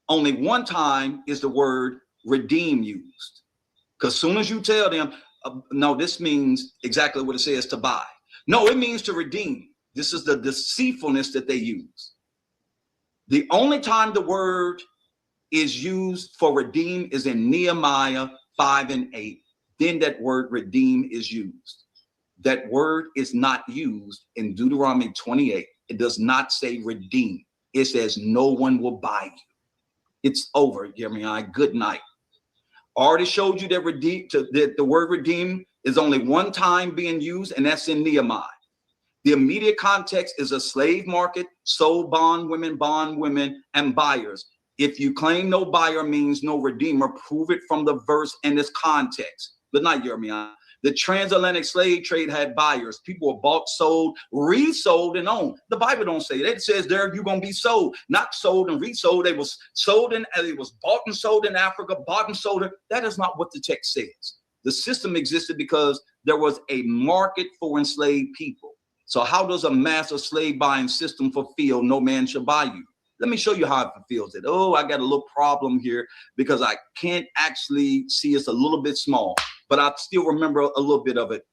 Only one time is the word redeem used. Because soon as you tell them, no, this means exactly what it says, to buy. No, it means to redeem. This is the deceitfulness that they use. The only time the word is used for redeem is in Nehemiah 5 and 8. Then that word redeem is used. That word is not used in Deuteronomy 28. It does not say redeem. It says no one will buy you. It's over, YirmeYah. Good night. Already showed you that that the word redeem is only one time being used, and that's in Nehemiah. The immediate context is a slave market, sold bond women, and buyers. If you claim no buyer means no redeemer, prove it from the verse and its context. Good night, YirmeYah. The transatlantic slave trade had buyers. People were bought, sold, resold, and owned. The Bible don't say that. It says there you're gonna be sold, not sold and resold. They was sold and it was bought and sold in Africa, bought and sold. That is not what the text says. The system existed because there was a market for enslaved people. So how does a master slave buying system fulfill no man shall buy you? Let me show you how it fulfills it. Oh, I got a little problem here because I can't actually see. It's a little bit small, but I still remember a little bit of it.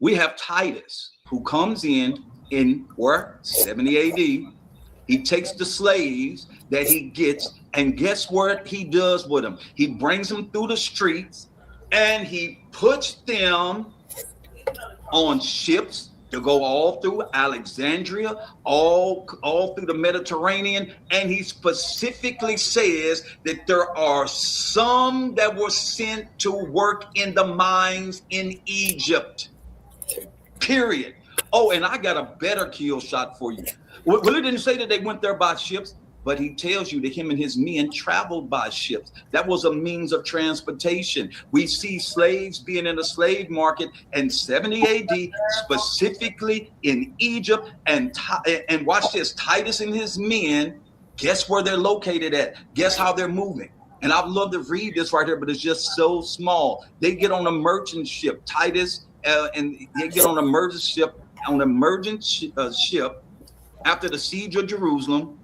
We have Titus, who comes in where? 70 AD. He takes the slaves that he gets, and guess what he does with them? He brings them through the streets, and he puts them on ships to go all through Alexandria, all through the Mediterranean. And he specifically says that there are some that were sent to work in the mines in Egypt, period. Oh, and I got a better kill shot for you. Well, it didn't say that they went there by ships, but he tells you that him and his men traveled by ships. That was a means of transportation. We see slaves being in the slave market in 70 AD, specifically in Egypt. And watch this, Titus and his men, guess where they're located at? Guess how they're moving? And I'd love to read this right here, but it's just so small. They get on a merchant ship, Titus, and they get on a merchant ship, after the siege of Jerusalem.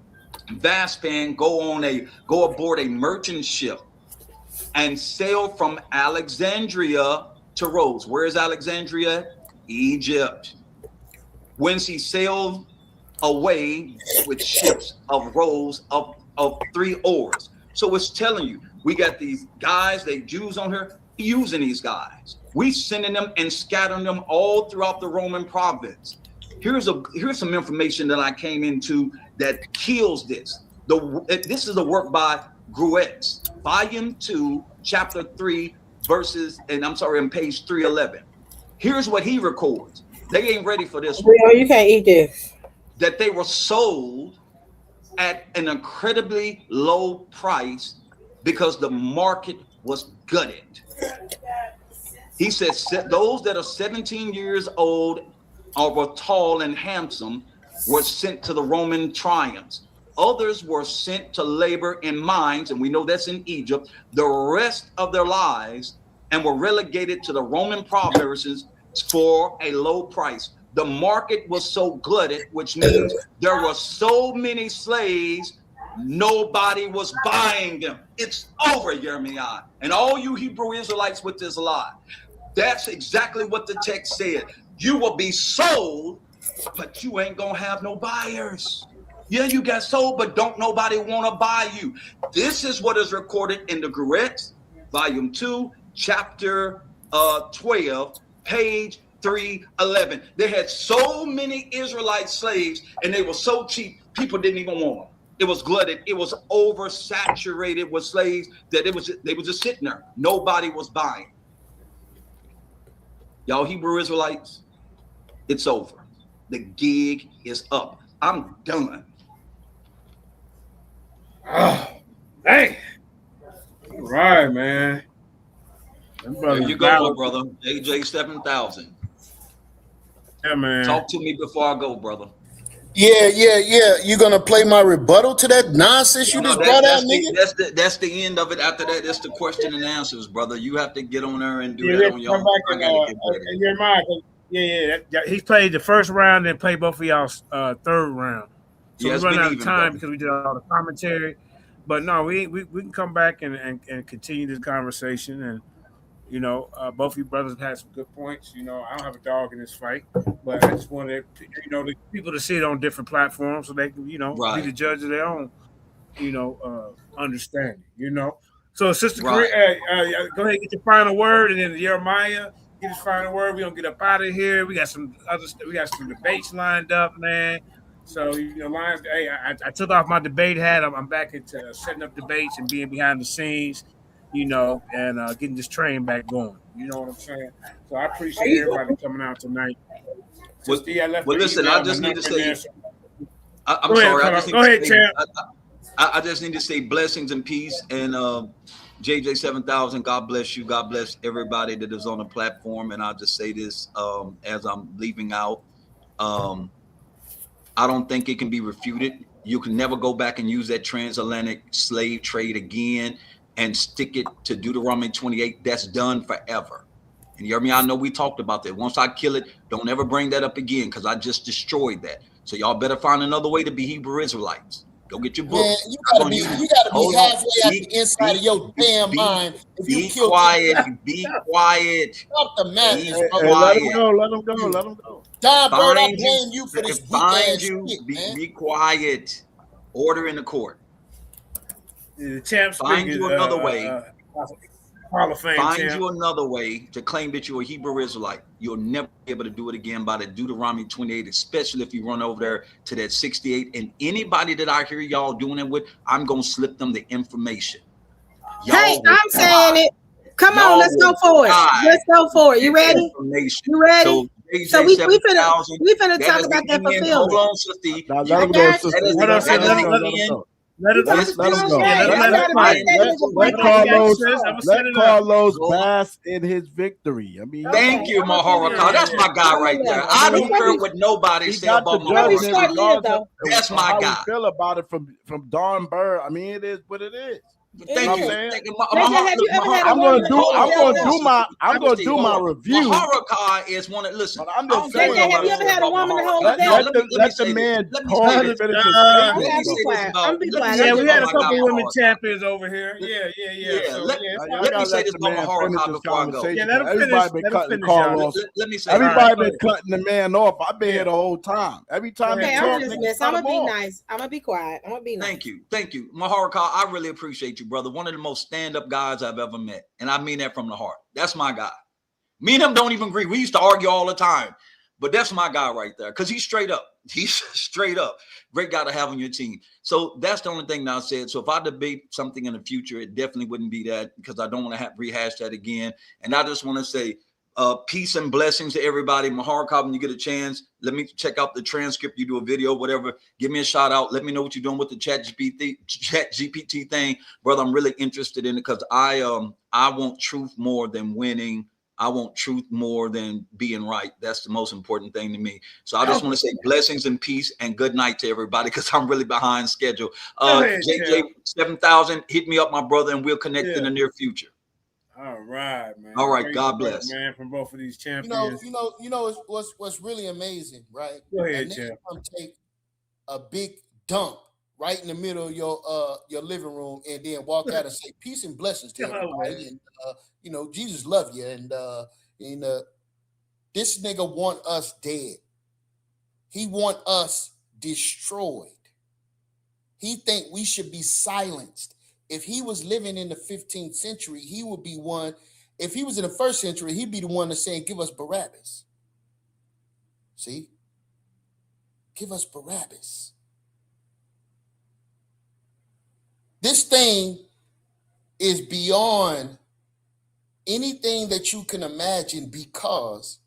Vaspan go aboard a merchant ship and sail from Alexandria to Rhodes. Where is Alexandria? Egypt. Whence he sailed away with ships of Rhodes of 3 oars. So it's telling you, we got these guys, they Jews on here, using these guys. We sending them and scattering them all throughout the Roman province. Here's some information that I came into that kills this. This is a work by Gruetz, volume 2, chapter 3, on page 311. Here's what he records. They ain't ready for this one. You can't eat this. That they were sold at an incredibly low price because the market was gutted. He says those that are 17 years old or were tall and handsome were sent to the Roman triumphs. Others were sent to labor in mines, and we know that's in Egypt, the rest of their lives, and were relegated to the Roman provinces for a low price. The market was so glutted, which means there were so many slaves, nobody was buying them. It's over, YirmeYah. And all you Hebrew Israelites with this lie. That's exactly what the text said. You will be sold, but you ain't gonna have no buyers. Yeah, you got sold, but don't nobody want to buy you. This is what is recorded in the Correct, Volume 2, Chapter 12, page 311. They had so many Israelite slaves, and they were so cheap, people didn't even want them. It was glutted. It was oversaturated with slaves that they were just sitting there. Nobody was buying. Y'all Hebrew Israelites, it's over. The gig is up. I'm done. Oh, dang. All right, man. There you go, my brother. JJ 7000. Yeah, man. Talk to me before I go, brother. Yeah. You're gonna play my rebuttal to that nonsense you just brought out, nigga? That's the end of it. After that, that's the question and answers, brother. You have to get on there and do Yeah, that on your own. I gotta get ready. Yeah. He played the first round and played both of y'all's third round. So Yeah, we run out of even, time brother. because we did all the commentary. But no, we can come back and continue this conversation. And you know, both of you brothers had some good points. You know, I don't have a dog in this fight, but I just wanted the people to see it on different platforms so they can be the judge of their own understanding. So Sister Korea, go ahead and get your final word, and then YirmeYah get his final word. We're gonna get up out of here. We got some debates lined up, man. So Lions. Hey, I took off my debate hat. I'm back into setting up debates and being behind the scenes, and getting this train back going. You know what I'm saying? So I appreciate everybody coming out tonight. Well, listen, I just need to say, I'm go sorry. Ahead, go ahead, champ. I just need to say blessings and peace. And JJ 7000, God bless you. God bless everybody that is on the platform. And I'll just say this as I'm leaving out. I don't think it can be refuted. You can never go back and use that transatlantic slave trade again and stick it to Deuteronomy 28. That's done forever. And YirmeYah, I know we talked about that. Once I kill it, don't ever bring that up again because I just destroyed that. So y'all better find another way to be Hebrew Israelites. Go get your book. Man, you gotta be halfway at the inside of your damn mind. If you kill quiet, be quiet. Stop the madness, hey, let him go. Let him go. Don Bird, I blame you for this weak ass shit, man. Be quiet. Order in the court. The champ find you another way. Hall of Fame Find champ. You another way to claim that you're a Hebrew Israelite. You'll never be able to do it again by the Deuteronomy 28, especially if you run over there to that 68. And anybody that I hear y'all doing it with, I'm going to slip them the information. Hey, I'm saying it. Come on, let's go for it. Let's go for it. You ready? You ready? So we finna talk about that fulfillment. Hold on, sister. Now let him go, sister. Let him go. Let Carlos bask in his victory. I mean, thank you, Maharakal. That's my guy right there. I don't care what nobody say about Maharakal. That's my guy. How we feel about it from Don Bird. I mean, it is what it is. Thank you. I'm gonna do my review. Maharakal is one that listen. I'm just saying. Have you ever had a woman to hold it down? Let the man I'm be quiet. Yeah, we had a couple women champions over here. Yeah. Let me say this about Maharakal before I go. Yeah, let him finish. Let me say. Everybody been cutting the man off. I've been here the whole time. Every time he talks, I'm gonna be nice. I'm gonna be quiet. I'm gonna be nice. Thank you, Maharakal. I really appreciate you, brother. One of the most stand-up guys I've ever met. And I mean that from the heart. That's my guy. Me and him don't even agree. We used to argue all the time. But that's my guy right there. Because he's straight up. He's straight up. Great guy to have on your team. So that's the only thing that I said. So if I debate something in the future, it definitely wouldn't be that because I don't want to rehash that again. And I just want to say peace and blessings to everybody. Maharakal, when you get a chance, let me check out the transcript. You do a video, whatever. Give me a shout out. Let me know what you're doing with the chat GPT thing. Brother, I'm really interested in it because I want truth more than winning. I want truth more than being right. That's the most important thing to me. So I just want to say blessings and peace and good night to everybody because I'm really behind schedule. JJ 7000, hit me up, my brother, and we'll connect in the near future. All right, man. All right, God bless, man. From both of these champions. You know, what's really amazing, right? Go ahead, champ. Come take a big dump right in the middle of your living room, and then walk out and say peace and blessings to everybody. And Jesus love you, and This nigga want us dead. He want us destroyed. He think we should be silenced. If he was living in the 15th century, he would be one. If he was in the first century, he'd be the one that's saying, give us Barabbas. See? Give us Barabbas. This thing is beyond anything that you can imagine because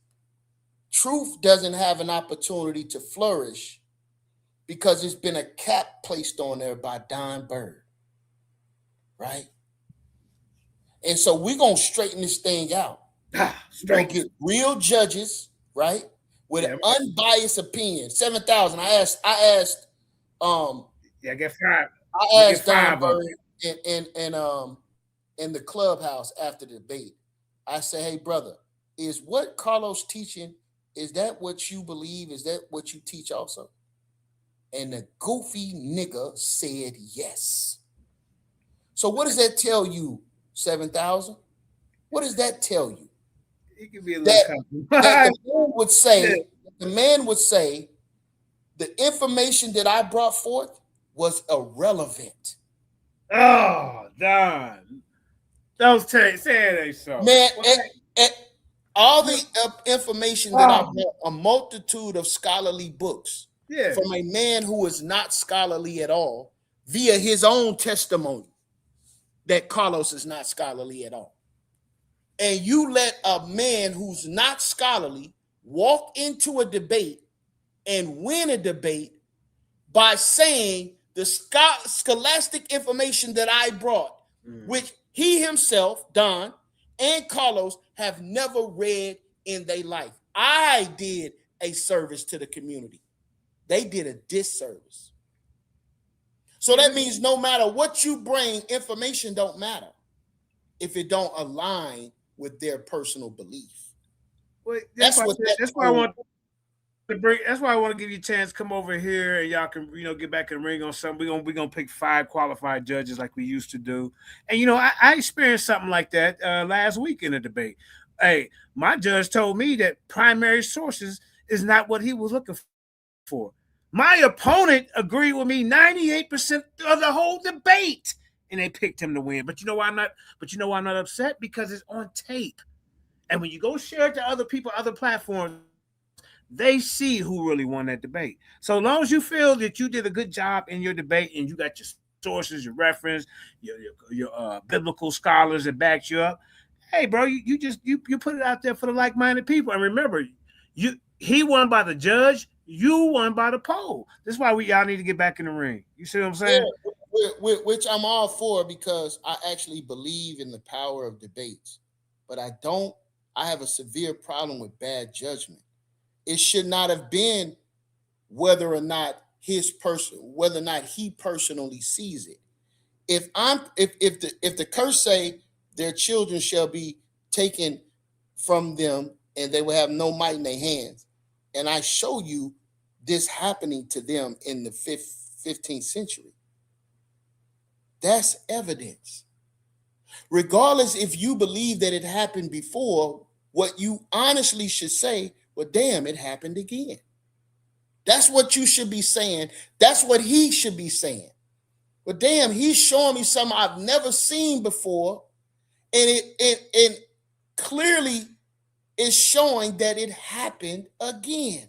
truth doesn't have an opportunity to flourish because it's been a cap placed on there by Don Bird, right? And so we're going to straighten this thing out. We're going to get real judges, right? With an unbiased opinion. 7,000. I asked I get five. I asked Don Bird in the clubhouse after the debate. I said, hey, brother, is what Carlos teaching, is that what you believe? Is that what you teach also? And the goofy nigga said yes. So what does that tell you, 7,000? What does that tell you? It could be a little that the man would say the information that I brought forth was irrelevant. Oh, Don. Don't say it ain't so. Man, all the information that I brought, a multitude of scholarly books from a man who is not scholarly at all, via his own testimony that Carlos is not scholarly at all. And you let a man who's not scholarly walk into a debate and win a debate by saying the scholastic information that I brought, which he himself, Don, and Carlos have never read in their life. I did a service to the community. They did a disservice. So that means no matter what you bring, information don't matter if it don't align with their personal belief. Well, that's why I want to give you a chance to come over here and y'all can get back in the ring on something. We're gonna pick 5 qualified judges like we used to do. And I experienced something like that last week in a debate. Hey, my judge told me that primary sources is not what he was looking for. My opponent agreed with me 98% of the whole debate, and they picked him to win. But you know why I'm not? But you know why I'm not upset? Because it's on tape. And when you go share it to other people, other platforms, they see who really won that debate. So as long as you feel that you did a good job in your debate and you got your sources, your reference, your biblical scholars that backed you up, hey, bro, you put it out there for the like-minded people. And remember, he won by the judge, you won by the poll. This is why y'all need to get back in the ring. You see what I'm saying? Yeah, which I'm all for because I actually believe in the power of debates. But I have a severe problem with bad judgment. It should not have been whether or not he personally sees it. If the curse say their children shall be taken from them and they will have no might in their hands, and I show you this happening to them in the 15th century, that's evidence. Regardless if you believe that it happened before, what you honestly should say, well, damn, it happened again. That's what you should be saying. That's what he should be saying. But damn, he's showing me something I've never seen before. And it clearly is showing that it happened again.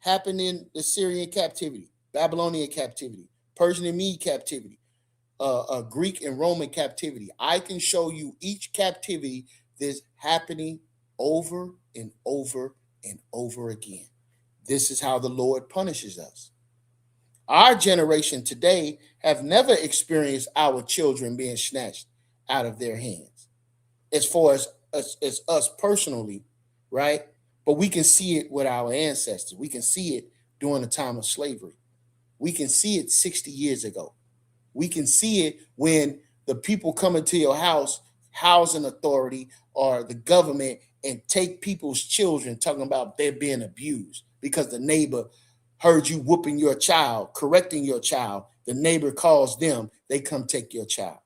Happened in the Syrian captivity, Babylonian captivity, Persian and Mede captivity, Greek and Roman captivity. I can show you each captivity that's happening over and over and over again. This is how the Lord punishes us. Our generation today have never experienced our children being snatched out of their hands. As far as us personally, right? But we can see it with our ancestors. We can see it during the time of slavery. We can see it 60 years ago. We can see it when the people come into your house, housing authority or the government, and take people's children, talking about they're being abused because the neighbor heard you whooping your child, correcting your child. The neighbor calls them, they come take your child.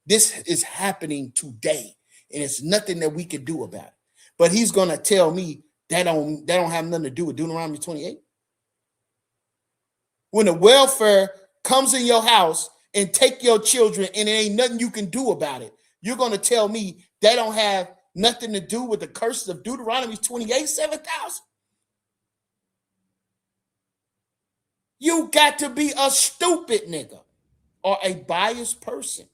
This is happening today, and it's nothing that we can do about it. but he's gonna tell me that don't have nothing to do with Deuteronomy 28. When the welfare comes in your house and take your children and there ain't nothing you can do about it, you're gonna tell me that don't have nothing to do with the curses of Deuteronomy 28, 7,000? You got to be a stupid nigga or a biased person.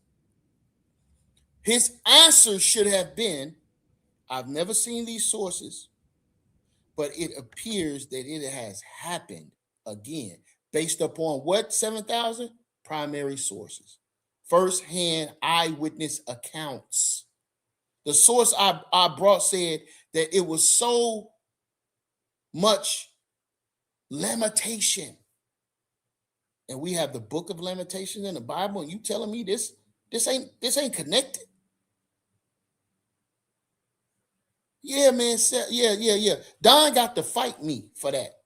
His answer should have been, I've never seen these sources, but it appears that it has happened again. Based upon what, 7,000? Primary sources. First-hand eyewitness accounts. The source I brought said that it was so much lamentation. And we have the book of Lamentations in the Bible, and you telling me this ain't connected? Yeah, man. Yeah. Don got to fight me for that.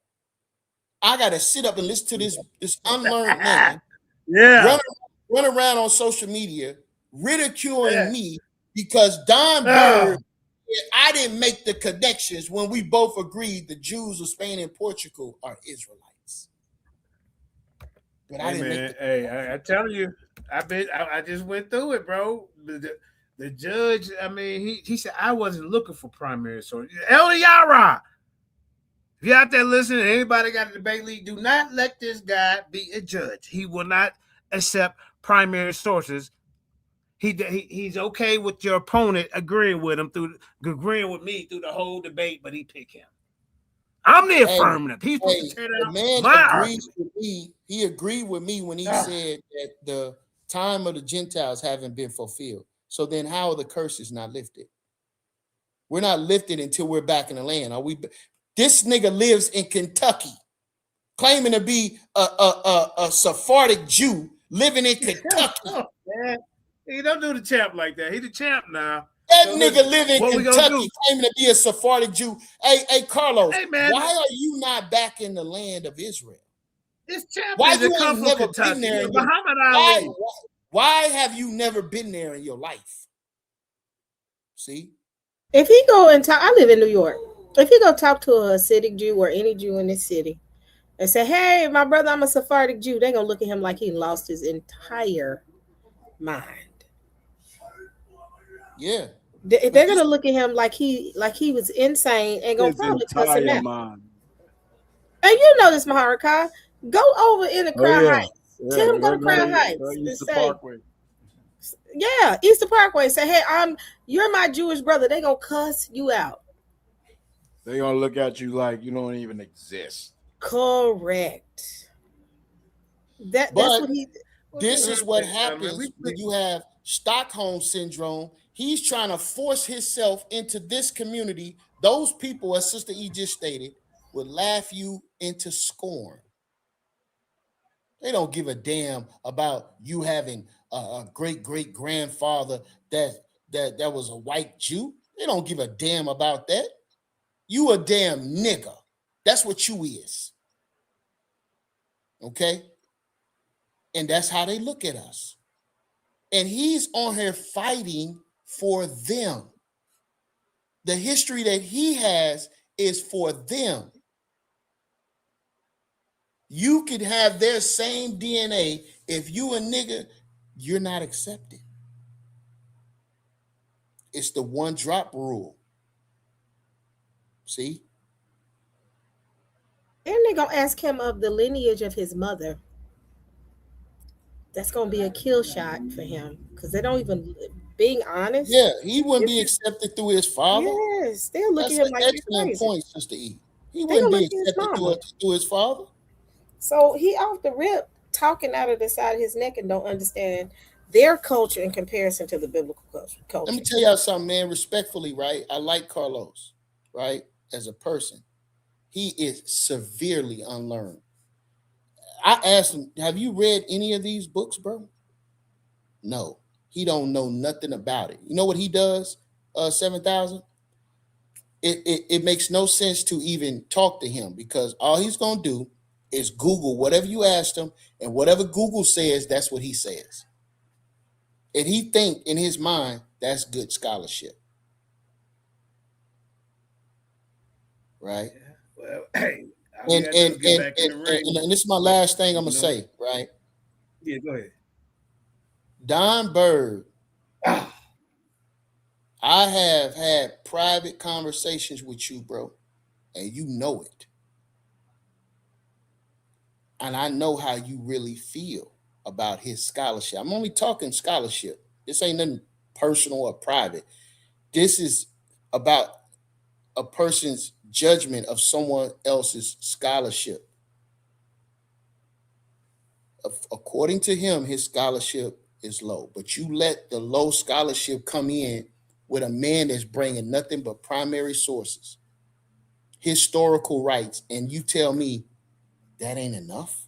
I got to sit up and listen to this unlearned man run around on social media ridiculing me because Don Bird said I didn't make the connections when we both agreed the Jews of Spain and Portugal are Israelites. But I didn't make I tell you, I just went through it, bro. The judge, I mean, he said I wasn't looking for primary sources. Elder Yara, if you're out there listening, anybody got a debate league, do not let this guy be a judge. He will not accept primary sources. He's okay with your opponent agreeing with me through the whole debate, but he pick him. I'm the affirmative. He's supposed to tear down my argument. He agreed with me when he said that the time of the Gentiles haven't been fulfilled. So then how are the curses not lifted? We're not lifted until we're back in the land. This nigga lives in Kentucky, claiming to be a Sephardic Jew living in Kentucky. He don't do the champ like that. He's the champ now. That nigga living in Kentucky claiming to be a Sephardic Jew. Hey, Carlos, why are you not back in the land of Israel? This champ why is you come ain't from never Kentucky. been there? Muhammad Ali. Why have you never been there in your life? See? If he go and talk, I live in New York. If he go talk to a Hasidic Jew or any Jew in this city and say, hey, my brother, I'm a Sephardic Jew, they're going to look at him like he lost his entire mind. Yeah. They're going to look at him like he was insane and going to probably cuss him out. And you know this, Maharakah. Go over in the Crown Heights. Tell him go to Crown Heights. Yeah, Easter Parkway. Say, hey, you're my Jewish brother. They gonna cuss you out. They gonna look at you like you don't even exist. Correct. That's what he. This is what happens when you have Stockholm syndrome. He's trying to force himself into this community. Those people, as Sister E just stated, would laugh you into scorn. They don't give a damn about you having a great grandfather that was a white Jew. They don't give a damn about that. You a damn nigga. That's what you is. Okay? And that's how they look at us. And he's on here fighting for them. The history that he has is for them. You could have their same DNA. If you a nigga, you're not accepted. It's the one drop rule. See? And they're going to ask him of the lineage of his mother. That's going to be a kill shot for him because they don't even, being honest. Yeah, he wouldn't be accepted through his father. Yes, they'll look at him like excellent point, Sister E. He wouldn't be accepted through his father. So he off the rip talking out of the side of his neck and don't understand their culture in comparison to the biblical culture. Let me tell y'all something, man. Respectfully, right? I like Carlos, right? As a person. He is severely unlearned. I asked him, have you read any of these books, bro? No. He don't know nothing about it. You know what he does, 7,000? It makes no sense to even talk to him because all he's going to do is Google whatever you asked him, and whatever Google says, that's what he says. And he think in his mind, that's good scholarship. right? Well, hey, all And you gotta do and is get and back in and, the ring. and this is my last thing I'm You gonna know? say, right? Yeah, go ahead. Don Bird, I have had private conversations with you, bro, and you know it. And I know how you really feel about his scholarship. I'm only talking scholarship. This ain't nothing personal or private. This is about a person's judgment of someone else's scholarship. According to him, his scholarship is low, but you let the low scholarship come in with a man that's bringing nothing but primary sources, historical rights, and you tell me that ain't enough.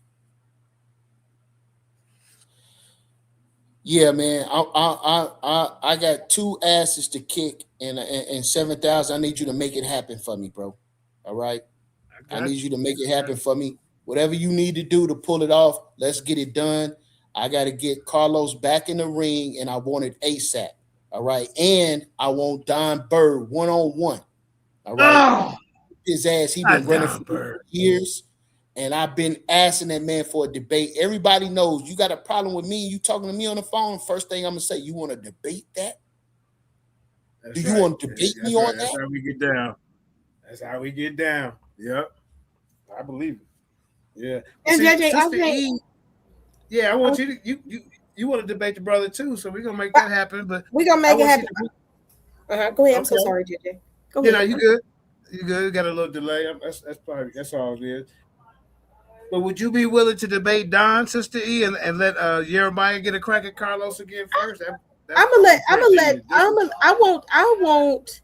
Yeah, man, I got two asses to kick and 7,000. I need you to make it happen for me, bro. All right, I Got need you. you to make it happen for me. Whatever you need to do to pull it off, let's get it done. I got to get Carlos back in the ring, and I want it ASAP. All right, and I want Don Bird 1-on-1. All right, Oh, his ass. He been not running Don for Bird. years, and I've been asking that man for a debate. Everybody knows you got a problem with me. You talking to me on the phone. First thing I'm gonna say, you want to debate that? That's Do you right. want to debate me That's on right. That's that? how we get down. That's how we get down. Yep. I believe it. Yeah. Well, And see, JJ, I Sister think E, yeah, I want you to you want to debate the brother too, so we're gonna make that happen. But we're gonna I make it want you happen. to Go ahead. I'm so okay. sorry, JJ. Go You know, ahead. you good. You good. Got a little delay. That's probably that's all it is. But would you be willing to debate Don, Sister E, and let YirmeYah get a crack at Carlos again first? That's the only I'm fair gonna thing let to do. I want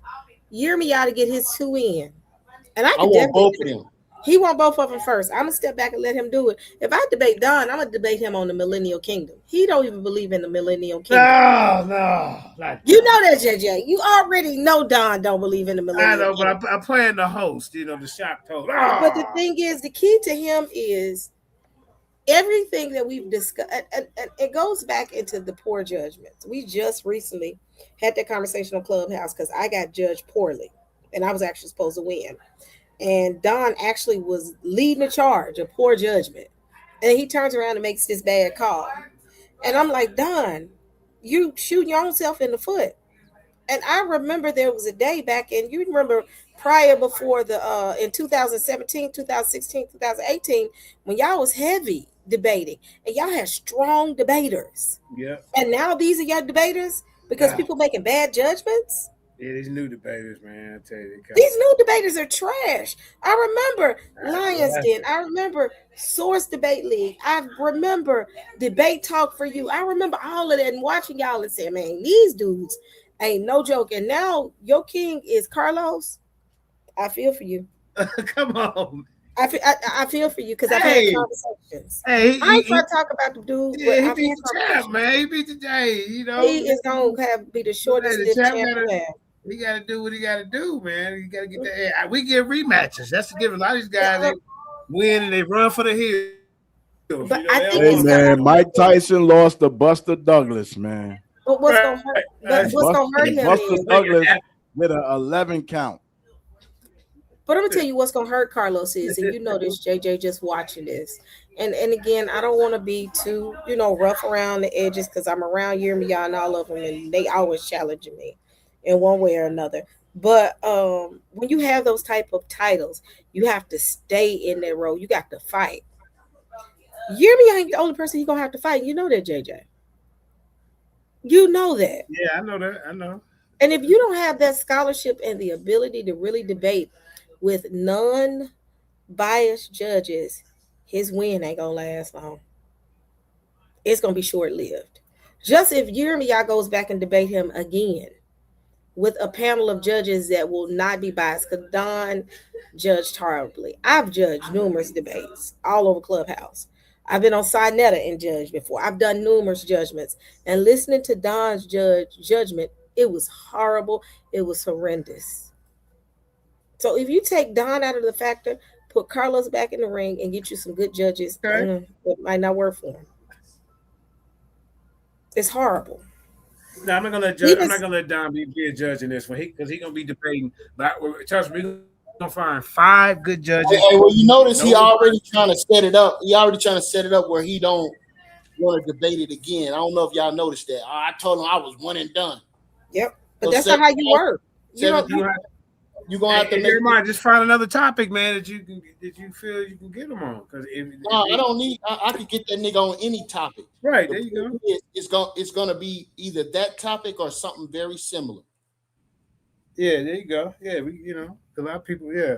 YirmeYah to get his two in, and I I could want definitely. both of them. He want both of them first. I'm gonna step back and let him do it. If I debate Don, I'm gonna debate him on the Millennial Kingdom. He don't even believe in the Millennial Kingdom. No, not You Don. know that, JJ. You already know Don don't believe in the I Millennial know, but Kingdom. I'm playing the host. You know, the shock toad. But the Ah, thing is, the key to him is everything that we've discussed, and it goes back into the poor judgments. We just recently had that conversation on Clubhouse because I got judged poorly, and I was actually supposed to win. And Don actually was leading the charge of poor judgment, and he turns around and makes this bad call, and I'm like, Don, you shooting your own self in the foot. And I remember there was a day back in, you remember prior before the in 2017, 2016, 2018, when y'all was heavy debating and y'all had strong debaters. yeah. And now these are your debaters because Ah, people making bad judgments. yeah, these new debaters, man. I tell you, they kind These new debaters are trash. I remember Lions of. Den. I remember Source Debate League. I remember Debate Talk for You. I remember all of that and watching y'all and saying, man, these dudes ain't no joke. And now your king is Carlos. I feel for you. Come on. I feel for you because I've had Hey, conversations. hey, I ain't trying to talk about the dude, yeah, but he I've beat had the champ, conversations. man. He beat the J. You know, He is going to be the hey, shortest the lived champ champ gotta. you have. He got to do what he got to do, man. He got to get that. We get rematches. That's the difference. A lot of these guys, they win and they run for the hills. But You know, I they don't think Hey want it's to going fight. man, Mike Tyson lost to Buster Douglas, man. but what's gonna hurt but Right. what's gonna hurt him Buster is Douglas with an 11 count. but I'm gonna tell you what's gonna hurt Carlos is, and you know this, JJ, just watching this. And again, I don't want to be too, rough around the edges because I'm around YirmeYah and all of them, and they always challenging me in one way or another. But when you have those type of titles, you have to stay in that role. You got to fight. YirmeYah ain't the only person he gonna have to fight. You know that, JJ. You know that. Yeah, I know that. I know. And if you don't have that scholarship and the ability to really debate with non-biased judges, his win ain't gonna last long. It's gonna be short-lived. Just if YirmeYah goes back and debate him again with a panel of judges that will not be biased, because Don judged horribly. I've judged numerous debates all over Clubhouse. I've been on Sinetta and judged before. I've done numerous judgments. And listening to Don's judgment, it was horrible. It was horrendous. So if you take Don out of the factor, put Carlos back in the ring and get you some good judges, Okay. it might not work for him. It's horrible. No, I'm not gonna let He I'm not was gonna let Don be a judge in this one. Because he gonna be debating. But trust me, gonna find 5 good judges. Hey, well, you notice he No- already trying to set it up. He already trying to set it up where he don't want to debate it again. I don't know if y'all noticed that. I told him I was one and done. Yep. But So that's not how you work. You Seven, don't. you gonna have to Hey, make. Jeremiah, just find another topic, man, that you feel you can get them on. Because No, I don't need. I could get that nigga on any topic. Right, The there you go. point is, it's gonna be either that topic or something very similar. Yeah, there you go. Yeah, a lot of people. Yeah,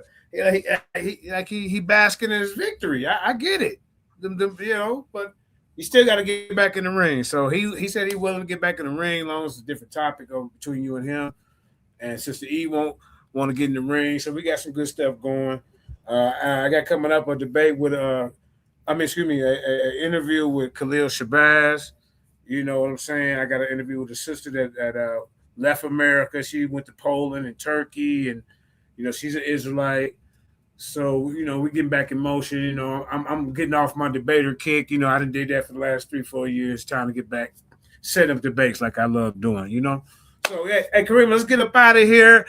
he basking in his victory. I get it. But you still got to get back in the ring. So he said he's willing to get back in the ring, as long as it's a different topic between you and him. And Sister E won't want to get in the ring. So we got some good stuff going. I got coming up a debate with an interview with Khalil Shabazz. You know what I'm saying? I got an interview with a sister that left America. She went to Poland and Turkey, and she's an Israelite. So we're getting back in motion. I'm getting off my debater kick. I done did that for the last 3-4 years, trying to get back, setting up debates like I love doing. So hey, Kareem, let's get up out of here.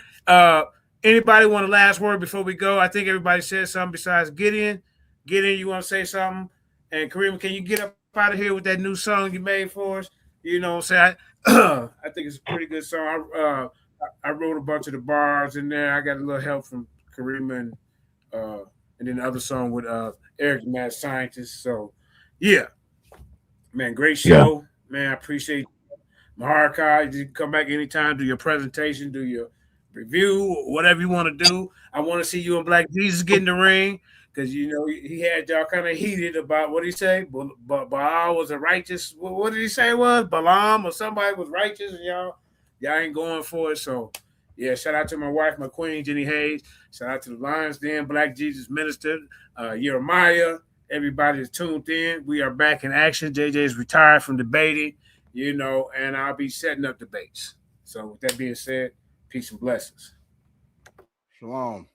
Anybody want a last word before we go? I think everybody said something besides Gideon. Gideon, you want to say something? And Kareem, can you get up out of here with that new song you made for us? You know what I'm saying? I think it's a pretty good song. I wrote a bunch of the bars in there. I got a little help from Kareem and then the other song with Eric the Mad Scientist. So yeah, man, great show. Man, I appreciate Maharakai. You can come back anytime, do your presentation, do your review, whatever you want to do. I want to see you and Black Jesus get in the ring because he had y'all kind of heated about what he say. But Baal was a righteous. What did he say it was? Balaam or somebody was righteous, and y'all ain't going for it. So yeah, shout out to my wife, my queen, Jenny Hayes. Shout out to the Lions Den, Black Jesus Minister, YirmeYah. Everybody is tuned in. We are back in action. JJ's retired from debating. And I'll be setting up debates. So with that being said, peace and blessings. Shalom.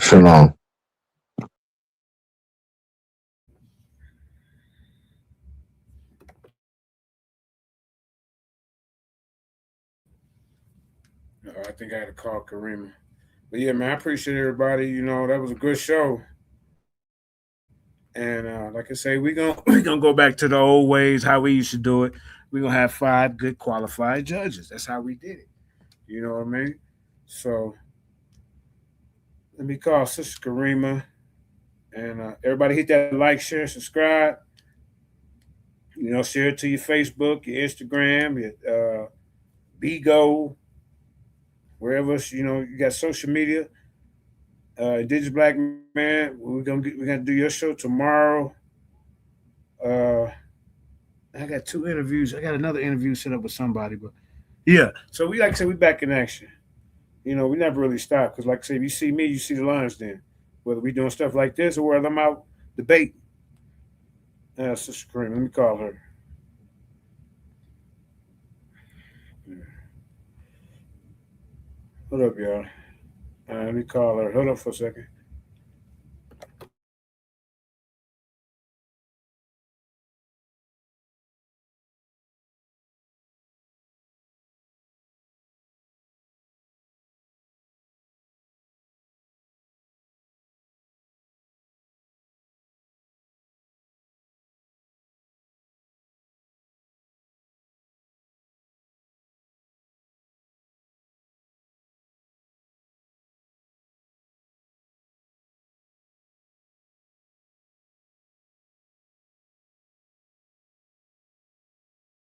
Shalom. I think I had to call Karima. But yeah, man, I appreciate everybody. That was a good show. And like I say, we gonna go back to the old ways, how we used to do it. We're gonna have 5 good qualified judges. That's how we did it. You know what I mean? So let me call Sister Karima. And everybody hit that like, share, subscribe. Share it to your Facebook, your Instagram, your Bigo, wherever you got social media. Indigenous Black Man, we're gonna do your show tomorrow. I got 2 interviews. I got another interview set up with somebody, but yeah. So we like I said, we back in action. We never really stop because, like I said, if you see me, you see the Lions Den. Whether we doing stuff like this or whether I'm out debating. Sister Kareem, let me call her. Hold up, y'all. Let me call her. Hold up for a second.